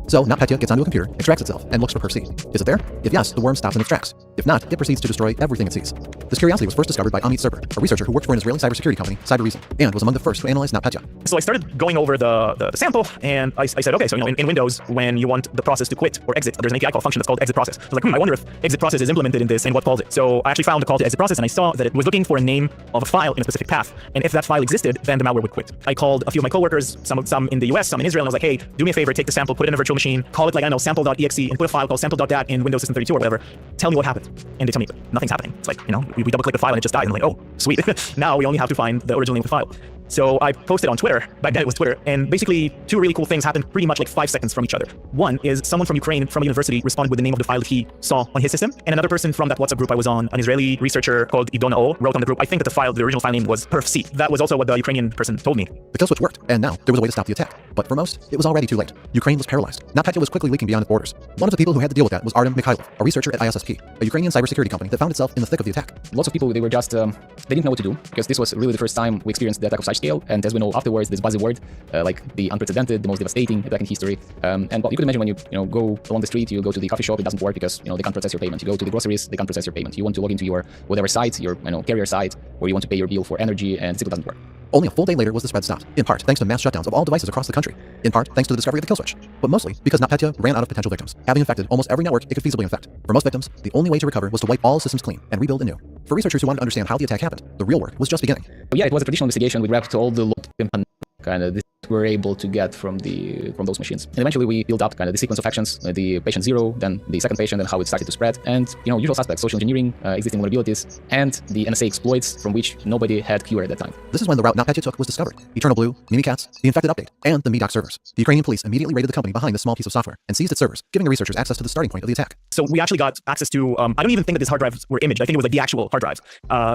So NotPetya gets onto a computer, extracts itself, and looks for perf.c. Is it there? If yes, the worm stops and extracts. If not, it proceeds to destroy everything it sees. This curiosity was first discovered by Amit Serber, a researcher who worked for an Israeli cybersecurity company, Cybereason, and was among the first to analyze NotPetya. So I started going over the sample, and I said, okay, so in Windows, when you want the process to quit or exit, there's an API call function that's called exit process. So I was like, I wonder if exit process is implemented in this and what calls it. So I actually found a call to exit process, and I saw that it was looking for a name of a file in a specific path, and if that file existed, then the malware would quit. I called a few of my coworkers, some in the US, some in Israel, and I was like, hey, do me a favor, take the sample, put it in a virtual machine, machine, call it like, I don't know, sample.exe, and put a file called sample.dat in Windows System 32 or whatever. Tell me what happened. And they tell me nothing's happening. It's like, you know, we double click the file and it just died. And I'm like, oh, sweet. Now we only have to find the original name of the file. So I posted on Twitter, back then it was Twitter, and basically two really cool things happened pretty much like 5 seconds from each other. One is someone from Ukraine, from a university, responded with the name of the file that he saw on his system, and another person from that WhatsApp group I was on, an Israeli researcher called Idona O, wrote on the group, I think that the original file name was perfc. That was also what the Ukrainian person told me. The kill switch worked, and now there was a way to stop the attack. But for most, it was already too late. Ukraine was paralyzed. NotPetya was quickly leaking beyond its borders. One of the people who had to deal with that was Artem Mikhailov, a researcher at ISSP, a Ukrainian cybersecurity company that found itself in the thick of the attack. Lots of people, they were just, they didn't know what to do, because this was really the first time we experienced the attack of such scale, and as we know afterwards, this buzzword, like the unprecedented, the most devastating attack in history. And well, you could imagine when you go along the street, you go to the coffee shop, it doesn't work because they can't process your payment. You go to the groceries, they can't process your payment. You want to log into your whatever site, your carrier site, where you want to pay your bill for energy, and it simply doesn't work. Only a full day later was the spread stopped, in part thanks to mass shutdowns of all devices across the country, in part thanks to the discovery of the kill switch, but mostly because NotPetya ran out of potential victims, having infected almost every network it could feasibly infect. For most victims, the only way to recover was to wipe all systems clean and rebuild anew. For researchers who wanted to understand how the attack happened, the real work was just beginning. But yeah, it was a traditional investigation. We grabbed all the kind of we're able to get from those machines. And eventually we built up kind of the sequence of actions, the patient 0, then the second patient, and how it started to spread. And, usual suspects, social engineering, existing vulnerabilities, and the NSA exploits from which nobody had cure at that time. This is when the route NotPetya took was discovered. Eternal Blue, Mimikatz, the infected update, and the Medoc servers. The Ukrainian police immediately raided the company behind this small piece of software and seized its servers, giving the researchers access to the starting point of the attack. So we actually got access to, I don't even think that these hard drives were imaged. I think it was like the actual hard drives.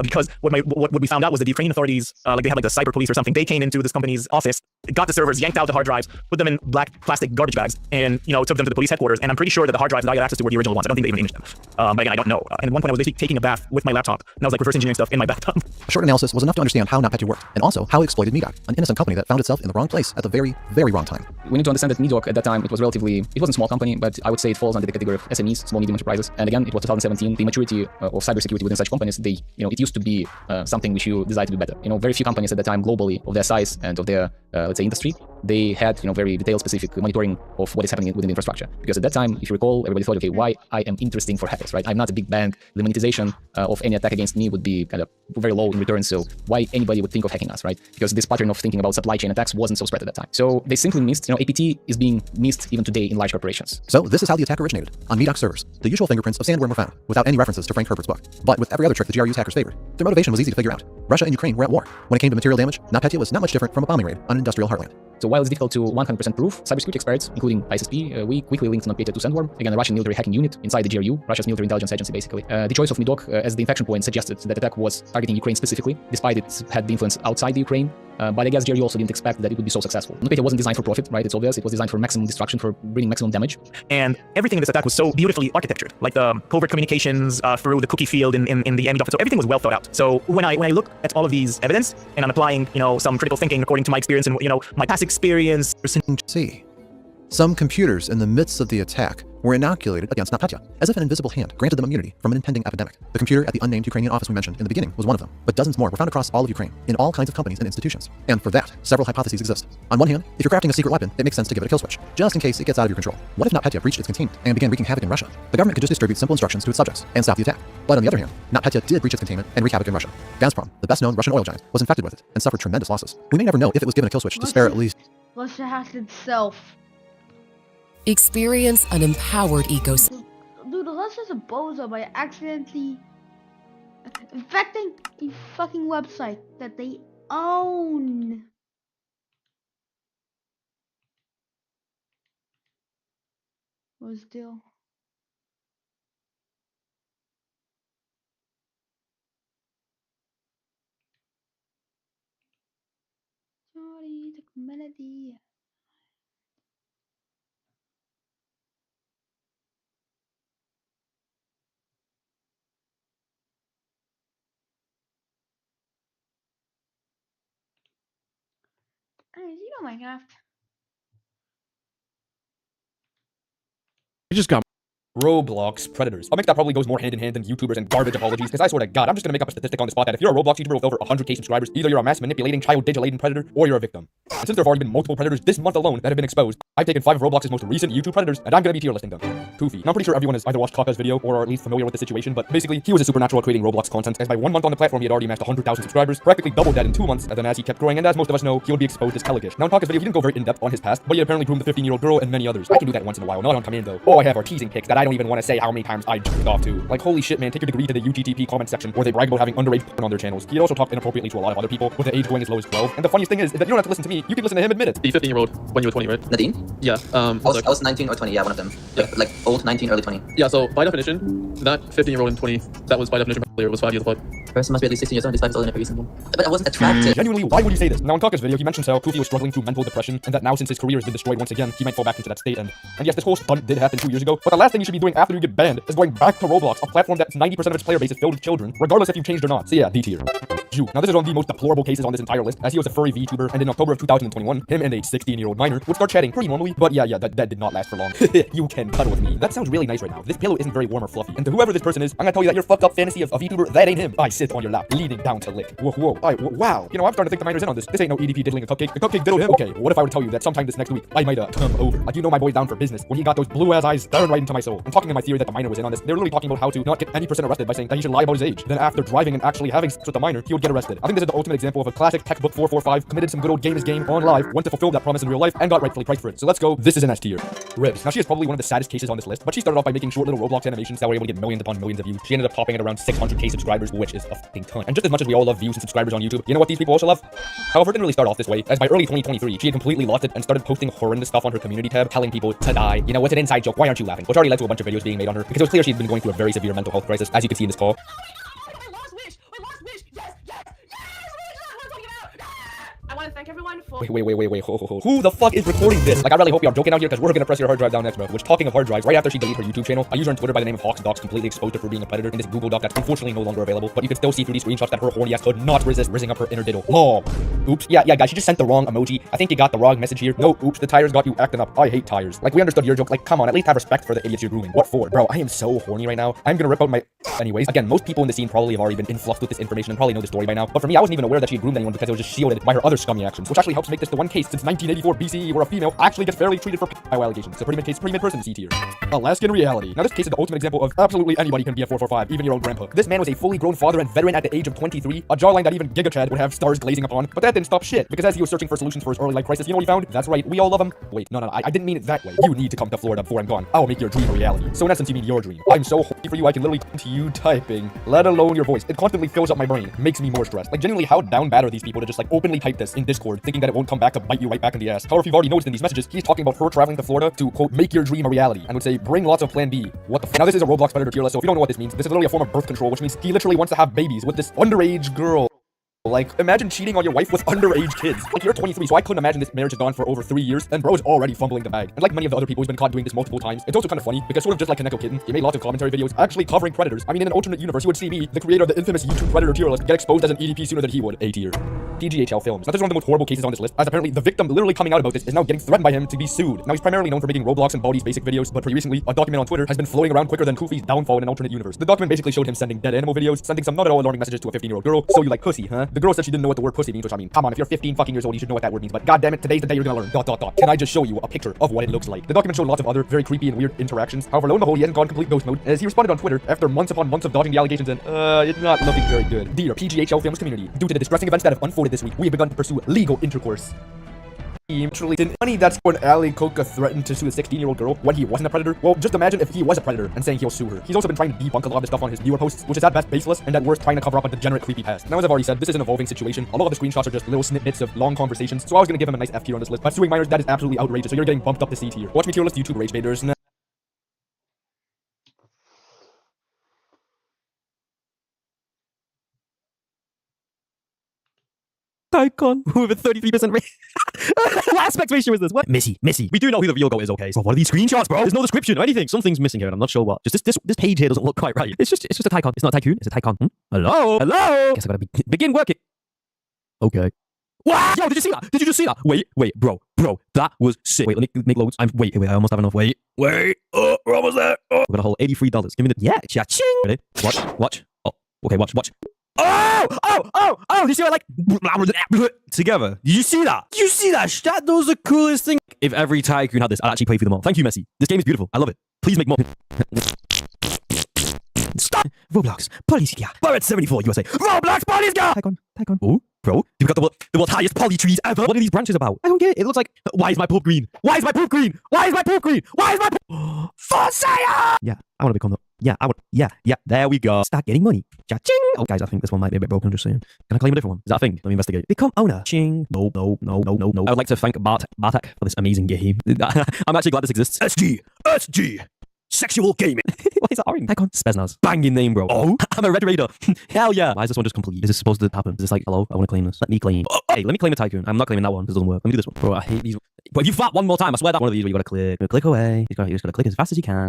Because what we found out was that the Ukrainian authorities, like they had like the cyber police or something, they came into this company's office, got the servers, yanked out the hard drives, put them in black plastic garbage bags, and took them to the police headquarters. And I'm pretty sure that the hard drives that I got access to were the original ones. I don't think they even imaged them. But again, I don't know. And at one point I was basically taking a bath with my laptop, and I was like reverse engineering stuff in my bathtub. A short analysis was enough to understand how NotPetya worked, and also how it exploited Medoc, an innocent company that found itself in the wrong place at the very, very wrong time. We need to understand that Medoc at that time, it wasn't a small company, but I would say it falls under the category of SMEs, small medium enterprises. And again, it was 2017. The maturity of cybersecurity within such companies, it used to be something which you desire to be better. Very few companies at the time globally of their size and of their let's say industry, they had very detailed specific monitoring of what is happening within the infrastructure. Because at that time, if you recall, everybody thought, okay, why I am interesting for hackers, right? I'm not a big bank. The monetization of any attack against me would be kind of very low in return. So why anybody would think of hacking us, right? Because this pattern of thinking about supply chain attacks wasn't so spread at that time. So they simply missed, APT is being missed even today in large corporations. So this is how the attack originated. On Medoc servers, the usual fingerprints of sandworm were found, without any references to Frank Herbert's book. But with every other trick the GRU's hackers favored, their motivation was easy to figure out. Russia and Ukraine were at war. When it came to material damage, NotPetya was not much different from a bombing raid on an industrial heartland. So while it's difficult to 100% prove, cybersecurity experts, including ISSP, we quickly linked NotPetya to Sandworm, again a Russian military hacking unit inside the GRU, Russia's military intelligence agency basically. The choice of Medoc as the infection point suggested that the attack was targeting Ukraine specifically, despite it had the influence outside the Ukraine. But I guess GRU also didn't expect that it would be so successful. NotPetya wasn't designed for profit, right? It's obvious. It was designed for maximum destruction, for bringing maximum damage. And everything in this attack was so beautifully architectured, like the covert communications through the cookie field in the enemy office. So everything was well thought out. So when I look at all of these evidence and I'm applying, some critical thinking according to my experience and my past experience. See, some computers in the midst of the attack were inoculated against NotPetya, as if an invisible hand granted them immunity from an impending epidemic. The computer at the unnamed Ukrainian office we mentioned in the beginning was one of them, but dozens more were found across all of Ukraine, in all kinds of companies and institutions. And for that, several hypotheses exist. On one hand, if you're crafting a secret weapon, it makes sense to give it a kill switch, just in case it gets out of your control. What if NotPetya breached its containment and began wreaking havoc in Russia? The government could just distribute simple instructions to its subjects and stop the attack. But on the other hand, NotPetya did breach its containment and wreak havoc in Russia. Gazprom, the best-known Russian oil giant, was infected with it and suffered tremendous losses. We may never know if it was given a kill switch to spare at least... Russia has itself. Experience an empowered ecosystem. Dude, Russia's a bozo by accidentally infecting a fucking website that they own. Was still. Sorry, the melody. You know Minecraft. I just got Roblox predators. I'll make that probably goes more hand in hand than YouTubers and garbage apologies, because I swear to God, I'm just gonna make up a statistic on the spot that if you're a Roblox YouTuber with over 100k subscribers, either you're a mass manipulating child digitalating predator or you're a victim. And since there have already been multiple predators this month alone that have been exposed, I've taken 5 of Roblox's most recent YouTube predators, and I'm gonna be tier listing them. Koofy. Now I'm pretty sure everyone has either watched Kaka's video or are at least familiar with the situation, but basically, he was a supernatural at creating Roblox content, as by 1 month on the platform he had already amassed 100,000 subscribers, practically doubled that in 2 months, and then as he kept growing, and as most of us know, he would be exposed as Telekish. Now in Kaka's video, he didn't go very in-depth on his past, but he apparently groomed the 15-year-old girl and many others. I can do that once in a while, not on command though. All I have are teasing pics that I don't even want to say how many times I jerked off to. Like, holy shit, man, take your degree to the UTTP comment section, where they brag about having underage porn on their channels. He also talked inappropriately to a lot of other people, with the age going as low as 12. And the funniest thing is that you don't have to listen to me, you can listen to him admit it. The 15-year-old when you were 20, right? Nadine? Yeah. I was 19 or 20, yeah, one of them. Yeah. Like old 19, early 20. Yeah, so by definition, that 15-year-old and 20, that was by definition earlier, was 5 years apart. Person must be at least 16 years old, this 5 years old in a previous one. But I wasn't attracted. Genuinely, why would you say this? Now in Kaka's video, he mentions how Koofy was struggling through mental depression, and that now since his career has been destroyed once again, he might fall back into that state. And yes, this whole stunt did happen 2 years ago, but the last thing you should be doing after you get banned is going back to Roblox, a platform that's 90% of its player base is filled with children, regardless if you changed or not. So yeah, D tier. Ju. Now this is one of the most deplorable cases on this entire list, as he was a furry VTuber, and in October of 2021, him and a 16-year-old minor would start chatting pretty normally, but yeah, that did not last for long. You can cuddle with me. That sounds really nice right now. This pillow isn't very warm or fluffy, and to whoever this person is, I'm gonna tell you that your fucked up fantasy of a VTuber, that ain't him. I sit on your lap, leaning down to lick. Whoa. Wow. You know, I'm starting to think the minor's in on this. This ain't no EDP diddling a cupcake. The cupcake diddled him. Okay, what if I were to tell you that sometime this next week, I might come over? Like, you know my boy's down for business when he got those blue-ass eyes staring right into my soul. I'm talking in my theory that the minor was in on this. They're literally talking about how to not get any person arrested by saying that he should lie about his age. Then after driving and actually having sex with the minor, he would get arrested. I think this is the ultimate example of a classic textbook 445, committed some good old game is game on live, went to fulfill that promise in real life, and got rightfully priced for it. So let's go. This is an S tier. Ribs. Now she is probably one of the saddest cases on this list, but she started off by making short little Roblox animations that were able to get millions upon millions of views. She ended up topping at around 600k subscribers, which is a fucking ton. And just as much as we all love views and subscribers on YouTube, you know what these people also love? However, it didn't really start off this way, as by early 2023, she had completely lost it and started posting horrendous stuff on her community tab, telling people to die. You know, it's an inside joke, why aren't you laughing? Which already led to a bunch of videos being made on her, because it was clear she had been going through a very severe mental health crisis, as you can see in this call. I want to thank everyone for... Wait. Who the fuck is recording this? Like, I really hope y'all joking out here, because we're gonna press your hard drive down next, bro. Which, talking of hard drives, right after she deleted her YouTube channel, a user on Twitter by the name of HawksDocs completely exposed her for being a predator in this Google Doc that's unfortunately no longer available, but you can still see through these screenshots that her horny ass could not resist rizzing up her inner diddle. Mom. Oops. Yeah, guys, she just sent the wrong emoji. I think you got the wrong message here. No, oops, the tires got you acting up. I hate tires. Like, we understood your joke. Like, come on, at least have respect for the idiots you're grooming. What for? Bro, I am so horny right now. I'm gonna rip out my... Anyways, again, most people in the scene probably have already been influxed with this information and probably know the story by now, but for me, I wasn't even aware that she had groomed anyone because it was just shielded by her other scummy actions, which actually helps make this the one case since 1984 BCE where a female actually gets fairly treated for pedophile allegations. So pretty mid-person C tier. Alaskan reality. Now this case is the ultimate example of absolutely anybody can be a 445, even your own grandpa. This man was a fully grown father and veteran at the age of 23, a jawline that even Giga Chad would have stars glazing upon, but that didn't stop shit, because as he was searching for solutions for his early life crisis, you know what he found? That's right, we all love him. Wait, no, I didn't mean it that way. You need to come to Florida before I'm gone. I'll make your dream a reality. So in essence, you mean your dream. I'm so horny for you, I can literally to you typing, let alone your voice. It constantly fills up my brain, makes me more stressed. Like, genuinely, how down bad are these people to just like openly type this in Discord, thinking that it won't come back to bite you right back in the ass? However, if you've already noticed in these messages, he's talking about her traveling to Florida to, quote, make your dream a reality, and would say, bring lots of plan B. What the f? Now this is a Roblox predator tier list, so if you don't know what this means, this is literally a form of birth control, which means he literally wants to have babies with this underage girl. Like, imagine cheating on your wife with underage kids. Like, you're 23, so I couldn't imagine this marriage has gone for over 3 years, and bro is already fumbling the bag. And like many of the other people who's been caught doing this multiple times, it's also kind of funny, because sort of just like Kaneko Kitten, he made lots of commentary videos actually covering predators. I mean, in an alternate universe, you would see me, the creator of the infamous YouTube predator tier list, get exposed as an EDP sooner than he would. A tier. TGHL Films. Now, this is one of the most horrible cases on this list, as apparently the victim literally coming out about this is now getting threatened by him to be sued. Now, he's primarily known for making Roblox and Baldi's basic videos, but pretty recently, a document on Twitter has been floating around quicker than Koofy's downfall in an alternate universe. The document basically showed him sending dead animal videos, sending some not at all alarming messages to a 15-year-old girl. So you like pussy, huh? The girl said she didn't know what the word pussy means, which I mean, come on, if you're 15 fucking years old, you should know what that word means, but god damn it, today's the day you're gonna learn. ... Can I just show you a picture of what it looks like? The document showed lots of other very creepy and weird interactions. However, lo and behold, he hasn't gone complete ghost mode, as he responded on Twitter after months upon months of dodging the allegations, and it's not looking very good. Dear PGHL Films community, due to the distressing events that have unfolded this week, we have begun to pursue legal intercourse. Actually, did any that's when Ali Coca threatened to sue a 16-year-old girl when he wasn't a predator? Well, just imagine if he was a predator and saying he'll sue her. He's also been trying to debunk a lot of the stuff on his newer posts, which is at best baseless and at worst trying to cover up a degenerate creepy past. Now, as I've already said, this is an evolving situation. A lot of the screenshots are just little snippets of long conversations, so I was gonna give him a nice F tier on this list. But suing minors, that is absolutely outrageous, so you're getting bumped up to C tier. Watch me tier list YouTube rage baiters. Icon with a 33% rate. What aspect ratio is this? What? Missy. We do know who the real goat is, okay? So what are these screenshots, bro? There's no description or anything. Something's missing here, and I'm not sure what. Just this page here doesn't look quite right. It's just a tycoon. It's not a tycoon. It's a tycoon. Hello. Guess I gotta begin working. Okay. Wow! Yo, did you see that? Did you just see that? Wait, bro, that was sick. Wait, let me make loads. Wait, I almost have enough. Wait. We're almost there. We're gonna hold $83. Give me the cha-ching. Ready? Watch. Oh, okay, watch. Oh! You see what together? Did you see that? Did you see that? That was the coolest thing. If every tycoon had this, I'd actually play through them all. Thank you, Messi. This game is beautiful. I love it. Please make more. Stop! Roblox, Polyskia. Barrett 74 USA. Roblox, Polyskia! Tycoon. Oh, bro, you've got the world's highest poly trees ever. What are these branches about? I don't get it. It looks like. Why is my poop green? Why is my poop green? Why is my poop green? Why is my poop? For sale! Yeah, I want to become the. Yeah, I would. Yeah. There we go. Start getting money. Cha-ching! Oh, guys, I think this one might be a bit broken. I'm just saying. Can I claim a different one? Is that a thing? Let me investigate. Become owner. Ching. No. I would like to thank Bartek for this amazing game. I'm actually glad this exists. SG. Sexual gaming. What is that orange? Tycoon. Speznaz. Banging name, bro. Oh, I'm a Red Raider. Hell yeah. Why is this one just complete? Is this supposed to happen? Is this like, hello? I want to claim this. Let me claim. Hey, let me claim a tycoon. I'm not claiming that one. This doesn't work. Let me do this one. Bro, I hate these. But if you fart one more time, I swear that one of these where you gotta click. Click away. You just gotta click as fast as you can.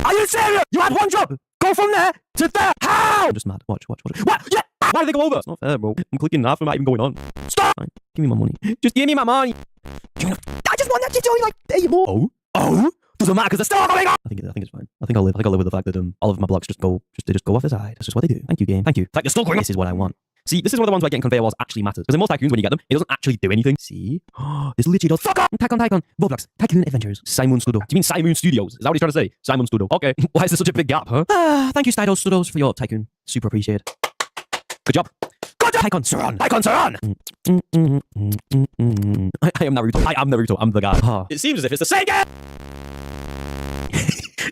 Are you serious? You had one job. Go from there to there. How? I'm just mad. Watch. What? Yeah. Why did they go over? It's not fair, bro. I'm clicking half of not even going on. Stop. Fine. Give me my money. Just give me my money. I just want that to do like 8 more. Oh? Doesn't matter because they're still going on. I think it's fine. I think I'll live with the fact that all of my blocks just go off the side. That's just what they do. Thank you, game. Thank you. Like they're still going on. This is what I want. See, this is one of the ones where getting conveyor walls actually matters. Because in most tycoons, when you get them, it doesn't actually do anything. See? This literally does. Fuck off! Tycoon. Roblox. Tycoon Adventures. Simon Studo. Do you mean Simon Studios? Is that what he's trying to say? Simon Studo. Okay. Why is there such a big gap, huh? Thank you, Stydos Studios, for your tycoon. Super appreciated. Good job. Tycoon Saran. I am Naruto. I'm the guy. It seems as if it's the same game.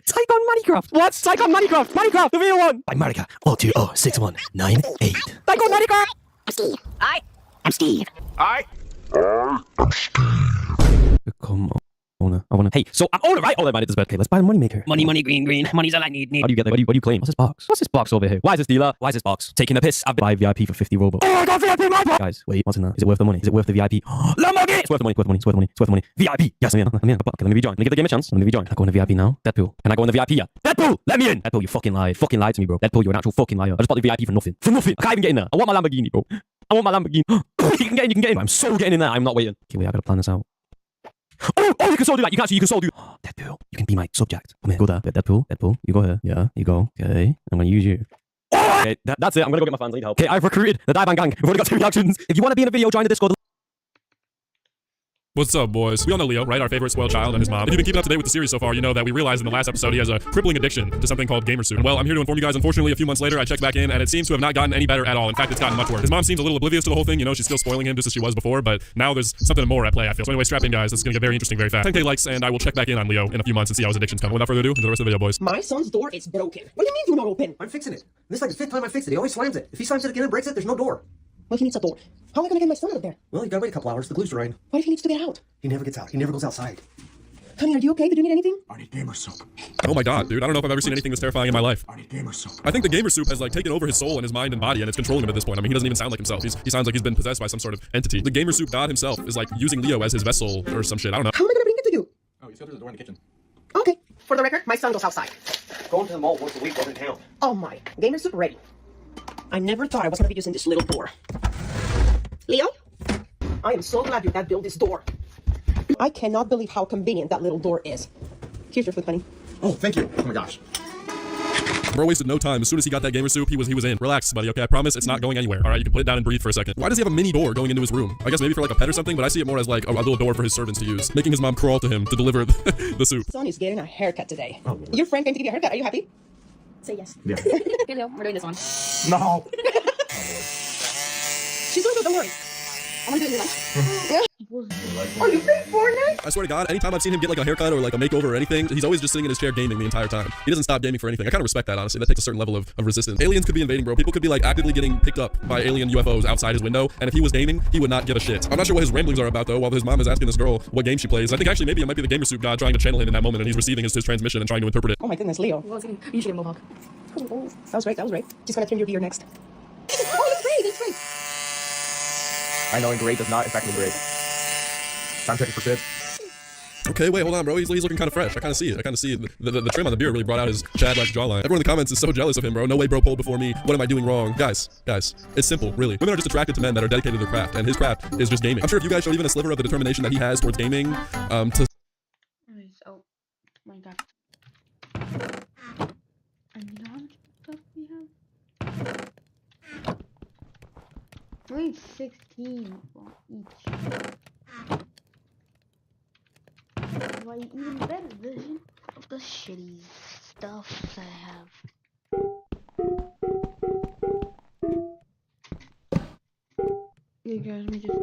Tycoon Minecraft. What? Tycoon Minecraft. The real one. By Marika. 0206198. Tycoon Minecraft. I'm Steve. I'm Steve. I'm Steve. Become owner. I wanna. Hey, so I'm owner, right? Oh, I did this bad. Okay, let's buy a moneymaker. Money, green. Money's all I need. How do you get that? What do you claim? What's this box over here? Why is this dealer? Why is this box? Taking a piss. I've been buy VIP for 50 Robux. Oh, I got VIP my box. Guys, wait, what's in that? Is it worth the money? Is it worth the VIP? Lamborghini! It's worth the money. VIP! Yes, I'm in. Okay, let me rejoin. Let me give the game a chance. Let me rejoin. Can I go in the VIP now? Deadpool. Can I go in the VIP here? Deadpool! Let me in! Deadpool, you fucking lied. Fucking lied to me, bro. Deadpool, you're an actual fucking liar. I just bought the VIP for nothing. I can't even get in there. I want my Lamborghini, bro. You can get in. I'm so getting in there. I'm not waiting. Okay, wait, I gotta plan this out. Oh, you can so do that. You can so do. Deadpool, you can be my subject. Come here, go there. Deadpool, you go here. Yeah, you go. Okay, I'm gonna use you. Okay, that's it. I'm gonna go get my fans. I need help. Okay, I've recruited the Dive Gang. We've already got 2 reactions. If you want to be in a video, join the Discord. What's up, boys? We all know Leo, right? Our favorite spoiled child and his mom. If you've been keeping up to date with the series so far, you know that we realized in the last episode he has a crippling addiction to something called Gamersuit. Well, I'm here to inform you guys, unfortunately, a few months later, I checked back in, and it seems to have not gotten any better at all. In fact, it's gotten much worse. His mom seems a little oblivious to the whole thing, you know, she's still spoiling him just as she was before, but now there's something more at play, I feel. So anyway, strap in, guys. This is gonna get very interesting very fast. 10K likes, and I will check back in on Leo in a few months and see how his addiction's coming. Without further ado, into the rest of the video, boys. My son's door is broken. What do you mean do not open? I'm fixing it. This is like the 5th time I fixed it. He always slams it. If he slams it again and breaks it, there's no door. What if he needs a door? How am I gonna get my son out of there? Well, you gotta wait a couple hours. The glue's drying. What if he needs to get out? He never gets out. He never goes outside. Honey, are you okay? Did you need anything? I need gamer soup. Oh my god, dude. I don't know if I've ever seen anything this terrifying in my life. I need gamer soup. I think the gamer soup has like taken over his soul and his mind and body, and it's controlling him at this point. I mean, he doesn't even sound like himself. He sounds like he's been possessed by some sort of entity. The gamer soup god himself is like using Leo as his vessel or some shit. I don't know. How am I gonna bring it to you? Oh, he's got the door in the kitchen. Okay. For the record, my son goes outside. Going to the mall once a week over in town. Oh my. Gamer soup ready. I never thought I was gonna be using this little door. Leo? I am so glad your dad built this door. I cannot believe how convenient that little door is. Here's your food, honey. Oh, thank you. Oh my gosh. Bro wasted no time. As soon as he got that gamer soup, he was in. Relax, buddy. Okay, I promise it's not going anywhere. All right, you can put it down and breathe for a second. Why does he have a mini door going into his room? I guess maybe for like a pet or something, but I see it more as like a little door for his servants to use, making his mom crawl to him to deliver the soup. Son is getting a haircut today. Oh. Your friend came to give you a haircut. Are you happy? Say yes. Yeah. Okay, Leo, we're doing this one. No. She's doing good. Don't worry. I'm gonna do it in your life. Are you playing Fortnite? I swear to God, anytime I've seen him get like a haircut or like a makeover or anything, he's always just sitting in his chair gaming the entire time. He doesn't stop gaming for anything. I kind of respect that, honestly. That takes a certain level of resistance. Aliens could be invading, bro. People could be like actively getting picked up by alien UFOs outside his window, and if he was gaming, he would not give a shit. I'm not sure what his ramblings are about though, while his mom is asking this girl what game she plays. I think actually maybe it might be the gamer soup god trying to channel him in that moment, and he's receiving his transmission and trying to interpret it. Oh my goodness, Leo. Well, you should get a mohawk. Oh, that was great. Just gonna trim your beard next. Oh, that's great. I know, and great does not exactly great. Time checking for shit. Okay, wait, hold on, bro. He's looking kind of fresh. I kind of see it. The trim on the beard really brought out his Chad-like jawline. Everyone in the comments is so jealous of him, bro. No way, bro, pulled before me. What am I doing wrong? Guys, it's simple, really. Women are just attracted to men that are dedicated to their craft, and his craft is just gaming. I'm sure if you guys showed even a sliver of the determination that he has towards gaming, to... Oh my god. And you know how much stuff we have? We need 16 for each. Why even better version of the shitty stuff I have. Yeah, guys, let me just.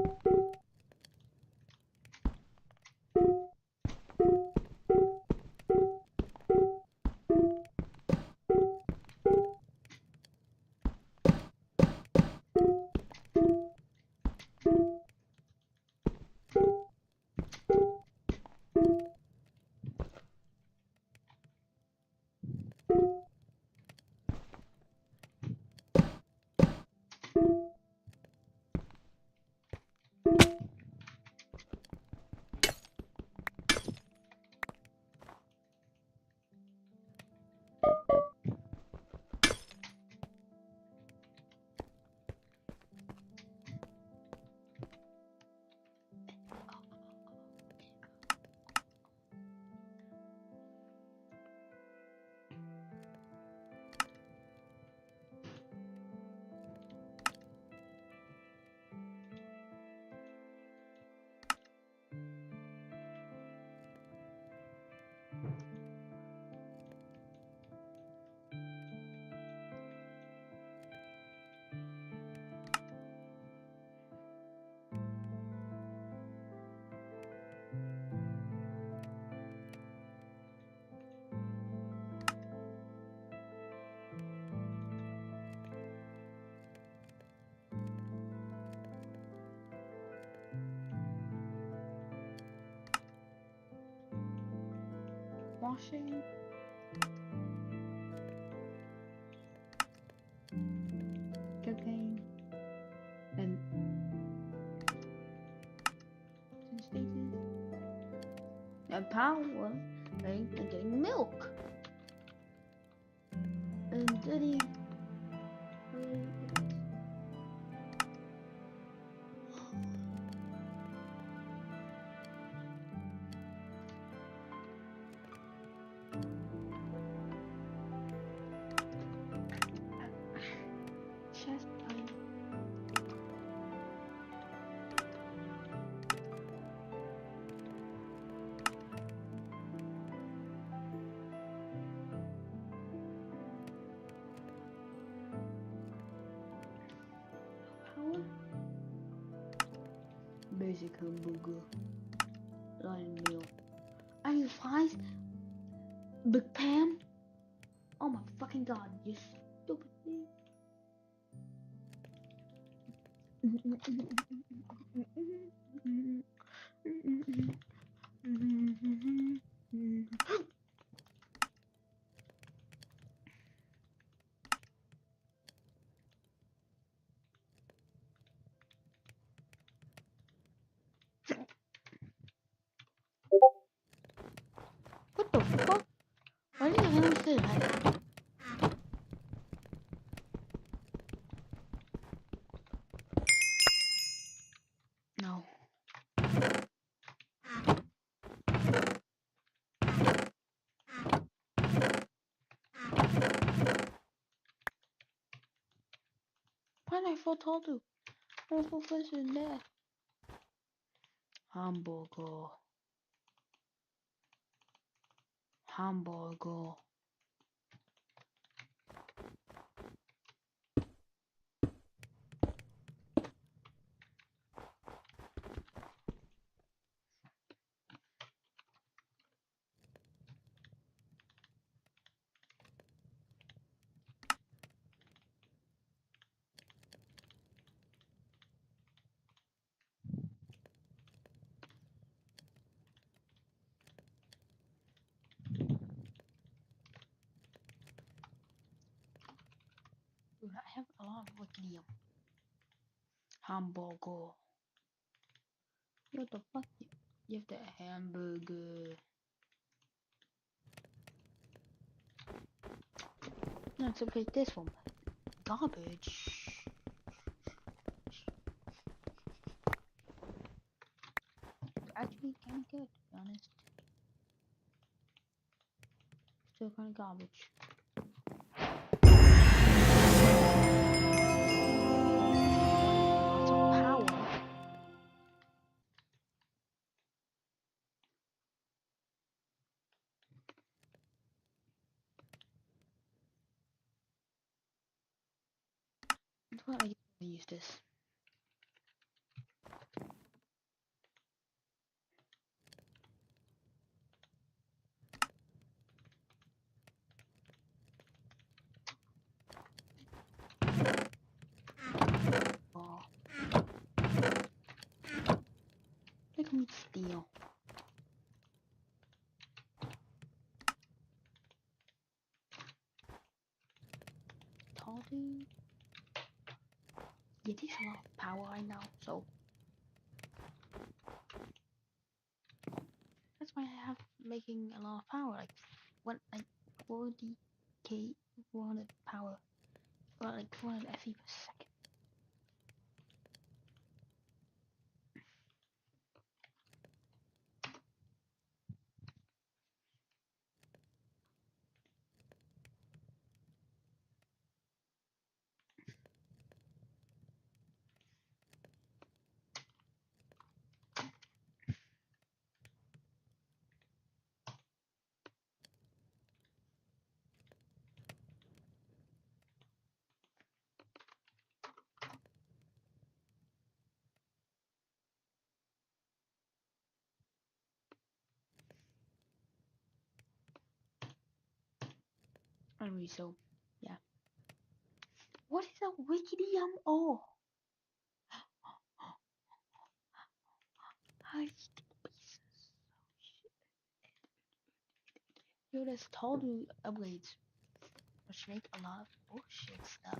Washing. Cocaine. And stages. And power. And getting milk. And did he? Chest time. Power. Basic hamburger. Line meal. I need fries. Big Pam. Oh my fucking god, you stupid thing. What the fuck? Why did I never say that? No. Why did I fall tall to? What's the place in there? Hamburger. Hamburger. Dude, I have a lot of lithium. Hamburger. What the fuck? You have the hamburger. No, it's okay. This one. Garbage. It's actually kind of good, to be honest. Still kind of garbage. That's Well, I can use this. Oh. Let me steal. Talking. It takes a lot of power right now, so that's why I have making a lot of power, like 40k 400 power, or like 400 FE per second. Anyway, so yeah. What is a Wikidium ore? High pieces. Yo, that's told you upgrades. Which make a lot of bullshit stuff.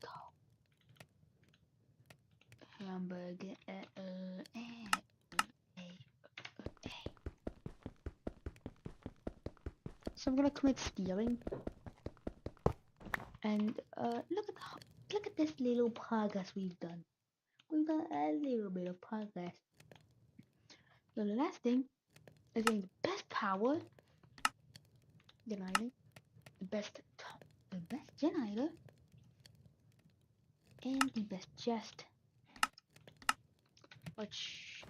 Go. Hamburger. So I'm gonna commit stealing, and look at this little progress we've done. We've done a little bit of progress. So the last thing is getting the best power generator, the best generator, and the best chest. Which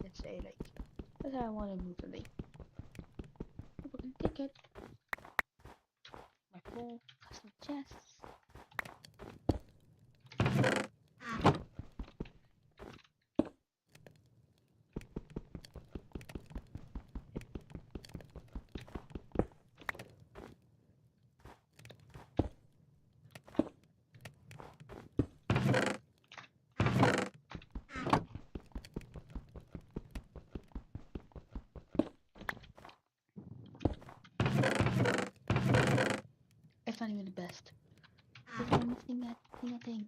let's say that's how I want to move today. Ticket. My full custom chests. It's not even the best. It's the only thing.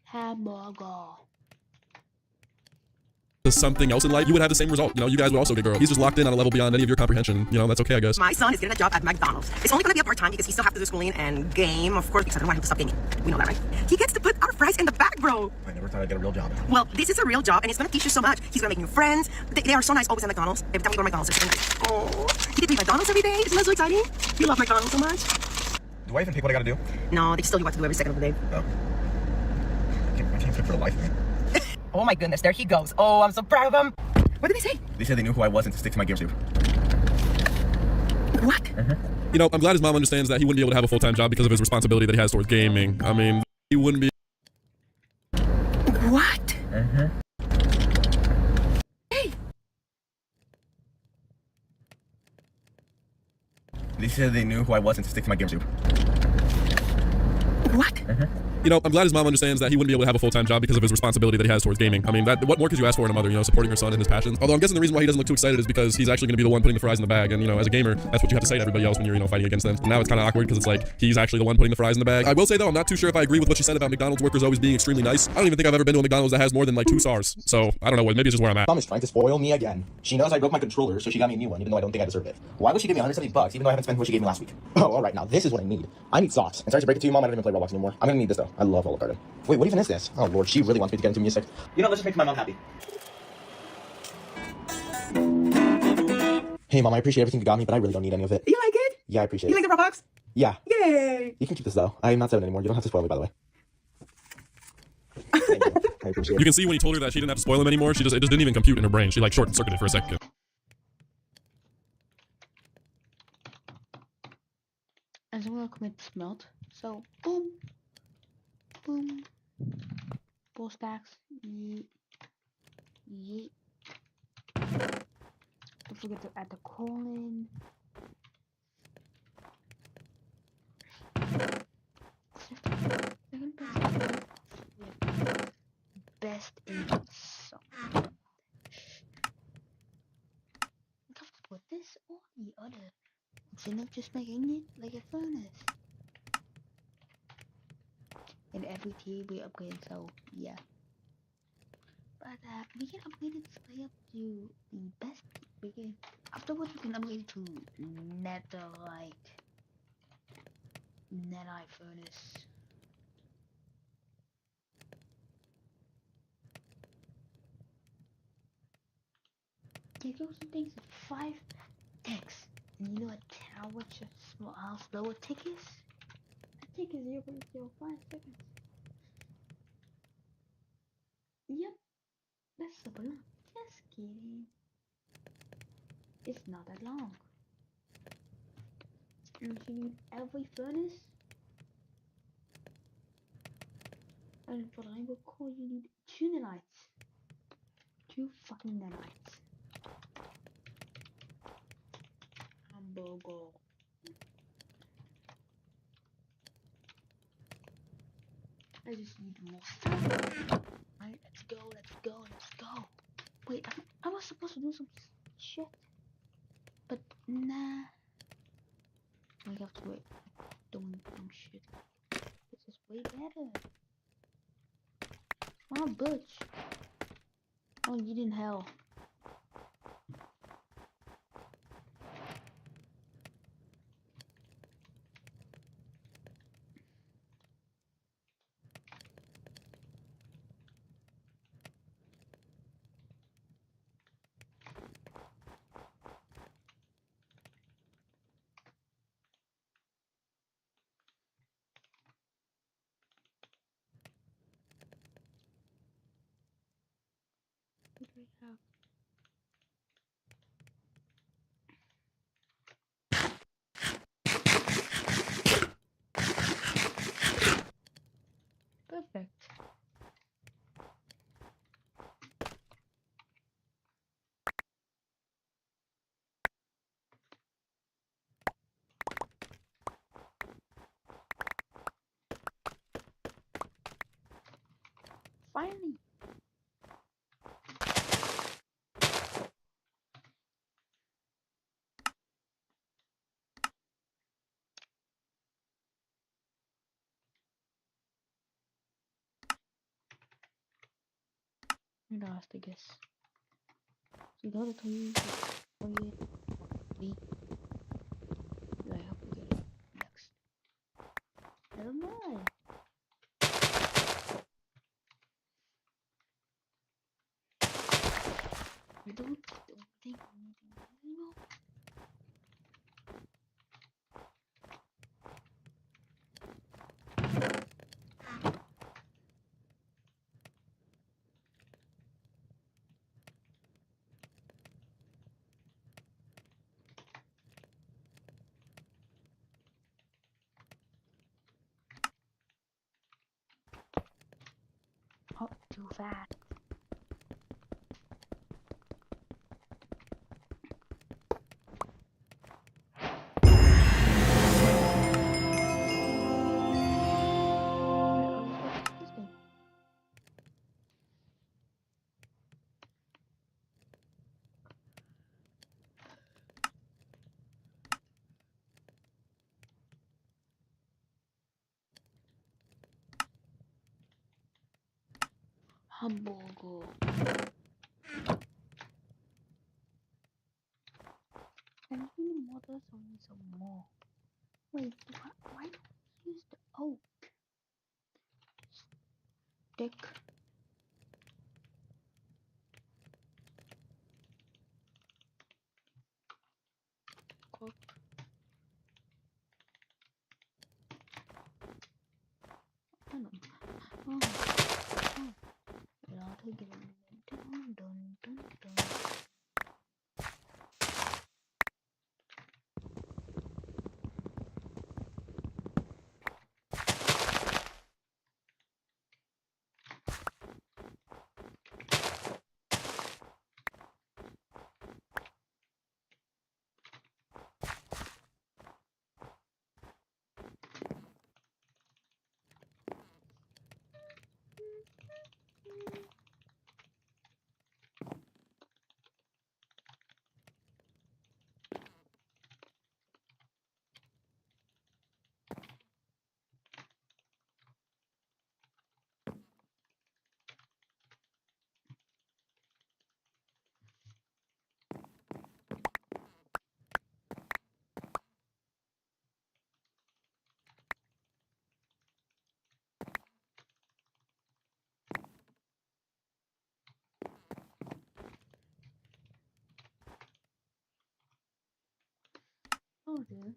Hamburger. Something else in life, you would have the same result. You know, you guys would also get girls. He's just locked in on a level beyond any of your comprehension. You know, that's okay, I guess. My son is getting a job at McDonald's. It's only gonna be a part-time because he still has to do schooling and game, of course, because I don't want him to stop gaming. We know that, right? He gets to put our fries in the bag, bro. I never thought I'd get a real job. Well, this is a real job, and it's gonna teach you so much. He's gonna make new friends. They are so nice always at McDonald's. Every time we go to McDonald's, it's so nice. Oh, he gets to eat McDonald's every day. Isn't that so exciting? You love McDonald's so much. Do I even pick what I gotta do? No, they just tell you what to do every second of the day. Oh. I can't fit for the life of me. Oh my goodness, there he goes. Oh, I'm so proud of him. What did they say? They said they knew who I was and to stick to my game soup. What? You know, I'm glad his mom understands that he wouldn't be able to have a full-time job because of his responsibility that he has towards gaming. I mean, he wouldn't be... What? Hey! They said they knew who I was and to stick to my game soup. What? You know, I'm glad his mom understands that he wouldn't be able to have a full-time job because of his responsibility that he has towards gaming. I mean, what more could you ask for in a mother, you know, supporting her son and his passions? Although I'm guessing the reason why he doesn't look too excited is because he's actually going to be the one putting the fries in the bag. And, you know, as a gamer, that's what you have to say to everybody else when you're, you know, fighting against them. And now it's kind of awkward because it's like, he's actually the one putting the fries in the bag. I will say, though, I'm not too sure if I agree with what she said about McDonald's workers always being extremely nice. I don't even think I've ever been to a McDonald's that has more than like 2 stars. So, I don't know, maybe it's just where I'm at. Mom is trying to spoil me again. She knows I broke my controller, so she got me a new one, even though I don't think I deserve it. Why would she give me $170 even though I haven't spent what she gave me last week? Oh, alright, now this is what I need. I need socks. And sorry to break it to you, Mom, I don't even play Roblox anymore. I'm gonna need this, though. I love Olive Garden. Wait, what even is this? Oh, Lord, she really wants me to get into music. You know, let's just make my mom happy. Hey, Mom, I appreciate everything you got me, but I really don't need any of it. You like it? Yeah, I appreciate You it. like the Roblox? Yeah. Yay! You can keep this, though. I'm not 7 anymore. You don't have to spoil me, by the way. Thank you. I appreciate it. You can see when he told her that she didn't have to spoil him anymore, it just didn't even compute in her brain. She like short-circuited for a second. And then we'll commit smelt. So boom, boom, 4 stacks. Yeet, yeet. Don't forget to add the colon. Second best in song. I have to put this or the other. Instead of just making it like a furnace. And every tier we upgrade, so yeah. But we can upgrade it straight up to the best. We can afterwards we can upgrade it to netherite furnace. It goes to things at 5 ticks. And you know how much a small how slow a tick is? A tick is 0.05 seconds. Yep, that's super long. Just kidding. It's not that long. And if you need every furnace, and for the rainbow core you need 2 nanites. 2 fucking nanites. Hamburger. I just need more stuff. Alright, let's go, let's go, let's go. Wait, I was supposed to do some shit. But nah. We have to wait. Doing dumb shit. This is way better. Oh, butch. Oh, you didn't hell. What do I have? Perfect. Finally. And I have to guess. So the other 3, 48, 3. I have to get it next. Never mind. I don't think anything anymore. Oh, too fast. Hamburger. And we need more, so we need some more. Wait, why don't we use the oak stick? dun. Oh, oh. It all together. Dun, dun, dun, dun. Oh dear.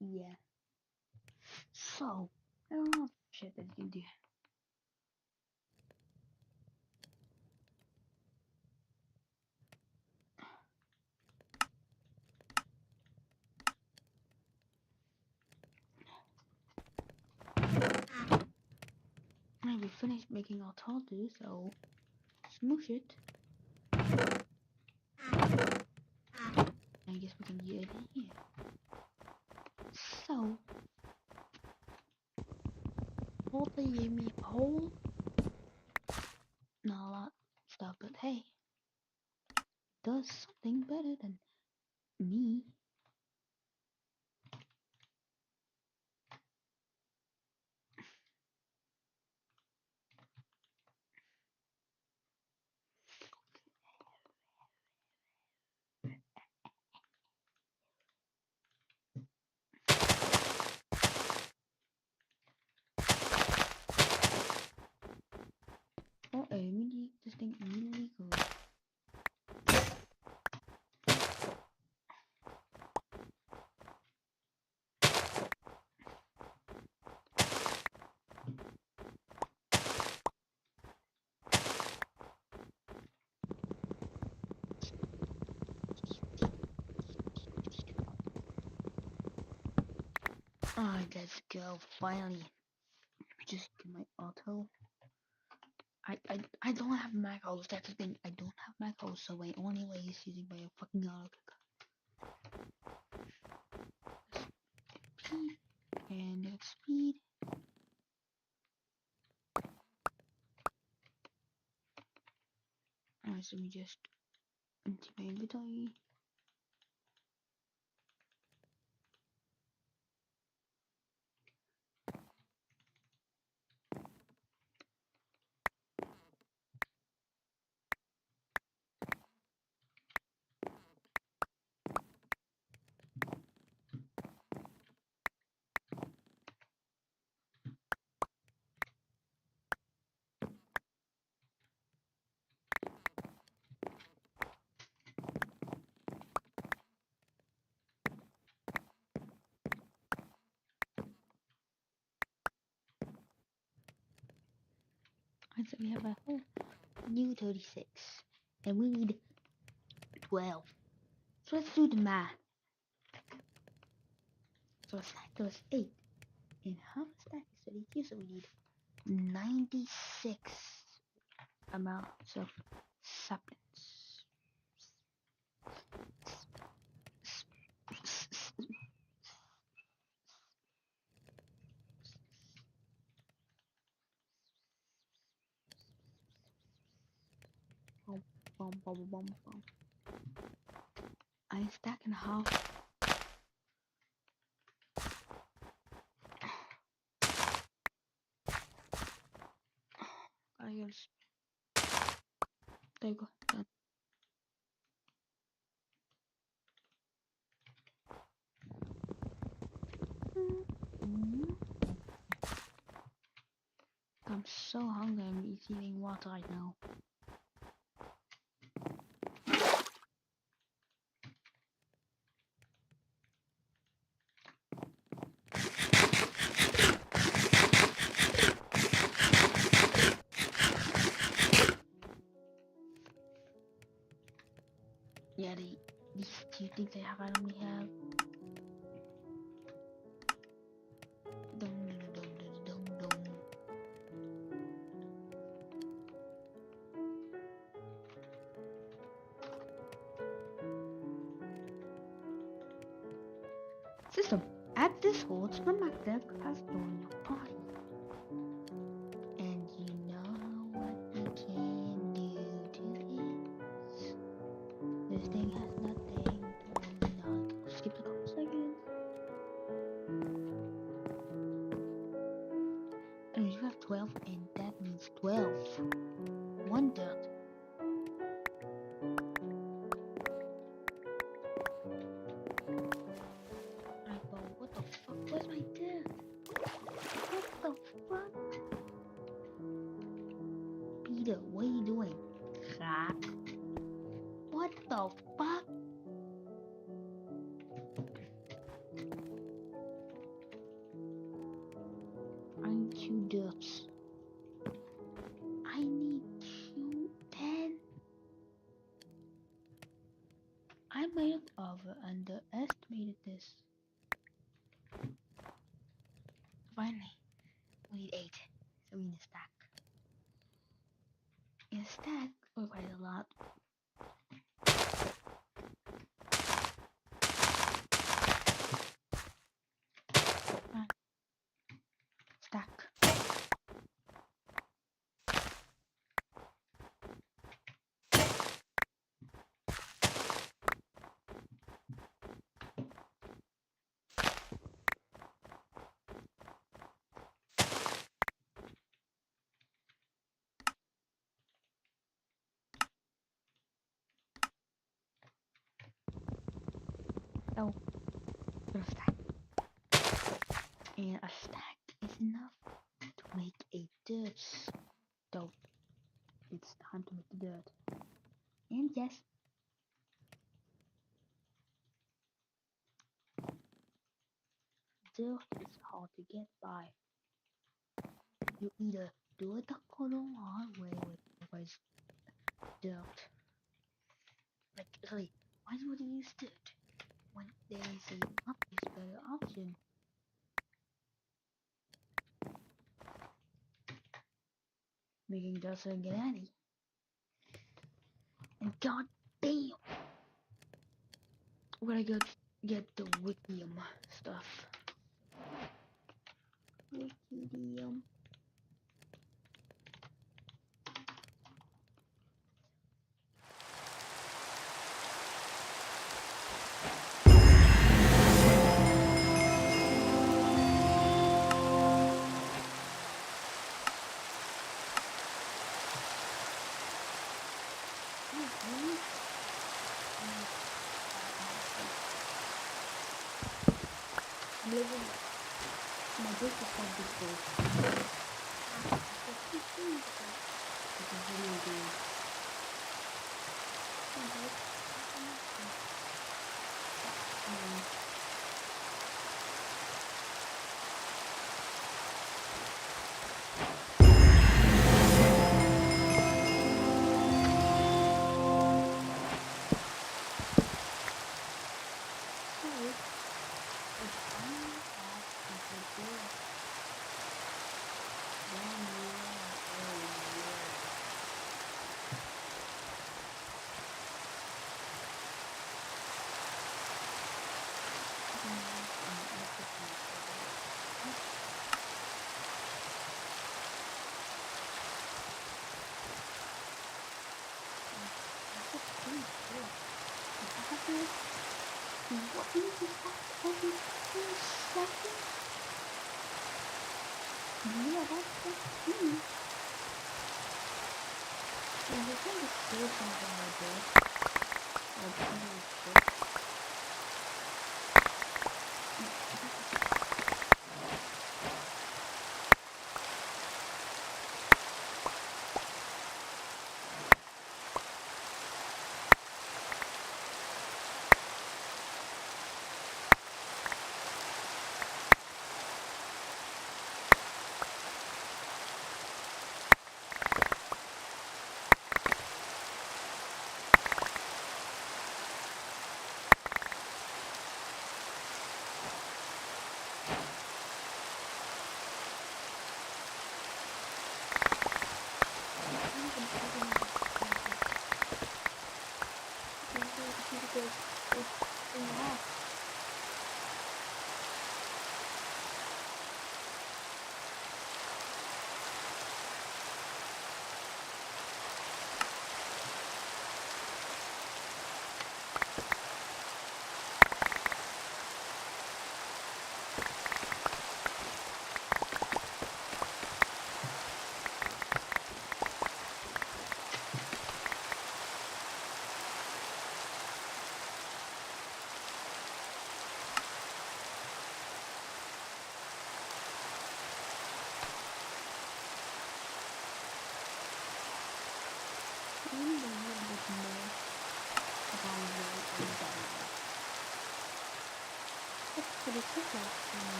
Yeah. So, I don't know shit that you can do. We finished making our tofu, so smoosh it. I guess we can get it in here. So, hopefully gave me a hole. Not a lot of stuff, but hey, does something better than me. Oh, immediately, this thing immediately goes. Alright, let's go. Finally, I just get my auto. I don't have macros. That's the thing. I don't have macros, so my only way is using my fucking auto. Speed and it's speed. Alright, so we just empty my inventory. And so we have a whole new 36. And we need 12. So let's do the math. So a stack does 8. And half a stack is 32, so we need 96 amounts of saplings. Bum, bum, bum, bum. I stack in half. I guess. There you go. Done. I'm so hungry. I'm eating water right now. yeah, these two things I have, I only have. Dum, dum, dum, dum, dum. System, add this hole to the Mac deck as during your party. And you know what we can do to this. This thing has nothing. Not skip a couple seconds. And you have 12, and that means 12. One dirt. What the fuck? Where's my dirt? What the fuck? Peter, what are you doing? Crack. What the fuck? I need 2 dirts. I need 2 10. I might have underestimated this. Finally, we need 8, so we need a stack. And a stack requires a lot. Stack. Oh, got a stack. And a stack is enough to make a dirt stove. It's time to make the dirt. And yes, dirt is hard to get by. You either do it the good or hard way, which was dirt. Like, really, why would you use dirt when there is a obvious better option? Making dirt so get Annie. And god damn, we're gonna get the Wikium stuff. Wikium. I'm living my book is called Big Boy. It's a video game. Yeah, that's me. Yeah, we're trying to steal something like this.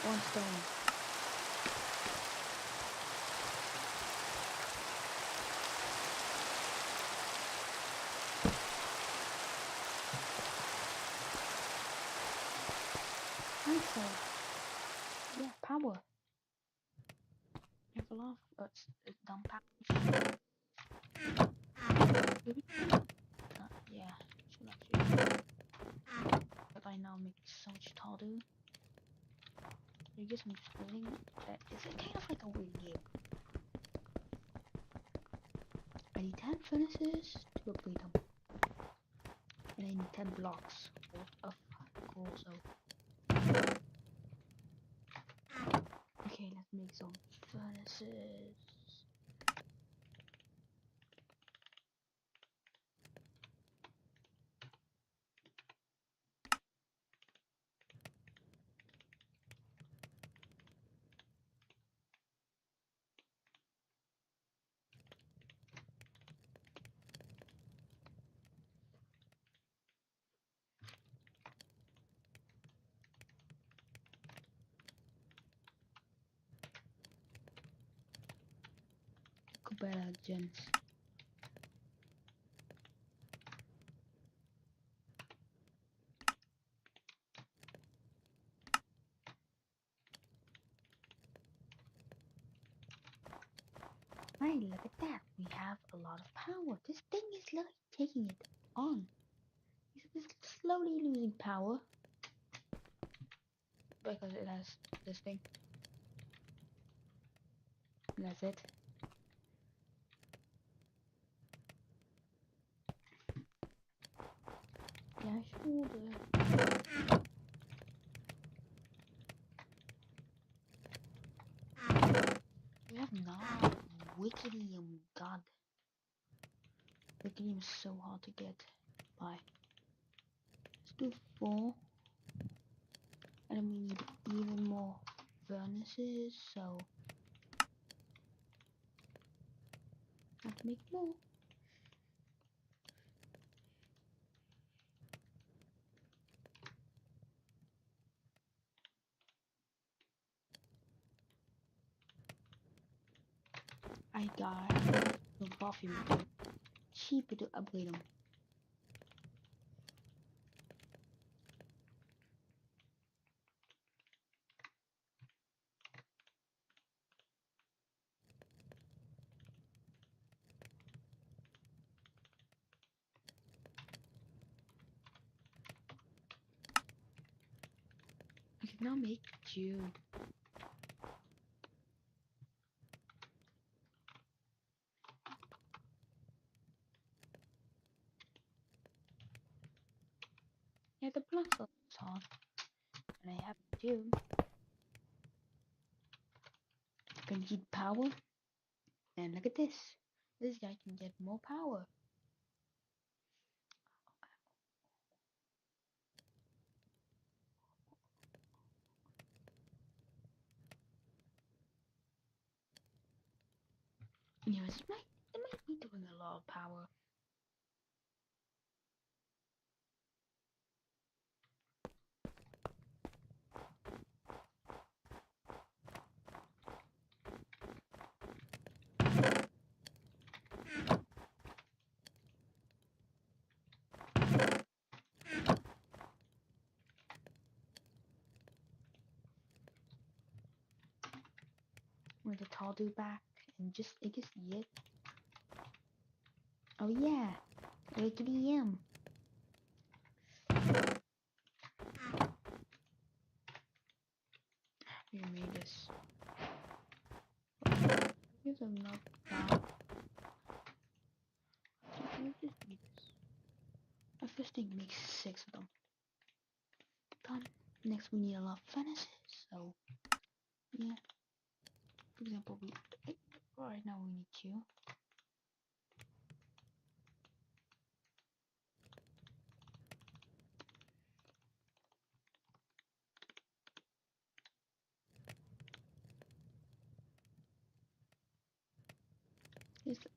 One stone. Also, yeah, power. There's a lot of dumb power. Yeah, should actually. But I now make so much Tardu. I guess I'm just building. It's kind of like a weird game. I need 10 furnaces to upgrade them. And I need 10 blocks worth of coal, so. Okay, let's make some furnaces. Better gems. Hey, look at that. We have a lot of power. This thing is like taking it on. It's slowly losing power. Because it has this thing. And that's it. Yeah, sure. We have now Wikinium. God. Wikinium is so hard to get by. Let's do 4. And then we need even more furnaces, so I have to make more. I got the perfume. Cheaper to upgrade them. I can now make June. Yeah, the blocks are hard. And I have June. I can heat power. And look at this. This guy can get more power. Anyways, it might be doing a lot of power. With the Tardu back and just I guess yet. Oh yeah, AKDM. You made this. Here's another now. I first thing makes 6 of them. Done. Next we need a lot of furnaces, so yeah. For example, right now we need 2.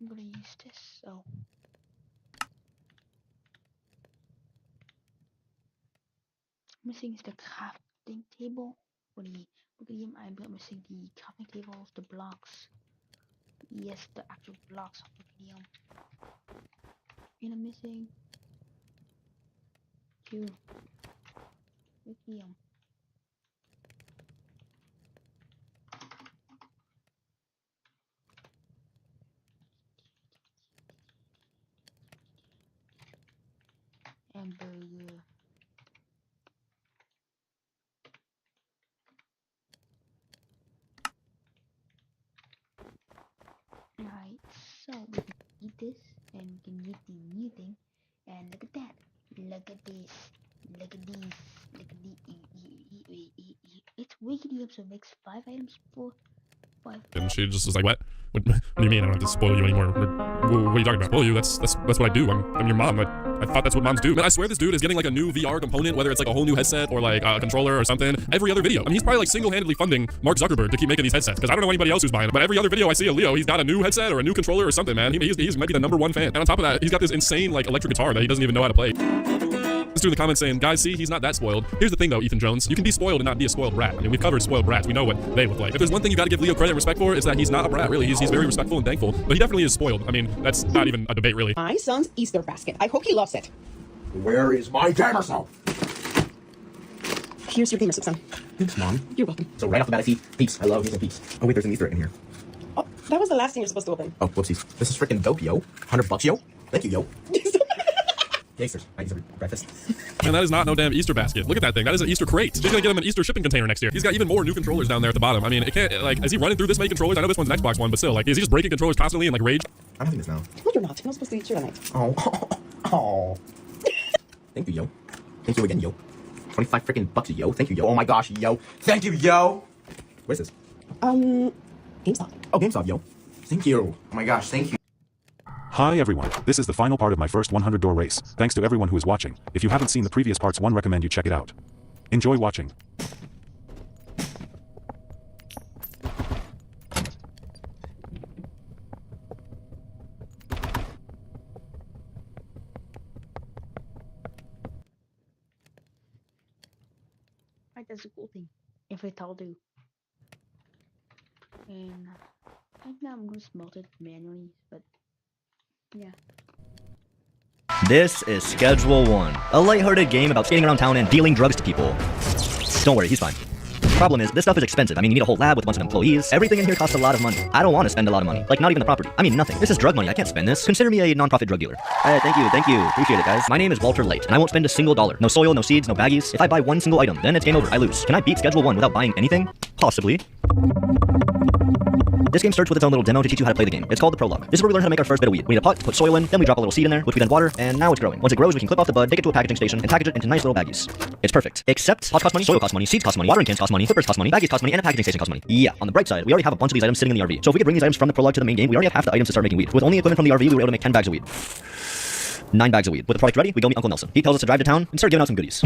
I'm gonna use this, so missing is the crafting table. For the game, I'm missing the crafting tables, the blocks. Yes, the actual blocks of the video. And I'm missing 2 medium. Hamburger. Alright, so we can eat this and we can eat the new thing. And look at that. Look at this. Look at these. Look at the. It's wicked up, so it makes 5 items for 5. And she just was like, what? What do you mean I don't have to spoil you anymore? What are you talking about? Spoil you? That's what I do. I'm your mom. I thought that's what moms do. Man, I swear this dude is getting like a new VR component, whether it's like a whole new headset or like a controller or something, every other video. I mean, he's probably like single-handedly funding Mark Zuckerberg to keep making these headsets, because I don't know anybody else who's buying it, but every other video I see of Leo, he's got a new headset or a new controller or something, man. He's maybe the #1 fan. And on top of that, he's got this insane like electric guitar that he doesn't even know how to play. This dude in the comments saying, guys, see, he's not that spoiled. Here's the thing though, Ethan Jones, you can be spoiled and not be a spoiled brat. I mean, we've covered spoiled brats. We know what they look like. If there's one thing you gotta give Leo credit and respect for, is that he's not a brat, really. He's very respectful and thankful, but he definitely is spoiled. I mean, that's not even a debate, really. My son's Easter basket. I hope he loves it. Where is my gamer soap? Here's your gamer soup, son. Thanks, Mom. You're welcome. So right off the bat, I see peeps. I love using peeps. Oh wait, there's an Easter egg in here. Oh, that was the last thing you're supposed to open. Oh, whoopsies. This is freaking dope, yo. $100, yo. Thank you, yo. Yasters. I need some breakfast. Man, that is not no damn Easter basket. Look at that thing. That is an Easter crate. She's gonna get him an Easter shipping container next year. He's got even more new controllers down there at the bottom. I mean, it can't, like, is he running through this many controllers? I know this one's an Xbox one, but still, like, is he just breaking controllers constantly in, like, rage? I'm having this now. No, you're not. You're not supposed to eat tonight. Oh. Thank you, yo. Thank you again, yo. 25 freaking bucks, yo. Thank you, yo. Oh my gosh, yo. Thank you, yo. What is this? GameStop. Oh, GameStop, yo. Thank you. Oh my gosh, thank you. Hi everyone, this is the final part of my first 100 door race. Thanks to everyone who is watching. If you haven't seen the previous parts, recommend you check it out. Enjoy watching. Right, that's a cool thing. If it all do. And right now I'm gonna smelt it manually, but yeah. This is Schedule 1, a lighthearted game about skating around town and dealing drugs to people. Don't worry, he's fine. Problem is, this stuff is expensive. I mean, you need a whole lab with a bunch of employees. Everything in here costs a lot of money. I don't want to spend a lot of money. Like, not even the property. I mean, nothing. This is drug money. I can't spend this. Consider me a non-profit drug dealer. Thank you. Appreciate it, guys. My name is Walter Light, and I won't spend a single dollar. No soil, no seeds, no baggies. If I buy one single item, then it's game over. I lose. Can I beat Schedule 1 without buying anything? Possibly. This game starts with its own little demo to teach you how to play the game. It's called the prologue. This is where we learn how to make our first bit of weed. We need a pot, put soil in, then we drop a little seed in there, which we then water, and now it's growing. Once it grows, we can clip off the bud, take it to a packaging station, and package it into nice little baggies. It's perfect. Except pots cost money, soil costs money, seeds cost money, watering cans cost money, clippers cost money, baggies cost money, and a packaging station costs money. Yeah, on the bright side, we already have a bunch of these items sitting in the RV. So if we could bring these items from the prologue to the main game, we already have half the items to start making weed. With only equipment from the RV, we were able to make 10 bags of weed. 9 bags of weed. With the product ready, we go meet Uncle Nelson. He tells us to drive to town and start giving out some goodies.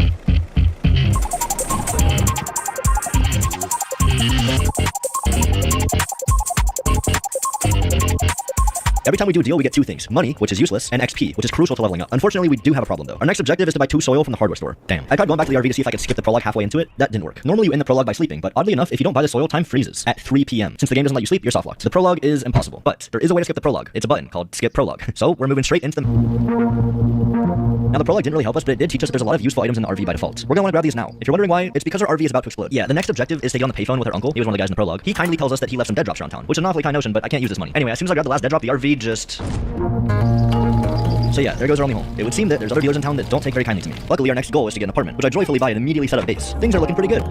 Every time we do a deal, we get 2 things. Money, which is useless, and XP, which is crucial to leveling up. Unfortunately, we do have a problem, though. Our next objective is to buy 2 soil from the hardware store. Damn. I tried going back to the RV to see if I could skip the prologue halfway into it. That didn't work. Normally, you end the prologue by sleeping, but oddly enough, if you don't buy the soil, time freezes at 3 p.m. Since the game doesn't let you sleep, you're soft locked. The prologue is impossible, but there is a way to skip the prologue. It's a button called Skip Prologue. So, we're moving straight into the... Now, the prologue didn't really help us, but it did teach us that there's a lot of useful items in the RV by default. We're gonna want to grab these now. If you're wondering why, it's because our RV is about to explode. Yeah, the next objective is to get on the payphone with our uncle. He was one of the guys in the prologue. He kindly tells us that he left some dead drops around town, which is an awfully kind notion, but I can't use this money. Anyway, as soon as I grab the last dead drop, the RV just... So yeah, there goes our only home. It would seem that there's other dealers in town that don't take very kindly to me. Luckily, our next goal is to get an apartment, which I joyfully buy and immediately set up base. Things are looking pretty good.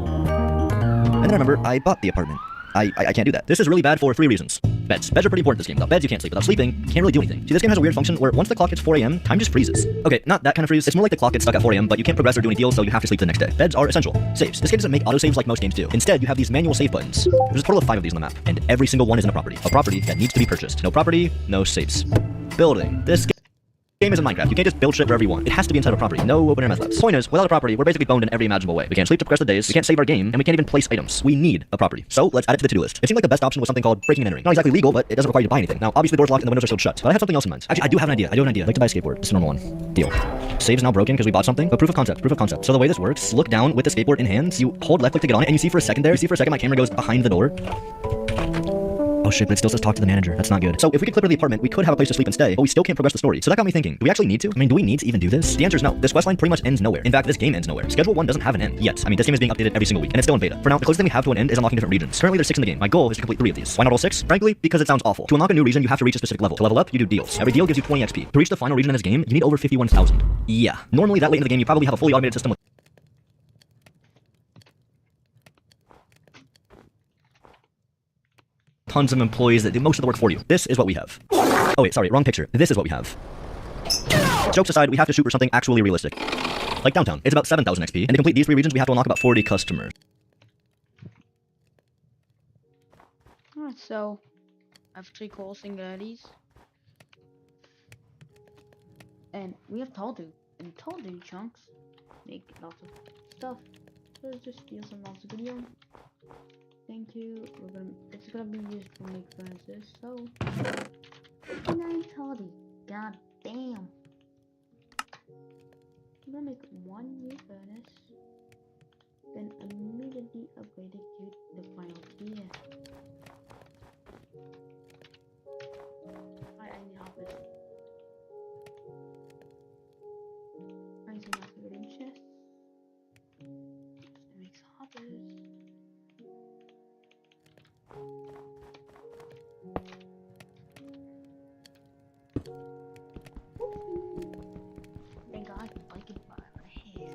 And then I remember I bought the apartment. I can't do that. This is really bad for 3 reasons. Beds. Beds are pretty important in this game. Without beds, you can't sleep. Without sleeping, you can't really do anything. See, this game has a weird function where once the clock hits 4 a.m., time just freezes. Okay, not that kind of freeze. It's more like the clock gets stuck at 4 a.m., but you can't progress or do any deals, so you have to sleep the next day. Beds are essential. Saves. This game doesn't make autosaves like most games do. Instead, you have these manual save buttons. There's a total of 5 of these on the map, and every single one is in a property. A property that needs to be purchased. No property, no saves. Building. This game is in Minecraft. You can't just build shit wherever you want. It has to be inside of a property. No open air meth labs. Point is, without a property, we're basically boned in every imaginable way. We can't sleep to progress the days, we can't save our game, and we can't even place items. We need a property. So let's add it to the to-do list. It seemed like the best option was something called breaking and entering. Not exactly legal, but it doesn't require you to buy anything. Now, obviously the door's locked and the windows are still shut, but I had something else in mind. Actually, I do have an idea. I'd like to buy a skateboard. It's a normal one. Deal. Save's now broken because we bought something, but proof of concept, proof of concept. So the way this works, look down with the skateboard in hand, you hold left click to get on it, and you see for a second my camera goes behind the door. Oh shit, but it still says talk to the manager. That's not good. So if we could clip her to the apartment, we could have a place to sleep and stay, but we still can't progress the story. So that got me thinking, do we actually need to? I mean, do we need to even do this? The answer is no. This questline pretty much ends nowhere. In fact, this game ends nowhere. Schedule 1 doesn't have an end yet. I mean, this game is being updated every single week, and it's still in beta. For now, the closest thing we have to an end is unlocking different regions. Currently, there's 6 in the game. My goal is to complete 3 of these. Why not all 6? Frankly, because it sounds awful. To unlock a new region, you have to reach a specific level. To level up, you do deals. Every deal gives you 20 XP. To reach the final region in this game, you need over 51,000. Yeah. Normally, that late in the game, you probably have a fully automated system with tons of employees that do most of the work for you. This is what we have. Oh wait, sorry, wrong picture. This is what we have. Jokes aside, we have to shoot for something actually realistic. Like downtown. It's about 7,000 XP, and to complete these 3 regions, we have to unlock about 40 customers. Alright, so I have 3 coal singularities. And we have tall dude. And tall dude chunks make lots of stuff. So let's just steal some lots of video. Thank you. It's gonna be used to make furnaces. So 59 toddy. God damn. I'm gonna make 1 new furnace. Then immediately upgrade it to the final tier. I need hoppers. I need some upgrading chests. It makes hoppers. Thank God I can buy my hairband.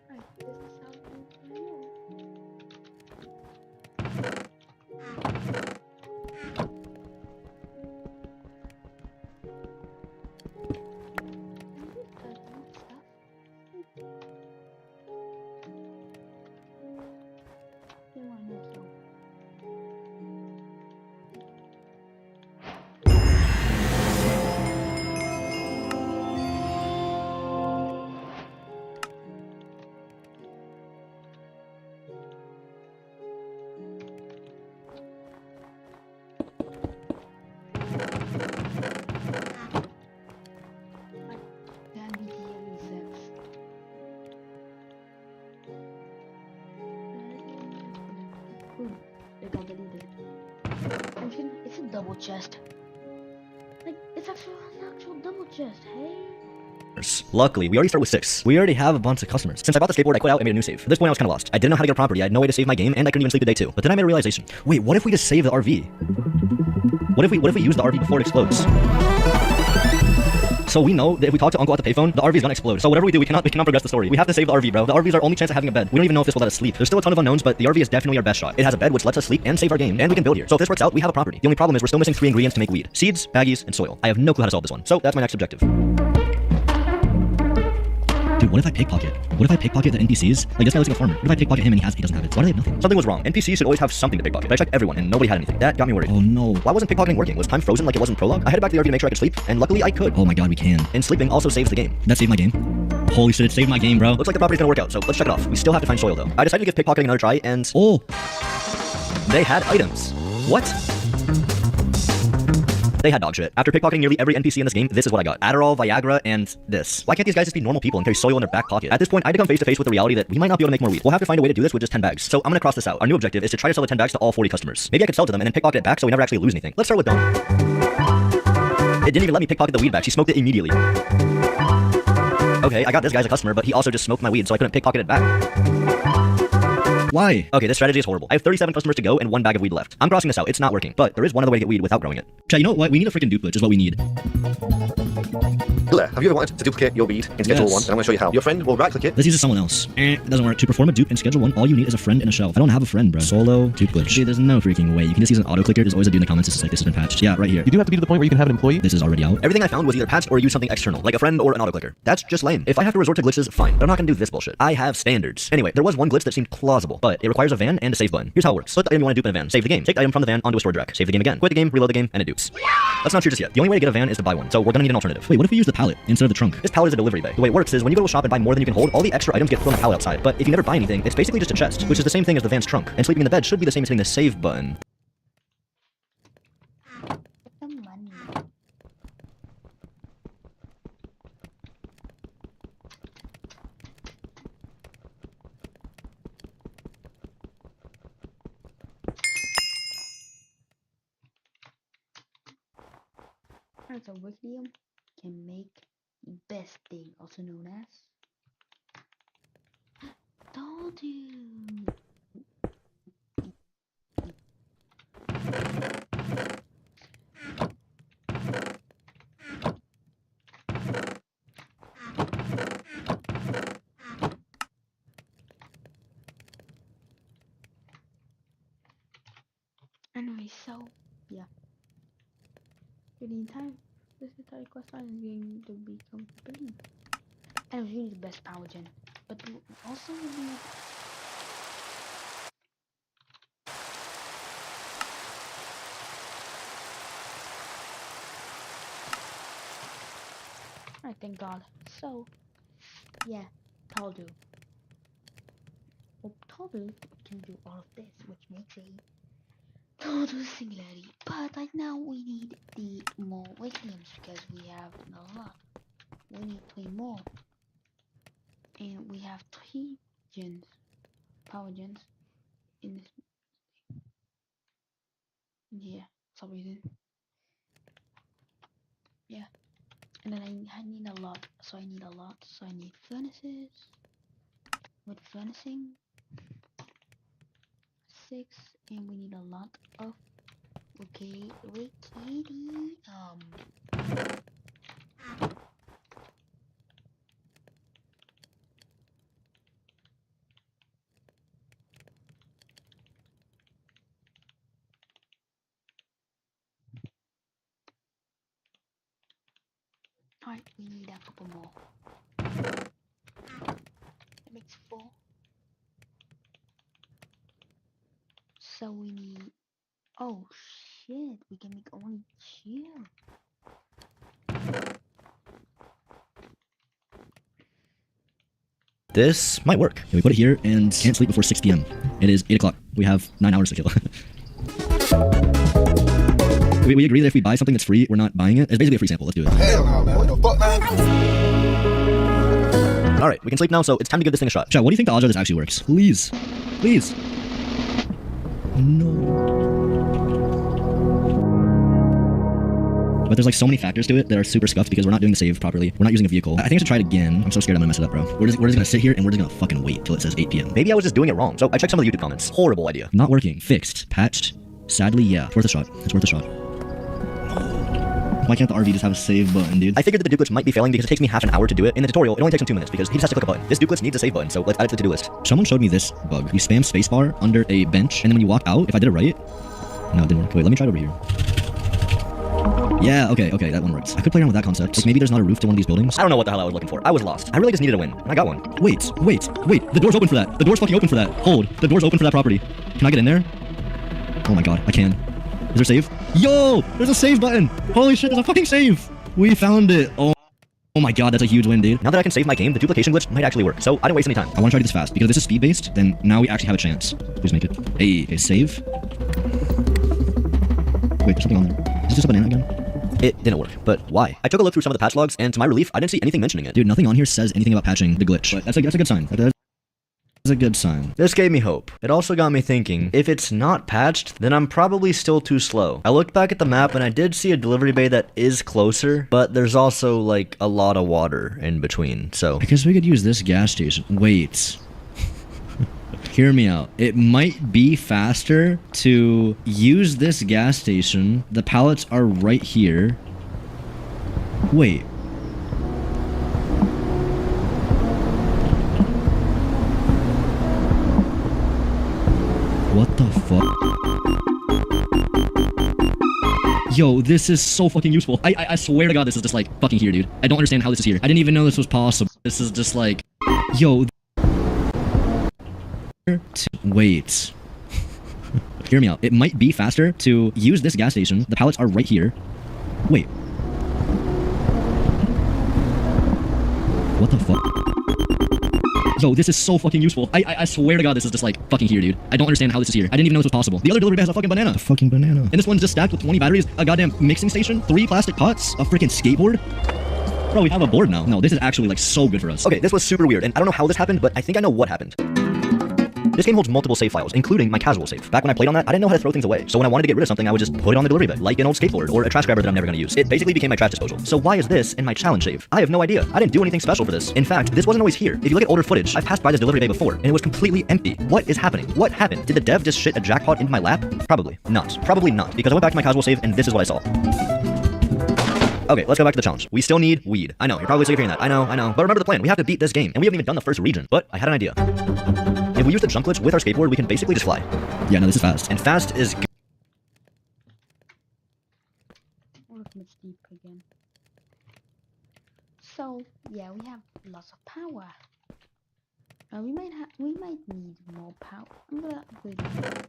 Right, this is how we do it. It's a double chest. Like, it's actually an actual double chest, hey? Luckily, we already start with 6. We already have a bunch of customers. Since I bought the skateboard, I quit out and made a new save. At this point, I was kind of lost. I didn't know how to get a property, I had no way to save my game, and I couldn't even sleep the day 2. But then I made a realization. Wait, what if we just save the RV? What if we use the RV before it explodes? So we know that if we talk to Uncle at the payphone, the RV is gonna explode. So whatever we do, we cannot progress the story. We have to save the RV, bro. The RV is our only chance of having a bed. We don't even know if this will let us sleep. There's still a ton of unknowns, but the RV is definitely our best shot. It has a bed which lets us sleep and save our game, and we can build here. So if this works out, we have a property. The only problem is we're still missing 3 ingredients to make weed: seeds, baggies, and soil. I have no clue how to solve this one. So that's my next objective. Dude, what if I pickpocket? What if I pickpocket the NPCs? Like, this guy looks like a farmer. What if I pickpocket him and he doesn't have it? Why do they have nothing? Something was wrong. NPCs should always have something to pickpocket. But I checked everyone and nobody had anything. That got me worried. Oh no. Why wasn't pickpocketing working? Was time frozen like it was in Prologue? I headed back to the RV to make sure I could sleep, and luckily I could. Oh my god, we can. And sleeping also saves the game. That saved my game? Holy shit, it saved my game, bro. Looks like the property's gonna work out, so let's check it off. We still have to find soil though. I decided to give pickpocketing another try, and oh, they had items. What? They had dog shit. After pickpocketing nearly every NPC in this game, this is what I got: Adderall, Viagra, and this. Why can't these guys just be normal people and carry soil in their back pocket? At this point, I had to come face to face with the reality that we might not be able to make more weed. We'll have to find a way to do this with just 10 bags. So I'm gonna cross this out. Our new objective is to try to sell the 10 bags to all 40 customers. Maybe I could sell to them and then pickpocket it back so we never actually lose anything. Let's start with Dawn. It didn't even let me pickpocket the weed back. She smoked it immediately. Okay, I got this guy as a customer, but he also just smoked my weed, so I couldn't pickpocket it back. Why? Okay, this strategy is horrible. I have 37 customers to go and 1 bag of weed left. I'm crossing this out. It's not working. But there is one other way to get weed without growing it. Chat, you know what? We need a freaking dupe glitch is what we need. Have you ever wanted to duplicate your weed in Schedule 1? And I'm going to show you how. Your friend will right-click it. Let's use it someone else. It doesn't work. To perform a dupe in Schedule 1, all you need is a friend and a shelf. I don't have a friend, bro. Solo dupe glitch. Dude, there's no freaking way. You can just use an auto-clicker. There's always a dude in the comments that's like, this has been patched. Yeah, right here. You do have to be to the point where you can have an employee. This is already out. Everything I found was either patched or use something external, like a friend or an auto-clicker. That's just lame. If I have to resort to glitches, fine. But I'm not going to do this bullshit. I have standards. Anyway, there was one glitch that seemed plausible, but it requires a van and a save button. Here's how it works. Select the item you want to dupe in a van. Save the game. Take the item from the van onto a storage rack. Save the game again. Quit the game, reload the game, and it dupes. That's not true just yet. The only way to get a van is to buy one, so we're gonna need an alternative. Wait, what if we use the pallet instead of the trunk? This pallet is a delivery bay. The way it works is when you go to a shop and buy more than you can hold, all the extra items get thrown on the pallet outside. But if you never buy anything, it's basically just a chest, which is the same thing as the van's trunk. And sleeping in the bed should be the same as hitting the save button. So Wikilium can make the best thing, also known as Dodu. Anyway, so yeah. The entire this entire quest line is going to become complete. And it's really the best power gen. But also we need Alright, thank God. So yeah, Taldu. Well, Taldu can do all of this, which makes a total singularity, but right now we need the more Wikiliums because we have a lot. We need 3 more, and we have 3 gens, power gens, in this. Yeah, for some reason. Yeah, and then I need a lot, so I need a lot. So I need furnaces with furnacing. 6, and we need a lot of wiki. Alright, we need a couple more. That makes 4. So we need, oh shit, we can make only 2. This might work. Okay, we put it here and can't sleep before 6 p.m. It is 8 o'clock. We have 9 hours to kill. we agree that if we buy something that's free, we're not buying it. It's basically a free sample. Let's do it. Hell no, man. What the fuck, man? Alright, we can sleep now, so it's time to give this thing a shot. Chat, what do you think the odds are this actually works? Please. Please. No. But there's like so many factors to it that are super scuffed because we're not doing the save properly. We're not using a vehicle. I think I should try it again. I'm so scared I'm gonna mess it up, bro. We're just gonna sit here and we're just gonna fucking wait till it says 8 p.m. Maybe I was just doing it wrong. So I checked some of the YouTube comments. Horrible idea. Not working. Fixed. Patched. Sadly, yeah. It's worth a shot. It's worth a shot. Why can't the RV just have a save button, dude? I figured that the dupe glitch might be failing because it takes me half an hour to do it. In the tutorial, it only takes him 2 minutes because he just has to click a button. This dupe glitch needs a save button, so let's add it to the to-do list. Someone showed me this bug. You spam spacebar under a bench, and then when you walk out, if I did it right... No, it didn't work. Wait, let me try it over here. Yeah, okay, that one works. I could play around with that concept. Like maybe there's not a roof to one of these buildings. I don't know what the hell I was looking for. I was lost. I really just needed a win, and I got one. Wait. The door's open for that. The door's fucking open for that. Hold. The door's open for that property. Can I get in there? Oh my god, I can. Is there a save? Yo! There's a save button! Holy shit, there's a fucking save! We found it! Oh my god, that's a huge win, dude. Now that I can save my game, the duplication glitch might actually work, so I didn't waste any time. I want to try to do this fast, because if this is speed-based, then now we actually have a chance. Please make it. Hey, save. Wait, there's something on there. Is this just a banana again? It didn't work, but why? I took a look through some of the patch logs, and to my relief, I didn't see anything mentioning it. Dude, nothing on here says anything about patching the glitch, but that's a good sign. That's a good sign. This gave me hope. It also got me thinking, if it's not patched, then I'm probably still too slow. I looked back at the map and I did see a delivery bay that is closer, but there's also like a lot of water in between, so. I guess we could use this gas station. Wait. Hear me out. It might be faster to use this gas station. The pallets are right here. Wait. What the fuck? Yo, this is so fucking useful. I swear to God, this is just like fucking here, dude. I don't understand how this is here. I didn't even know this was possible. This is just like, yo. Wait. Hear me out. It might be faster to use this gas station. The pallets are right here. Wait. What the fuck? Yo, this is so fucking useful. I swear to God, this is just like fucking here, dude. I don't understand how this is here. I didn't even know this was possible. The other delivery bay has a fucking banana. A fucking banana. And this one's just stacked with 20 batteries, a goddamn mixing station, 3 plastic pots, a freaking skateboard. Bro, we have a board now. No, this is actually like so good for us. Okay, this was super weird, and I don't know how this happened, but I think I know what happened. This game holds multiple save files, including my casual save. Back when I played on that, I didn't know how to throw things away. So when I wanted to get rid of something, I would just put it on the delivery bed, like an old skateboard or a trash grabber that I'm never gonna use. It basically became my trash disposal. So why is this in my challenge save? I have no idea. I didn't do anything special for this. In fact, this wasn't always here. If you look at older footage, I've passed by this delivery bay before, and it was completely empty. What is happening? What happened? Did the dev just shit a jackpot into my lap? Probably not. Probably not, because I went back to my casual save, and this is what I saw. Okay, let's go back to the challenge. We still need weed. I know, you're probably sick of hearing that. I know. But remember the plan. We have to beat this game, and we haven't even done the first region. But I had an idea. If we use the jump glitch with our skateboard, we can basically just fly. Yeah, no, this is fast. And fast is good. Deep again. So yeah, we have lots of power. We might need more power. I'm gonna upgrade it.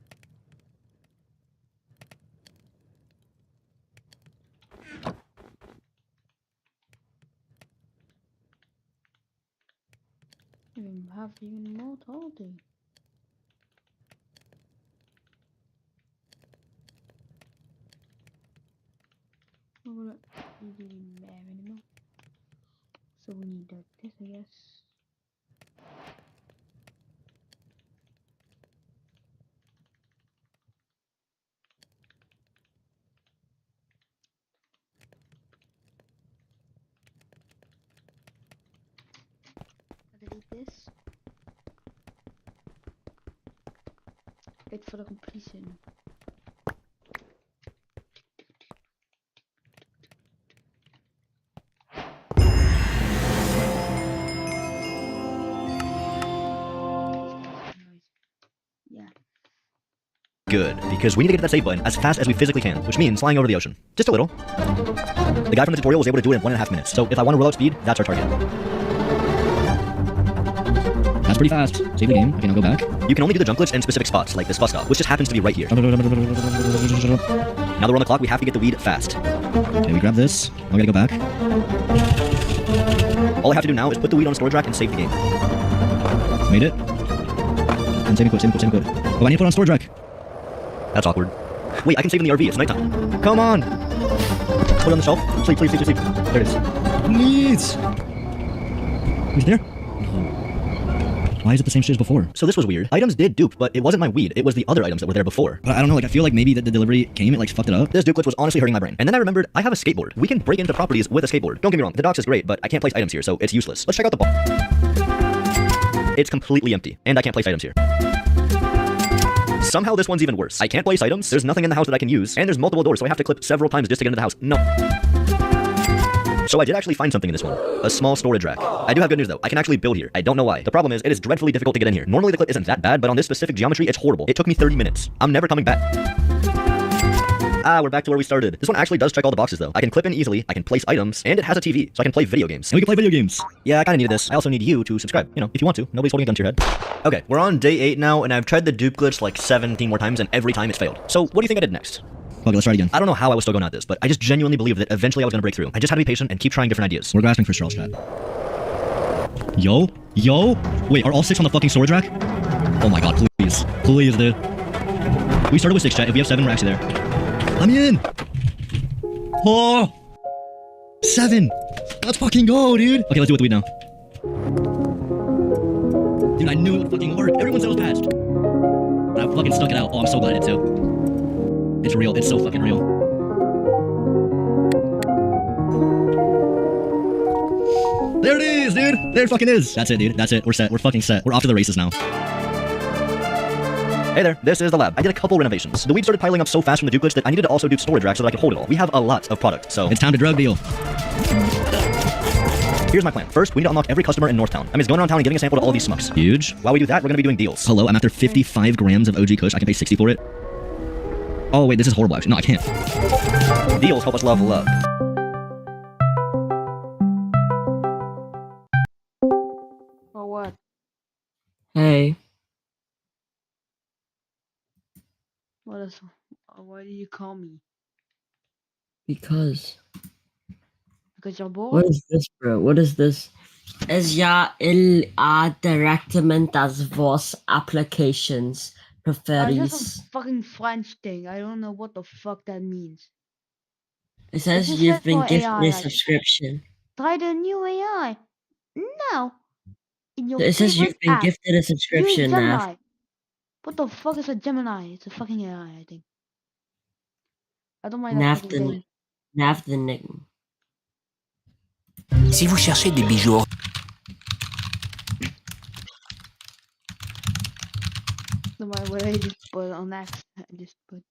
We have even more total. We're not really there anymore. So we need this, I guess. Delete this. Wait for the completion. Good, because we need to get to that save button as fast as we physically can, which means flying over the ocean. Just a little. The guy from the tutorial was able to do it in 1.5 minutes, so if I want to roll out speed, that's our target. That's pretty fast. Save the game. Okay, now go back. You can only do the jump glitch in specific spots, like this bus stop, which just happens to be right here. Now that we're on the clock, we have to get the weed fast. Okay, we grab this. Now we gotta go back. All I have to do now is put the weed on a storage rack and save the game. Made it. And save and quit. Oh, I need to put it on storage rack. That's awkward. Wait, I can save in the RV. It's nighttime. Come on. Put it on the shelf. Sleep. There it is. Please. Is there? No. Why is it the same shit as before? So this was weird. Items did dupe, but it wasn't my weed. It was the other items that were there before. But I don't know, like I feel like maybe that the delivery came, it like fucked it up. This dupe glitch was honestly hurting my brain. And then I remembered I have a skateboard. We can break into properties with a skateboard. Don't get me wrong, the docks is great, but I can't place items here, so it's useless. Let's check out the ball. It's completely empty, and I can't place items here. Somehow this one's even worse. I can't place items, there's nothing in the house that I can use, and there's multiple doors, so I have to clip several times just to get into the house. No. So I did actually find something in this one. A small storage rack. I do have good news though. I can actually build here. I don't know why. The problem is, it is dreadfully difficult to get in here. Normally the clip isn't that bad, but on this specific geometry, it's horrible. It took me 30 minutes. I'm never coming back. We're back to where we started. This one actually does check all the boxes though. I can clip in easily, I can place items, and it has a TV, so I can play video games. And we can play video games. Yeah, I kinda needed this. I also need you to subscribe. You know, if you want to. Nobody's holding a gun to your head. Okay, we're on day 8 now, and I've tried the dupe glitch like 17 more times, and every time it's failed. So what do you think I did next? Okay, let's try it again. I don't know how I was still going at this, but I just genuinely believed that eventually I was gonna break through. I just had to be patient and keep trying different ideas. We're grasping for straws, chat. Yo? Wait, are all 6 on the fucking storage rack? Oh my god, please. Please, dude. We started with 6, chat. If we have 7, we're actually there. I'm in! Oh! 7! Let's fucking go, dude! Okay, let's do it with the weed now. Dude, I knew it would fucking work. Everyone said it was patched. And I fucking stuck it out. Oh, I'm so glad I did too. It's real. It's so fucking real. There it is, dude! There it fucking is! That's it, dude. That's it. We're set. We're fucking set. We're off to the races now. Hey there, this is the lab. I did a couple renovations. The weed started piling up so fast from the duplets that I needed to also do storage racks so that I could hold it all. We have a lot of product, so it's time to drug deal. Here's my plan. First, we need to unlock every customer in Northtown. I mean, it's going around town and giving a sample to all these smucks. Huge. While we do that, we're gonna be doing deals. Hello, I'm after 55 grams of OG Kush. I can pay 60 for it. Oh wait, this is horrible actually. No, I can't. Deals help us level up. Or what? Hey. Why do you call me? Because you're bored? What is this, bro? What is this? Es ja directamente vos applications That's preferís. just a fucking French thing. I don't know what the fuck that means. It says just you've said been for gifted AI, a like- subscription. Try the new AI. No. In your It says favorite you've been app, gifted a use subscription now. Gemini. What the fuck is a Gemini? It's a fucking AI, I think. I don't mind that fucking thing. Nafthenick. Si vous cherchez des bijoux, Don't mind what I just put on that. I just put.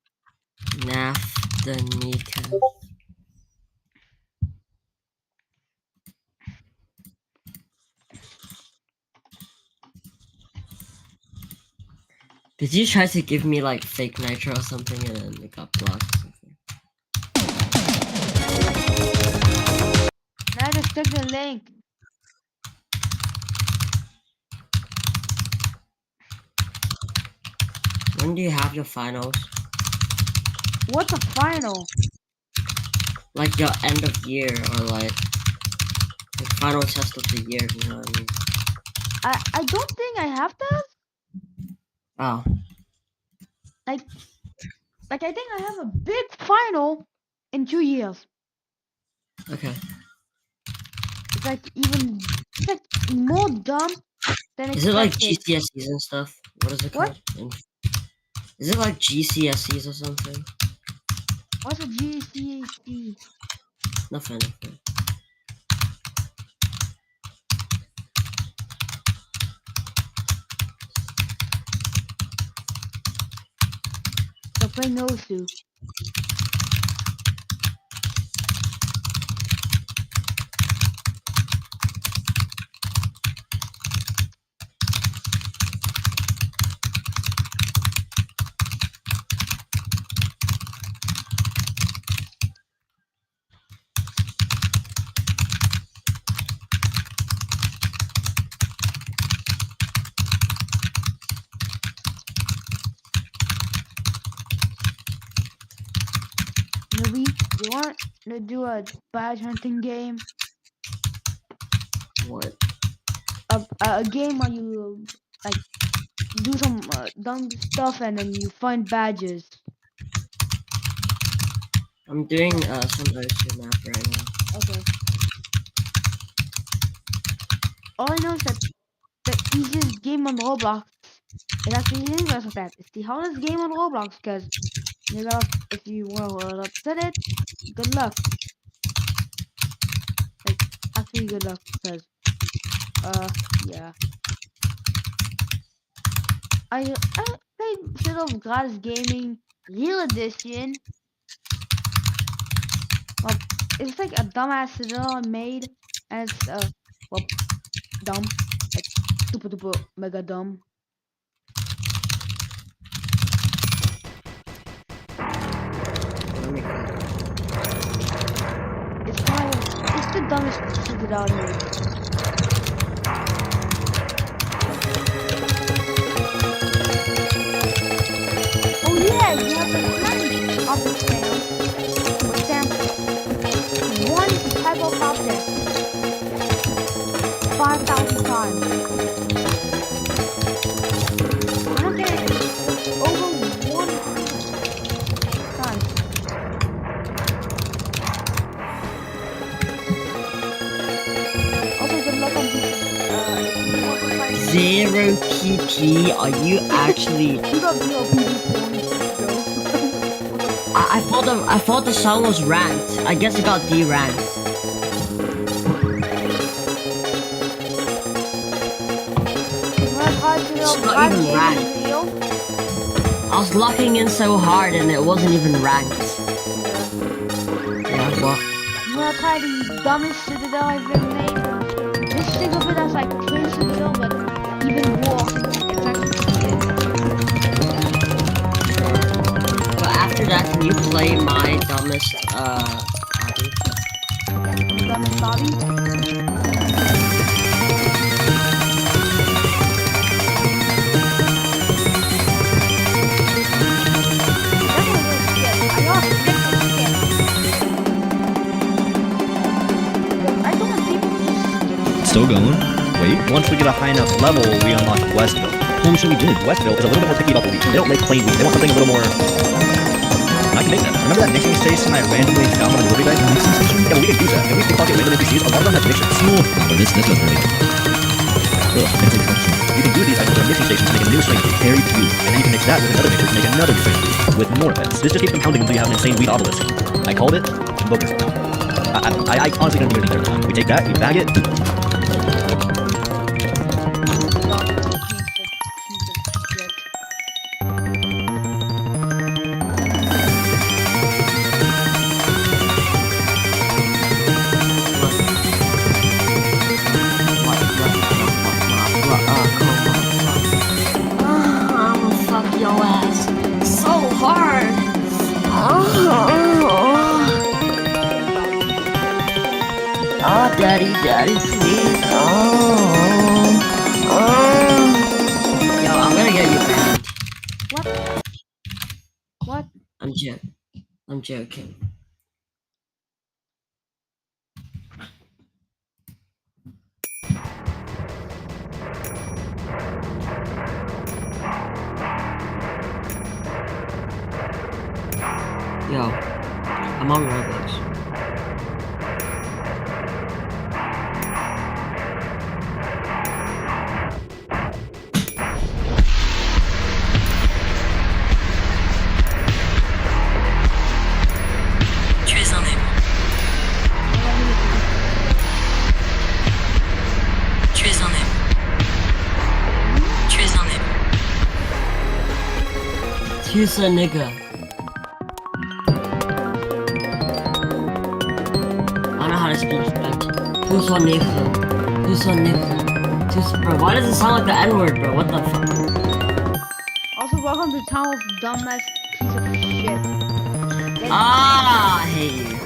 Nafthenika. Did you try to give me like fake nitro or something and then it got blocked or something? Now just click the link. When do you have your finals? What's a final? Like your end of year or like final test of the year, you know what I mean? I don't think I have that. Oh. Like I think I have a big final in 2 years. Okay. It's like even it's like more dumb than Is it like expected. GCSEs and stuff? What is it What? called? Is it like GCSEs or something? What's a GCSE? Nothing. So play Nosu. Maybe you want to do a badge hunting game? What? A game where you like do some dumb stuff and then you find badges. I'm doing some OC map right now. Okay. All I know is that the easiest game on Roblox is actually Universal Pet. It's the hardest game on Roblox because you gotta, if you want to upset it, good luck. Like, actually good luck because, yeah. I played Shadow of Grass Gaming Real Edition. Well, it's like a dumbass Citadel I made, and it's well, dumb, like super duper mega dumb. It's the dumbest Citadel I made. Oh yeah, you have the kind of the channel. For example, one type of object 5,000 times. I'm getting over 100 times. Also, good luck on this. Zero PP? Are you actually? You got zero PP points, bro. I thought the song was ranked. I guess it got deranked. It's not even ranked. I was locking in so hard and it wasn't even ranked. Yeah, what? You wanna try the dumbest citadel I've ever made? Just think of it as like Twin Citadel, but even more. It's actually good. But after that, can you play my dumbest, hobby? Dumbest hobby? Still going. Wait. Once we get a high enough level, we unlock Westville. Holy shit, we did. Westville is a little bit more picky about the wheat. They don't make plain wheat. They want something a little more... I can make that. Remember that mixing station I randomly found on the delivery guide? Mixing station? Yeah, well, we can use that. And we can pocket random NPCs. A lot of them have mixers. Small. But this doesn't really... You can do these items on mixing stations to make a new strain of carry to you. And then you can mix that with another mixer to make another new strain of wheat. With more events. This just keeps compounding until you have an insane wheat obelisk. I called it Focus. I honestly don't even need time. We take that, we bag it. Daddy, please. Yo, I'm gonna get you banned. What? I'm joking. Yo, I'm on Roblox. Tu es un nigga. I don't know how to speak French. Tu es un nigga. Tu es un nigga. Bro, why does it sound like the N-word, bro? What the fuck? Also, welcome to town of dumbass piece of shit. I hate you.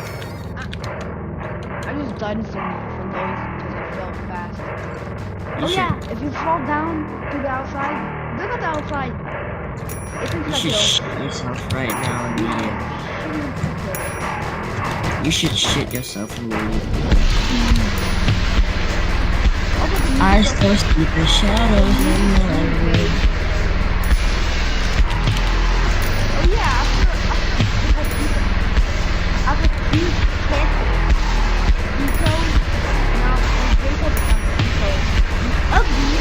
I just died from no reason because I fell fast. You yeah, if you fall down to the outside, look at the outside. You should shit yourself right now immediately. You should shit yourself immediately. I still see the shadows in my room. Oh yeah, after you hit Eco, now they said ugly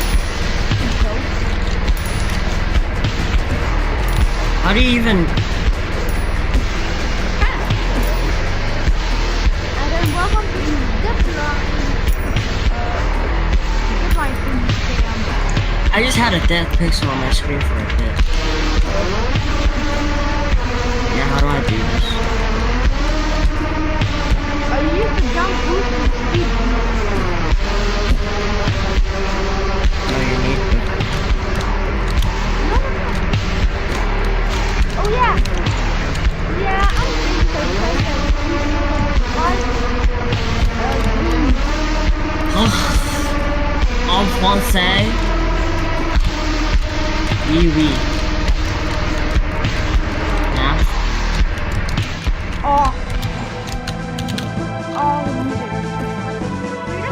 Eco. How do you even... And then welcome to the zipline thing scam. I just had a death pixel on my screen for a bit. Yeah, how do I do this? You use the jump boost and speed. No, you need to. Oh yeah! Yeah, I'm En français? Oui, oui. Yeah. Oh,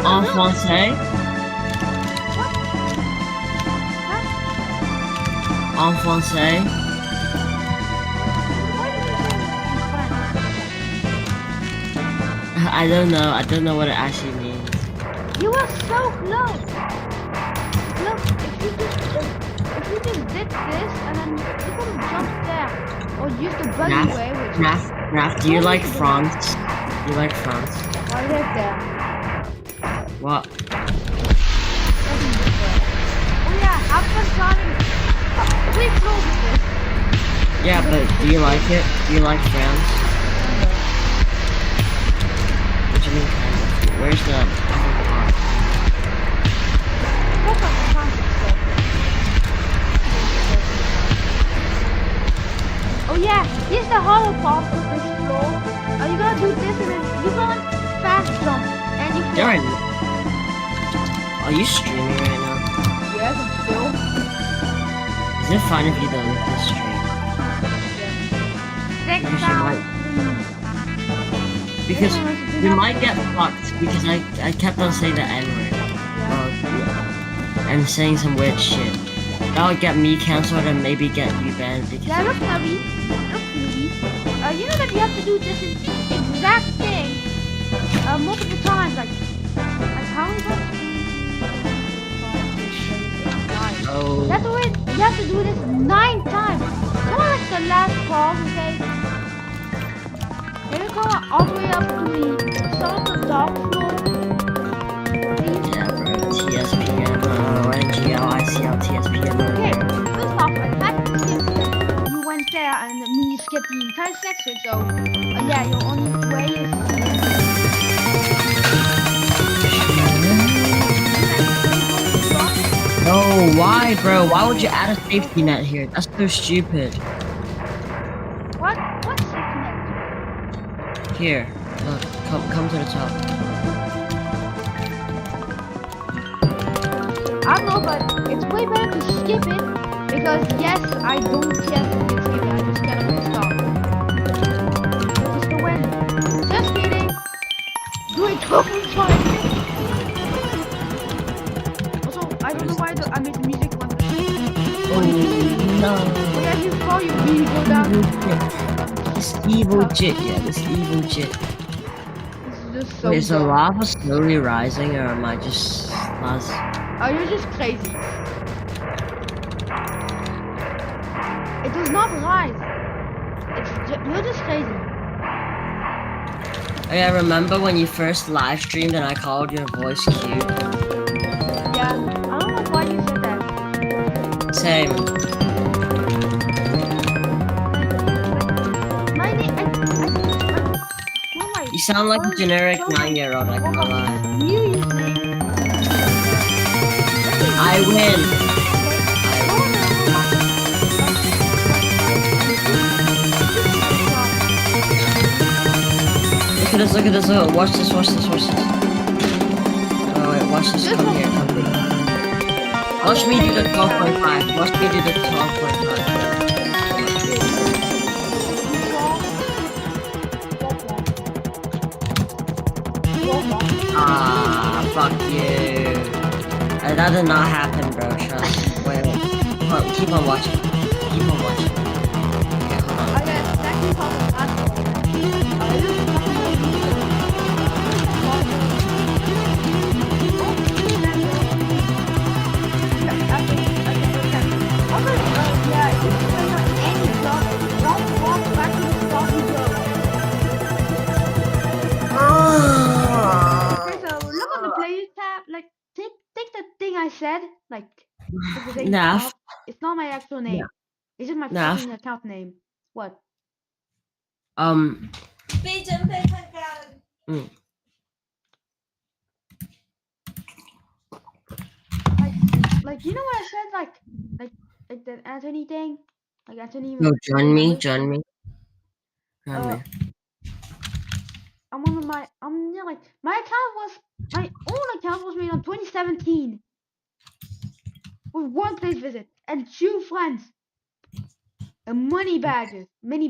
En français? En français? I don't know. I don't know what it actually means. You are so close. Look, if you just did this and then you could have jumped there or used the buggy way, which Raph, do you like France? Do you like France? I live there. What? Oh yeah, have fun climbing. We close this. Yeah, but do you like it? Do you like France? What do you mean kind of? Where's the other part? Oh yeah, here's the hollow part of this floor. You gotta do this and then you gotta fast jump and you There I Are you streaming right now? Yes, I'm still. Is it fun if you delete this stream? Because we might get fucked because I kept on saying the N-word. And saying some weird shit. That would get me cancelled and maybe get you banned because Yeah, look, Nubby. Look, Nubby. You know that you have to do this exact thing multiple times. Like how many times? Oh. That's the way you have to do this 9 times. Come on, like the last pause, okay? Then you come all the way up to the start of the dark floor. Yeah, bro. TSPM, NGL, TSPM. Okay, first off, I had to skip you went there and me skip the entire section, so yeah, your only way is No, why, bro? Why would you add a safety net here? That's so stupid. What? What's safety net? Here, look, come to the top. I don't know, but it's way better to skip it because yes, I don't care to get skipped. I just get it to start. Just to win. Just kidding. Do it couple times. Also, I don't know why I made the music like this. Oh no. But as you saw, you really go down. This evil jit, yeah, this evil jit. This is just so. Wait, is the dumb. lava slowly rising or am I just lost? Oh, you're just crazy. It does not rise. You're just crazy. Oh yeah, remember when you first live streamed and I called your voice cute? Yeah, I don't know why you said that. Same. My name, oh my. You sound like a generic 9-year-old, I can't lie. You name. I win. Look at this, watch this. Oh wait, watch this, come here. Watch me do the 12.5, watch me do the 12.5. Ah, fuck you. That did not happen, bro, trust me. Wait. Oh, keep on watching. Okay, hold on. Okay, so look on the players tab. Like, take the thing I said. Like, Naf. It's not my actual name. Yeah. It's just my Naf. fucking account name. What? Mm. Like you know what I said? Like that Anthony thing. Like Anthony. No, join me. Join me. I'm yeah, like my own account was made on 2017 with 1 place visit and 2 friends and mini badges, and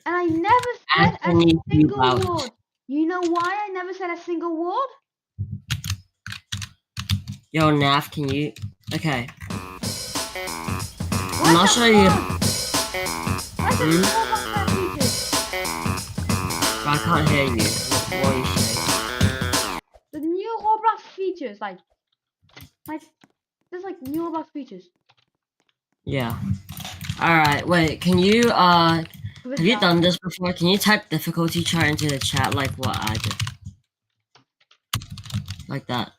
I never said Anthony, a single you out. word. You know why I never said a single word? Yo, Naf, can you? Okay. I'm not sure you. I can't hear you. What are you saying? The new Roblox features, like there's like new Roblox features. Yeah. Alright, wait, can you, have you done this before? Can you type difficulty chart into the chat like what I did? Like that.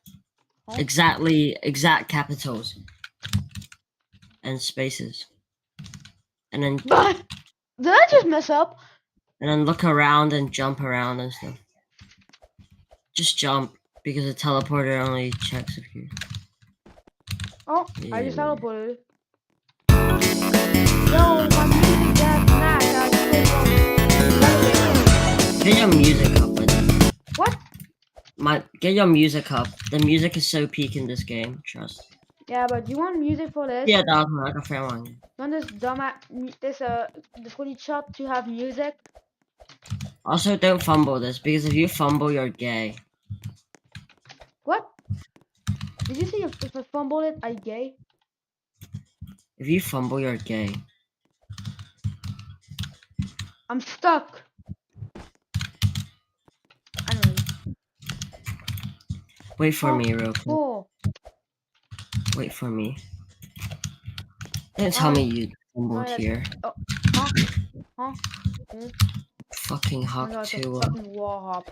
Exact capitals. And spaces. And then But did I just mess up? and then look around and jump around and stuff. Just jump because the teleporter only checks if you. Oh, I just Yeah. teleported. Yo, my music got snack. Get your music up. What? Get your music up. The music is so peak in this game. Trust. Yeah, but you want music for this? Yeah, that's like a fair one. You want this the fully shot to have music? Also, don't fumble this because if you fumble, you're gay. What? Did you say if I fumble it, I gay? If you fumble, you're gay. I'm stuck. Anyway. Wait for me, real quick. Oh. Wait for me. Don't tell me you fumbled here. Oh, huh? Huh? Fucking Oh hawk my God, it's a too. fucking wall hop.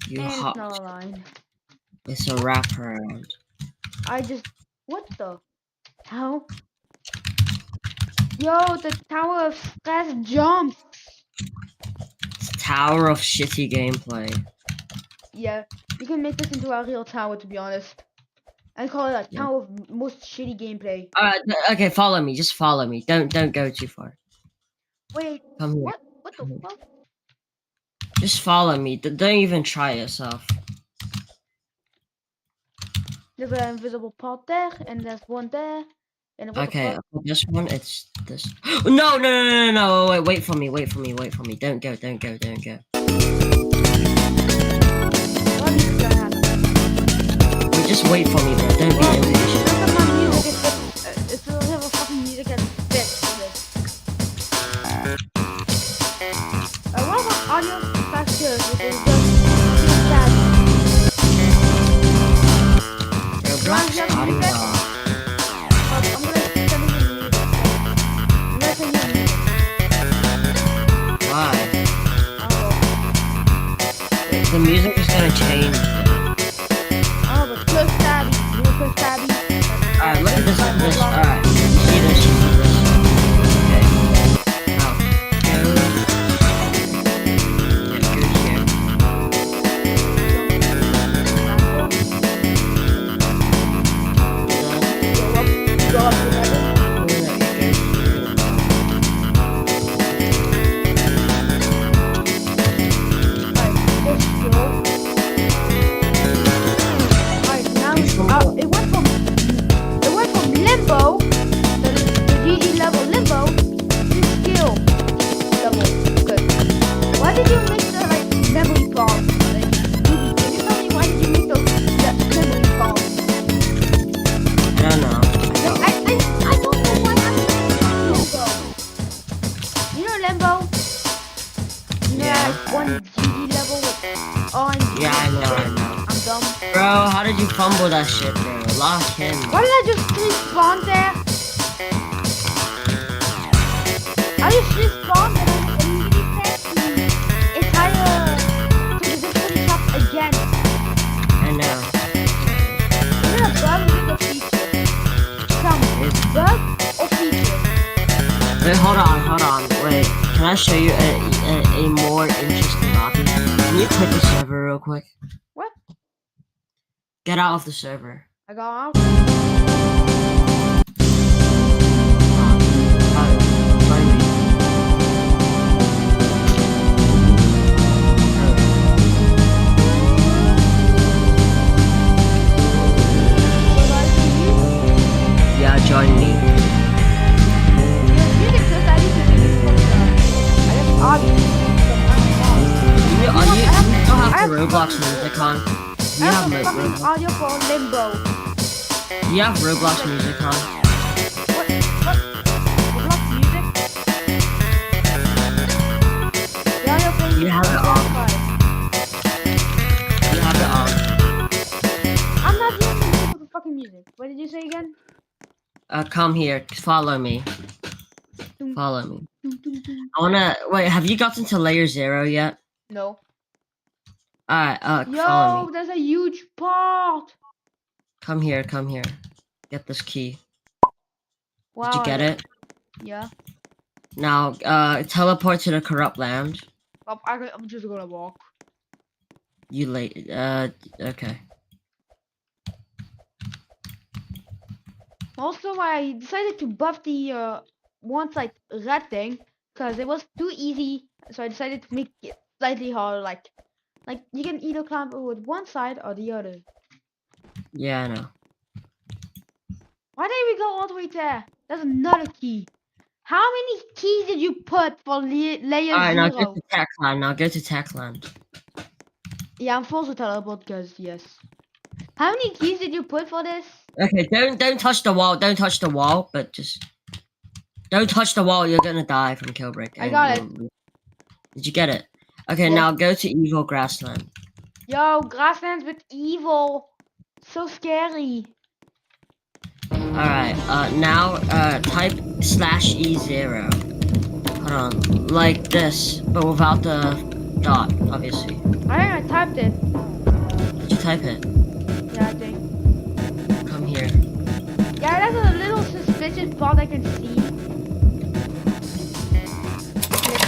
You And hop. it's not a line. It's a wraparound. I just. What the hell? Yo, the Tower of Stress jumps. It's Tower of shitty gameplay. Yeah, you can make this into a real tower, to be honest. And call it a tower of most shitty gameplay. Okay, follow me. Just follow me. Don't go too far. Wait, Come here. what? What the fuck? Just follow me. Don't even try yourself. There's an invisible part there, and there's one there. And what the Okay, fuck? for this one, it's this. No! Wait for me. Wait for me. Don't go. What is gonna happen? Wait, just wait for me, bro. Don't be impatient. Look at my music. It will have a fucking music that fits for this. What about audio factors? It is just sad. Roblox audio. I'm gonna send you the music. I'm gonna send you the music. Why? The music is gonna change. Oh, but Cliff Stabby. You know Cliff Stabby? Alright, look at this. Alright, you see this? Okay. Now, go here. It went from limbo, the GG level limbo, to skill level. Good. Why did you make the memory bomb? Ruby, can you tell me why did you make those memory bombs? I don't know. I don't know why I made limbo. You know limbo? You know one GG level with orange. Yeah, I know. I'm dumb. Bro, how did you fumble that shit, bro? Lock him. Why did I just respawn there? I just respawned and I immediately said the entire physically shop again. I know. Is it a bug or is it a feature? Tell me, is it bug or feature? Wait, hold on. Wait, can I show you a more interesting lobby? Can you quit the server real quick? What? Get out of the server. I got out. Yeah, join me. Music says that you can do this. I guess obviously. You don't have the Roblox music on. I have a fucking audio for limbo. You have Roblox music on. What? Roblox music? The audio thing You have it on. You have it on. I'm not doing the fucking music. What did you say again? Come here. Follow me. Follow me. I wanna wait. Have you gotten to layer 0 yet? No. Alright. Follow Yo, me. there's a huge part. Come here. Get this key. Wow. Did you get it? Yeah. Now, teleport to the corrupt land. I'm just gonna walk. You late. Okay. Also, I decided to buff the one side red thing because it was too easy. So I decided to make it slightly harder. Like you can either climb with one side or the other. Yeah, I know. Why did we go all the way there? There's another key. How many keys did you put for layer Alright, now 0? go to Techland. Now go to Techland. Yeah, I'm forced to teleport because yes. How many keys did you put for this? Okay, don't touch the wall. Don't touch the wall, but just don't touch the wall. You're gonna die from Killbreak. I got it. Did you get it? Okay, Yeah. now go to Evil Grassland. Yo, grasslands with evil. So scary. Alright, now, type /E0. Hold on, like this, but without the dot, obviously. I typed it. Did you type it? Yeah, I think. Come here. Yeah, that's a little suspicious spot I can see.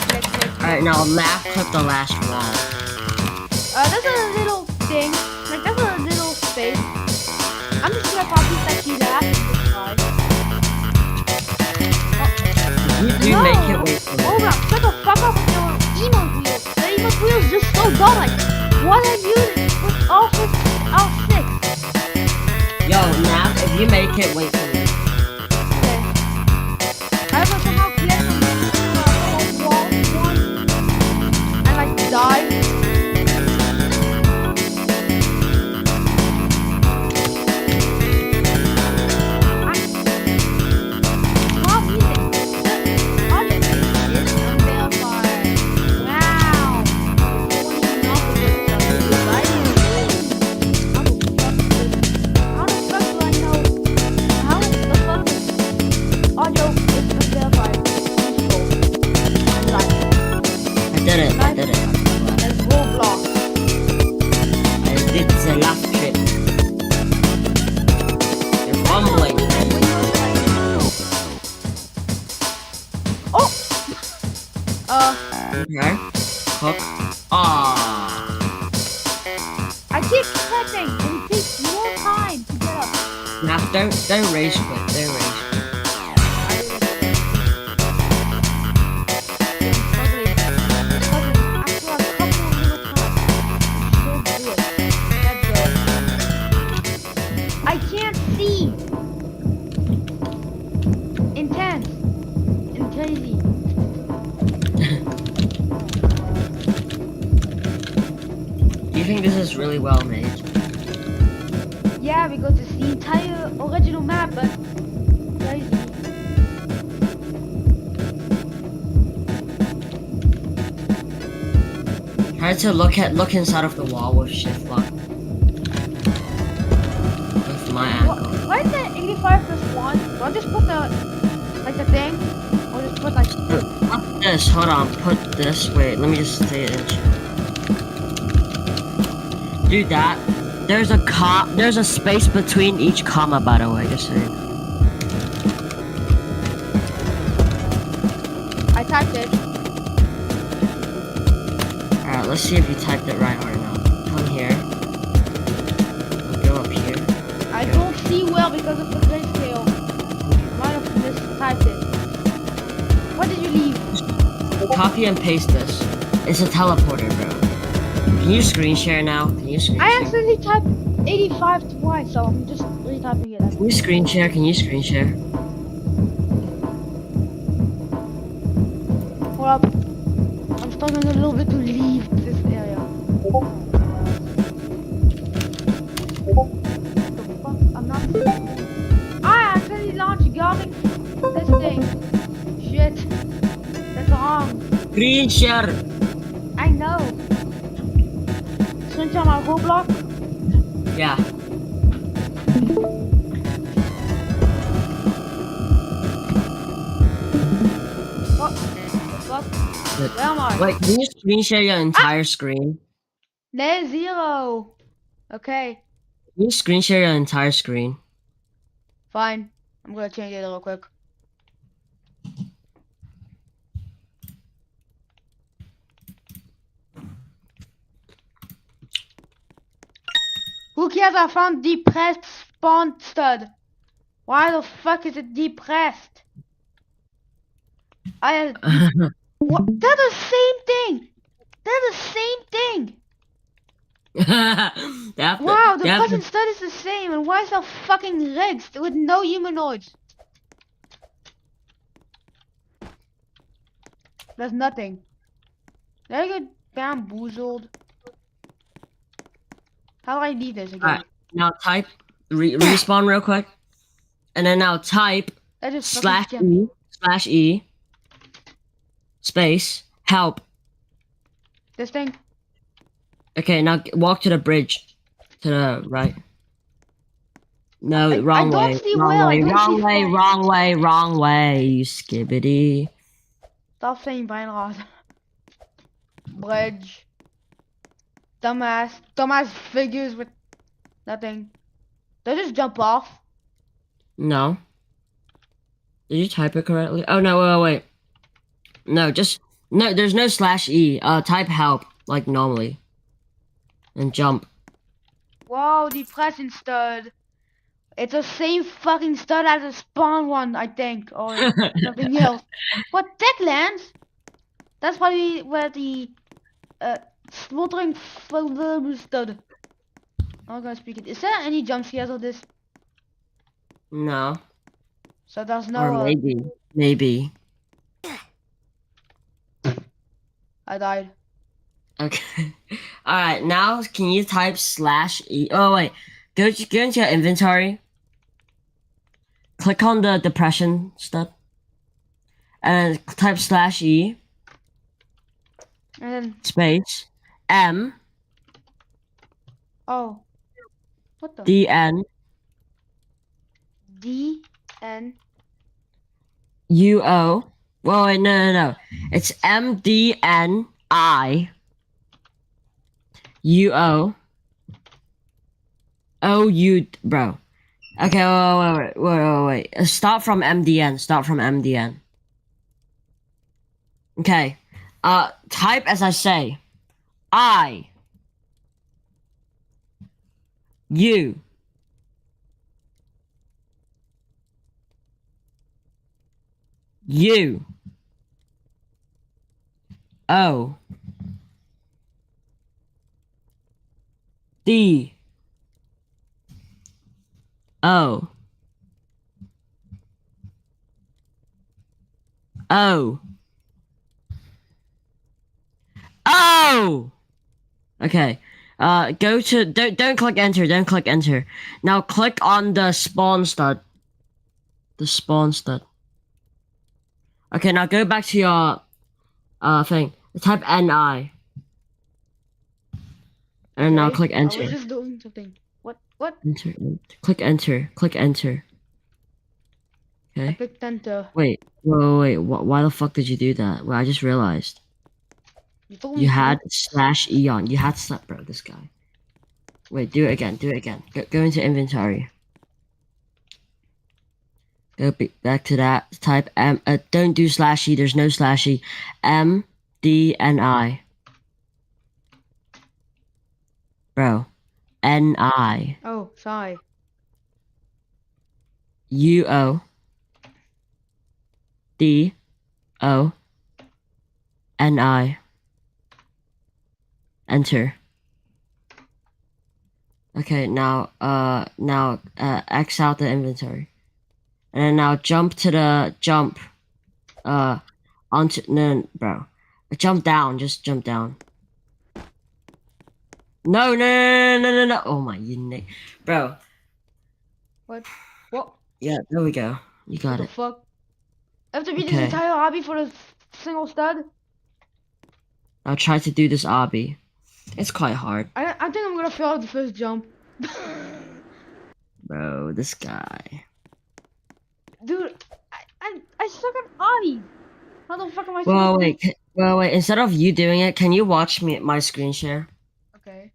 Click. Alright, now left click the last wall. There's a little thing. Like, there's a little space. I'm just gonna copy that key last. You do make it wait for me. Hold up, shut the fuck up with your emote wheels. The emote wheels is just so dumb. Like, what are you with all six? Yo, now, if you make it, wait for me. Okay. I have to somehow clear the wall one and like die. I did it. There's Roblox. I did the last trip. You're fumbling. Okay. Hook. I keep pressing and it takes more time to get up. Now don't rage quit. Don't rage quit. I can't see. Intense and crazy. Do you think this is really well made? Yeah, because it's the entire original map, but crazy. Try to look inside of the wall with shift lock. With my angle. Why is it 85 plus 1? Do I just put the thing? Or just put like... Put this, hold on, put this, wait, let me just say it. Do that. There's a space between each comma, by the way, just saying. I typed it. Alright, let's see if you typed it right or not. Come here. Go up here. I don't see well because of the grayscale. I might have mistyped it. What did you leave? Copy and paste this. It's a teleporter, bro. Can you screen share now? Can you screen I share? accidentally typed 85 twice, so I'm just retyping it. Can you screen share? Can you screen share? Well, I'm struggling a little bit to leave this area. The fuck? I'm not. I accidentally launched garlic. This thing. Shit. That's wrong. Screen share. I know. Screen share my Roblox. Yeah. What? What? Where am I? Wait, can you screen share your entire screen? There's 0. Okay. Can you screen share your entire screen? Fine. I'm gonna change it real quick. yes, I found depressed spawn stud. Why the fuck is it depressed? What? They're the same thing. They're the same thing. Wow, the fucking stud is the same, and why is there fucking rigs with no humanoids? There's nothing. Did I get bamboozled? How do I leave this again? Alright, now type respawn real quick, and then now type /E space help. This thing. Okay, now walk to the bridge, to the right. No, wrong way. Wrong way. You skibbity. Stop saying Weinrad. Bridge. Dumbass figures with nothing. Did I just jump off? No. Did you type it correctly? Oh no, wait. No, there's no /E. Type help like normally. And jump. Whoa, depression stud. It's the same fucking stud as the spawn one, I think, or something else. What Techlands? That's probably where the smoldering stud. I'm gonna speak it. Is there any jump scares of this? No. So there's no. Or maybe. I died. Okay. Alright, now can you type /E? Oh wait. Go into your inventory. Click on the depression stud. And type /E. And then space M. Oh. What the? DN. DN. UO. Whoa, wait, no. It's MDNI. UO. OU, bro. Okay, wait. Start from MDN. Okay. Type as I say. I. U. U. O. D. O. O. O. Okay. Go to don't click enter. Don't click enter. Now click on the spawn stud. The spawn stud. Okay. Now go back to your thing. Type NI. And now click enter. I was just doing something. What? Enter. Click enter. Okay. I clicked enter. Wait. Why the fuck did you do that? Well, I just realized. You had /E on. You had bro. This guy. Wait. Do it again. Go into inventory. Go back to that. Type M. Don't do /E. There's no /E. MDNI. Bro. NI. Oh, sorry. UO. DO. NI. Enter. Okay, now X out the inventory. And then now jump to the onto no bro. Jump down, just jump down. No. Oh my unit. Bro. What? Yeah, there we go. You got it. Fuck? I have to beat this entire hobby for a single stud? I'll try to do this obby. It's quite hard. I think I'm gonna fail at the first jump. Bro, this guy. Dude, I suck at obby. How the fuck am I supposed to Well, wait. Instead of you doing it, can you watch my screen share? Okay.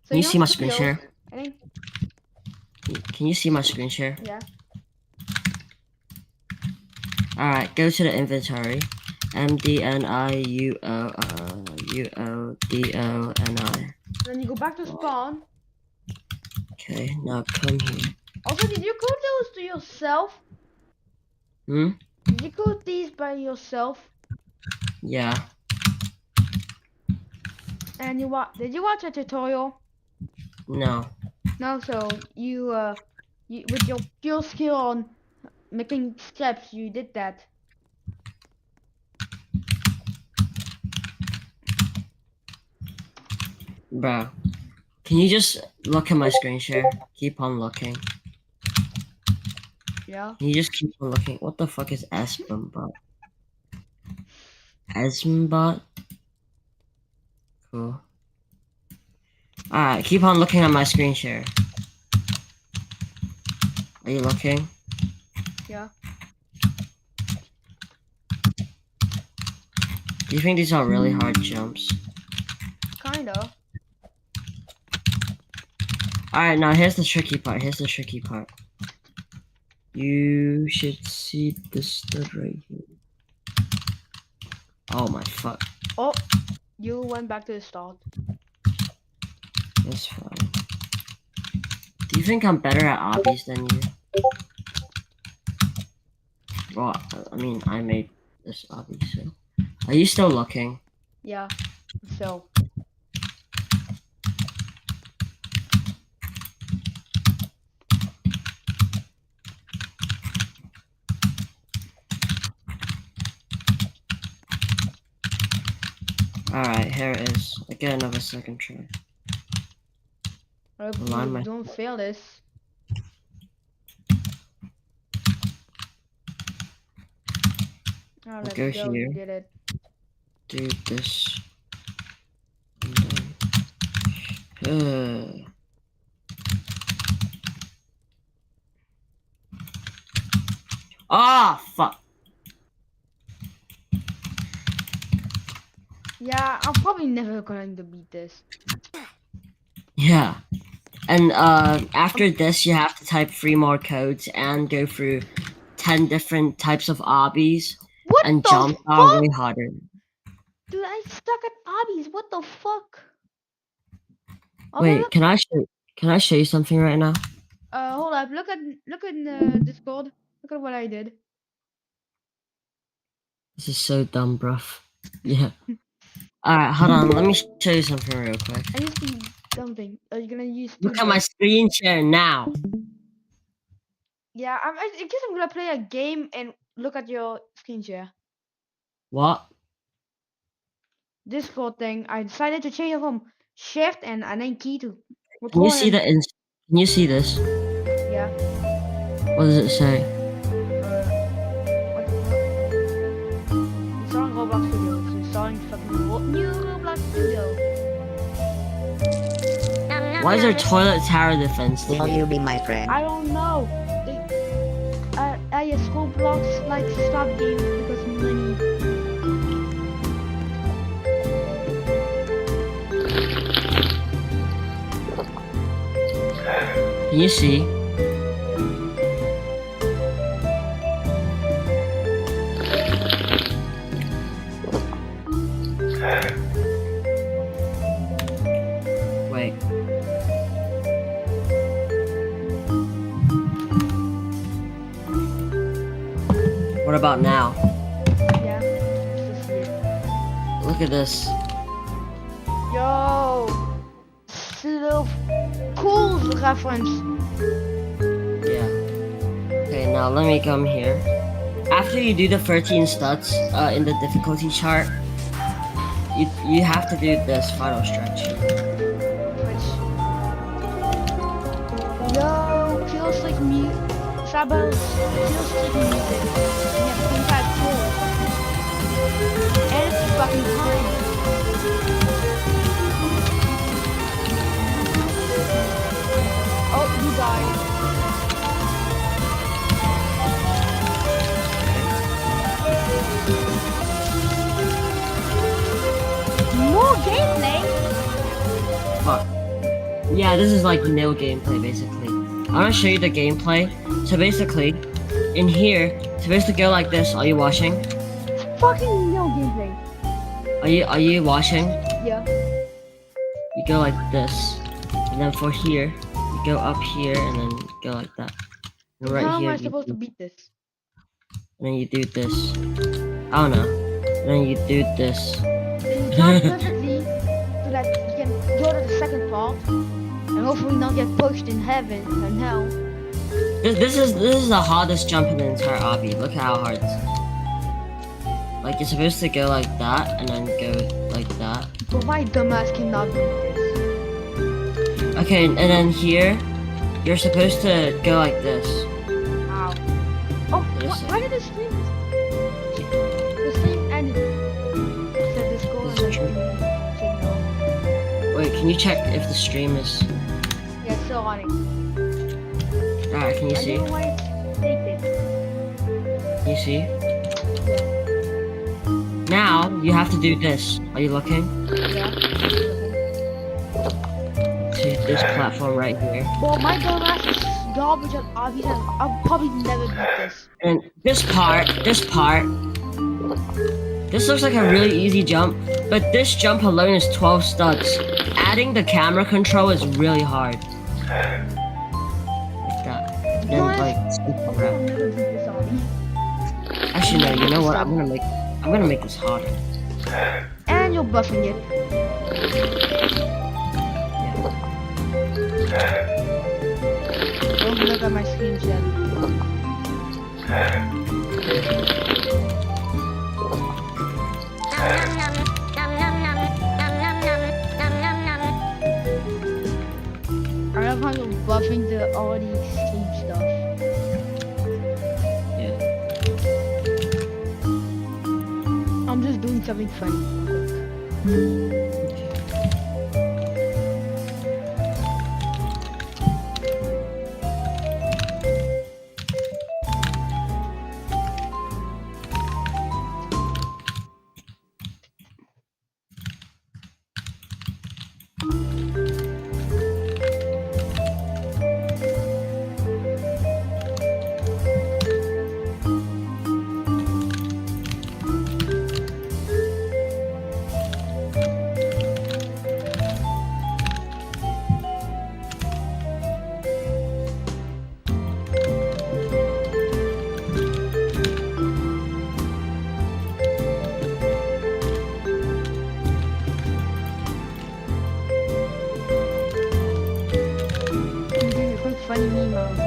Can you see my screen share? I think. Can you see my screen share? Yeah. Alright, go to the inventory. MDNIUODONI. Then you go back to spawn. Okay, now come here. Also, did you code those to yourself? Hmm? Did you code these by yourself? Yeah. And did you watch a tutorial? No. No, so you with your pure skill on making steps, you did that. Bro, can you just look at my screen share? Keep on looking. Yeah. Can you just keep on looking? What the fuck is Espenbot? Espenbot? Cool. Alright, keep on looking at my screen share. Are you looking? Yeah. Do you think these are really hard jumps? Kinda. Alright, now here's the tricky part. Here's the tricky part. You should see this stud right here. Oh my fuck. Oh, you went back to the start. That's fine. Do you think I'm better at obbies than you? Well, I mean, I made this obby, so. Are you still looking? Yeah. So. Alright, here it is. I get another second try. Align my- Don't fail this. Oh, let's go go. here. You did it. Do this. And then... Ah, fuck. Yeah, I'm probably never going to beat this. Yeah. And after this, you have to type 3 more codes and go through 10 different types of obbies. What and the jump fuck? are way harder. Dude, I stuck at obbies. What the fuck? Okay, Wait, look. can I show you something right now? Hold up. Look at Discord. Look at what I did. This is so dumb, bruv. Yeah. Alright, hold on. Let me show you something real quick. I used to something. Are you gonna use? Look at my screen share now. Yeah, I guess I'm gonna play a game and look at your screen share. What? Discord thing. I decided to change it from shift and then key to. Can you see record. Can you see this? Yeah. What does it say? Installing Roblox Studio. It's installing fucking new Roblox Studio. Why is there toilet tower defense? Will you be my friend? I don't know. I just Roblox like stop games because of money. Can you see? Wait. What about now? Yeah. Look at this. Yo. Little cool reference. Yeah. Okay, now let me come here. After you do the 13 stats in the difficulty chart, you have to do this final stretch. Yo, feels like me. Sabo feels like music. Yeah, 25 chords. And it's fucking time. Oh, you died. More gameplay? Fuck. Yeah, this is like nil gameplay basically. I'm gonna show you the gameplay. So basically, in here, it's supposed to go like this. Are you watching? fucking no gameplay. Are you watching? Yeah. You go like this, and then for here, you go up here and then go like that. And right How here, am I you supposed do, to beat this? and then you do this. I don't know. And then you do this. Then you jump perfectly so that you can go to the second part and hopefully not get pushed in heaven and hell. This is the hardest jump in the entire obby. Look how hard this is. Like you're supposed to go like that and then go like that. But my dumbass cannot beat this. Okay, and then here, you're supposed to go like this. Ow. Oh, why did the stream? The stream ended. It said this goal and the stream said no. Wait, can you check if the stream is? Yeah, it's still running. Alright, can you I see? don't know why it's faked it. Can you see? Now you have to do this. Are you looking? Yeah. See this platform right here. Well, my dumbass is garbage at obvious and I'll probably never beat this. And this part. This looks like a really easy jump, but this jump alone is 12 studs. Adding the camera control is really hard. Like that. And then like I'll never beat this obby. actually no, you know what? I'm gonna make this harder. And you're buffing it. Don't look at my screen, Jen. I love how you're buffing the already stream stuff. I'm just doing something funny. I'm doing a quick funny meme of you.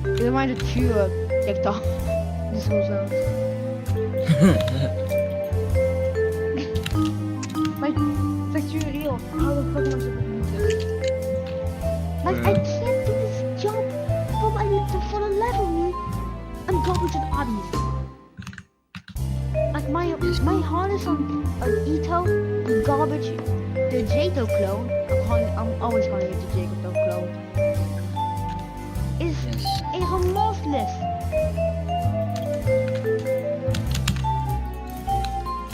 It reminded you of TikTok. This whole sound. Like, it's actually real. How the fuck am I supposed to do this? Like, I can't do this jump for the level, man. I'm garbage at obvious. Like, my harness on Ito, and garbage, the Jato clone, I'm always calling it the Jato clone, is a remorseless.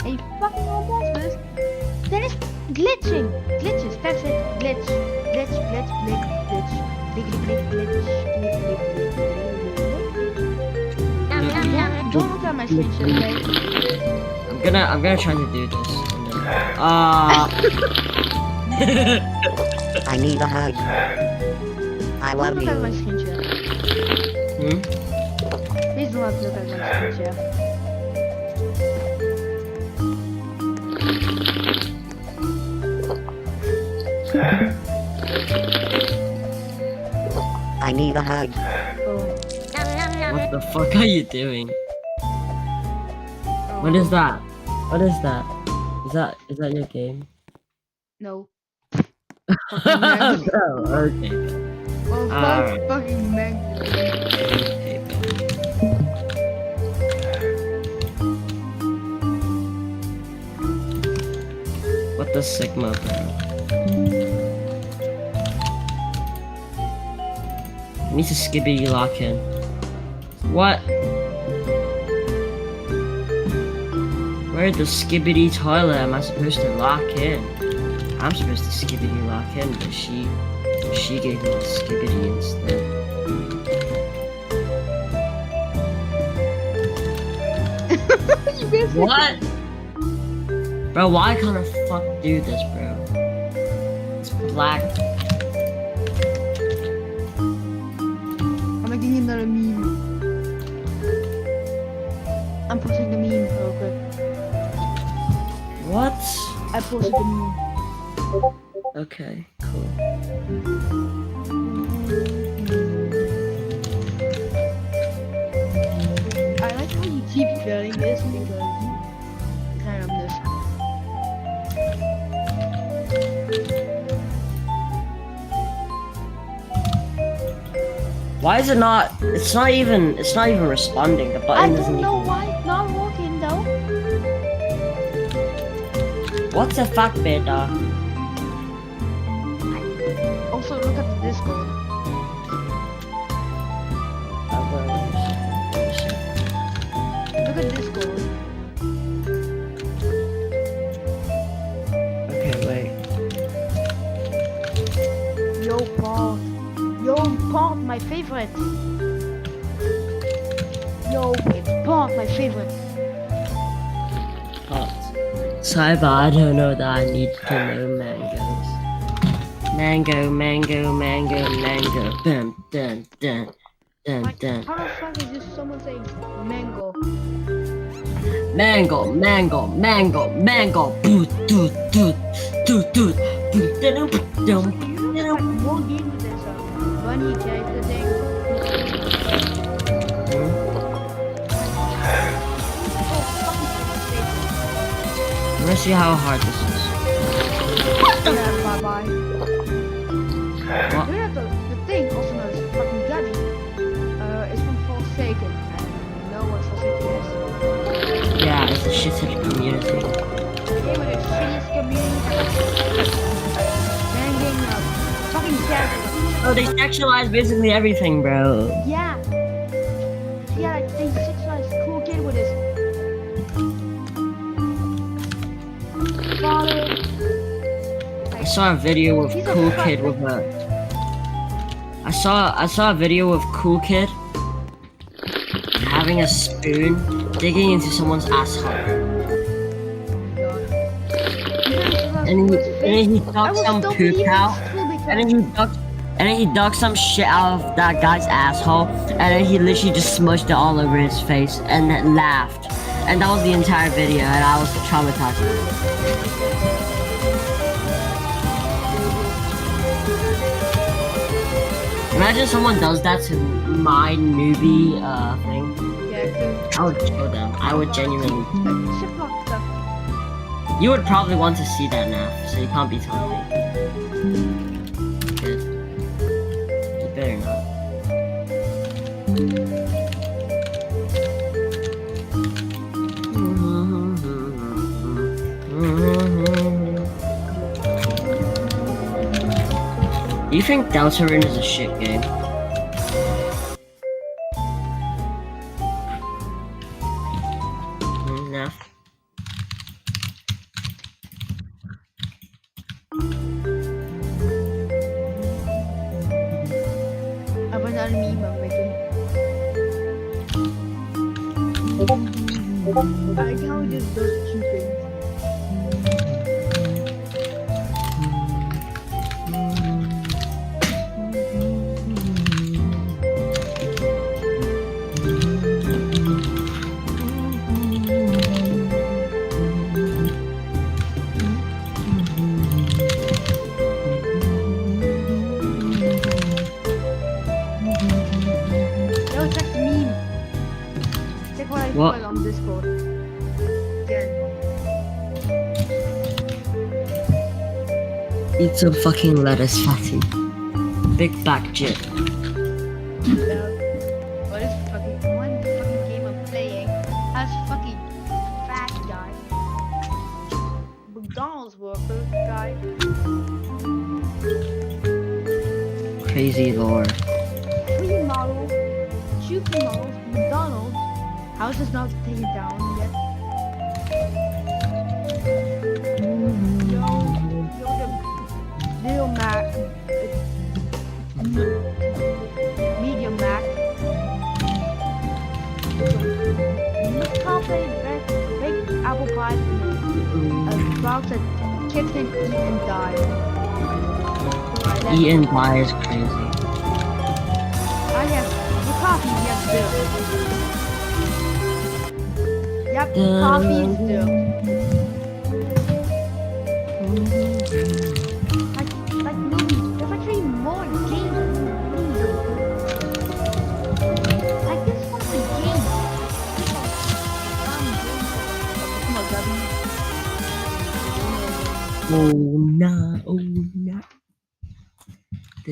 A fucking remorseless. Then it's glitching. Glitches, that's it. Glitch. Glitch, glitch, glitch, glitch. Glitch, glitch, glitch, glitch, glitch, glitch. Don't look at my screenshot, mate. I'm gonna try to do this. I need a hug. I love Don't look at my you. screenshot. Please don't look at my screenshot. I need a hug. What the fuck are you doing? What is that? What is that? Is that your game? No. Oh, okay. Oh, Alright. fucking man. What the Sigma, bro? I need to skibbity lock in. What? Where the skibbity toilet am I supposed to lock in? I'm supposed to skibbity lock in, but she gave me the skibbity instead. What? Bro, why can't I fuck do this, bro? It's black. I'm making another meme. I'm posting the meme real quick. What? I posted the meme. Okay, cool. I like how you keep feeling this because randomness. Why is it not? It's not even responding. The button I isn't don't know even. why it's not working though. What's the fuck, beta? Also, look at the Discord. Look at Discord. Okay, wait. Yo, Paul. Yo, Paul, my favorite. Yo, it's Paul, my favorite. Sorry, but I don't know that I need to know mangoes. Mango, mango, mango, mango. Dun, dun, dun, dun, dun. How the fuck is just someone saying mango? Mango, mango, mango, mango. Boot, doot, doot, doot, doot. Boot, dum, dum, Like more game with this bunny character thing. Let's see how hard this is. Yeah, bye bye. What? You know the thing also knows fucking Gabby. It's from Forsaken. I know what Forsaken is. Yeah, it's a shithead community. Game with the shittiest community. Banging fucking characters. Oh, they sexualize basically everything, bro. Yeah. Yeah, like they sexualize cool kid with his father. I saw a video of cool kid with a. I saw a video of cool kid having a spoon digging into someone's asshole, and he dug some poop out, and then he dug some shit out of that guy's asshole, and then he literally just smushed it all over his face and then laughed, and that was the entire video, and I was traumatized. Imagine someone does that to my newbie thing. I would show them. I would genuinely. You would probably want to see that now, so you can't be telling me. Good. You better not. Do you think Deltarune is a shit game? No. I was not a meme I'm making. I can't just those two things. Yo, check the meme. Check what I What? put on Discord. Eat some fucking lettuce, fatty. Big back jit. What is fucking one fucking game I'm playing has fucking fat guy. McDonald's worker guy. Crazy lore. Free model. Two free models. McDonald's. How is this not taken down yet? Yo, the Lil Mac. Medium Mac. McCafe, big kid can eat and die. Eat and die is crazy. I have the coffee, you have still. Yep, coffee still. Like movies, there's actually more games than movies. Like this one's a game. Come on, Gubby. Oh nah, oh nah. I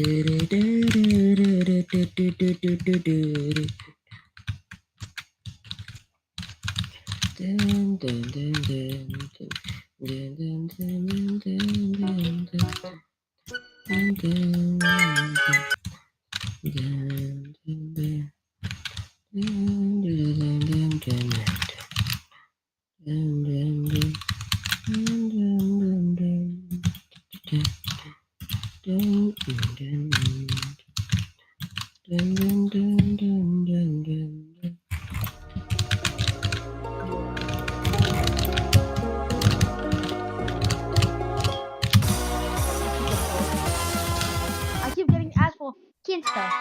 keep getting asked for kid stuff.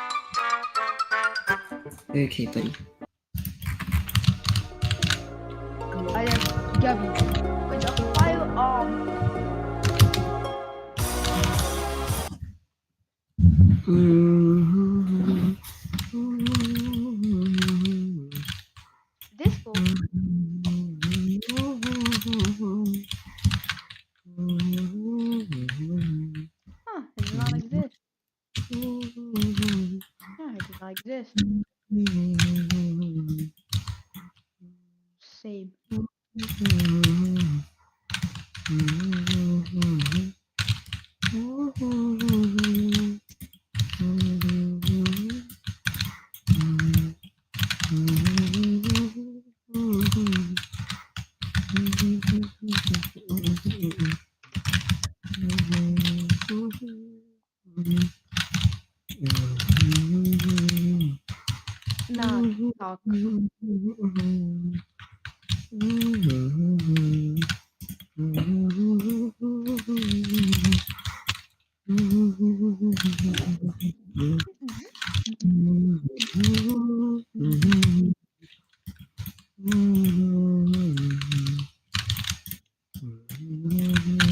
Okay, buddy. I have Gubby with a firearm. Disco. Huh, it does not exist. Yeah, it does not exist. Same. Nah, talk.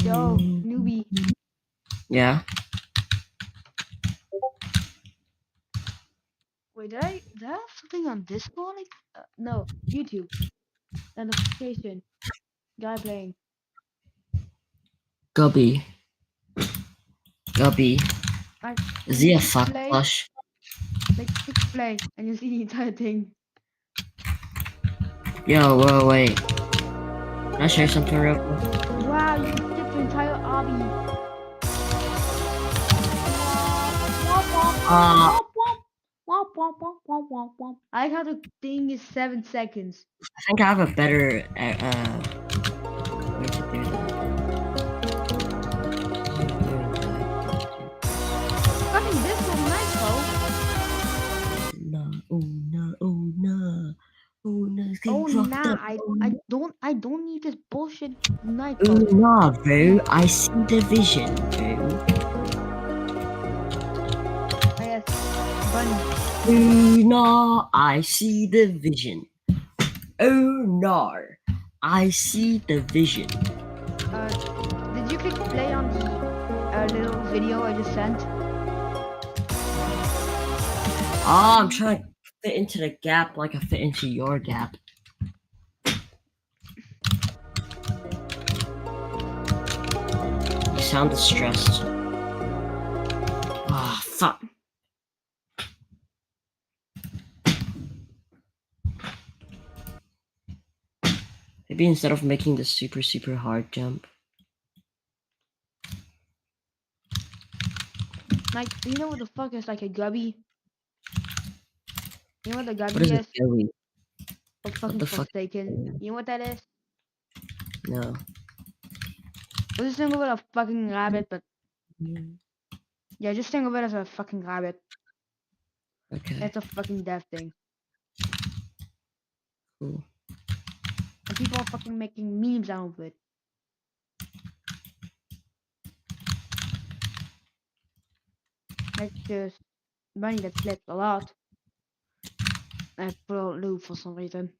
Yo, newbie. Yeah. Wait, did I have something on Discord? Like, no, YouTube. The notification. Guy playing. Gubby. Like, Is he a click fuck play, plush? like, click play, and you see the entire thing. Yo, wait. Can I share something real quick? Wow, you skipped the entire obby. I like how the thing is 7 seconds. I think I have a better way to do that. Fucking this was nice though. Oh nah. It's Oh getting nah, fucked up. I don't need this bullshit night Oh though. nah, bro. I see the vision, bro. Yes, bunny. Oh nah, I see the vision. Oh nah, I see the vision. Did you click play on the little video I just sent? Oh, I'm trying to fit into the gap like I fit into your gap. You sound distressed. Ah, fuck. Maybe instead of making the super hard jump. Like, do you know what the fuck is like a gubby? You know what the gubby What is a gubby? Oh, fucking the fuck? Forsaken. You know what that is? No. Just think of it as a fucking rabbit, but yeah, just think of it as a fucking rabbit. Okay. It's a fucking death thing. Cool. And people are fucking making memes out of it. I just money that slipped a lot. I put on loot for some reason.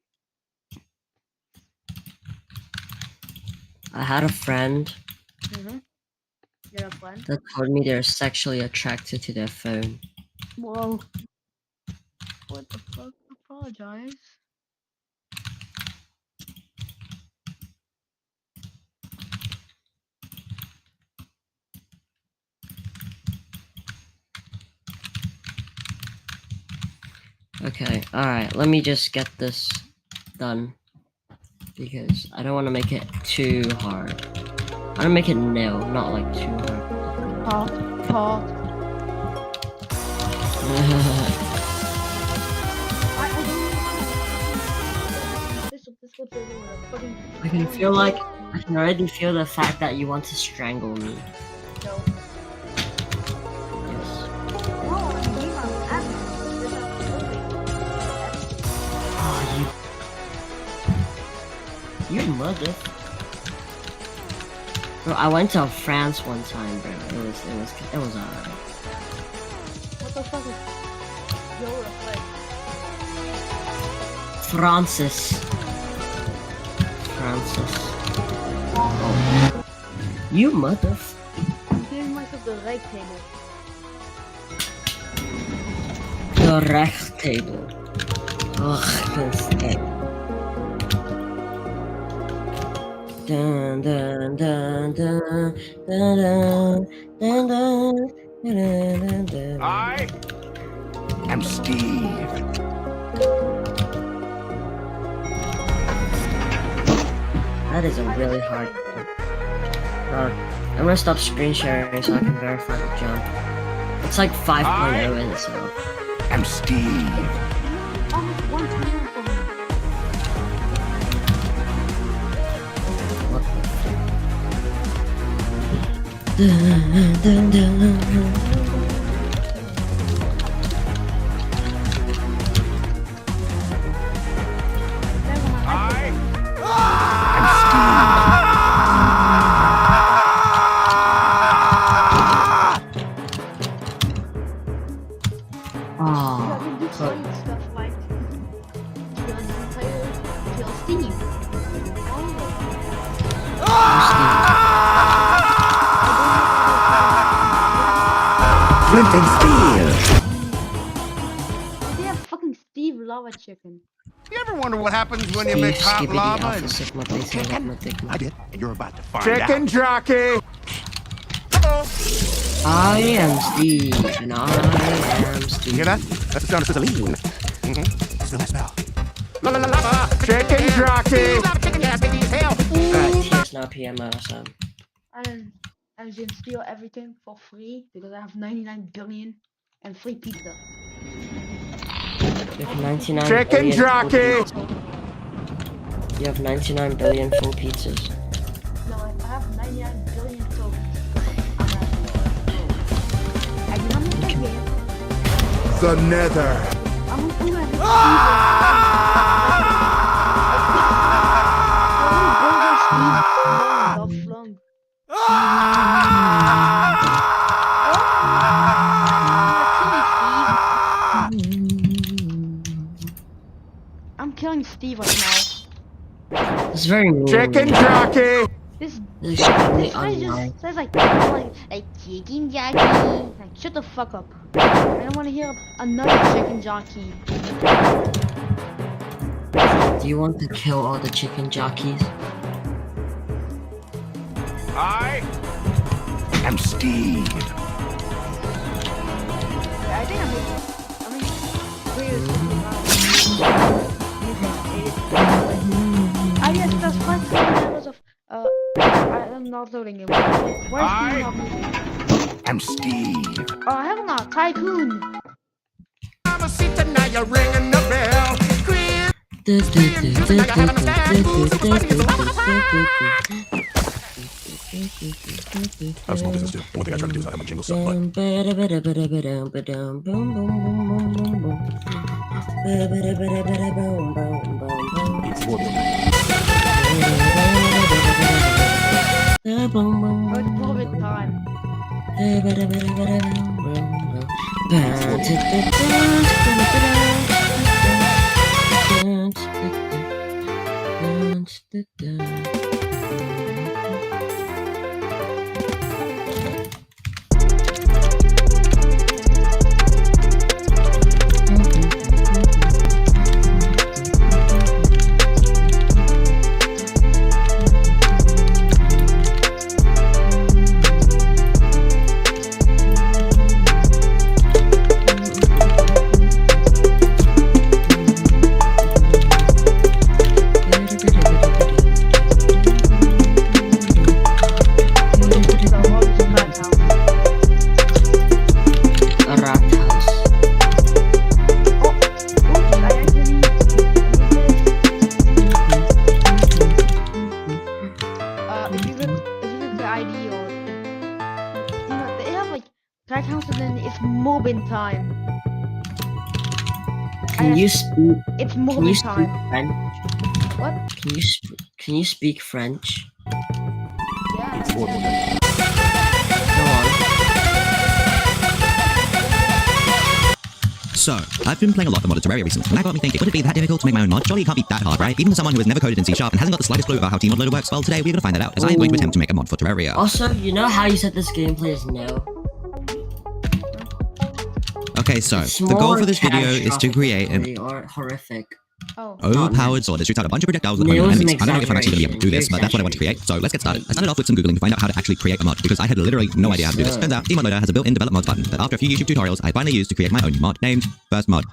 I had a friend Mm-hmm. You're a friend? that told me they're sexually attracted to their phone. Whoa. What the fuck? Apologize. Okay, alright, let me just get this done. Because I don't want to make it too hard. I want to make it nil, not like too hard. Part. I can feel like, I can already feel the fact that you want to strangle me. You mother. Bro, I went to France one time, bro. It was alright. What the fuck is your like? Francis. Oh. You mother. I'm giving myself the right table. The recht table. Ugh, this thing. Dun dun dun dun dun dun dun dun dun. I am Steve. That is a really hard one. I'm gonna stop screen sharing so I can verify the jump. It's like 5.0 in itself. I'm Steve. Dun, dun, dun, dun. Flint and Steel. They have fucking Steve Lava Chicken. You ever wonder what happens when you mix hot lava and chicken? I did, and you're about to find out. Chicken jockey! I am Steve, and I am Steve. You hear that? That's the sound of sizzling. Still that smell. La la la la! Chicken jockey! Alright, TS now PMO, I can steal everything for free because I have 99 billion and free pizza. You have 99 Chicken billion jockey! You have 99 billion full pizzas. No, I have 99 billion tokens. I do not know the game. The Nether. I'm gonna do I'm killing Steve right now. It's very mean. Chicken jockey! This extremely guy online. just says like chicken jockey. Like, shut the fuck up. I don't want to hear another chicken jockey. Do you want to kill all the chicken jockeys? I am Steve. Yeah, I think I'm I guess that's 5 levels of I'm not loading it. Where's the I'm Steve. Oh, hell no, Tycoon. I'm a seat now you're ringing the bell. How small business do? The one thing I try to do is I have my jingle stuff, but it's more It's COVID time. Time. Can you speak? It's Can movie you speak time. French? What? Can you speak French? Yeah. Go on. So, I've been playing a lot of modded Terraria recently, and that got me thinking, would it be that difficult to make my own mod? Surely it can't be that hard, right? Even for someone who has never coded in C# and hasn't got the slightest clue about how TModLoader works, well, today we're going to find that out, as I am going to attempt to make a mod for Terraria. Also, you know how you said this gameplay is new? Okay, so, It's the goal more for this video is to create an catastrophic or horrific. overpowered sword that shoots out a bunch of projectiles at opponent enemies. I don't know if I'm actually going to be able to do this, but that's what I want to create. So let's get started. I started off with some Googling to find out how to actually create a mod, because I had literally no idea how to do this. Turns out, TModLoader has a built-in develop mods button that after a few YouTube tutorials, I finally used to create my own mod, named First Mod.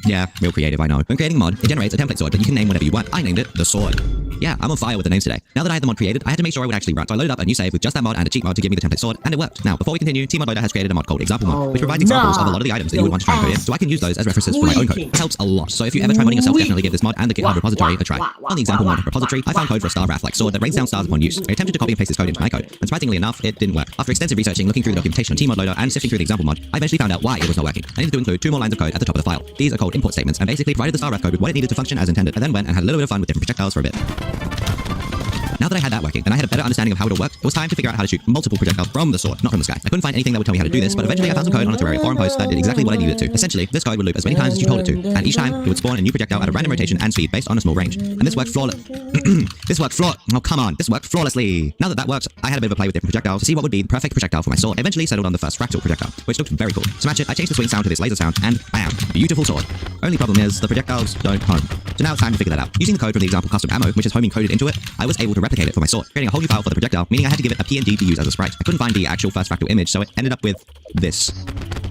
Yeah, real creative, I know. When creating a mod, it generates a template sword, but you can name whatever you want. I named it The Sword. Yeah, I'm on fire with the names today. Now that I had the mod created, I had to make sure it would actually run. So I loaded up a new save with just that mod and a cheat mod to give me the template sword, and it worked. Now, before we continue, TModLoader has created a mod called Example Mod, which provides examples of a lot of the items that you would want to try and code in, so I can use those as references for my own code. It helps a lot, so if you ever try modding yourself, definitely give this mod and the GitHub repository a try. On the Example Mod repository, I found code for a Star Wrath-like sword that rains down stars upon use. I attempted to copy and paste this code into my code, and surprisingly enough, it didn't work. After extensive researching, looking through the documentation on TModLoader, and sifting through the example mod, I eventually found out why it was not working. I needed to include 2 more lines of code at the top of the file. These are called import statements, and basically provided the Star Wrath code with what it needed to function as intended. I then went and had a little bit of fun with different projectiles for a bit. Now that I had that working, and I had a better understanding of how it all worked, it was time to figure out how to shoot multiple projectiles from the sword, not from the sky. I couldn't find anything that would tell me how to do this, but eventually I found some code on a Terraria forum post that did exactly what I needed it to. Essentially, this code would loop as many times as you told it to, and each time it would spawn a new projectile at a random rotation and speed based on a small range. And this worked flawlessly. Now that that worked, I had a bit of a play with different projectiles to see what would be the perfect projectile for my sword. I eventually settled on the first fractal projectile, which looked very cool. To match it, I changed the swing sound to this laser sound, and bam, beautiful sword. Only problem is, the projectiles don't home. So now it's time to figure that out. Using the code from the example custom ammo, which is homing coded into it, I was able to replicate it for my sword, creating a whole new file for the projectile, meaning I had to give it a PNG to use as a sprite. I couldn't find the actual first fractal image, so it ended up with this.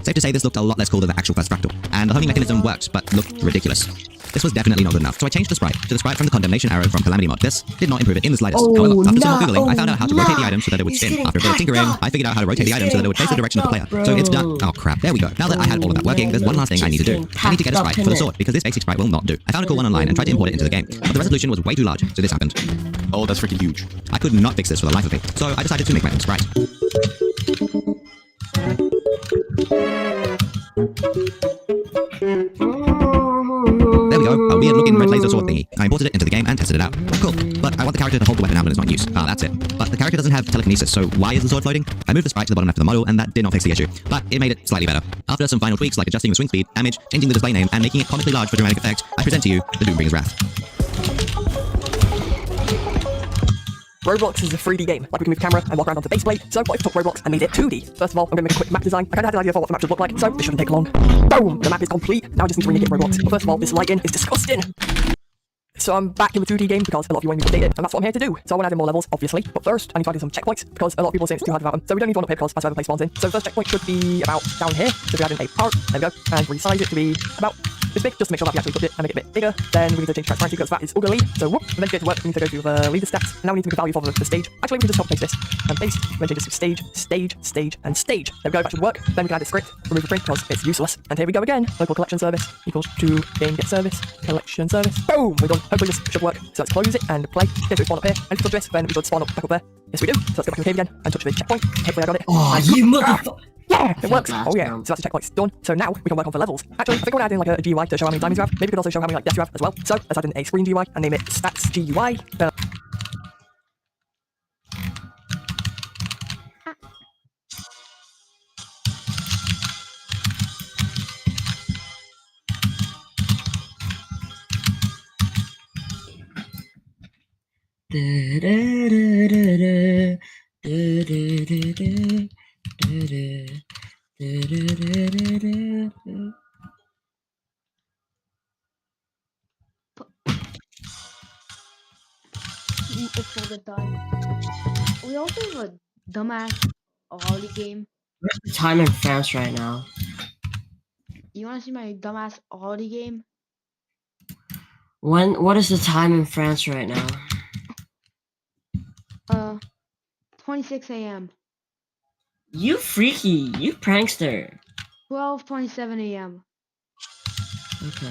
Safe to say this looked a lot less cool than the actual first fractal, and the homing mechanism worked, but looked ridiculous. This was definitely not good enough, so I changed the sprite to the sprite from the Condemnation Arrow from Calamity Mod. This did not improve it in the slightest. However, after some more Googling, I found out how to rotate the item so that it would spin. After a bit of tinkering, I figured out how to rotate the item so that it would face the direction of the player. So it's done. Oh crap, there we go. Now that I had all of that working, there's one last thing I need to do. I need to get a sprite for the sword, because this basic sprite will not do. I found a cool one online and tried to import it into the game, but the resolution was way too large, so this happened. Oh, that's freaking huge. I could not fix this for the life of me, so I decided to make my own sprite. There we go, a weird looking red laser sword thingy. I imported it into the game and tested it out. Cool, but I want the character to hold the weapon out when it's not in use. Ah, that's it. But the character doesn't have telekinesis, so why is the sword floating? I moved the sprite to the bottom left of the model, and that did not fix the issue, but it made it slightly better. After some final tweaks like adjusting the swing speed, damage, changing the display name, and making it comically large for dramatic effect, I present to you the Doombringer's Wrath. Roblox is a 3D game. Like we can move the camera and walk around on the base plate. So what if I took Roblox and made it 2D? First of all, I'm going to make a quick map design. I kind of had an idea for what the map should look like, so this shouldn't take long. Boom! The map is complete. Now I just need to rename it Roblox. But first of all, this lighting is disgusting. So I'm back in the 2D game because a lot of you wanted me to update it, and that's what I'm here to do. So I want to add in more levels, obviously. But first, I need to add in some checkpoints, because a lot of people say it's too hard to have them. So we don't need one up here because that's where the place spawns in. So the first checkpoint should be about down here. So we add in a part, there we go, and resize it to be about this big, just to make sure that we actually put it and make it a bit bigger. Then we need to change transparency because that is ugly. So whoop, and then to get to work, we need to go to the leader stats. Now we need to make a value for the stage. Actually, we can just copy paste this and paste, then change this to stage, stage, stage, and stage. There we go, that should work. Then we can add a script, remove the print because it's useless. And here we go again. Local collection service equals to game get service, collection service. Boom, we're done. Hopefully this should work. So let's close it and play. Yes, we spawn up here. And if we touch this, then we should spawn up back up there. Yes, we do. So let's go back to the cave again and touch the checkpoint. Hopefully I got it. Oh, you motherfucker! Yeah, it works. Oh yeah. So that's the checkpoint's done. So now we can work on the levels. Actually, I think I want to add in like a GUI to show how many diamonds you have. Maybe we could also show how many like deaths you have as well. So let's add in a screen GUI and name it stats GUI. It's all the time. We also have a dumbass Ollie game. What's the time in France right now? You wanna see my dumbass Ollie game? What is the time in France right now? 26 a.m. You freaky, you prankster. 12:27 a.m. Okay.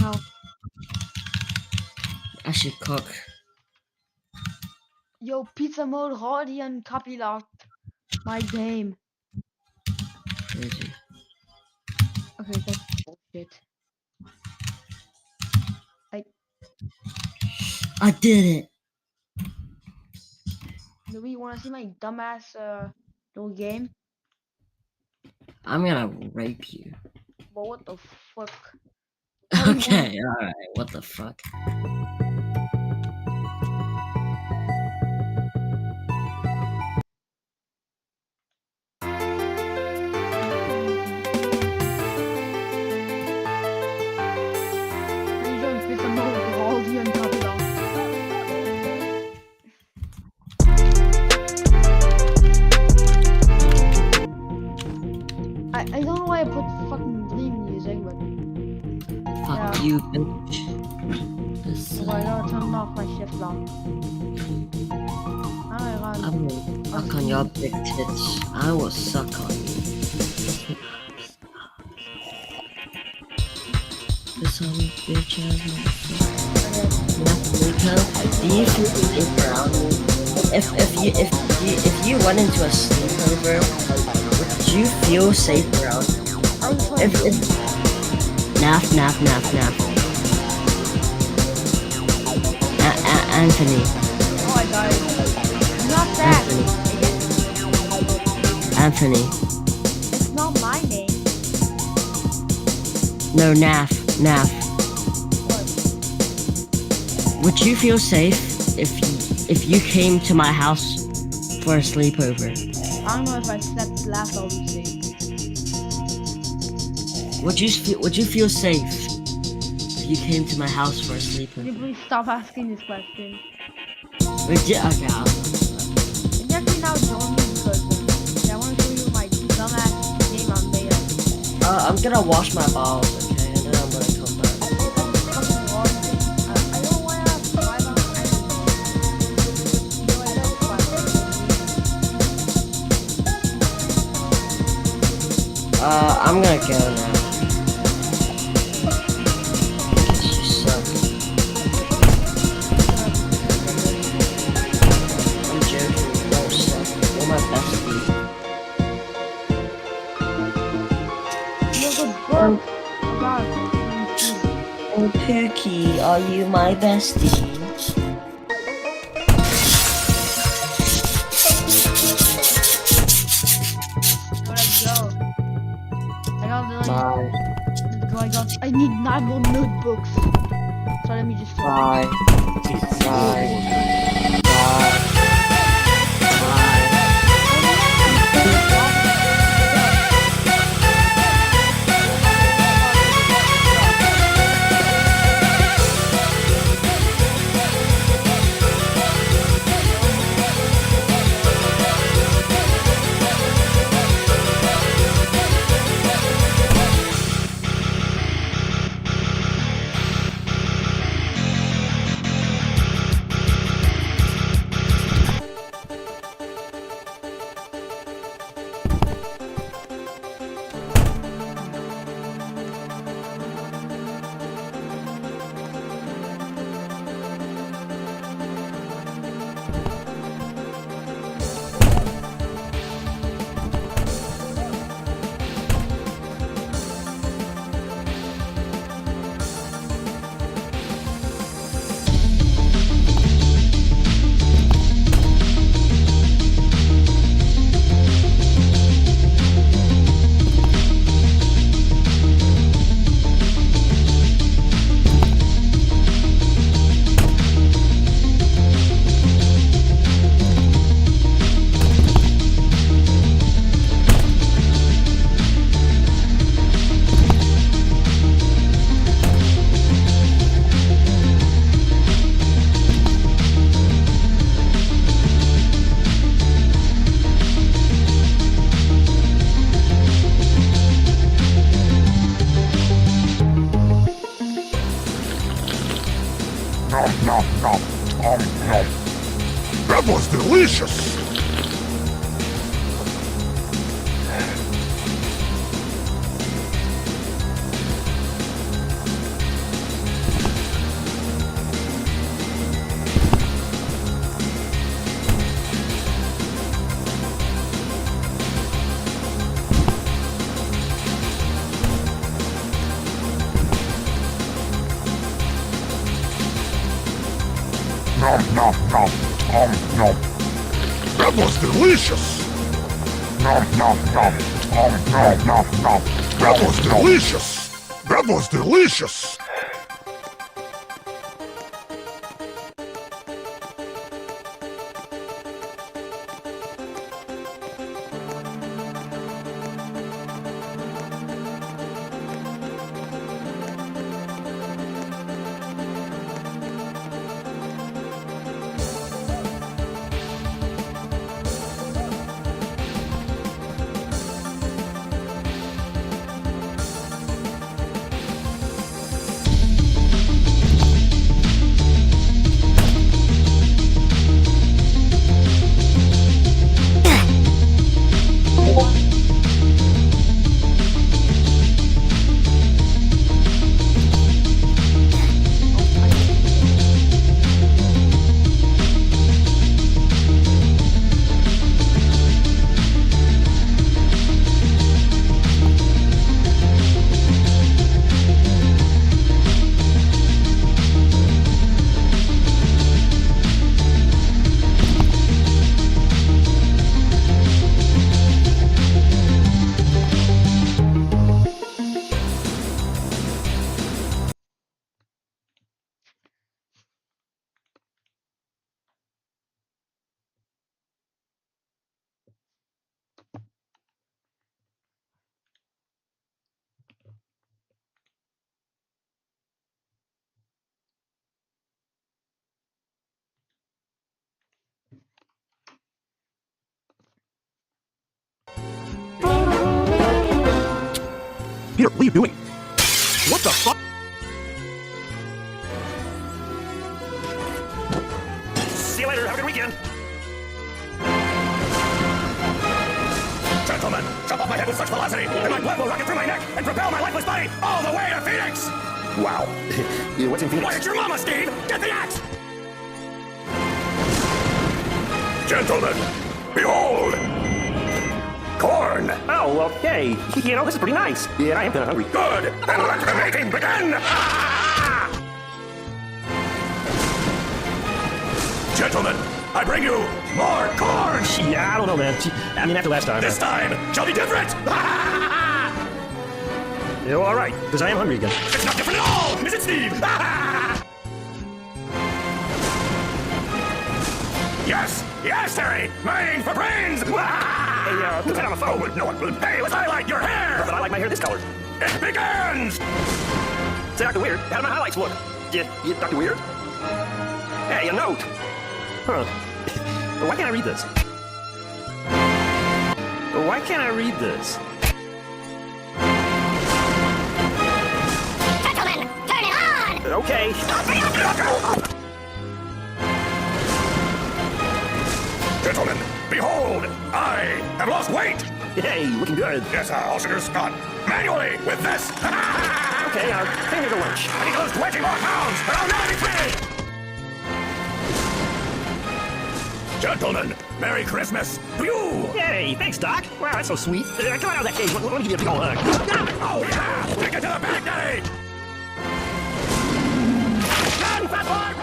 No. I should cook. Yo, pizza mode, Hardy and copy locked my game. Crazy. Okay, that's bullshit. I did it. Do we wanna see my dumbass little game? I'm gonna rape you. But what the fuck? Okay, alright, what the fuck? Are you doing pizza mode, Hardy and copy locked? I don't know why I put fucking dream music, but Fuck you, bitch. oh, I gotta turn off my shift lock. I'm gonna suck on your big tits. I will suck on you. This on you, bitch ass motherfucker. Do you feel safe around me? If you went into a sleepover, would you feel safe around me? If Naf. Anthony. Oh my god. Not that. Anthony. It's not my name. No, Naf. Would you feel safe if you came to my house for a sleepover? I don't know if I slept last I'll be safe. Would you feel safe if you came to my house for a Can you sleepover? please stop asking this question? Would you? Okay, I'll Can you actually now join me because I want to show you my dumbass game on beta. I'm gonna wash my balls, okay, and then I'm gonna come back. I don't want to survive on I'm gonna go now. Guess you suck. I'm joking, you don't suck. You're my bestie. Oh, Pookie, are you my bestie? I need 9 more notebooks. So let me just Bye. That was delicious! That was delicious! That was delicious! That was delicious! Peter, what are you doing? What the fuck? See you later. Have a good weekend. Gentlemen, jump off my head with such velocity, and my blood will rocket through my neck and propel my lifeless body all the way to Phoenix! Wow. What's in Phoenix? Why, it's your mama, Steve! Get the axe! Gentlemen, behold! Corn! Oh, okay. You know, this is pretty nice. Yeah, I am kind of hungry. Good! Then let the making begin! Gentlemen, I bring you more corn! Yeah, I don't know, man. I mean, after last time. This time shall be different! Yeah, well, all right, because I am hungry again. It's not different at all! Is it, Steve? Yes! Yes, Terry! Mine for brains! Hey, put that on the phone. Oh, no one will pay unless I like your hair! But I like my hair this color. It begins! Say, Dr. Weird, how do my highlights look? Yeah, Dr. Weird? Hey, a note! Huh. Why can't I read this? Why can't I read this? Gentlemen, turn it on! Okay. Gentlemen, behold! I have lost weight! Hey, looking good. Yes, all sugar Scott. Manually, with this! Okay, pay me to lunch. I need to lose 20 more pounds, or I'll never be free! Gentlemen, Merry Christmas to you! Hey, thanks, Doc. Wow, that's so sweet. Come on out of that cage. Let me give you a big old hug. Oh, yeah! Take it to the back, Daddy! Run, fat boy!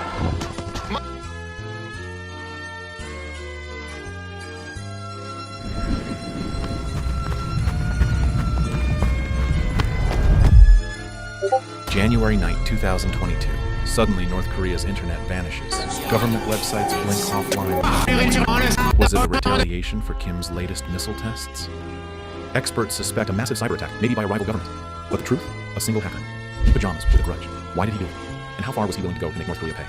January 9, 2022. Suddenly, North Korea's internet vanishes. Government websites blink offline. Was it a retaliation for Kim's latest missile tests? Experts suspect a massive cyber attack, maybe by a rival government. But the truth? A single hacker. Pajamas with a grudge. Why did he do it? And how far was he willing to go to make North Korea pay?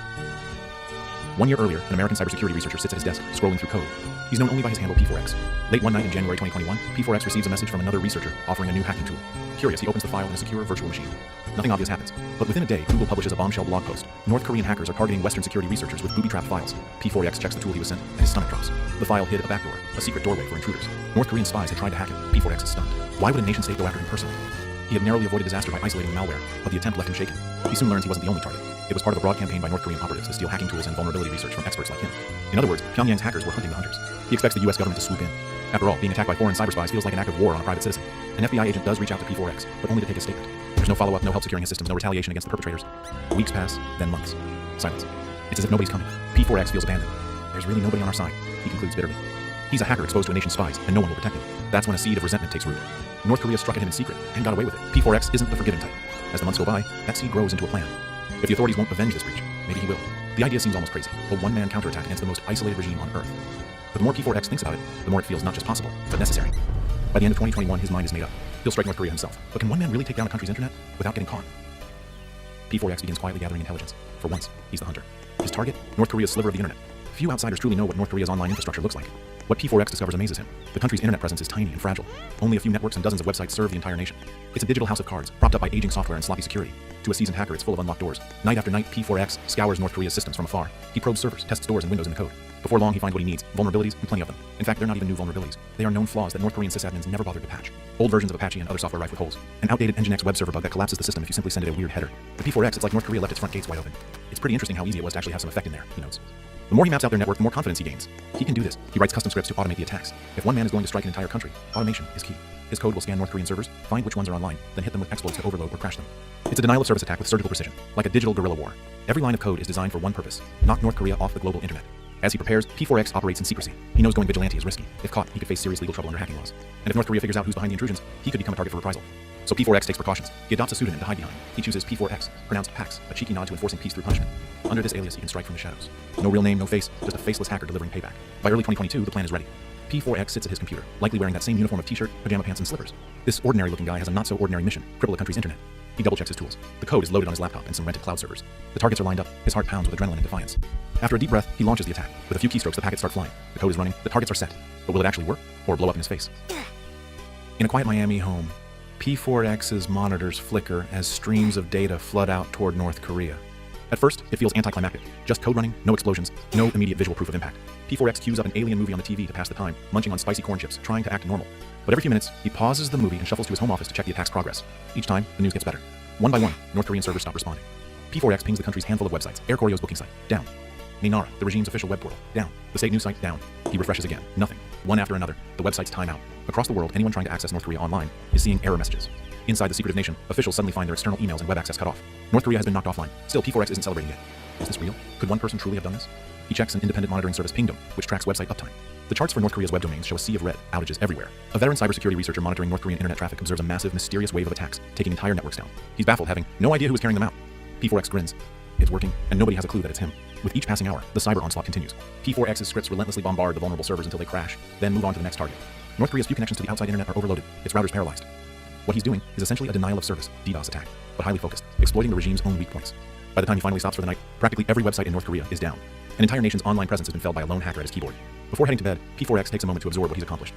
1 year earlier, an American cybersecurity researcher sits at his desk, scrolling through code. He's known only by his handle P4X. Late one night in January 2021, P4X receives a message from another researcher offering a new hacking tool. Curious, he opens the file in a secure virtual machine. Nothing obvious happens. But within a day, Google publishes a bombshell blog post. North Korean hackers are targeting Western security researchers with booby-trapped files. P4X checks the tool he was sent, and his stomach drops. The file hid a backdoor, a secret doorway for intruders. North Korean spies had tried to hack him. P4X is stunned. Why would a nation-state go after him personally? He had narrowly avoided disaster by isolating the malware, but the attempt left him shaken. He soon learns he wasn't the only target. It was part of a broad campaign by North Korean operatives to steal hacking tools and vulnerability research from experts like him. In other words, Pyongyang's hackers were hunting the hunters. He expects the US government to swoop in. After all, being attacked by foreign cyber spies feels like an act of war on a private citizen. An FBI agent does reach out to P4X, but only to take a statement. There's no follow-up, no help securing his systems, no retaliation against the perpetrators. Weeks pass, then months. Silence. It's as if nobody's coming. P4X feels abandoned. There's really nobody on our side, he concludes bitterly. He's a hacker exposed to a nation's spies, and no one will protect him. That's when a seed of resentment takes root. North Korea struck at him in secret and got away with it. P4X isn't the forgiving type. As the months go by, that seed grows into a plan. If the authorities won't avenge this breach, maybe he will. The idea seems almost crazy, a one-man counterattack against the most isolated regime on Earth. But the more P4X thinks about it, the more it feels not just possible, but necessary. By the end of 2021, his mind is made up. He'll strike North Korea himself. But can one man really take down a country's internet without getting caught? P4X begins quietly gathering intelligence. For once, he's the hunter. His target? North Korea's sliver of the internet. Few outsiders truly know what North Korea's online infrastructure looks like. What P4X discovers amazes him. The country's internet presence is tiny and fragile. Only a few networks and dozens of websites serve the entire nation. It's a digital house of cards, propped up by aging software and sloppy security. To a seasoned hacker, it's full of unlocked doors. Night after night, P4X scours North Korea's systems from afar. He probes servers, tests doors and windows in the code. Before long, he finds what he needs, vulnerabilities, and plenty of them. In fact, they're not even new vulnerabilities. They are known flaws that North Korean sysadmins never bothered to patch. Old versions of Apache and other software rife with holes. An outdated Nginx web server bug that collapses the system if you simply send it a weird header. With P4X, it's like North Korea left its front gates wide open. It's pretty interesting how easy it was to actually have some effect in there, he notes. The more he maps out their network, the more confidence he gains. He can do this. He writes custom scripts to automate the attacks. If one man is going to strike an entire country, automation is key. His code will scan North Korean servers, find which ones are online, then hit them with exploits to overload or crash them. It's a denial-of-service attack with surgical precision, like a digital guerrilla war. Every line of code is designed for one purpose: knock North Korea off the global internet. As he prepares, P4X operates in secrecy. He knows going vigilante is risky. If caught, he could face serious legal trouble under hacking laws. And if North Korea figures out who's behind the intrusions, he could become a target for reprisal. So P4X takes precautions. He adopts a pseudonym to hide behind. He chooses P4X, pronounced Pax, a cheeky nod to enforcing peace through punishment. Under this alias, he can strike from the shadows. No real name, no face, just a faceless hacker delivering payback. By early 2022, the plan is ready. P4X sits at his computer, likely wearing that same uniform of t-shirt, pajama pants, and slippers. This ordinary-looking guy has a not-so-ordinary mission: cripple a country's internet. He double-checks his tools. The code is loaded on his laptop and some rented cloud servers. The targets are lined up. His heart pounds with adrenaline and defiance. After a deep breath, he launches the attack. With a few keystrokes, the packets start flying. The code is running. The targets are set. But will it actually work, or blow up in his face? In a quiet Miami home, P4X's monitors flicker as streams of data flood out toward North Korea. At first, it feels anticlimactic. Just code running, no explosions, no immediate visual proof of impact. P4X cues up an alien movie on the TV to pass the time, munching on spicy corn chips, trying to act normal. But every few minutes, he pauses the movie and shuffles to his home office to check the attack's progress. Each time, the news gets better. One by one, North Korean servers stop responding. P4X pings the country's handful of websites. Air Korea's booking site, down. Ninara, the regime's official web portal, down. The state news site, down. He refreshes again, nothing. One after another, the websites time out. Across the world, anyone trying to access North Korea online is seeing error messages. Inside the secretive nation, officials suddenly find their external emails and web access cut off. North Korea has been knocked offline. Still, P4X isn't celebrating yet. Is this real? Could one person truly have done this? He checks an independent monitoring service, Pingdom, which tracks website uptime. The charts for North Korea's web domains show a sea of red, outages everywhere. A veteran cybersecurity researcher monitoring North Korean internet traffic observes a massive, mysterious wave of attacks, taking entire networks down. He's baffled, having no idea who is carrying them out. P4X grins. It's working, and nobody has a clue that it's him. With each passing hour, the cyber onslaught continues. P4X's scripts relentlessly bombard the vulnerable servers until they crash, then move on to the next target. North Korea's few connections to the outside internet are overloaded, its routers paralyzed. What he's doing is essentially a denial-of-service, DDoS attack, but highly focused, exploiting the regime's own weak points. By the time he finally stops for the night, practically every website in North Korea is down. An entire nation's online presence has been felled by a lone hacker at his keyboard. Before heading to bed, P4X takes a moment to absorb what he's accomplished.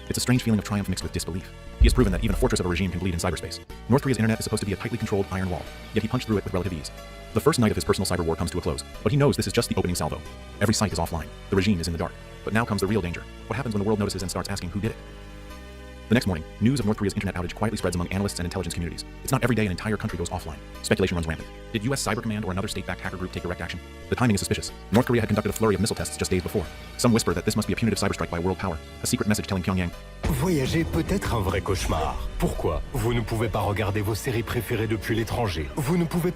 It's a strange feeling of triumph mixed with disbelief. He has proven that even a fortress of a regime can bleed in cyberspace. North Korea's internet is supposed to be a tightly controlled iron wall, yet he punched through it with relative ease. The first night of his personal cyber war comes to a close, but he knows this is just the opening salvo. Every site is offline. The regime is in the dark. But now comes the real danger. What happens when the world notices and starts asking who did it? The next morning, news of North Korea's internet outage quietly spreads among analysts and intelligence communities. It's not every day an entire country goes offline. Speculation runs rampant. Did US Cyber Command or another state-backed hacker group take direct action? The timing is suspicious. North Korea had conducted a flurry of missile tests just days before. Some whisper that this must be a punitive cyberstrike by a world power. A secret message telling Pyongyang, Voyager peut être un vrai cauchemar. Pourquoi? Vous ne pouvez pas regarder vos séries préférées depuis l'étranger. Vous ne pouvez...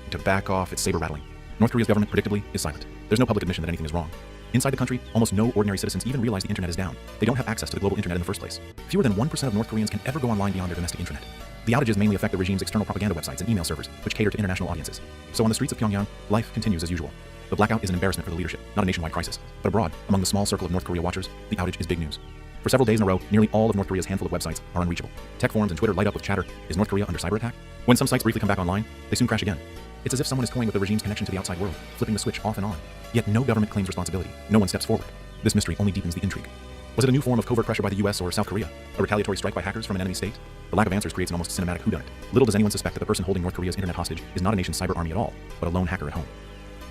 to back off its saber rattling. North Korea's government, predictably, is silent. There's no public admission that anything is wrong. Inside the country, almost no ordinary citizens even realize the internet is down. They don't have access to the global internet in the first place. Fewer than 1% of North Koreans can ever go online beyond their domestic intranet. The outages mainly affect the regime's external propaganda websites and email servers, which cater to international audiences. So on the streets of Pyongyang, life continues as usual. The blackout is an embarrassment for the leadership, not a nationwide crisis. But abroad, among the small circle of North Korea watchers, the outage is big news. For several days in a row, nearly all of North Korea's handful of websites are unreachable. Tech forums and Twitter light up with chatter. Is North Korea under cyber attack? When some sites briefly come back online, they soon crash again. It's as if someone is toying with the regime's connection to the outside world, flipping the switch off and on. Yet no government claims responsibility. No one steps forward. This mystery only deepens the intrigue. Was it a new form of covert pressure by the US or South Korea? A retaliatory strike by hackers from an enemy state? The lack of answers creates an almost cinematic whodunit. Little does anyone suspect that the person holding North Korea's internet hostage is not a nation's cyber army at all, but a lone hacker at home.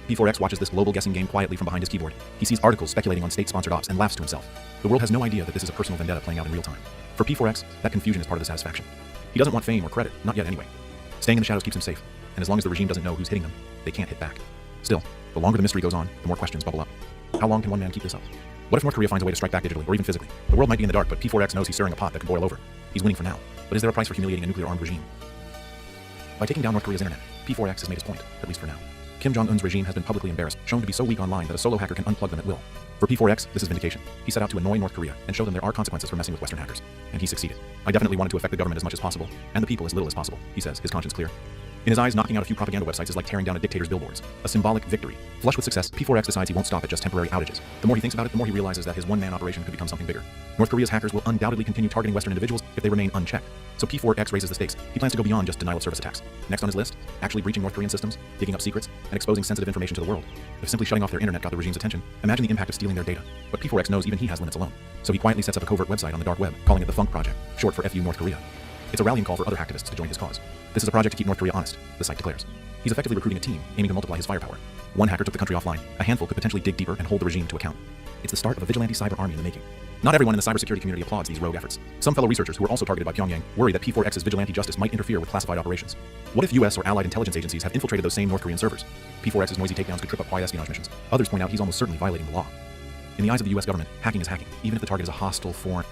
P4X watches this global guessing game quietly from behind his keyboard. He sees articles speculating on state-sponsored ops and laughs to himself. The world has no idea that this is a personal vendetta playing out in real time. For P4X, that confusion is part of the satisfaction. He doesn't want fame or credit, not yet anyway. Staying in the shadows keeps him safe, and as long as the regime doesn't know who's hitting them, they can't hit back. Still, the longer the mystery goes on, the more questions bubble up. How long can one man keep this up? What if North Korea finds a way to strike back digitally, or even physically? The world might be in the dark, but P4X knows he's stirring a pot that could boil over. He's winning for now. But is there a price for humiliating a nuclear-armed regime? By taking down North Korea's internet, P4X has made his point, at least for now. Kim Jong-un's regime has been publicly embarrassed, shown to be so weak online that a solo hacker can unplug them at will. For P4X, this is vindication. He set out to annoy North Korea and show them there are consequences for messing with Western hackers. And he succeeded. I definitely wanted to affect the government as much as possible, and the people as little as possible, he says, his conscience clear. In his eyes, knocking out a few propaganda websites is like tearing down a dictator's billboards. A symbolic victory. Flush with success, P4X decides he won't stop at just temporary outages. The more he thinks about it, the more he realizes that his one-man operation could become something bigger. North Korea's hackers will undoubtedly continue targeting Western individuals if they remain unchecked. So P4X raises the stakes. He plans to go beyond just denial of service attacks. Next on his list, actually breaching North Korean systems, digging up secrets, and exposing sensitive information to the world. If simply shutting off their internet got the regime's attention, imagine the impact of stealing their data. But P4X knows even he has limits alone. So he quietly sets up a covert website on the dark web, calling it the Funk Project, short for FU North Korea. It's a rallying call for other hacktivists to join his cause. This is a project to keep North Korea honest, the site declares. He's effectively recruiting a team, aiming to multiply his firepower. One hacker took the country offline. A handful could potentially dig deeper and hold the regime to account. It's the start of a vigilante cyber army in the making. Not everyone in the cybersecurity community applauds these rogue efforts. Some fellow researchers who are also targeted by Pyongyang worry that P4X's vigilante justice might interfere with classified operations. What if US or allied intelligence agencies have infiltrated those same North Korean servers? P4X's noisy takedowns could trip up quiet espionage missions. Others point out he's almost certainly violating the law. In the eyes of the US government, hacking is hacking, even if the target is a hostile foreign.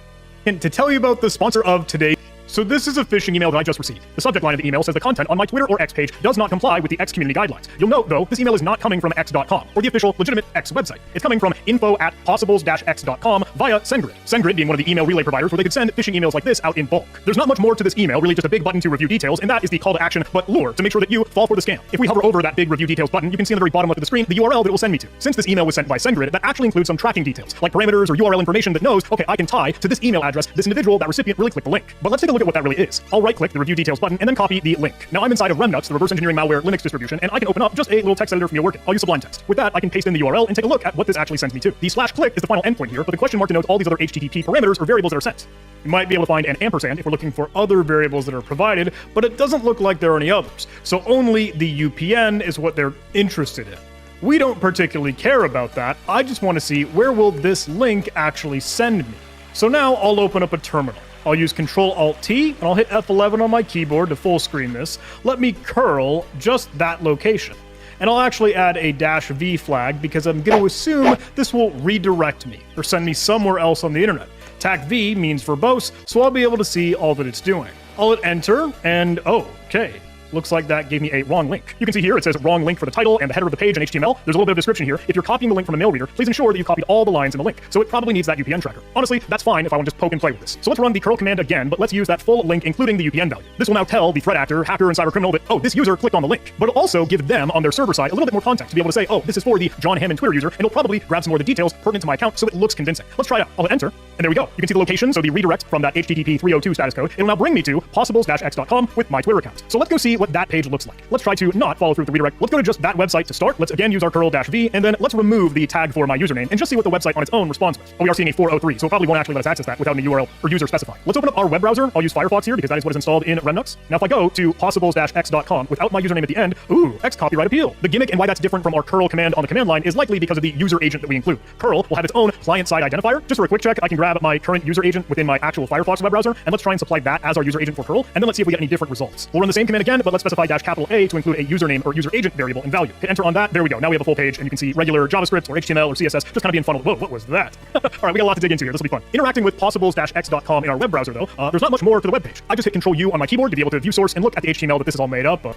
And to tell you about the sponsor of today. So this is a phishing email that I just received. The subject line of the email says the content on my Twitter or X page does not comply with the X community guidelines. You'll note, though, this email is not coming from X.com, or the official legitimate X website. It's coming from info@possibles-x.com via SendGrid. SendGrid being one of the email relay providers where they could send phishing emails like this out in bulk. There's not much more to this email, really just a big button to review details, and that is the call to action, but lure, to make sure that you fall for the scam. If we hover over that big review details button, you can see on the very bottom left of the screen the URL that it will send me to. Since this email was sent by SendGrid, that actually includes some tracking details, like parameters or URL information that knows, okay, I can tie to this email address, this individual, that recipient really clicked the link. But let's take a look at what that really is. I'll right-click the review details button and then copy the link. Now I'm inside of Remnuts, the reverse engineering malware Linux distribution, and I can open up just a little text editor from your working. I'll use Sublime Text. With that, I can paste in the URL and take a look at what this actually sends me to. The /click is the final endpoint here, but the question mark denotes all these other HTTP parameters or variables that are sent. You might be able to find an ampersand if we're looking for other variables that are provided, but it doesn't look like there are any others. So only the UPN is what they're interested in. We don't particularly care about that. I just want to see where will this link actually send me. So now I'll open up a terminal. I'll use Control-Alt-T, and I'll hit F11 on my keyboard to full screen this. Let me curl just that location. And I'll actually add a -V flag because I'm going to assume this will redirect me or send me somewhere else on the internet. TAC-V means verbose, so I'll be able to see all that it's doing. I'll hit enter, and oh, okay. Looks like that gave me a wrong link. You can see here it says wrong link for the title and the header of the page in HTML. There's a little bit of description here. If you're copying the link from a mail reader, please ensure that you've copied all the lines in the link. So it probably needs that UPN tracker. Honestly, that's fine if I want to just poke and play with this. So let's run the curl command again, but let's use that full link including the UPN value. This will now tell the threat actor, hacker, and cybercriminal that, oh, this user clicked on the link. But it'll also give them on their server side a little bit more context to be able to say, oh, this is for the John Hammond Twitter user, and it'll probably grab some more of the details pertinent to my account so it looks convincing. Let's try it out. I'll hit enter, and there we go. You can see the location, so the redirect from that HTTP 302 status code. It'll now bring me to possibles-x.com with my Twitter account. So let's go see what that page looks like. Let's try to not follow through with the redirect. Let's go to just that website to start. Let's again use our curl-V, and then let's remove the tag for my username and just see what the website on its own responds with. Oh, we are seeing a 403, so it probably won't actually let us access that without any URL or user specified. Let's open up our web browser. I'll use Firefox here because that is what is installed in Remnuts. Now if I go to possibles-x.com without my username at the end, ooh, X copyright appeal. The gimmick and why that's different from our curl command on the command line is likely because of the user agent that we include. Curl will have its own client-side identifier. Just for a quick check, I can grab my current user agent within my actual Firefox web browser, and let's try and supply that as our user agent for curl, and then let's see if we get any different results. We'll run the same command again, but let's specify -A to include a username or user agent variable and value. Hit enter on that. There we go. Now we have a full page, and you can see regular JavaScript or HTML or CSS just kind of being funneled. Whoa, what was that? All right, we got a lot to dig into here. This will be fun. Interacting with possibles-x.com in our web browser, though, there's not much more to the web page. I just hit Control-U on my keyboard to be able to view source and look at the HTML that this is all made up of.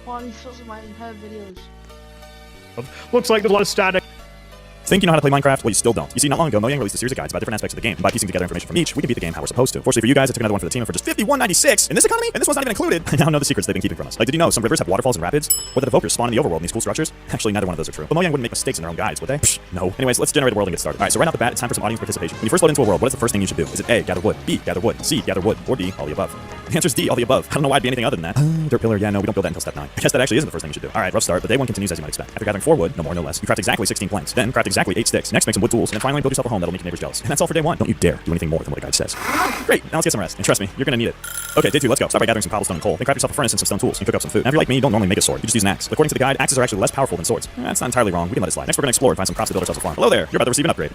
Wow, these sources might have videos. Looks like there's a lot of static. Think you know how to play Minecraft? Well, you still don't. You see, not long ago, Mojang released a series of guides about different aspects of the game. And by piecing together information from each, we can beat the game how we're supposed to. Fortunately for you guys, I took another one for the team for just $51.96 in this economy, and this one's not even included. I now know the secrets they've been keeping from us. Like, did you know some rivers have waterfalls and rapids? Or that evokers spawn in the overworld in these cool structures? Actually, neither one of those are true. But Mojang wouldn't make mistakes in their own guides, would they? Psh, no. Anyways, let's generate a world and get started. All right, so right off the bat, it's time for some audience participation. When you first load into a world, what is the first thing you should do? Is it A, gather wood, B, gather wood, C, gather wood, or D, all the above? The answer is D, all the above. I don't know why it'd be anything other than that. Dirt pillar, yeah, no, we don't build that until step 9. I guess that actually isn't the first thing you should do. All right, rough start, but day 1 continues as you might expect. After gathering 4 wood, no more, no less, you craft exactly 16 planks. Then craft exactly Exactly, 8 sticks. Next, make some wood tools. And then finally, build yourself a home that'll make your neighbors jealous. And that's all for day 1. Don't you dare do anything more than what a guide says. Great, now let's get some rest. And trust me, you're gonna need it. Okay, day 2, let's go. Start by gathering some cobblestone and coal. Then craft yourself a furnace and some stone tools. And cook up some food. Now, if you're like me, you don't normally make a sword. You just use an axe. But according to the guide, axes are actually less powerful than swords. That's not entirely wrong. We can let it slide. Next, we're gonna explore and find some crops to build ourselves a farm. Hello there, you're about to receive an upgrade.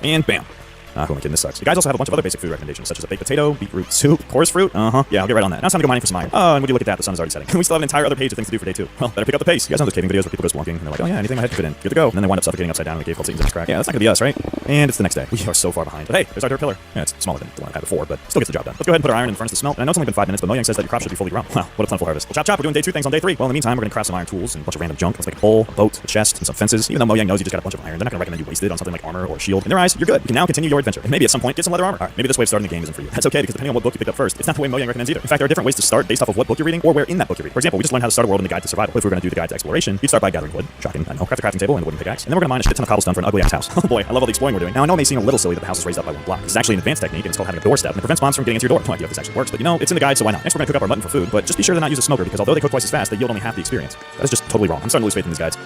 And bam. Who am I kidding? This sucks. The guides also have a bunch of other basic food recommendations, such as a baked potato, beetroot soup, chorus fruit. Yeah, I'll get right on that. Now it's time to go mining for some iron. Oh, and would you look at that? The sun is already setting. We still have an entire other page of things to do for day 2. Well, better pick up the pace. You guys know those caving videos where people go spelunking and they're like, oh yeah, anything my head can fit in. Good to go. And then they wind up suffocating upside down in a cave called Satan's Crack. Yeah, that's not gonna be us, right? And it's the next day. We are so far behind. But hey, there's our dirt pillar. Yeah, it's smaller than the one I had before, but still gets the job done. Let's go ahead and put our iron in the furnace to smelt. And I know it's only been 5 minutes, but Mojang says that your crop should be fully grown. Wow, what a plentiful harvest. Well, chop chop, we're doing day 2 things on day 3. Well, in the meantime, we're gonna craft some iron tools and a bunch of random junk. Let's make a bowl, a boat, a chest, and some fences. Even though Mojang knows you just got a bunch of iron, they're not gonna recommend you waste it on something like armor or a shield. In their eyes, you're good. You can now continue your adventure. And maybe at some point get some leather armor. Alright, maybe this way of starting the game isn't for you. That's okay, because depending on what book you pick up first, it's not the way Mojang recommends either. In fact, there are different ways to start based off of what book you're reading or where in that book you're reading. For example, we just learned how to start a world in the Guide to Survival. If we were going to do the Guide to Exploration, you'd start by gathering wood. Shocking, I know. Craft a crafting table and a wooden pickaxe. And then we're going to mine a shit ton of cobblestone for an ugly ass house. Oh boy, I love all the exploring we're doing. Now I know it may seem a little silly that the house is raised up by 1 block. This is actually an advanced technique and it's called having a doorstep and it prevents monsters from getting into your door. No idea if this actually works, but you know, it's in the guide, so why not? Next we're going to cook up our mutton for food, but just be sure to not use a smoker because although they cook twice as fast, they yield only half the experience. That is just totally wrong. I'm starting to lose faith in these guides.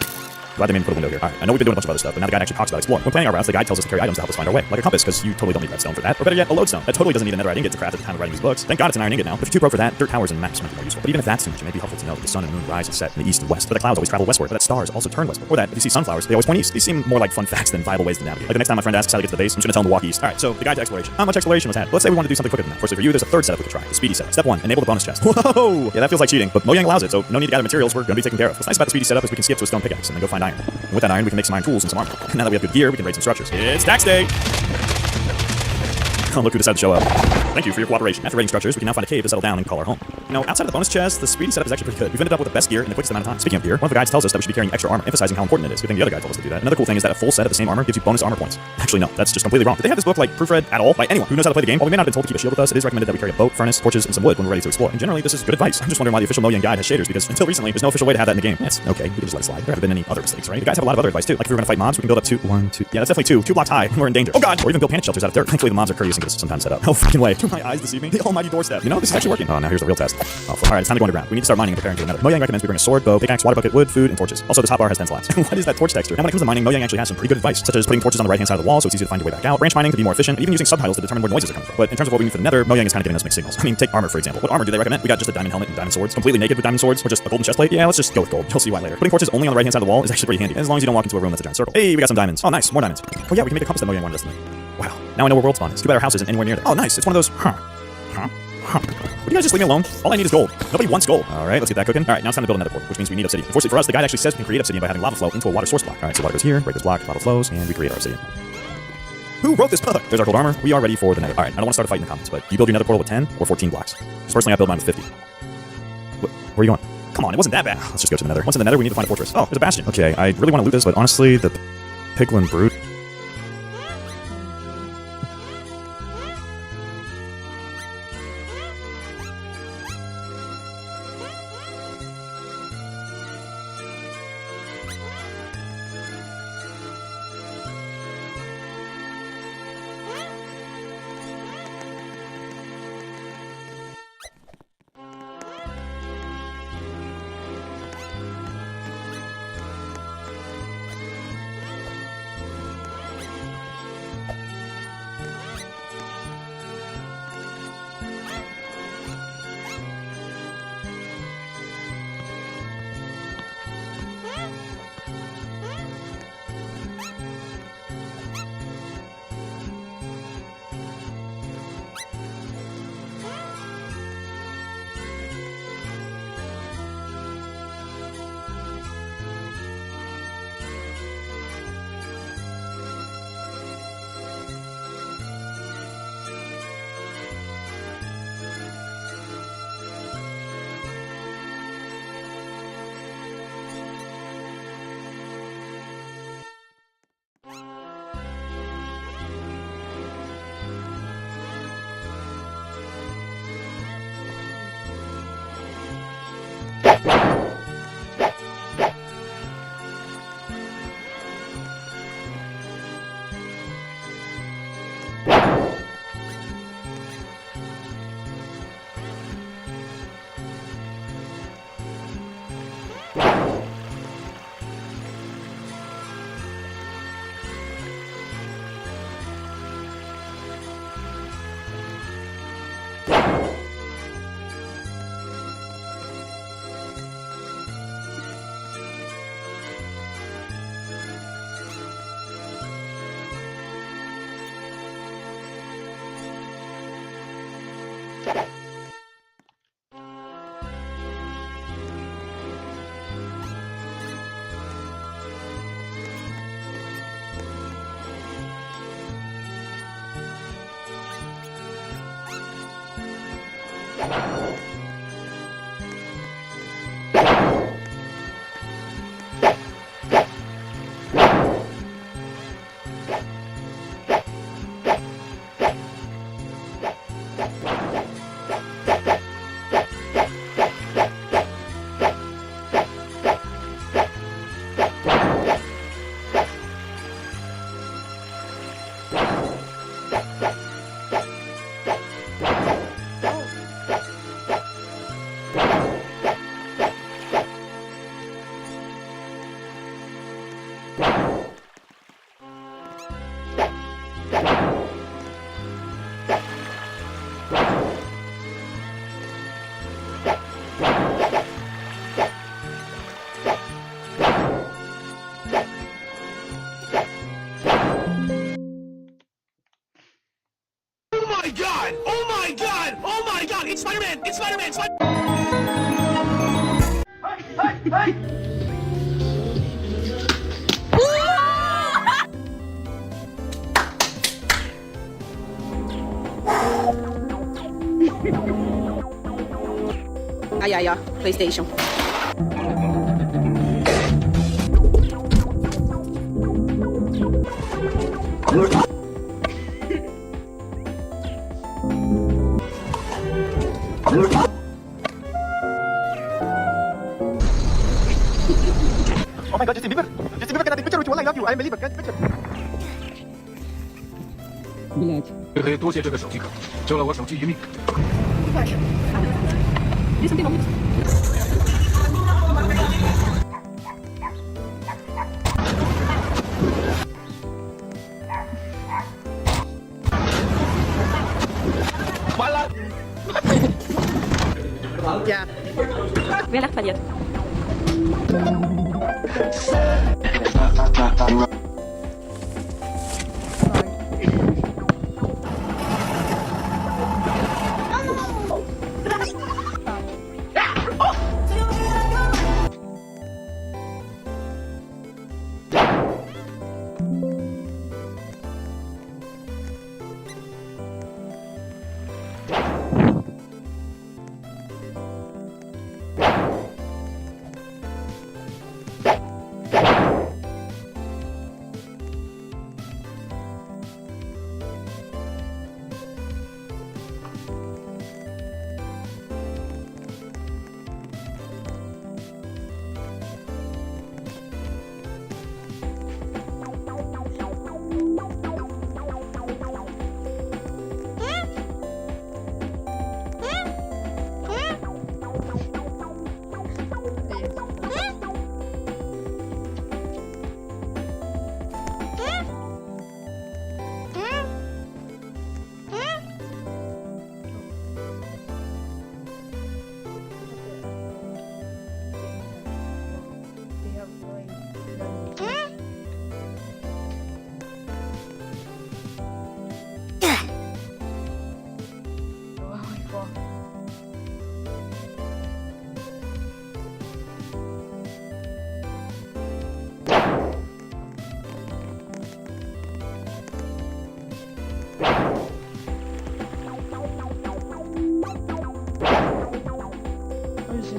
Glad they made me put a window here. Alright, I know we've been doing a bunch of other stuff, but now the guide actually talks about exploring. When planning our routes, the guide tells us to carry items to help us find our way. Like a compass, because you totally don't need redstone for that. Or better yet, a lodestone. That totally doesn't need a netherite ingot to craft at the time of writing these books. Thank God it's an iron ingot now. If you're too broke for that, dirt towers and maps might be more useful. But even if that's too much, it may be helpful to know that the sun and moon rise and set in the east and west. But the clouds always travel westward, but that stars also turn westward. Or that if you see sunflowers, they always point east. These seem more like fun facts than viable ways to navigate. Like the next time my friend asks how to get to the base, I'm just gonna tell him to walk east. Alright, so the guide to exploration. How much exploration was had? Let's say we want to do something quicker than that. Fortunately for you, there's a third setup we could try. The speedy setup. Step 1, enable the bonus chest. Whoa! Yeah, that feels like cheating, but Mojang allows it, so no need to gather materials, we're gonna be taken care of. What's nice about the speedy setup is we can skip to a stone pickaxe and then go find iron. And with that iron, we can make some iron tools and some armor. And now that we have good gear, we can raid some structures. It's tax day! Oh, look who decided to show up. Thank you for your cooperation. After raiding structures, we can now find a cave to settle down and call our home. You know, outside of the bonus chest, the speedy setup is actually pretty good. We've ended up with the best gear in the quickest amount of time. Speaking of gear, one of the guides tells us that we should be carrying extra armor, emphasizing how important it is. Good thing the other guide told us to do that. Another cool thing is that a full set of the same armor gives you bonus armor points. Actually, no, that's just completely wrong. Did they have this book like proofread at all by anyone who knows how to play the game? While we may not have been told to keep a shield with us, it is recommended that we carry a boat, furnace, torches, and some wood when we're ready to explore. And generally, this is good advice. I'm just wondering why the official Mojang guide has shaders because until recently, there's no official way to have that in the game. Yes, okay, we can just let it slide. There haven't been any other mistakes, right? The guys have a lot of other advice too. Like if we were gonna fight mobs, we can build up 2, 1, 2. Yeah, that's definitely 2 blocks high when we're in danger. Oh god! Or even build panic shelters out of dirt. Thankfully, the mobs are courteous and get us sometimes set up. No freaking way. Do my eyes deceive me? The almighty doorstep. You know, this is actually working. Oh, now here's the real test. Oh, alright, it's time to go underground. We need to start mining and preparing for the nether. Mojang recommends we bring a sword, bow, pickaxe, water bucket, wood, food, and torches. Also, this hotbar has 10 slots. What is that torch texture? Now, when it comes to mining, Mojang actually has some pretty good advice, such as putting torches on the right-hand side of the wall so it's easy to find your way back out, branch mining to be more efficient, and even using subtitles to determine where noises are coming from. But in terms of what we need for the nether, Mojang is kind of giving us mixed signals. I mean, take armor for example. What armor do they recommend? We got just a diamond helmet and diamond swords, completely naked with diamond swords, or just a golden chestplate? Yeah, let's just go with gold. You'll see why later. Putting torches only on the right-hand side of the wall is actually pretty handy, as long as you don't walk into a room that's a giant circle. Hey, we got some diamonds. Oh, nice, more diamonds. Oh yeah, we can make a compass that Mojang wanted us to make. Wow. Now I know where world spawn is. Too bad our house isn't anywhere near there. Oh, nice. It's one of those. Would you guys just leave me alone? All I need is gold. Nobody wants gold. Alright, let's get that cooking. Alright, now it's time to build a nether portal, which means we need obsidian. Unfortunately for us, the guide actually says we can create obsidian by having lava flow into a water source block. Alright, so water goes here, break this block, lava flows, and we create our obsidian. Who wrote this book? There's our gold armor. We are ready for the nether. Alright, I don't want to start a fight in the comments, but you build your nether portal with 10 or 14 blocks. Because personally, I build mine with 50. Where are you going? Come on, it wasn't that bad. Let's just go to the nether. Once in the nether, we need to find a fortress. Oh, there's a bastion. Okay, I really want to loot this, but honestly, the piglin brood. It's Spider-Man! It's Spider-Man! PlayStation. Oh my god, Justin Bieber! Justin Bieber, can I take picture with you? I love you. I am a believer. Can I take picture? Блять. 也可以多谢这个手机壳，救了我手机一命。 完了。Ja. Wer lacht bei dir?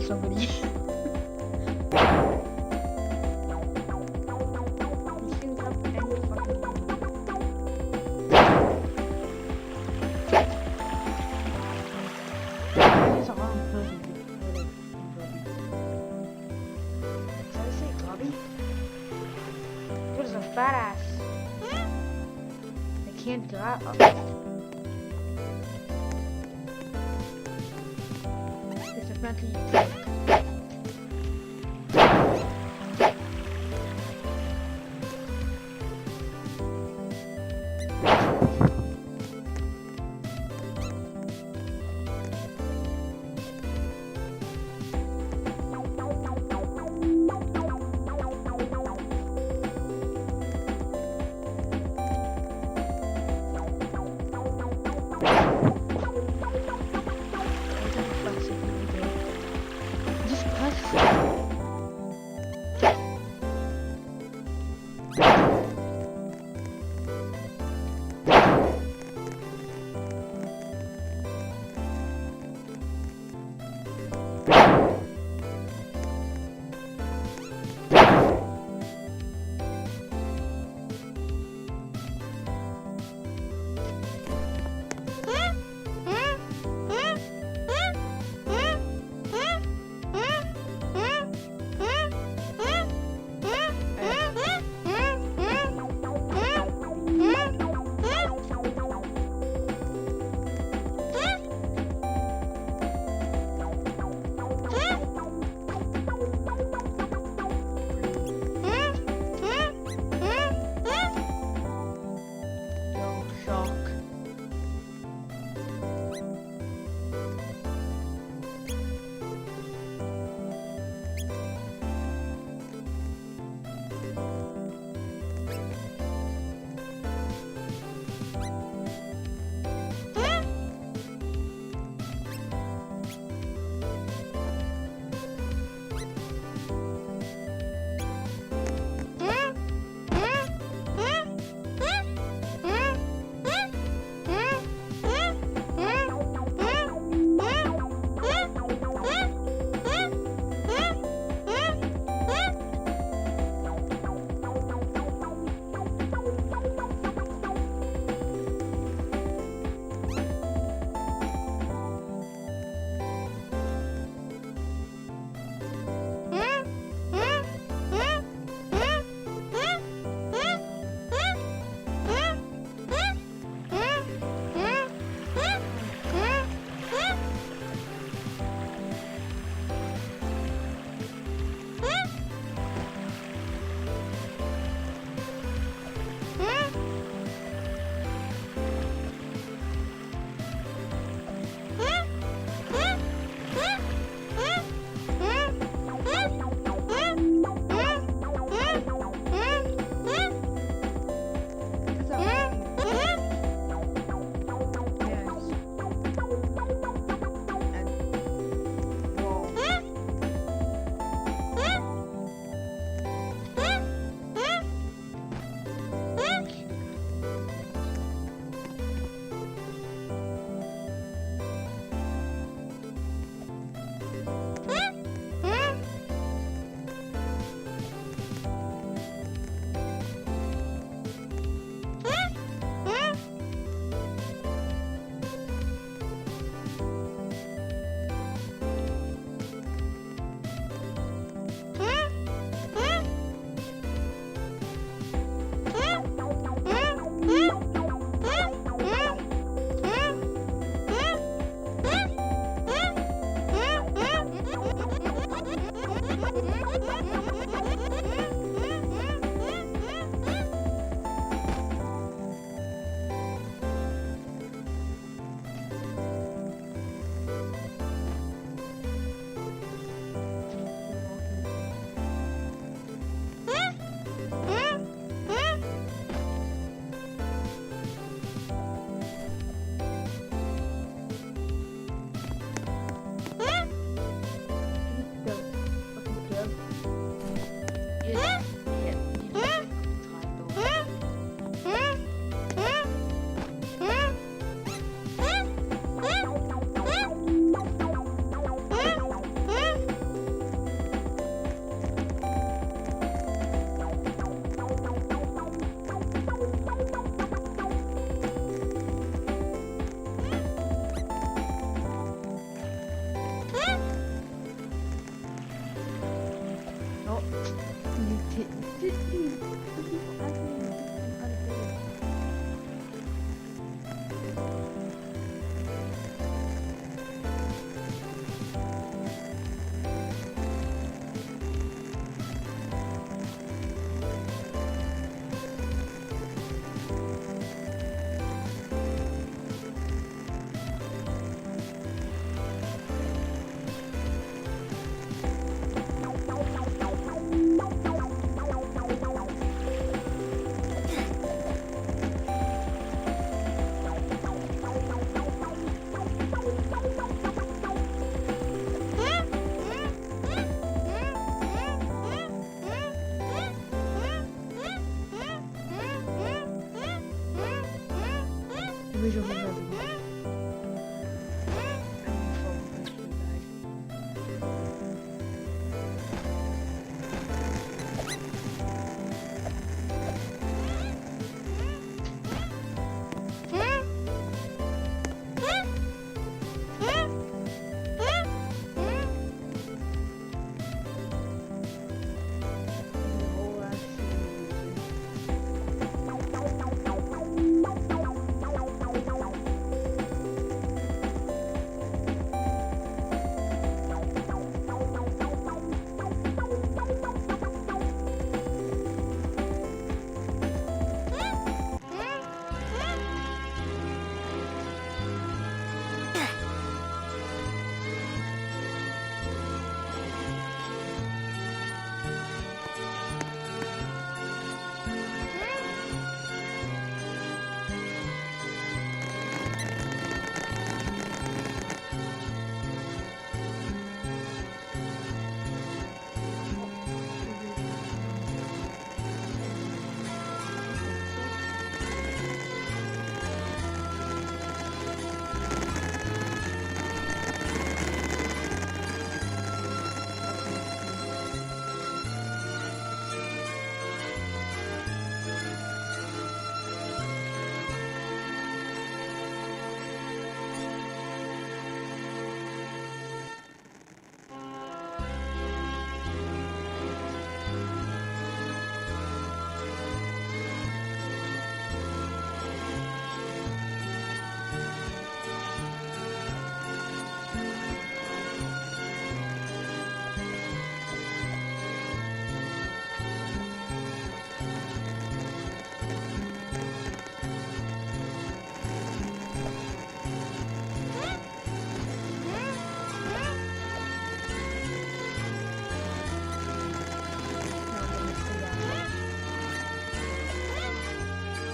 Somebody. Fat ass. I can't drive. It's a friendly.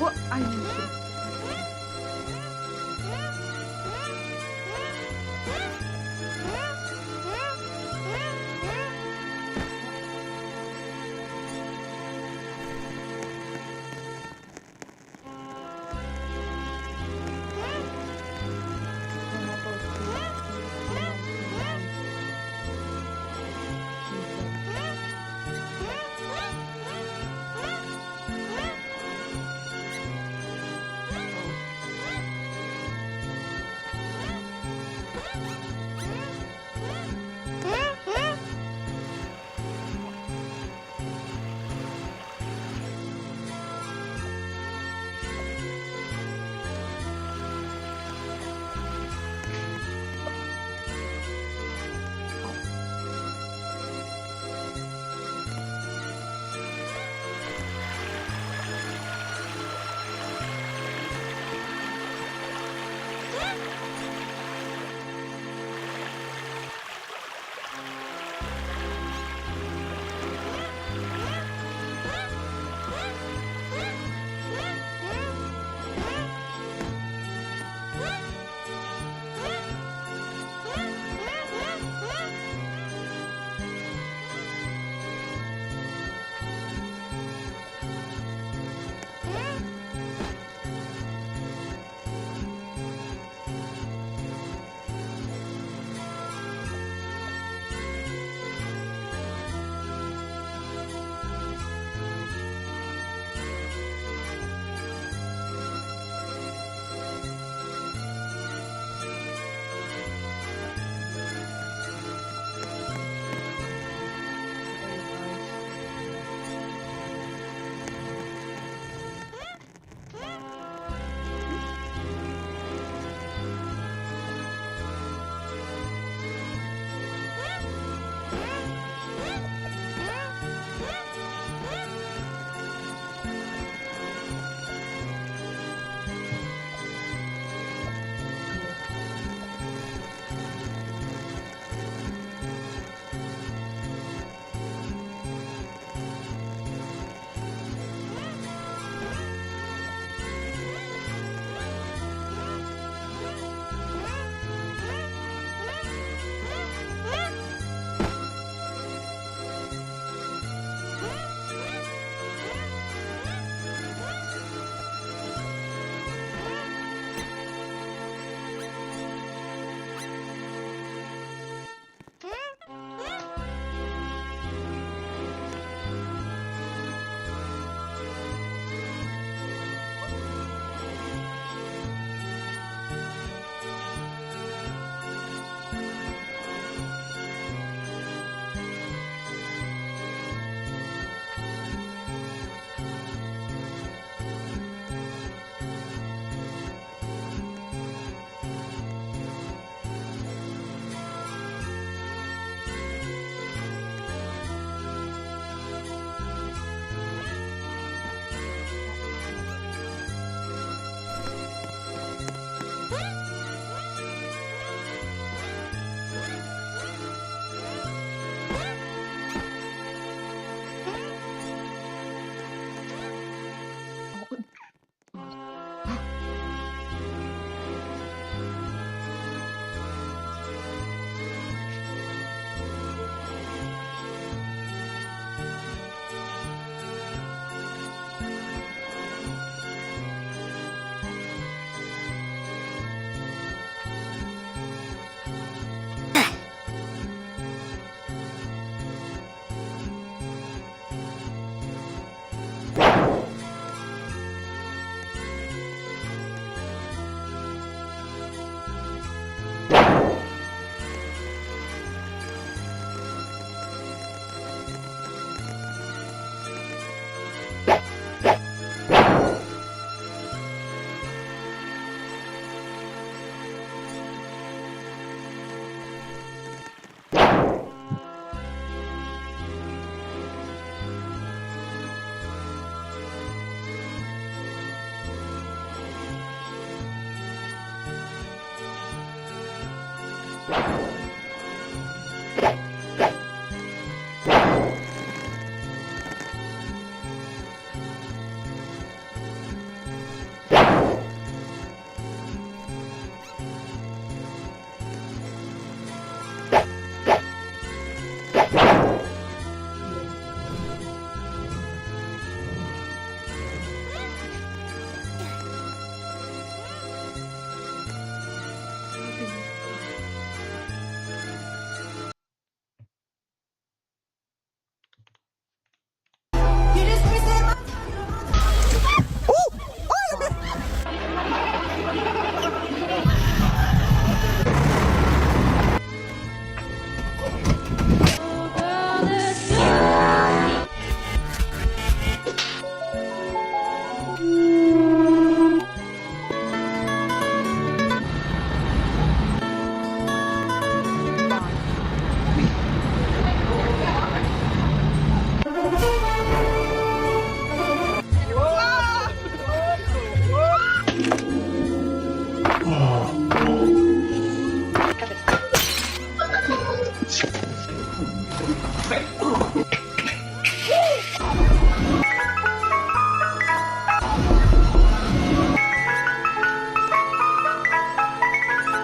What are you doing?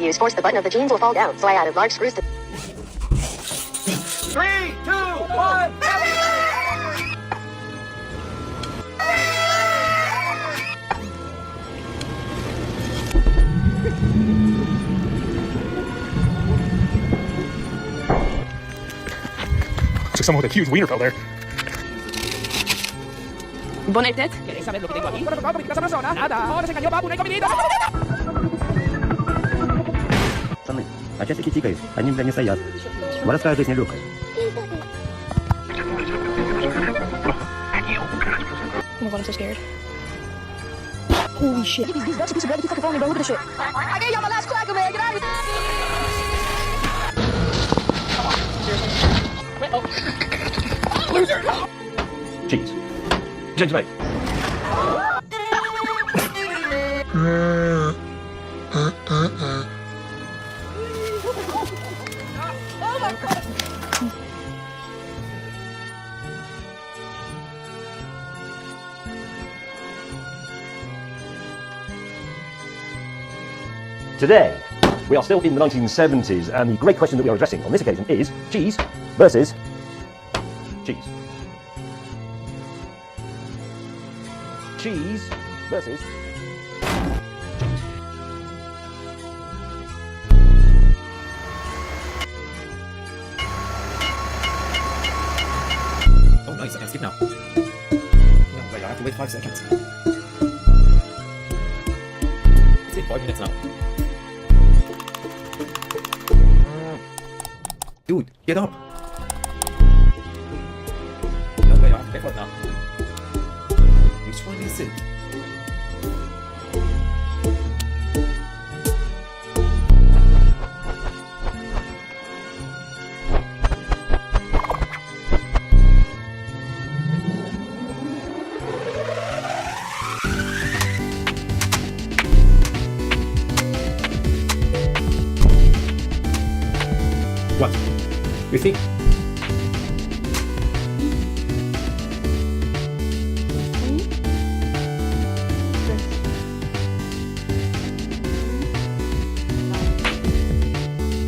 Use force the button of the jeans will fall down, so I added large screws to... 3, 2, 1, Looks like someone with a huge wiener fell there. Buona tête. ¿Queréis saber lo que tengo aquí? Bueno, tocado política sabrosona. Nada. Ahora se engañó, papu, no hay comidita. Пацаны, а часики тикают, они, бля, не стоят. Воровская жизнь нелегкая. Oh my god, I'm so scared. Holy shit. That's a piece of bread. Keep fucking following me, bro. Look at this shit. I gave y'all my last cracker, man. Get out of here. Loser! Cheese. Gingerbread. Oh my god. Today, we are still in the 1970s, and the great question that we are addressing on this occasion is cheese versus cheese. Cheese versus Oh, nice. I can skip now. No, wait, I have to wait 5 seconds. It's in 5 minutes now. Dude, get up. No, wait, I have to pay for it now. Which one is it? What? You think?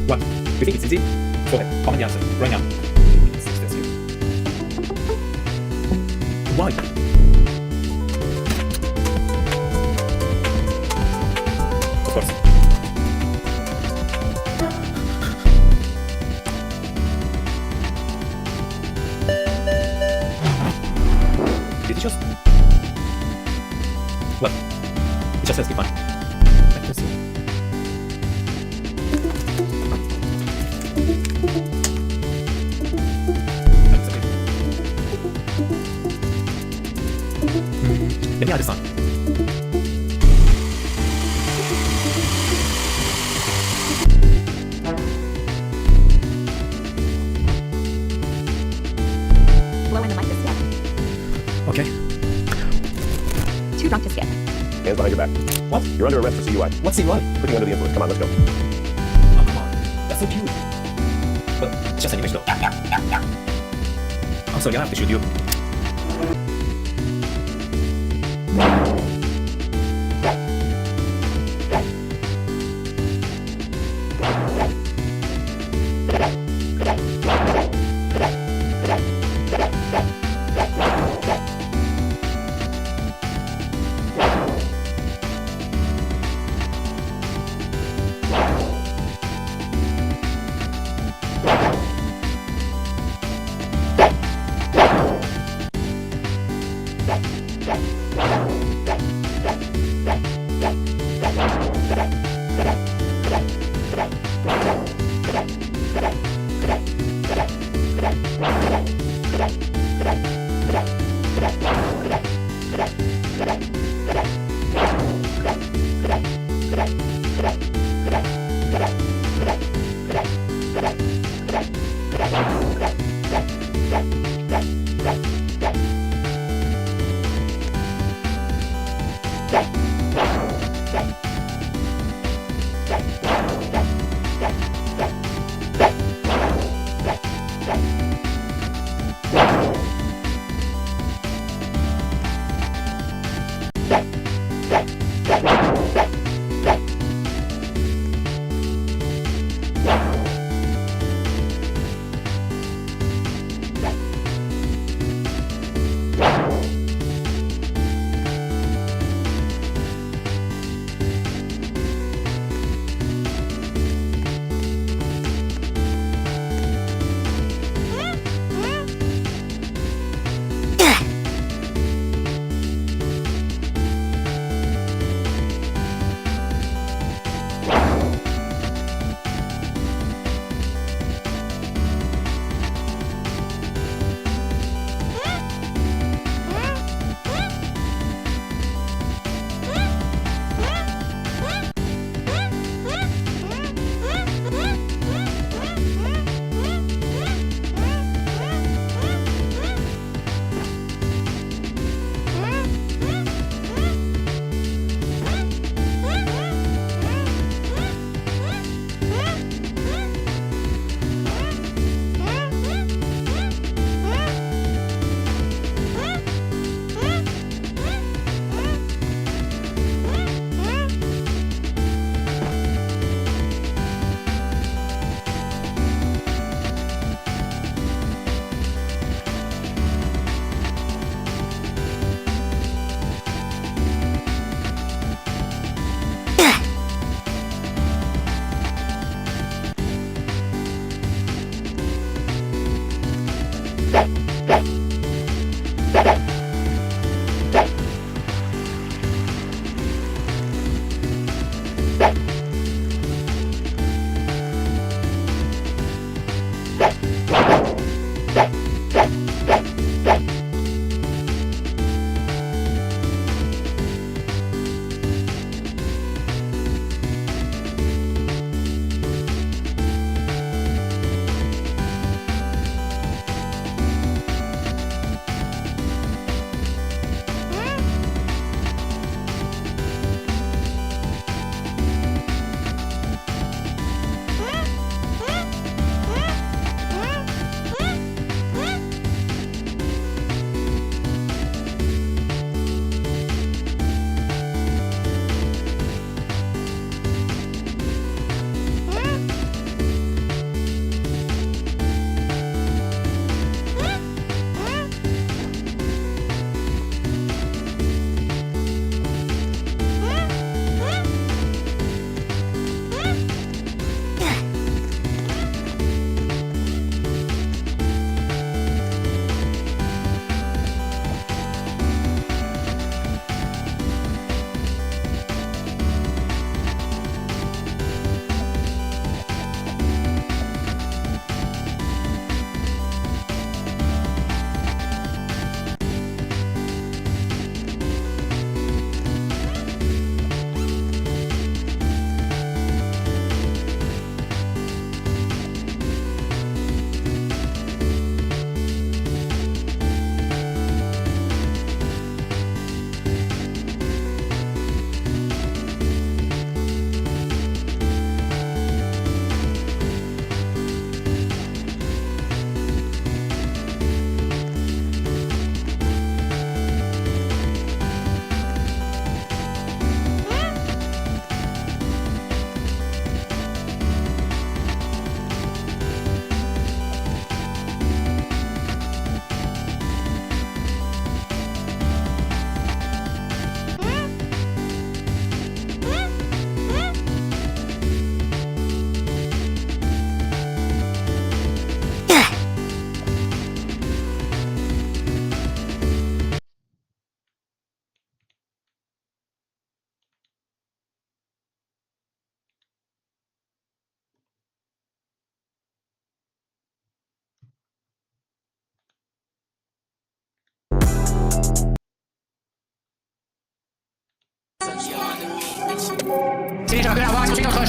What? You think it's easy? Go ahead, comment the answer right now. That's you. Why? Of course. Delicious. What? It just says keep on. I can see. Maybe I just saw. Blow in the mic to skip. Okay. Too drunk to skip. Hands behind your back. What? You're under arrest for CUI. What's CUI? Clicking under the influence. Come on, let's go. Oh, come on. That's so cute. But it's just animation though. I'm sorry, I have to shoot you.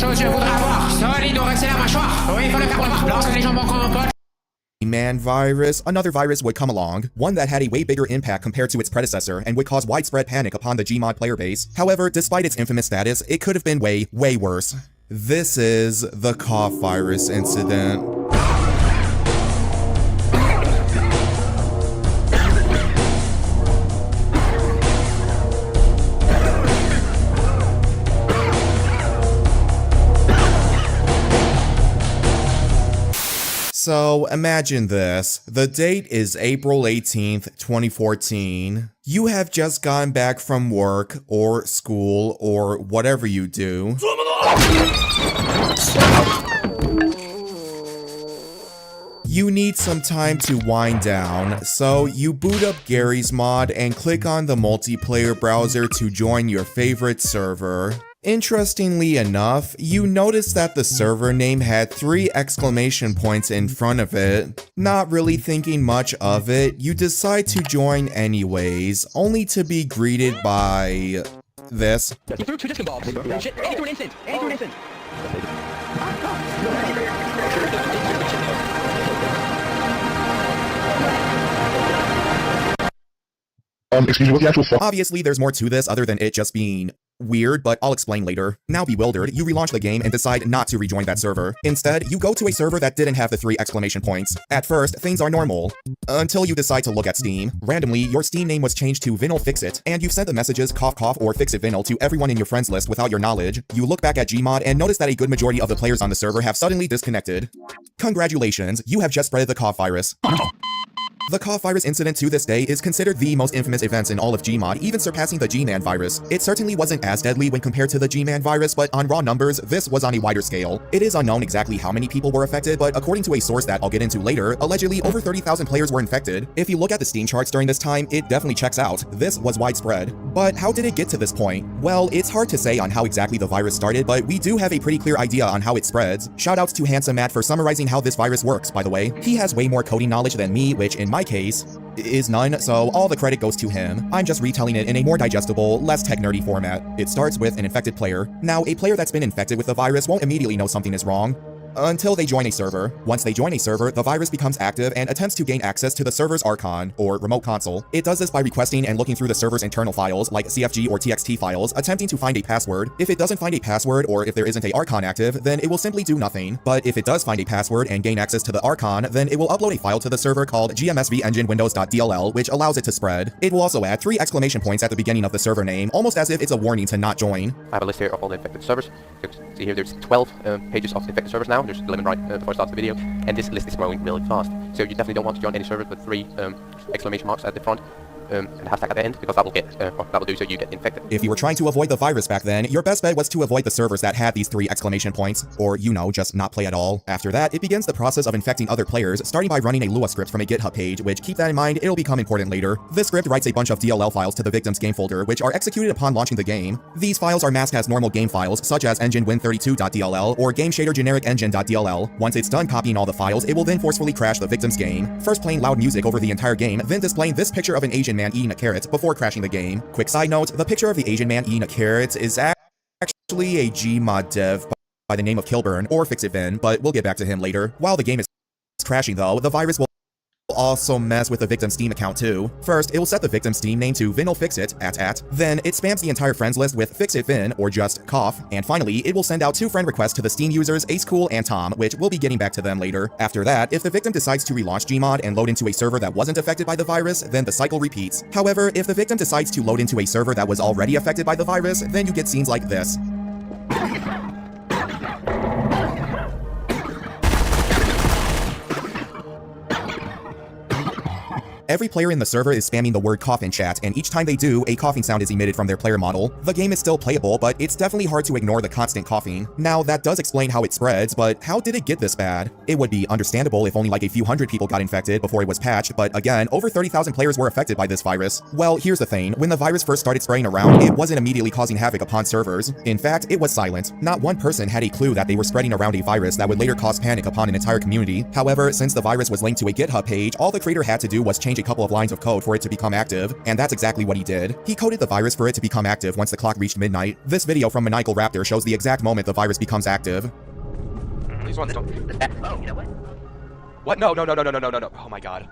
chose je voudrais avoir. Solide ou rester la mâchoire. Oui, il faut le faire pour le voir. Lorsque les gens manqueront en poche. Man virus, another virus would come along, one that had a way bigger impact compared to its predecessor and would cause widespread panic upon the Gmod player base. However, despite its infamous status, it could have been way, way worse. This is the cough virus incident. So imagine this. The date is April 18th, 2014. You have just gotten back from work or school or whatever you do. You need some time to wind down, so you boot up Gary's mod and click on the multiplayer browser to join your favorite server. Interestingly enough, you notice that the server name had 3 exclamation points in front of it. Not really thinking much of it, you decide to join anyways, only to be greeted by this. He threw 2 disc balls. Shit, and he threw an instant. And he threw an instant. Excuse me, what the actual fuck? Obviously, there's more to this other than it just being weird, but I'll explain later. Now bewildered, you relaunch the game and decide not to rejoin that server. Instead, you go to a server that didn't have the 3 exclamation points. At first, things are normal, until you decide to look at Steam. Randomly, your Steam name was changed to VinylFixit, and you've sent the messages cough cough or fixitvinyl to everyone in your friends list without your knowledge. You look back at Gmod and notice that a good majority of the players on the server have suddenly disconnected. Congratulations, you have just spread the cough virus. The cough virus incident to this day is considered the most infamous events in all of Gmod, even surpassing the G-Man virus. It certainly wasn't as deadly when compared to the G-Man virus, but on raw numbers, this was on a wider scale. It is unknown exactly how many people were affected, but according to a source that I'll get into later, allegedly over 30,000 players were infected. If you look at the Steam charts during this time, it definitely checks out. This was widespread. But how did it get to this point? Well, it's hard to say on how exactly the virus started, but we do have a pretty clear idea on how it spreads. Shoutouts to Handsome Matt for summarizing how this virus works, by the way. He has way more coding knowledge than me, which in my case is none, so all the credit goes to him. I'm just retelling it in a more digestible, less tech-nerdy format. It starts with an infected player. Now, a player that's been infected with the virus won't immediately know something is wrong until they join a server. Once they join a server, the virus becomes active and attempts to gain access to the server's Archon, or remote console. It does this by requesting and looking through the server's internal files, like CFG or TXT files, attempting to find a password. If it doesn't find a password, or if there isn't a Archon active, then it will simply do nothing. But if it does find a password and gain access to the Archon, then it will upload a file to the server called gmsvenginewindows.dll, which allows it to spread. It will also add 3 exclamation points at the beginning of the server name, almost as if it's a warning to not join. I have a list here of all the infected servers. You can see here there's 12 pages of infected servers now. There's 11 right before I start the video, and this list is growing really fast. So you definitely don't want to join any servers with 3 exclamation marks at the front and hashtag at the end, because that will do so you get infected. If you were trying to avoid the virus back then, your best bet was to avoid the servers that had these 3 exclamation points, or, you know, just not play at all. After that, it begins the process of infecting other players, starting by running a Lua script from a GitHub page, which, keep that in mind, it'll become important later. This script writes a bunch of DLL files to the victim's game folder, which are executed upon launching the game. These files are masked as normal game files, such as enginewin32.dll or gameshader-generic-engine.dll. Once it's done copying all the files, it will then forcefully crash the victim's game, first playing loud music over the entire game, then displaying this picture of an Asian man eating a carrot before crashing the game. Quick side note, the picture of the Asian man eating a carrot is actually a Gmod dev by the name of Kilburn, or Fixitvin, but we'll get back to him later. While the game is crashing though, the virus will also mess with the victim's Steam account too. First, it will set the victim's Steam name to VinylFixit, then it spams the entire friends list with FixitVin, or just cough, and finally, it will send out 2 friend requests to the Steam users AceCool and Tom, which we'll be getting back to them later. After that, if the victim decides to relaunch Gmod and load into a server that wasn't affected by the virus, then the cycle repeats. However, if the victim decides to load into a server that was already affected by the virus, then you get scenes like this. Every player in the server is spamming the word cough in chat, and each time they do, a coughing sound is emitted from their player model. The game is still playable, but it's definitely hard to ignore the constant coughing. Now, that does explain how it spreads, but how did it get this bad? It would be understandable if only like a few hundred people got infected before it was patched, but again, over 30,000 players were affected by this virus. Well, here's the thing. When the virus first started spreading around, it wasn't immediately causing havoc upon servers. In fact, it was silent. Not one person had a clue that they were spreading around a virus that would later cause panic upon an entire community. However, since the virus was linked to a GitHub page, all the creator had to do was change a couple of lines of code for it to become active, and that's exactly what he did. He coded the virus for it to become active once the clock reached midnight. This video from Maniacal Raptor shows the exact moment the virus becomes active. Please don't. Oh, you know what? What? No. Oh my god.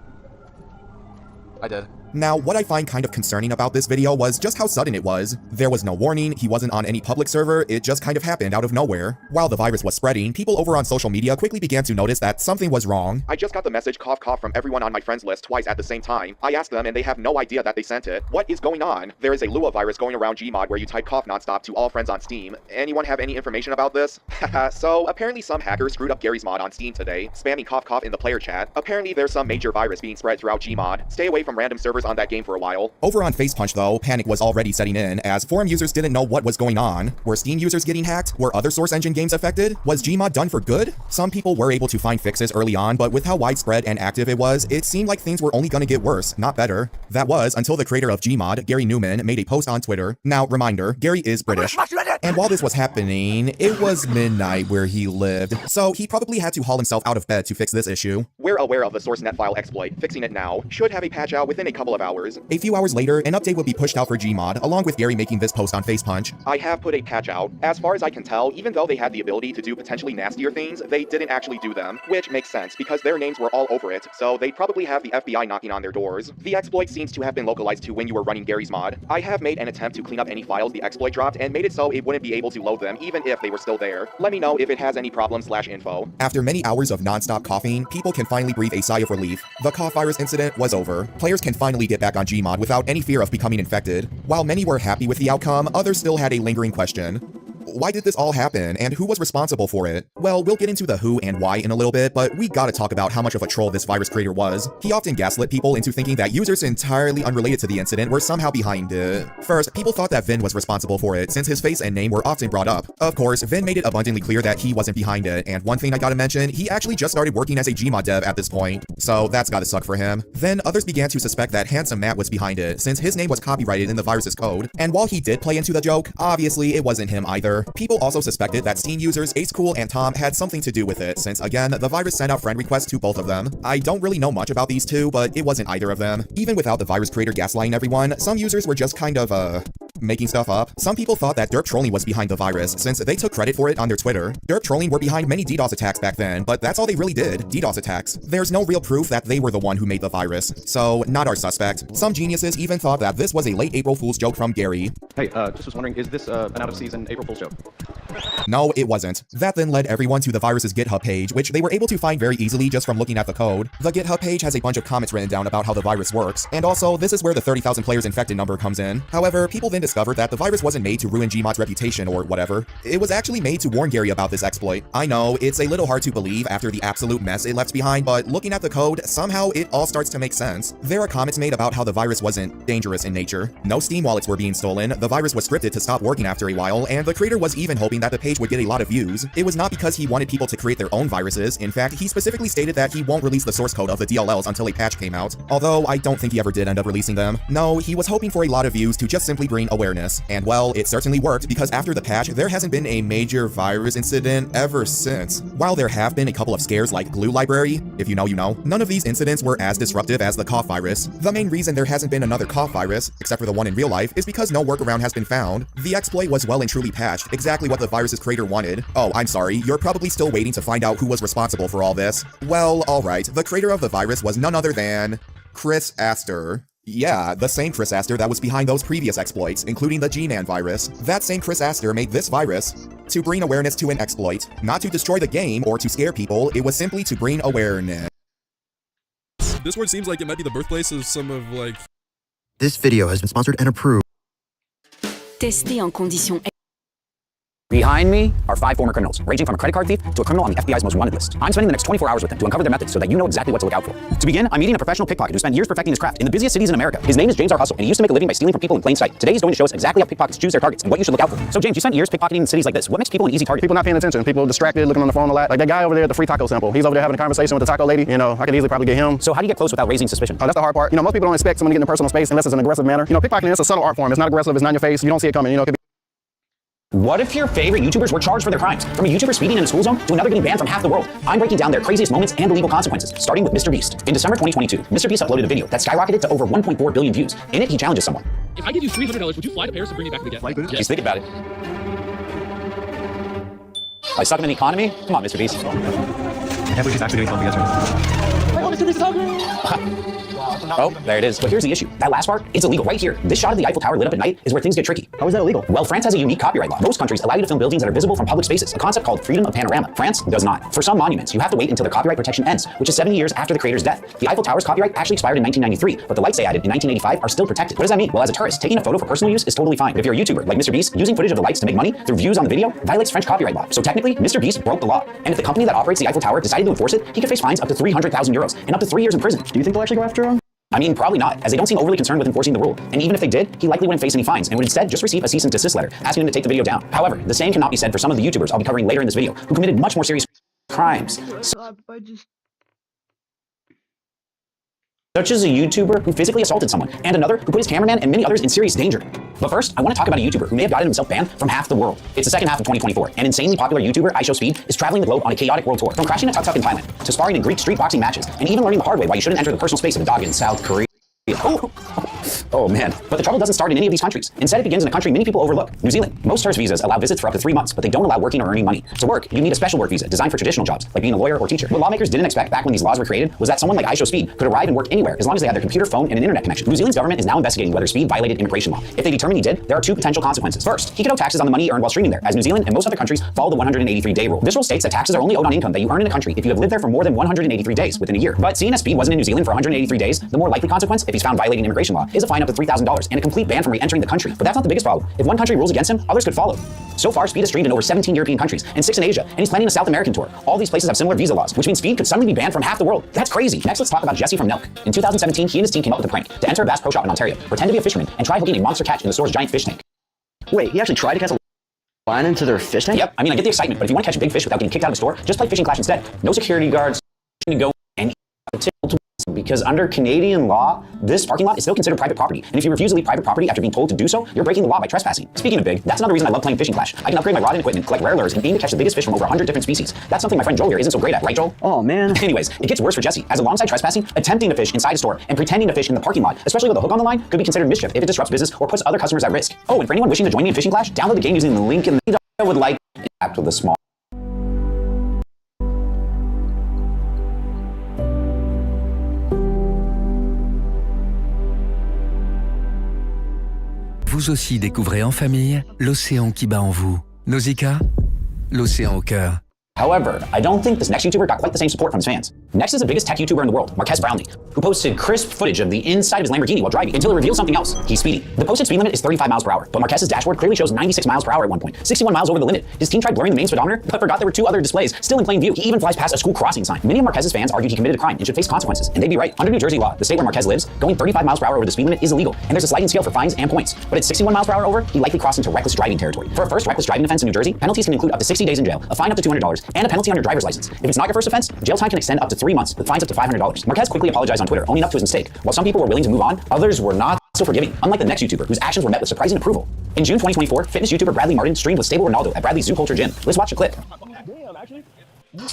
I did. Now, what I find kind of concerning about this video was just how sudden it was. There was no warning, he wasn't on any public server, it just kind of happened out of nowhere. While the virus was spreading, people over on social media quickly began to notice that something was wrong. I just got the message cough cough from everyone on my friends list twice at the same time. I asked them and they have no idea that they sent it. What is going on? There is a Lua virus going around Gmod where you type cough nonstop to all friends on Steam. Anyone have any information about this? Haha, so apparently some hacker screwed up Gary's mod on Steam today, spamming cough cough in the player chat. Apparently there's some major virus being spread throughout Gmod. Stay away from random servers on that game for a while. Over on FacePunch though, panic was already setting in, as forum users didn't know what was going on. Were Steam users getting hacked? Were other Source Engine games affected? Was Gmod done for good? Some people were able to find fixes early on, but with how widespread and active it was, it seemed like things were only gonna get worse, not better. That was until the creator of Gmod, Gary Newman, made a post on Twitter. Now, reminder, Gary is British. And while this was happening, it was midnight where he lived, so he probably had to haul himself out of bed to fix this issue. We're aware of the source net file exploit. Fixing it now should have a patch out within a couple of hours. A few hours later, an update will be pushed out for Gmod, along with Gary making this post on FacePunch. I have put a patch out. As far as I can tell, even though they had the ability to do potentially nastier things, they didn't actually do them, which makes sense because their names were all over it, so they'd probably have the FBI knocking on their doors. The exploit seems to have been localized to when you were running Gary's mod. I have made an attempt to clean up any files the exploit dropped and made it so it wouldn't be able to load them even if they were still there. Let me know if it has any problems/info. After many hours of non-stop coughing, people can finally breathe a sigh of relief. The cough virus incident was over. Players can finally get back on Gmod without any fear of becoming infected. While many were happy with the outcome, others still had a lingering question. Why did this all happen, and who was responsible for it? Well, we'll get into the who and why in a little bit, but we gotta talk about how much of a troll this virus creator was. He often gaslit people into thinking that users entirely unrelated to the incident were somehow behind it. First, people thought that Vin was responsible for it, since his face and name were often brought up. Of course, Vin made it abundantly clear that he wasn't behind it, and one thing I gotta mention, he actually just started working as a Gmod dev at this point, so that's gotta suck for him. Then others began to suspect that Handsome Matt was behind it, since his name was copyrighted in the virus's code, and while he did play into the joke, obviously it wasn't him either. People also suspected that Steam users Ace Cool and Tom had something to do with it, since again, the virus sent out friend requests to both of them. I don't really know much about these two, but it wasn't either of them. Even without the virus creator gaslighting everyone, some users were just kind of, making stuff up. Some people thought that Derp Trolling was behind the virus, since they took credit for it on their Twitter. Derp Trolling were behind many DDoS attacks back then, but that's all they really did, DDoS attacks. There's no real proof that they were the one who made the virus, so not our suspect. Some geniuses even thought that this was a late April Fool's joke from Gary. Hey, just was wondering, is this an out-of-season April Fool's joke? No, it wasn't. That then led everyone to the virus's GitHub page, which they were able to find very easily just from looking at the code. The GitHub page has a bunch of comments written down about how the virus works, and also, this is where the 30,000 players infected number comes in. However, people then discovered that the virus wasn't made to ruin Gmod's reputation or whatever. It was actually made to warn Gary about this exploit. I know, it's a little hard to believe after the absolute mess it left behind, but looking at the code, somehow it all starts to make sense. There are comments made about how the virus wasn't dangerous in nature. No Steam wallets were being stolen, the virus was scripted to stop working after a while, and the creator was even hoping that the page would get a lot of views. It was not because he wanted people to create their own viruses. In fact, he specifically stated that he won't release the source code of the DLLs until a patch came out. Although, I don't think he ever did end up releasing them. No, he was hoping for a lot of views to just simply bring awareness. And well, it certainly worked because after the patch, there hasn't been a major virus incident ever since. While there have been a couple of scares like Glue Library, if you know, you know, none of these incidents were as disruptive as the cough virus. The main reason there hasn't been another cough virus, except for the one in real life, is because no workaround has been found. The exploit was well and truly patched, exactly what the virus's creator wanted. Oh, I'm sorry, you're probably still waiting to find out who was responsible for all this. Well, alright, the creator of the virus was none other than Chris Aster. Yeah, the same Chris Aster that was behind those previous exploits, including the G-Man virus. That same Chris Aster made this virus to bring awareness to an exploit. Not to destroy the game or to scare people, it was simply to bring awareness. Discord seems like it might be the birthplace of some of, like... This video has been sponsored and approved. Testé en conditions. Behind me are 5 former criminals, ranging from a credit card thief to a criminal on the FBI's most wanted list. I'm spending the next 24 hours with them to uncover their methods so that you know exactly what to look out for. To begin, I'm meeting a professional pickpocket who spent years perfecting his craft in the busiest cities in America. His name is James R. Hustle, and he used to make a living by stealing from people in plain sight. Today he's going to show us exactly how pickpockets choose their targets and what you should look out for. So James, you spent years pickpocketing in cities like this. What makes people an easy target? People not paying attention. People distracted, looking on the phone a lot. Like that guy over there at the free taco sample. He's over there having a conversation with the taco lady. You know, I could easily probably get him. So how do you get close without raising suspicion? Oh, that's the hard part. You know, most people don't expect someone to get in their personal space unless it's an aggressive manner. You know, pickpocketing is a subtle art form. It's not aggressive. It's not in your face. You don't see it coming. You know, it could be What if your favorite YouTubers were charged for their crimes? From a YouTuber speeding in a school zone to another getting banned from half the world. I'm breaking down their craziest moments and the legal consequences, starting with Mr. Beast. In December 2022, Mr. Beast uploaded a video that skyrocketed to over 1.4 billion views. In it, he challenges someone. If I give you $300, would you fly to Paris and bring me back to the get? He's thinking about it. I suck in the economy? Come on, Mr. Beast. I can't believe she's actually doing something else right Oh, Mr. Beast is hungry! Oh, there it is. But here's the issue. That last part, it's illegal right here. This shot of the Eiffel Tower lit up at night is where things get tricky. How is that illegal? Well, France has a unique copyright law. Most countries allow you to film buildings that are visible from public spaces, a concept called freedom of panorama. France does not. For some monuments, you have to wait until the copyright protection ends, which is 70 years after the creator's death. The Eiffel Tower's copyright actually expired in 1993, but the lights they added in 1985 are still protected. What does that mean? Well, as a tourist, taking a photo for personal use is totally fine. But if you're a YouTuber like Mr. Beast, using footage of the lights to make money through views on the video violates French copyright law. So technically, Mr. Beast broke the law. And if the company that operates the Eiffel Tower decided to enforce it, he could face fines up to 300,000 euros and up to 3 years in prison. Do you think they'll actually go after him? I mean, probably not, as they don't seem overly concerned with enforcing the rule. And even if they did, he likely wouldn't face any fines and would instead just receive a cease and desist letter asking him to take the video down. However, the same cannot be said for some of the YouTubers I'll be covering later in this video who committed much more serious crimes. Such as a YouTuber who physically assaulted someone, and another who put his cameraman and many others in serious danger. But first, I want to talk about a YouTuber who may have gotten himself banned from half the world. It's the second half of 2024, and insanely popular YouTuber IShowSpeed is traveling the globe on a chaotic world tour. From crashing a tuk-tuk in Thailand, to sparring in Greek street boxing matches, and even learning the hard way why you shouldn't enter the personal space of a dog in South Korea. Oh man, but the trouble doesn't start in any of these countries. Instead, it begins in a country many people overlook, New Zealand. Most tourist visas allow visits for up to 3 months, but they don't allow working or earning money. To work, you need a special work visa designed for traditional jobs, like being a lawyer or teacher. What lawmakers didn't expect back when these laws were created was that someone like IShowSpeed could arrive and work anywhere as long as they had their computer, phone, and an internet connection. New Zealand's government is now investigating whether Speed violated immigration law. If they determine he did, there are 2 potential consequences. First, he could owe taxes on the money he earned while streaming there, as New Zealand and most other countries follow the 183-day rule. This rule states that taxes are only owed on income that you earn in a country if you have lived there for more than 183 days within a year. But seeing as Speed wasn't in New Zealand for 183 days, the more likely consequence, if he's found violating immigration law, is a fine up to $3,000 and a complete ban from re-entering the country. But that's not the biggest problem. If one country rules against him, others could follow. So far, Speed has streamed in over 17 European countries and 6 in Asia, and he's planning a South American tour. All these places have similar visa laws, which means Speed could suddenly be banned from half the world. That's crazy. Next, let's talk about Jesse from Nelk. In 2017, he and his team came up with a prank to enter a Bass Pro Shop in Ontario, pretend to be a fisherman, and try hooking a monster catch in the store's giant fish tank. Wait, he actually tried to cast a line into their fish tank? Yep, I mean, I get the excitement, but if you want to catch a big fish without getting kicked out of the store, just play Fishing Clash instead. No security guards, you can go and because under Canadian law, this parking lot is still considered private property. And if you refuse to leave private property after being told to do so, you're breaking the law by trespassing. Speaking of big, that's another reason I love playing Fishing Clash. I can upgrade my rod and equipment, collect rare lures, and aim to catch the biggest fish from over 100 different species. That's something my friend Joel here isn't so great at, right, Joel? Oh, man. Anyways, it gets worse for Jesse, as alongside trespassing, attempting to fish inside a store and pretending to fish in the parking lot, especially with a hook on the line, could be considered mischief if it disrupts business or puts other customers at risk. Oh, and for anyone wishing to join me in Fishing Clash, download the game using the link in the video. I would like to interact with the small. Vous aussi découvrez en famille l'océan qui bat en vous. Nausicaa, l'océan au cœur. However, I don't think this next YouTuber got quite the same support from his fans. Next is the biggest tech YouTuber in the world, Marques Brownlee, who posted crisp footage of the inside of his Lamborghini while driving until it reveals something else. He's speeding. The posted speed limit is 35 miles per hour, but Marques's dashboard clearly shows 96 miles per hour at one point, 61 miles over the limit. His team tried blurring the main speedometer, but forgot there were 2 other displays still in plain view. He even flies past a school crossing sign. Many of Marques's fans argued he committed a crime and should face consequences, and they'd be right. Under New Jersey law, the state where Marques lives, going 35 miles per hour over the speed limit is illegal, and there's a sliding scale for fines and points. But at 61 miles per hour over, he likely crossed into reckless driving territory. For a first reckless driving offense in New Jersey, penalties can include up to 60 days in jail, a fine up to $200, and a penalty on your driver's license. If it's not your first offense, jail time can extend up to 3 months, with fines up to $500. Marques quickly apologized on Twitter, owning up to his mistake. While some people were willing to move on, others were not so forgiving, unlike the next YouTuber, whose actions were met with surprising approval. In June 2024, fitness YouTuber Bradley Martin streamed with Stable Ronaldo at Bradley's Zoo Culture Gym. Let's watch the clip.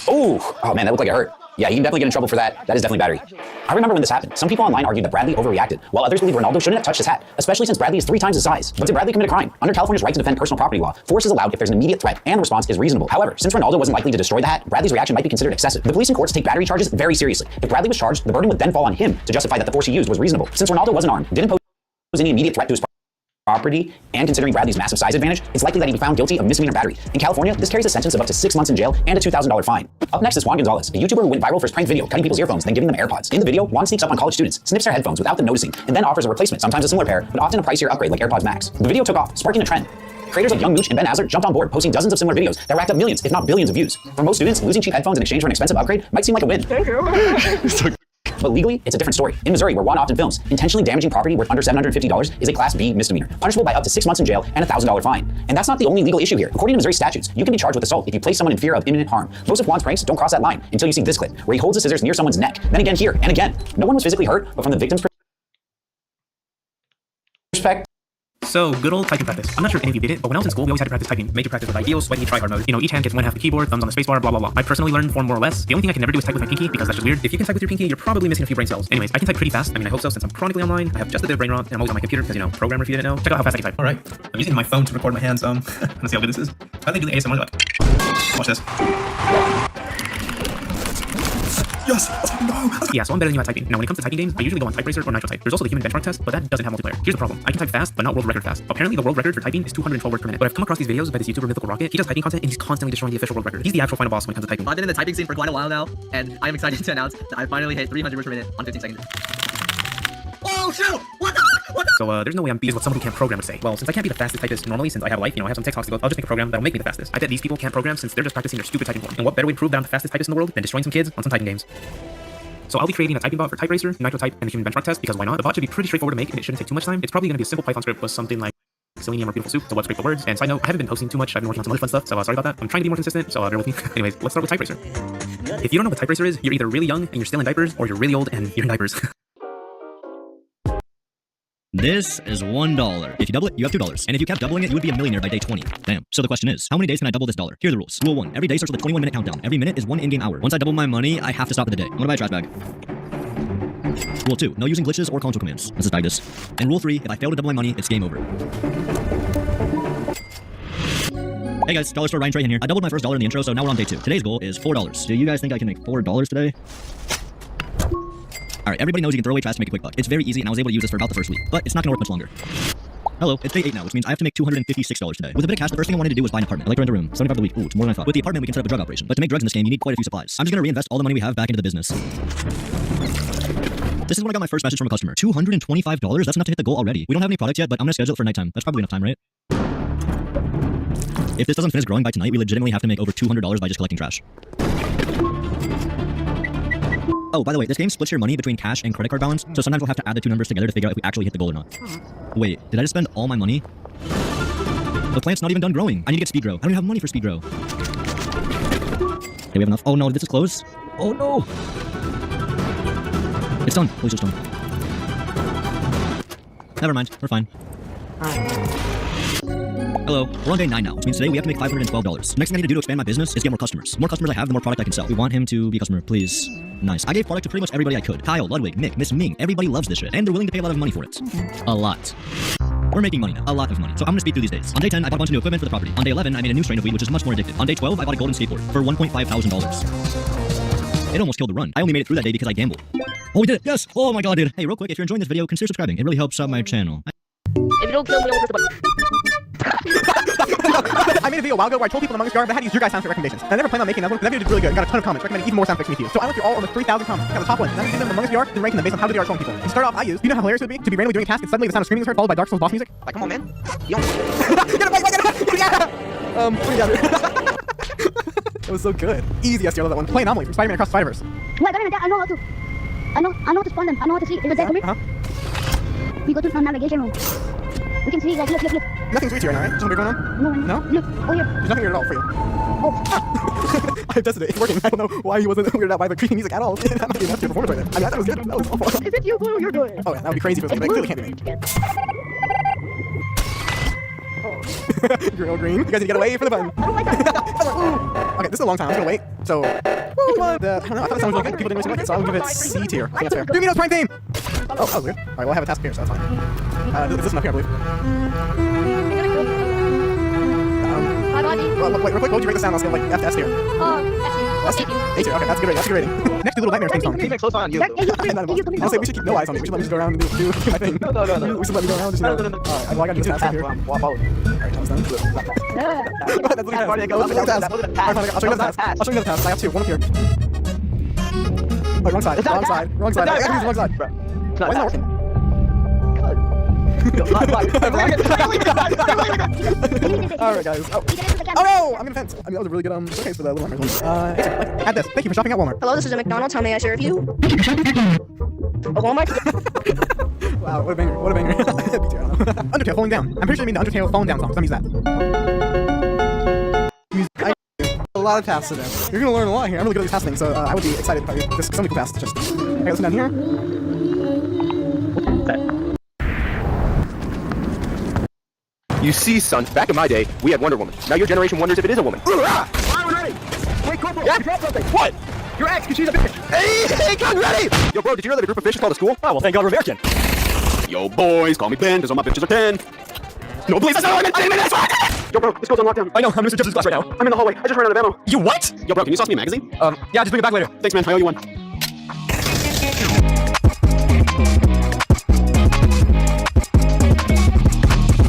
Oh man, that looked like it hurt. Yeah, you can definitely get in trouble for that. That is definitely battery. I remember when this happened. Some people online argued that Bradley overreacted, while others believe Ronaldo shouldn't have touched his hat, especially since Bradley is 3 times his size. But did Bradley commit a crime? Under California's right to defend personal property law, force is allowed if there's an immediate threat and the response is reasonable. However, since Ronaldo wasn't likely to destroy the hat, Bradley's reaction might be considered excessive. The police and courts take battery charges very seriously. If Bradley was charged, the burden would then fall on him to justify that the force he used was reasonable. Since Ronaldo wasn't armed, didn't pose any immediate threat to his property, and considering Bradley's massive size advantage, it's likely that he'd be found guilty of misdemeanor battery. In California, this carries a sentence of up to 6 months in jail and a $2,000 fine. Up next is Juan Gonzalez, a YouTuber who went viral for his prank video, cutting people's earphones, then giving them AirPods. In the video, Juan sneaks up on college students, snips their headphones without them noticing, and then offers a replacement, sometimes a similar pair, but often a pricier upgrade like AirPods Max. The video took off, sparking a trend. Creators like Young Mooch and Ben Azar jumped on board, posting dozens of similar videos that racked up millions, if not billions of views. For most students, losing cheap headphones in exchange for an expensive upgrade might seem like a win. Thank you. But legally, it's a different story. In Missouri, where Juan often films, intentionally damaging property worth under $750 is a Class B misdemeanor, punishable by up to 6 months in jail and a $1,000 fine. And that's not the only legal issue here. According to Missouri statutes, you can be charged with assault if you place someone in fear of imminent harm. Most of Juan's pranks don't cross that line until you see this clip, where he holds the scissors near someone's neck, then again here, and again. No one was physically hurt, but from the victim's perspective, So, good old typing practice. I'm not sure if any of you did it, but when I was in school, we always had to practice typing. Major practice with ideal, sweaty, try-hard mode. You know, each hand gets one half the keyboard, thumbs on the spacebar, blah, blah, blah. I personally learned form more or less. The only thing I can never do is type with my pinky, because that's just weird. If you can type with your pinky, you're probably missing a few brain cells. Anyways, I can type pretty fast. I mean, I hope so, since I'm chronically online. I have just a bit of brain rot, and I'm always on my computer, because, you know, programmer if you didn't know. Check out how fast I can type. Alright, I'm using my phone to record my hands, let's see how good this is. How do they do the ASMR? Like, watch this. Yes! No! Yeah, so I'm better than you at typing. Now, when it comes to typing games, I usually go on TypeRacer or Nitro Type. There's also the human benchmark test, but that doesn't have multiplayer. Here's the problem. I can type fast, but not world record fast. Apparently, the world record for typing is 212 words per minute. But I've come across these videos by this YouTuber, Mythical Rocket. He does typing content, and he's constantly destroying the official world record. He's the actual final boss when it comes to typing. I've been in the typing scene for quite a while now, and I'm excited to announce that I finally hit 300 words per minute on 15 seconds. Oh, shoot! What the? So, there's no way I'm beat what somebody who can't program would say. Well, since I can't be the fastest typist normally, since I have life, you know, I have some TikToks to go, I'll just make a program that'll make me the fastest. I bet these people can't program since they're just practicing their stupid typing form. And what better way to prove that I'm the fastest typist in the world than destroying some kids on some typing games? So I'll be creating a typing bot for TypeRacer, Nitro Type, and the human benchmark test, because why not? The bot should be pretty straightforward to make, and it shouldn't take too much time. It's probably going to be a simple Python script with something like Selenium or Beautiful Soup to web scrape the words. And side note, I haven't been posting too much. I've been working on some other fun stuff, so sorry about that. I'm trying to be more consistent, so bear with me. Anyways, let's start with TypeRacer. If you don't know what TypeRacer is, you're either really young and you're still in diapers, or you're really old and you're in diapers. This is $1. If you double it, you have $2. And if you kept doubling it, you would be a millionaire by day 20. Damn. So the question is, how many days can I double this dollar? Here are the rules. Rule 1. Every day starts with a 21-minute countdown. Every minute is 1 in-game hour. Once I double my money, I have to stop for the day. I'm gonna buy a trash bag. Rule 2. No using glitches or console commands. Let's just try this. And rule 3. If I fail to double my money, it's game over. Hey guys, Dollar Store Ryan Trahan here. I doubled my first dollar in the intro, so now we're on day 2. Today's goal is $4. Do you guys think I can make $4 today? Alright, everybody knows you can throw away trash to make a quick buck. It's very easy, and I was able to use this for about the first week. But it's not gonna work much longer. Hello, it's day 8 now, which means I have to make $256 today. With a bit of cash, the first thing I wanted to do was buy an apartment. I like to rent a room. 75 a week. Ooh, it's more than I thought. With the apartment, we can set up a drug operation. But to make drugs in this game, you need quite a few supplies. I'm just gonna reinvest all the money we have back into the business. This is when I got my first message from a customer. $225? That's enough to hit the goal already. We don't have any products yet, but I'm gonna schedule it for nighttime. That's probably enough time, right? If this doesn't finish growing by tonight, we legitimately have to make over $200 by just collecting trash. Oh, by the way, this game splits your money between cash and credit card balance, so sometimes we'll have to add the two numbers together to figure out if we actually hit the goal or not. Wait, did I just spend all my money? The plant's not even done growing. I need to get speed grow. I don't even have money for speed grow. Okay, we have enough. Oh no, did this is close? Oh no! It's done. Please just done. Never mind, we're fine. Hello, we're on day 9 now, which means today we have to make $512. Next thing I need to do to expand my business is get more customers. The more customers I have, the more product I can sell. We want him to be a customer, please. Nice. I gave product to pretty much everybody I could. Kyle, Ludwig, Nick, Miss Ming. Everybody loves this shit, and they're willing to pay a lot of money for it. A lot. We're making money now. A lot of money. So I'm gonna speed through these days. On day 10, I bought a bunch of new equipment for the property. On day 11, I made a new strain of weed, which is much more addictive. On day 12, I bought a golden skateboard for $1,500. It almost killed the run. I only made it through that day because I gambled. Oh, we did it! Yes! Oh my god, dude. Hey, real quick, if you're enjoying this video, consider subscribing. It really helps out my channel. If you don't kill me, I'll press the button. I made a video a while ago where I told people in Among Us VR that I had to use your guys' sound effect recommendations. And I never planned on making that one, but that video did really good. Got a ton of comments recommending even more sound effects to me too. So I went through all almost 3,000 comments. Got the top ones. And I'm using them in Among Us VR, then ranking them based on how good they are showing people. To start off, I used, you know how hilarious it would be to be randomly doing a task and suddenly the sound of screaming is heard followed by Dark Souls boss music? Like, come on, man. Get him, That was so good. Easy SDR, love that one. Play Anomaly from Spider-Man Across the Spider-Verse. Wait, I know how to. I know how to spawn them. I know how to see. Is it there for me? We go to the navigation room. We can see, like, look. Nothing's weird here right now, right? Something going on? No? Look, oh yeah. There's nothing weird at all for you. Oh. I've tested it. It's working. I don't know why he wasn't weirded out by the creepy music at all. That might be enough to perform it right there. I mean, I thought it was good. That was awful. Is it you, Blue? You're good. Oh yeah, that would be crazy if it was like, clearly can't be me. Girl green. You guys need to get away from the button. I don't like that. Okay, this is a long time. I'm gonna wait. So, come on. I don't know. I thought it sounded really good. People didn't really like it, so I'll give it C tier. I think that's fair. Doomino's Prime Theme! Oh, that was weird. Alright, well, I have a task here, so that's fine. Is this enough here, I believe? Wait, real quick, what would you rate the sound on a scale of like F to S tier? S tier? A tier, okay, that's a good rating. That's a good rating. Next to Little Nightmares theme song. Keep close on you. I'll say we should keep no eyes on me. We should let me just go around and do my thing. No. We should let me go around and just, Alright, well, I gotta do this task here. Alright, that was done. That's looking at it. I'll show you the task. I'll show you the task. I have 2. One up here. Oh, wrong side. I gotta use the wrong side. Why isn't that working? Alright, guys. Oh no! I'm gonna fence. I mean, that was a really good showcase for the Little Nightmares one. Add this. Thank you for shopping at Walmart. Hello, this is a McDonald's. How may I serve you? A Walmart? Wow, what a banger. What a banger. Undertale falling down. I'm pretty sure they mean the Undertale falling down song, so I'm using that. A lot of tasks today. You're gonna learn a lot here. I'm really good at these task things, so I would be excited if I did this. So many cool tasks. Just okay, listen down here. You see, son, back in my day, we had Wonder Woman. Now your generation wonders if it is a woman. Wait, Corporal, yeah? You dropped something. What? Your ex, because she's a bitch. Hey, gun ready! Yo, bro, did you know that a group of fish is called a school? Oh, well, thank God we're American. Yo, boys, call me Ben, because all my bitches are 10. No, please, that's not what I didn't mean that. Yo, bro, this girl's on lockdown. I know, I'm Mr. Justice Glass right now. I'm in the hallway. I just ran out of ammo. You what? Yo, bro, can you toss me a magazine? Yeah, just bring it back later. Thanks, man. I owe you one.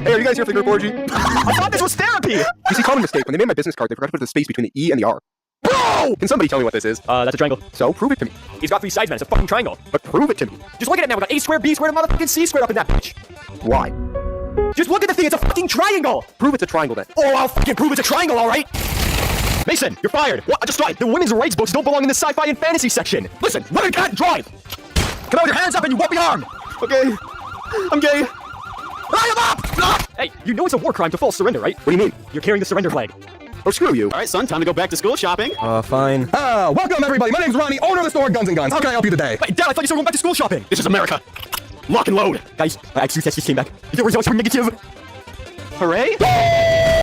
Hey, are you guys here for the group orgy? I thought this was therapy! You see, common mistake. When they made my business card, they forgot to put the space between the E and the R. Bro! Can somebody tell me what this is? That's a triangle. So, prove it to me. It's got 3 sides, man. It's a fucking triangle. But prove it to me. Just look at it now. We got A squared, B squared, and motherfucking C squared up in that bitch. Why? Just look at the thing. It's a fucking triangle. Prove it's a triangle, then. Oh, I'll fucking prove it's a triangle, all right? Mason, you're fired. What? I just tried. The women's rights books don't belong in the sci-fi and fantasy section. Listen, women can't drive. Come on with your hands up and you won't be harmed. Okay. I'm gay. I am up! Hey, you know it's a war crime to false surrender, right? What do you mean? You're carrying the surrender flag. Oh, screw you. All right, son, time to go back to school shopping. Fine. Welcome everybody. My name's Ronnie, owner of the store Guns and Guns. How can I help you today? Wait, Dad, I thought you said we went back to school shopping. This is America. Lock and load. Guys, my IQ test just came back. The results were negative. Hooray!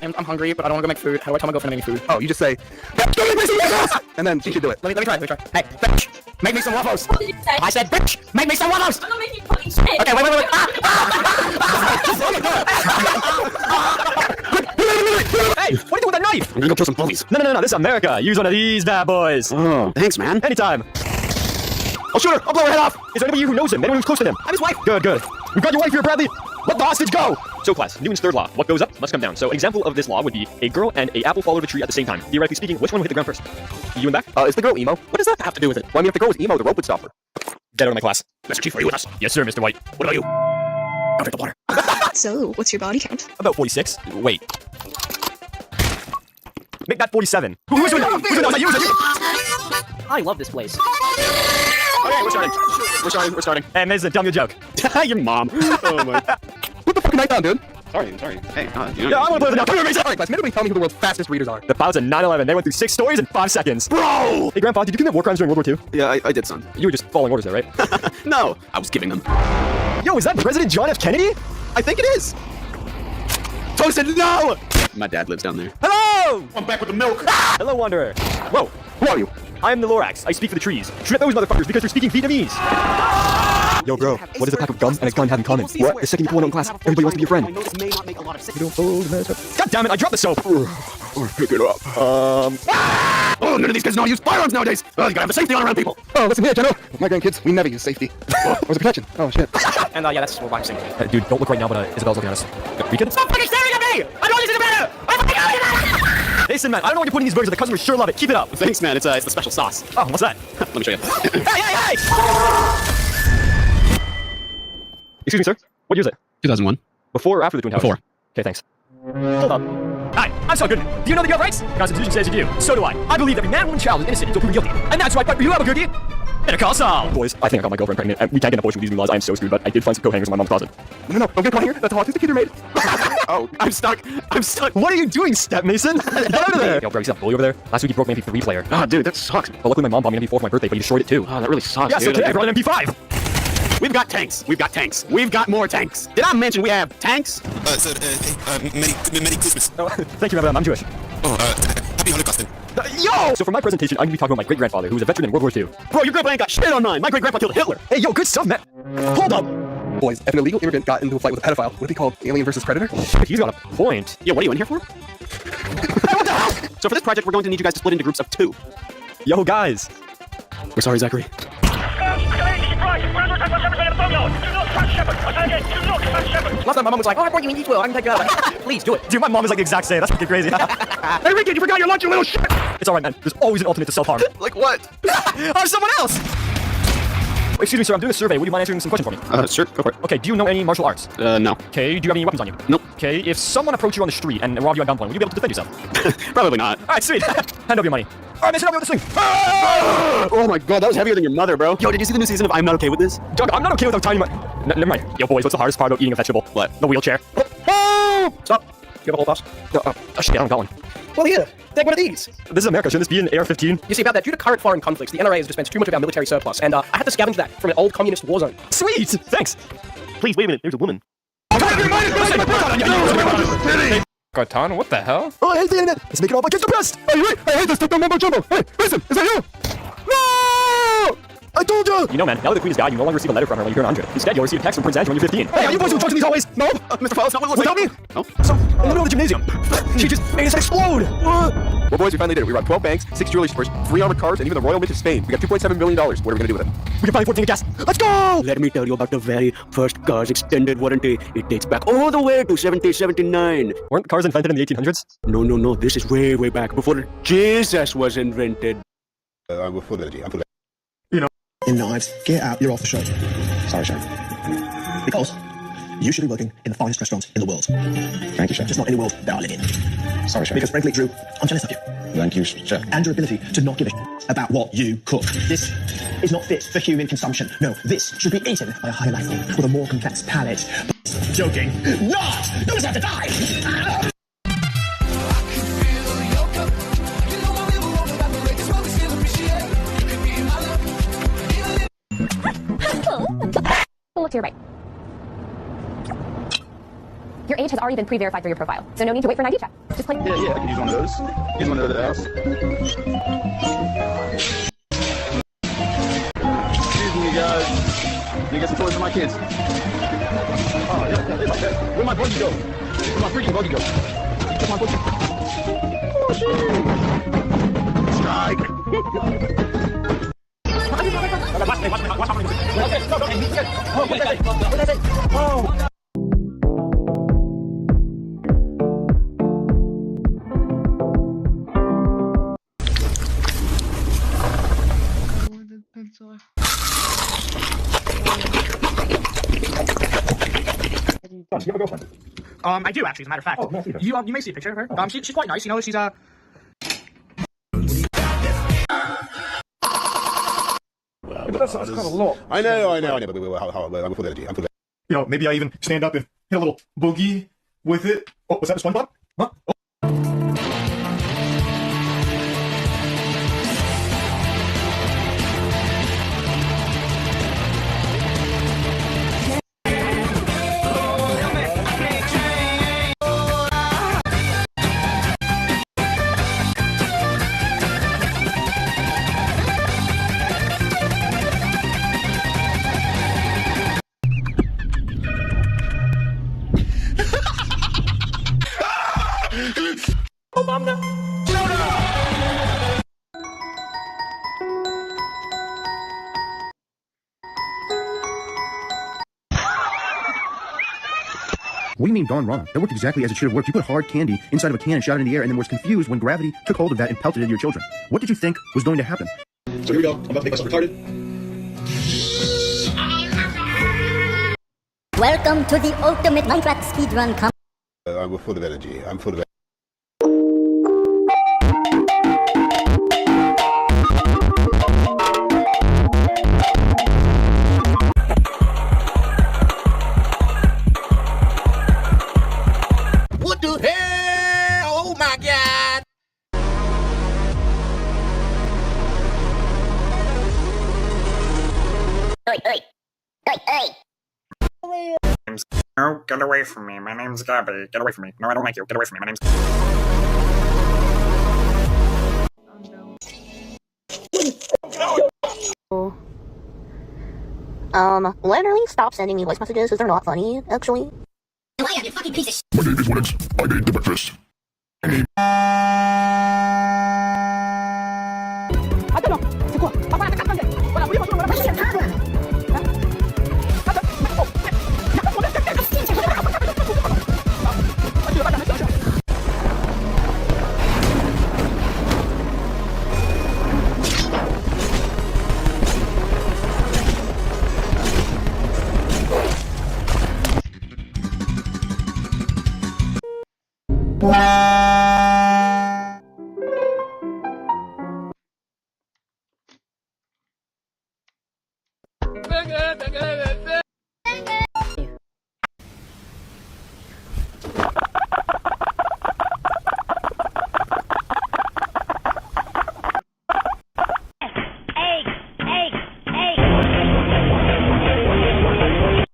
I'm hungry, but I don't want to go make food. How do I tell my girlfriend to make me food? Oh, you just say, and then she should do it. Let me try. Hey, bitch, make me some waffles. What did you say? I said, bitch, make me some waffles. I'm not making fucking shit. Okay, wait. Hey, what are you doing with that knife? I'm gonna go kill some bullies. No, this is America. Use one of these bad boys. Oh, thanks, man. Anytime. I'll shoot her. I'll blow her head off. Is there anybody here who knows him? Anyone who's close to him? I'm his wife. Good. We've got your wife here, Bradley. Let the hostage go. So, class, Newton's third law. What goes up must come down. So, an example of this law would be a girl and an apple fall out of a tree at the same time. Theoretically speaking, which one would hit the ground first? You and back? Is the girl emo? What does that have to do with it? Well, I mean, if the girl was emo, the rope would stop her. Get out of my class. Mr. Chief, are you with us? Yes, sir, Mr. White. What about you? I'll drink the water. So, what's your body count? About 46. Wait. Make that 47. Who's doing that? Who's doing that? Was that you? I love this place. Okay, we're starting. Hey, Mason, tell me a joke. Your mom. Oh my. Put the fucking knife down, dude. Sorry. Hey, Yeah, I want to play with it now. Come here, Mason. All right, guys, maybe tell me who the world's fastest readers are. The pilots of 9/11. They went through 6 stories in 5 seconds. Bro! Hey, Grandpa, did you commit war crimes during World War II? Yeah, I did, son. You were just following orders there, right? No, I was giving them. Yo, is that President John F. Kennedy? I think it is. Toasted, no! My dad lives down there. Hello! I'm back with the milk. Hello, Wanderer. Whoa, Who are you? I am the Lorax. I speak for the trees. Shoot at those motherfuckers because they're speaking Vietnamese. Yo, bro, what does a pack of gum and a gun have in common? What? The second you pull one out in class, everybody wants to be your friend. God damn it, I dropped the soap. Pick it up. Oh, none of these kids know how to use firearms nowadays. Oh, you gotta have the safety on around people. Oh, listen here, General. My grandkids, we never use safety. Where's the protection? Oh, shit. And yeah, that's what I'm saying. Dude, don't look right now, but Isabel's looking at us. We can... Stop fucking staring at me! I don't listen to better! Listen, man, I don't know what you're putting in these burgers, but the customers sure love it. Keep it up. Thanks, man. It's the special sauce. Oh, what's that? Let me show you. Hey! Excuse me, sir. What year is it? 2001. Before or after the Twin Towers? Before. Okay, thanks. Hold up. Hi, I'm Saul Goodman. Do you know that you have rights? The Constitution says you do. So do I. I believe every man, woman, child is innocent until proven guilty. And that's why I fight for you, Albuquerque. Better call Saul. Boys, I think I got my girlfriend pregnant, and we can't get an abortion with these new laws. I am so screwed, but I did find some coat hangers in my mom's closet. No, don't get caught here. That's how autistic kids are made. Oh, I'm stuck. What are you doing, Step Mason? Get out of there. Yo, bro, you see that bully over there? Last week he broke my MP3 player. Oh, dude, that sucks. But luckily my mom bought me an MP4 for my birthday, but he destroyed it too. Oh, that really sucks. Yeah, so dude. today I brought an MP5. We've got tanks. We've got more tanks. Did I mention we have tanks? Merry Christmas. Oh, thank you, madam. I'm Jewish. Oh, happy Holocaust then. Yo! So for my presentation, I'm going to be talking about my great-grandfather, who was a veteran in World War II. Bro, your grandpa ain't got shit on mine. My great-grandpa killed Hitler. Hey, yo, good stuff, man. Hold up. Boys, if an illegal immigrant got into a fight with a pedophile, would it be called Alien versus Predator? He's got a point. Yeah, what are you in here for? Hey, what the hell? So for this project, we're going to need you guys to split into groups of 2. Yo, guys. We're sorry, Zachary. Last time my mom was like, oh, I brought you in each will. I can take you out. Please, do it. Dude, my mom is like the exact same. That's fucking crazy. Hey, Ricky, you forgot your lunch, you little shit! It's alright, man. There's always an alternate to self-harm. Like what? Or someone else! Excuse me, sir. I'm doing a survey. Would you mind answering some questions for me? Sure. Go for it. Okay, do you know any martial arts? No. Okay, do you have any weapons on you? Nope. Okay, if someone approached you on the street and robbed you at gunpoint, would you be able to defend yourself? Probably not. Alright, sweet. Hand over your money. Alright, man, sit over with this thing. Oh my god, that was heavier than your mother, bro. Yo, did you see the new season of I'm Not Okay With This? Doug, I'm not okay without tiny never mind. Yo, boys, what's the hardest part about eating a vegetable? What? The wheelchair. Stop. You have a whole toss? Oh, shit, I don't got one. Well, here. Take one of these. This is America. Shouldn't this be an AR-15? You see, about that, due to current foreign conflicts, the NRA has dispensed too much of our military surplus, and I had to scavenge that from an old communist war zone. Sweet! Thanks. Please, wait a minute. There's a woman. Gartana, what the hell? Oh, I hate the internet. Let's make it all about kids are best. Hey, wait, I hate this. Take down mumbo jumbo. Hey, listen, is that you? No! I told you! You know, man, now that the queen is gone, you no longer receive a letter from her when you turn 100. Instead, you'll receive a text from Prince Andrew when you're 15. Hey, are you boys doing drugs in these hallways? No? Mr. Fowles, not what it looks like. Without me? No. So, in the middle of the gymnasium, she just made us explode. What? Well, boys, we finally did it. We robbed 12 banks, 6 jewelry stores, 3 armored cars, and even the Royal Mint of Spain. We got $2.7 million. What are we gonna do with it? We can finally afford to take a gas. Let's go! Let me tell you about the very first car's extended warranty. It dates back all the way to 1779. Weren't cars invented in the 1800s? No. This is way, way back before Jesus was invented. I'm full of energy. I'm full of In knives, get out, you're off the show. Sorry, Sharon. Because you should be working in the finest restaurant in the world. Thank you, Chef. Just not any world that I live in. Sorry, Chef. Because frankly, Drew, I'm jealous of you. Thank you, Chef. And your ability to not give a about what you cook. This is not fit for human consumption. No, this should be eaten by a higher life form with a more complex palate. Joking. Not! You just have to die! Ah! Look to your right. Your age has already been pre-verified through your profile, so no need to wait for an ID check. Just click. Yeah, I can use one of those. Use one of those. Excuse me, guys. Let me get some toys for my kids. Oh, yeah, like that. Where'd my buggy go? Where'd my freaking buggy go? Where's my buggy? Oh, shit. Strike. Do you have a girlfriend? I do actually, as a matter of fact. Oh, no, you may see a picture of her. She's quite nice, you know, she's But that's kind of a lot. I know, but I'm full of energy. I'm full of You know, maybe I even stand up and hit a little boogie with it. Oh, was that a SpongeBob? Huh? Oh. What do you mean gone wrong? That worked exactly as it should have worked. You put hard candy inside of a can and shot it in the air and then was confused when gravity took hold of that and pelted it at your children. What did you think was going to happen? So here we go. I'm about to make myself retarded. Welcome to the ultimate Minecraft speedrun. I'm full of energy. I'm full of energy. What the hell? Oh my god! No, get away from me. My name's Gabby. Get away from me. No, I don't like you. Get away from me. My name's... Literally stop sending me voice messages because they're not funny, actually. I am, you fucking piece of shit. My name is Winix. I made the breakfast.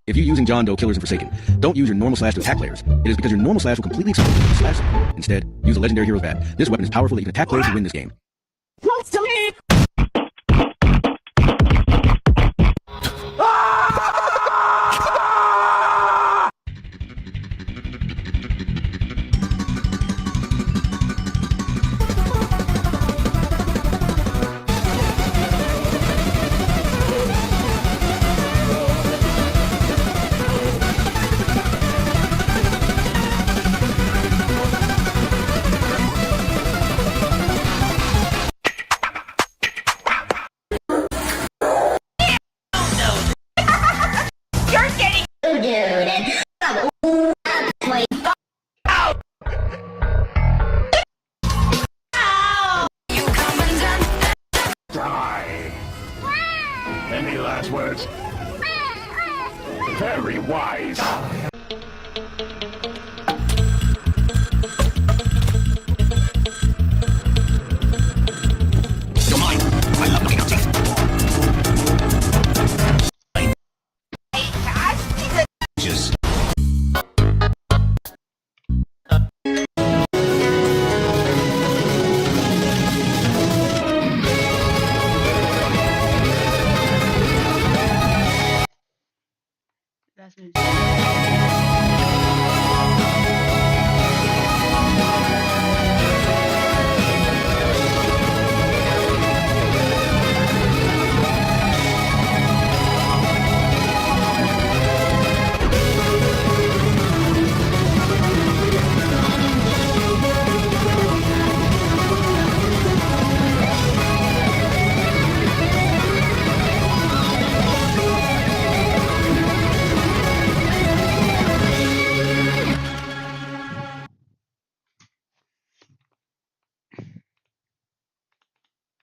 If you're using John Doe, Killers, and Forsaken, don't use your normal slash to attack players. It is because your normal slash will completely expose the slash. Instead, use a legendary hero's bat. This weapon is powerful that you can attack players to win this game. Close to me! Any last words? Very wise. Don't mind. I love looking at teeth. Just. That's it.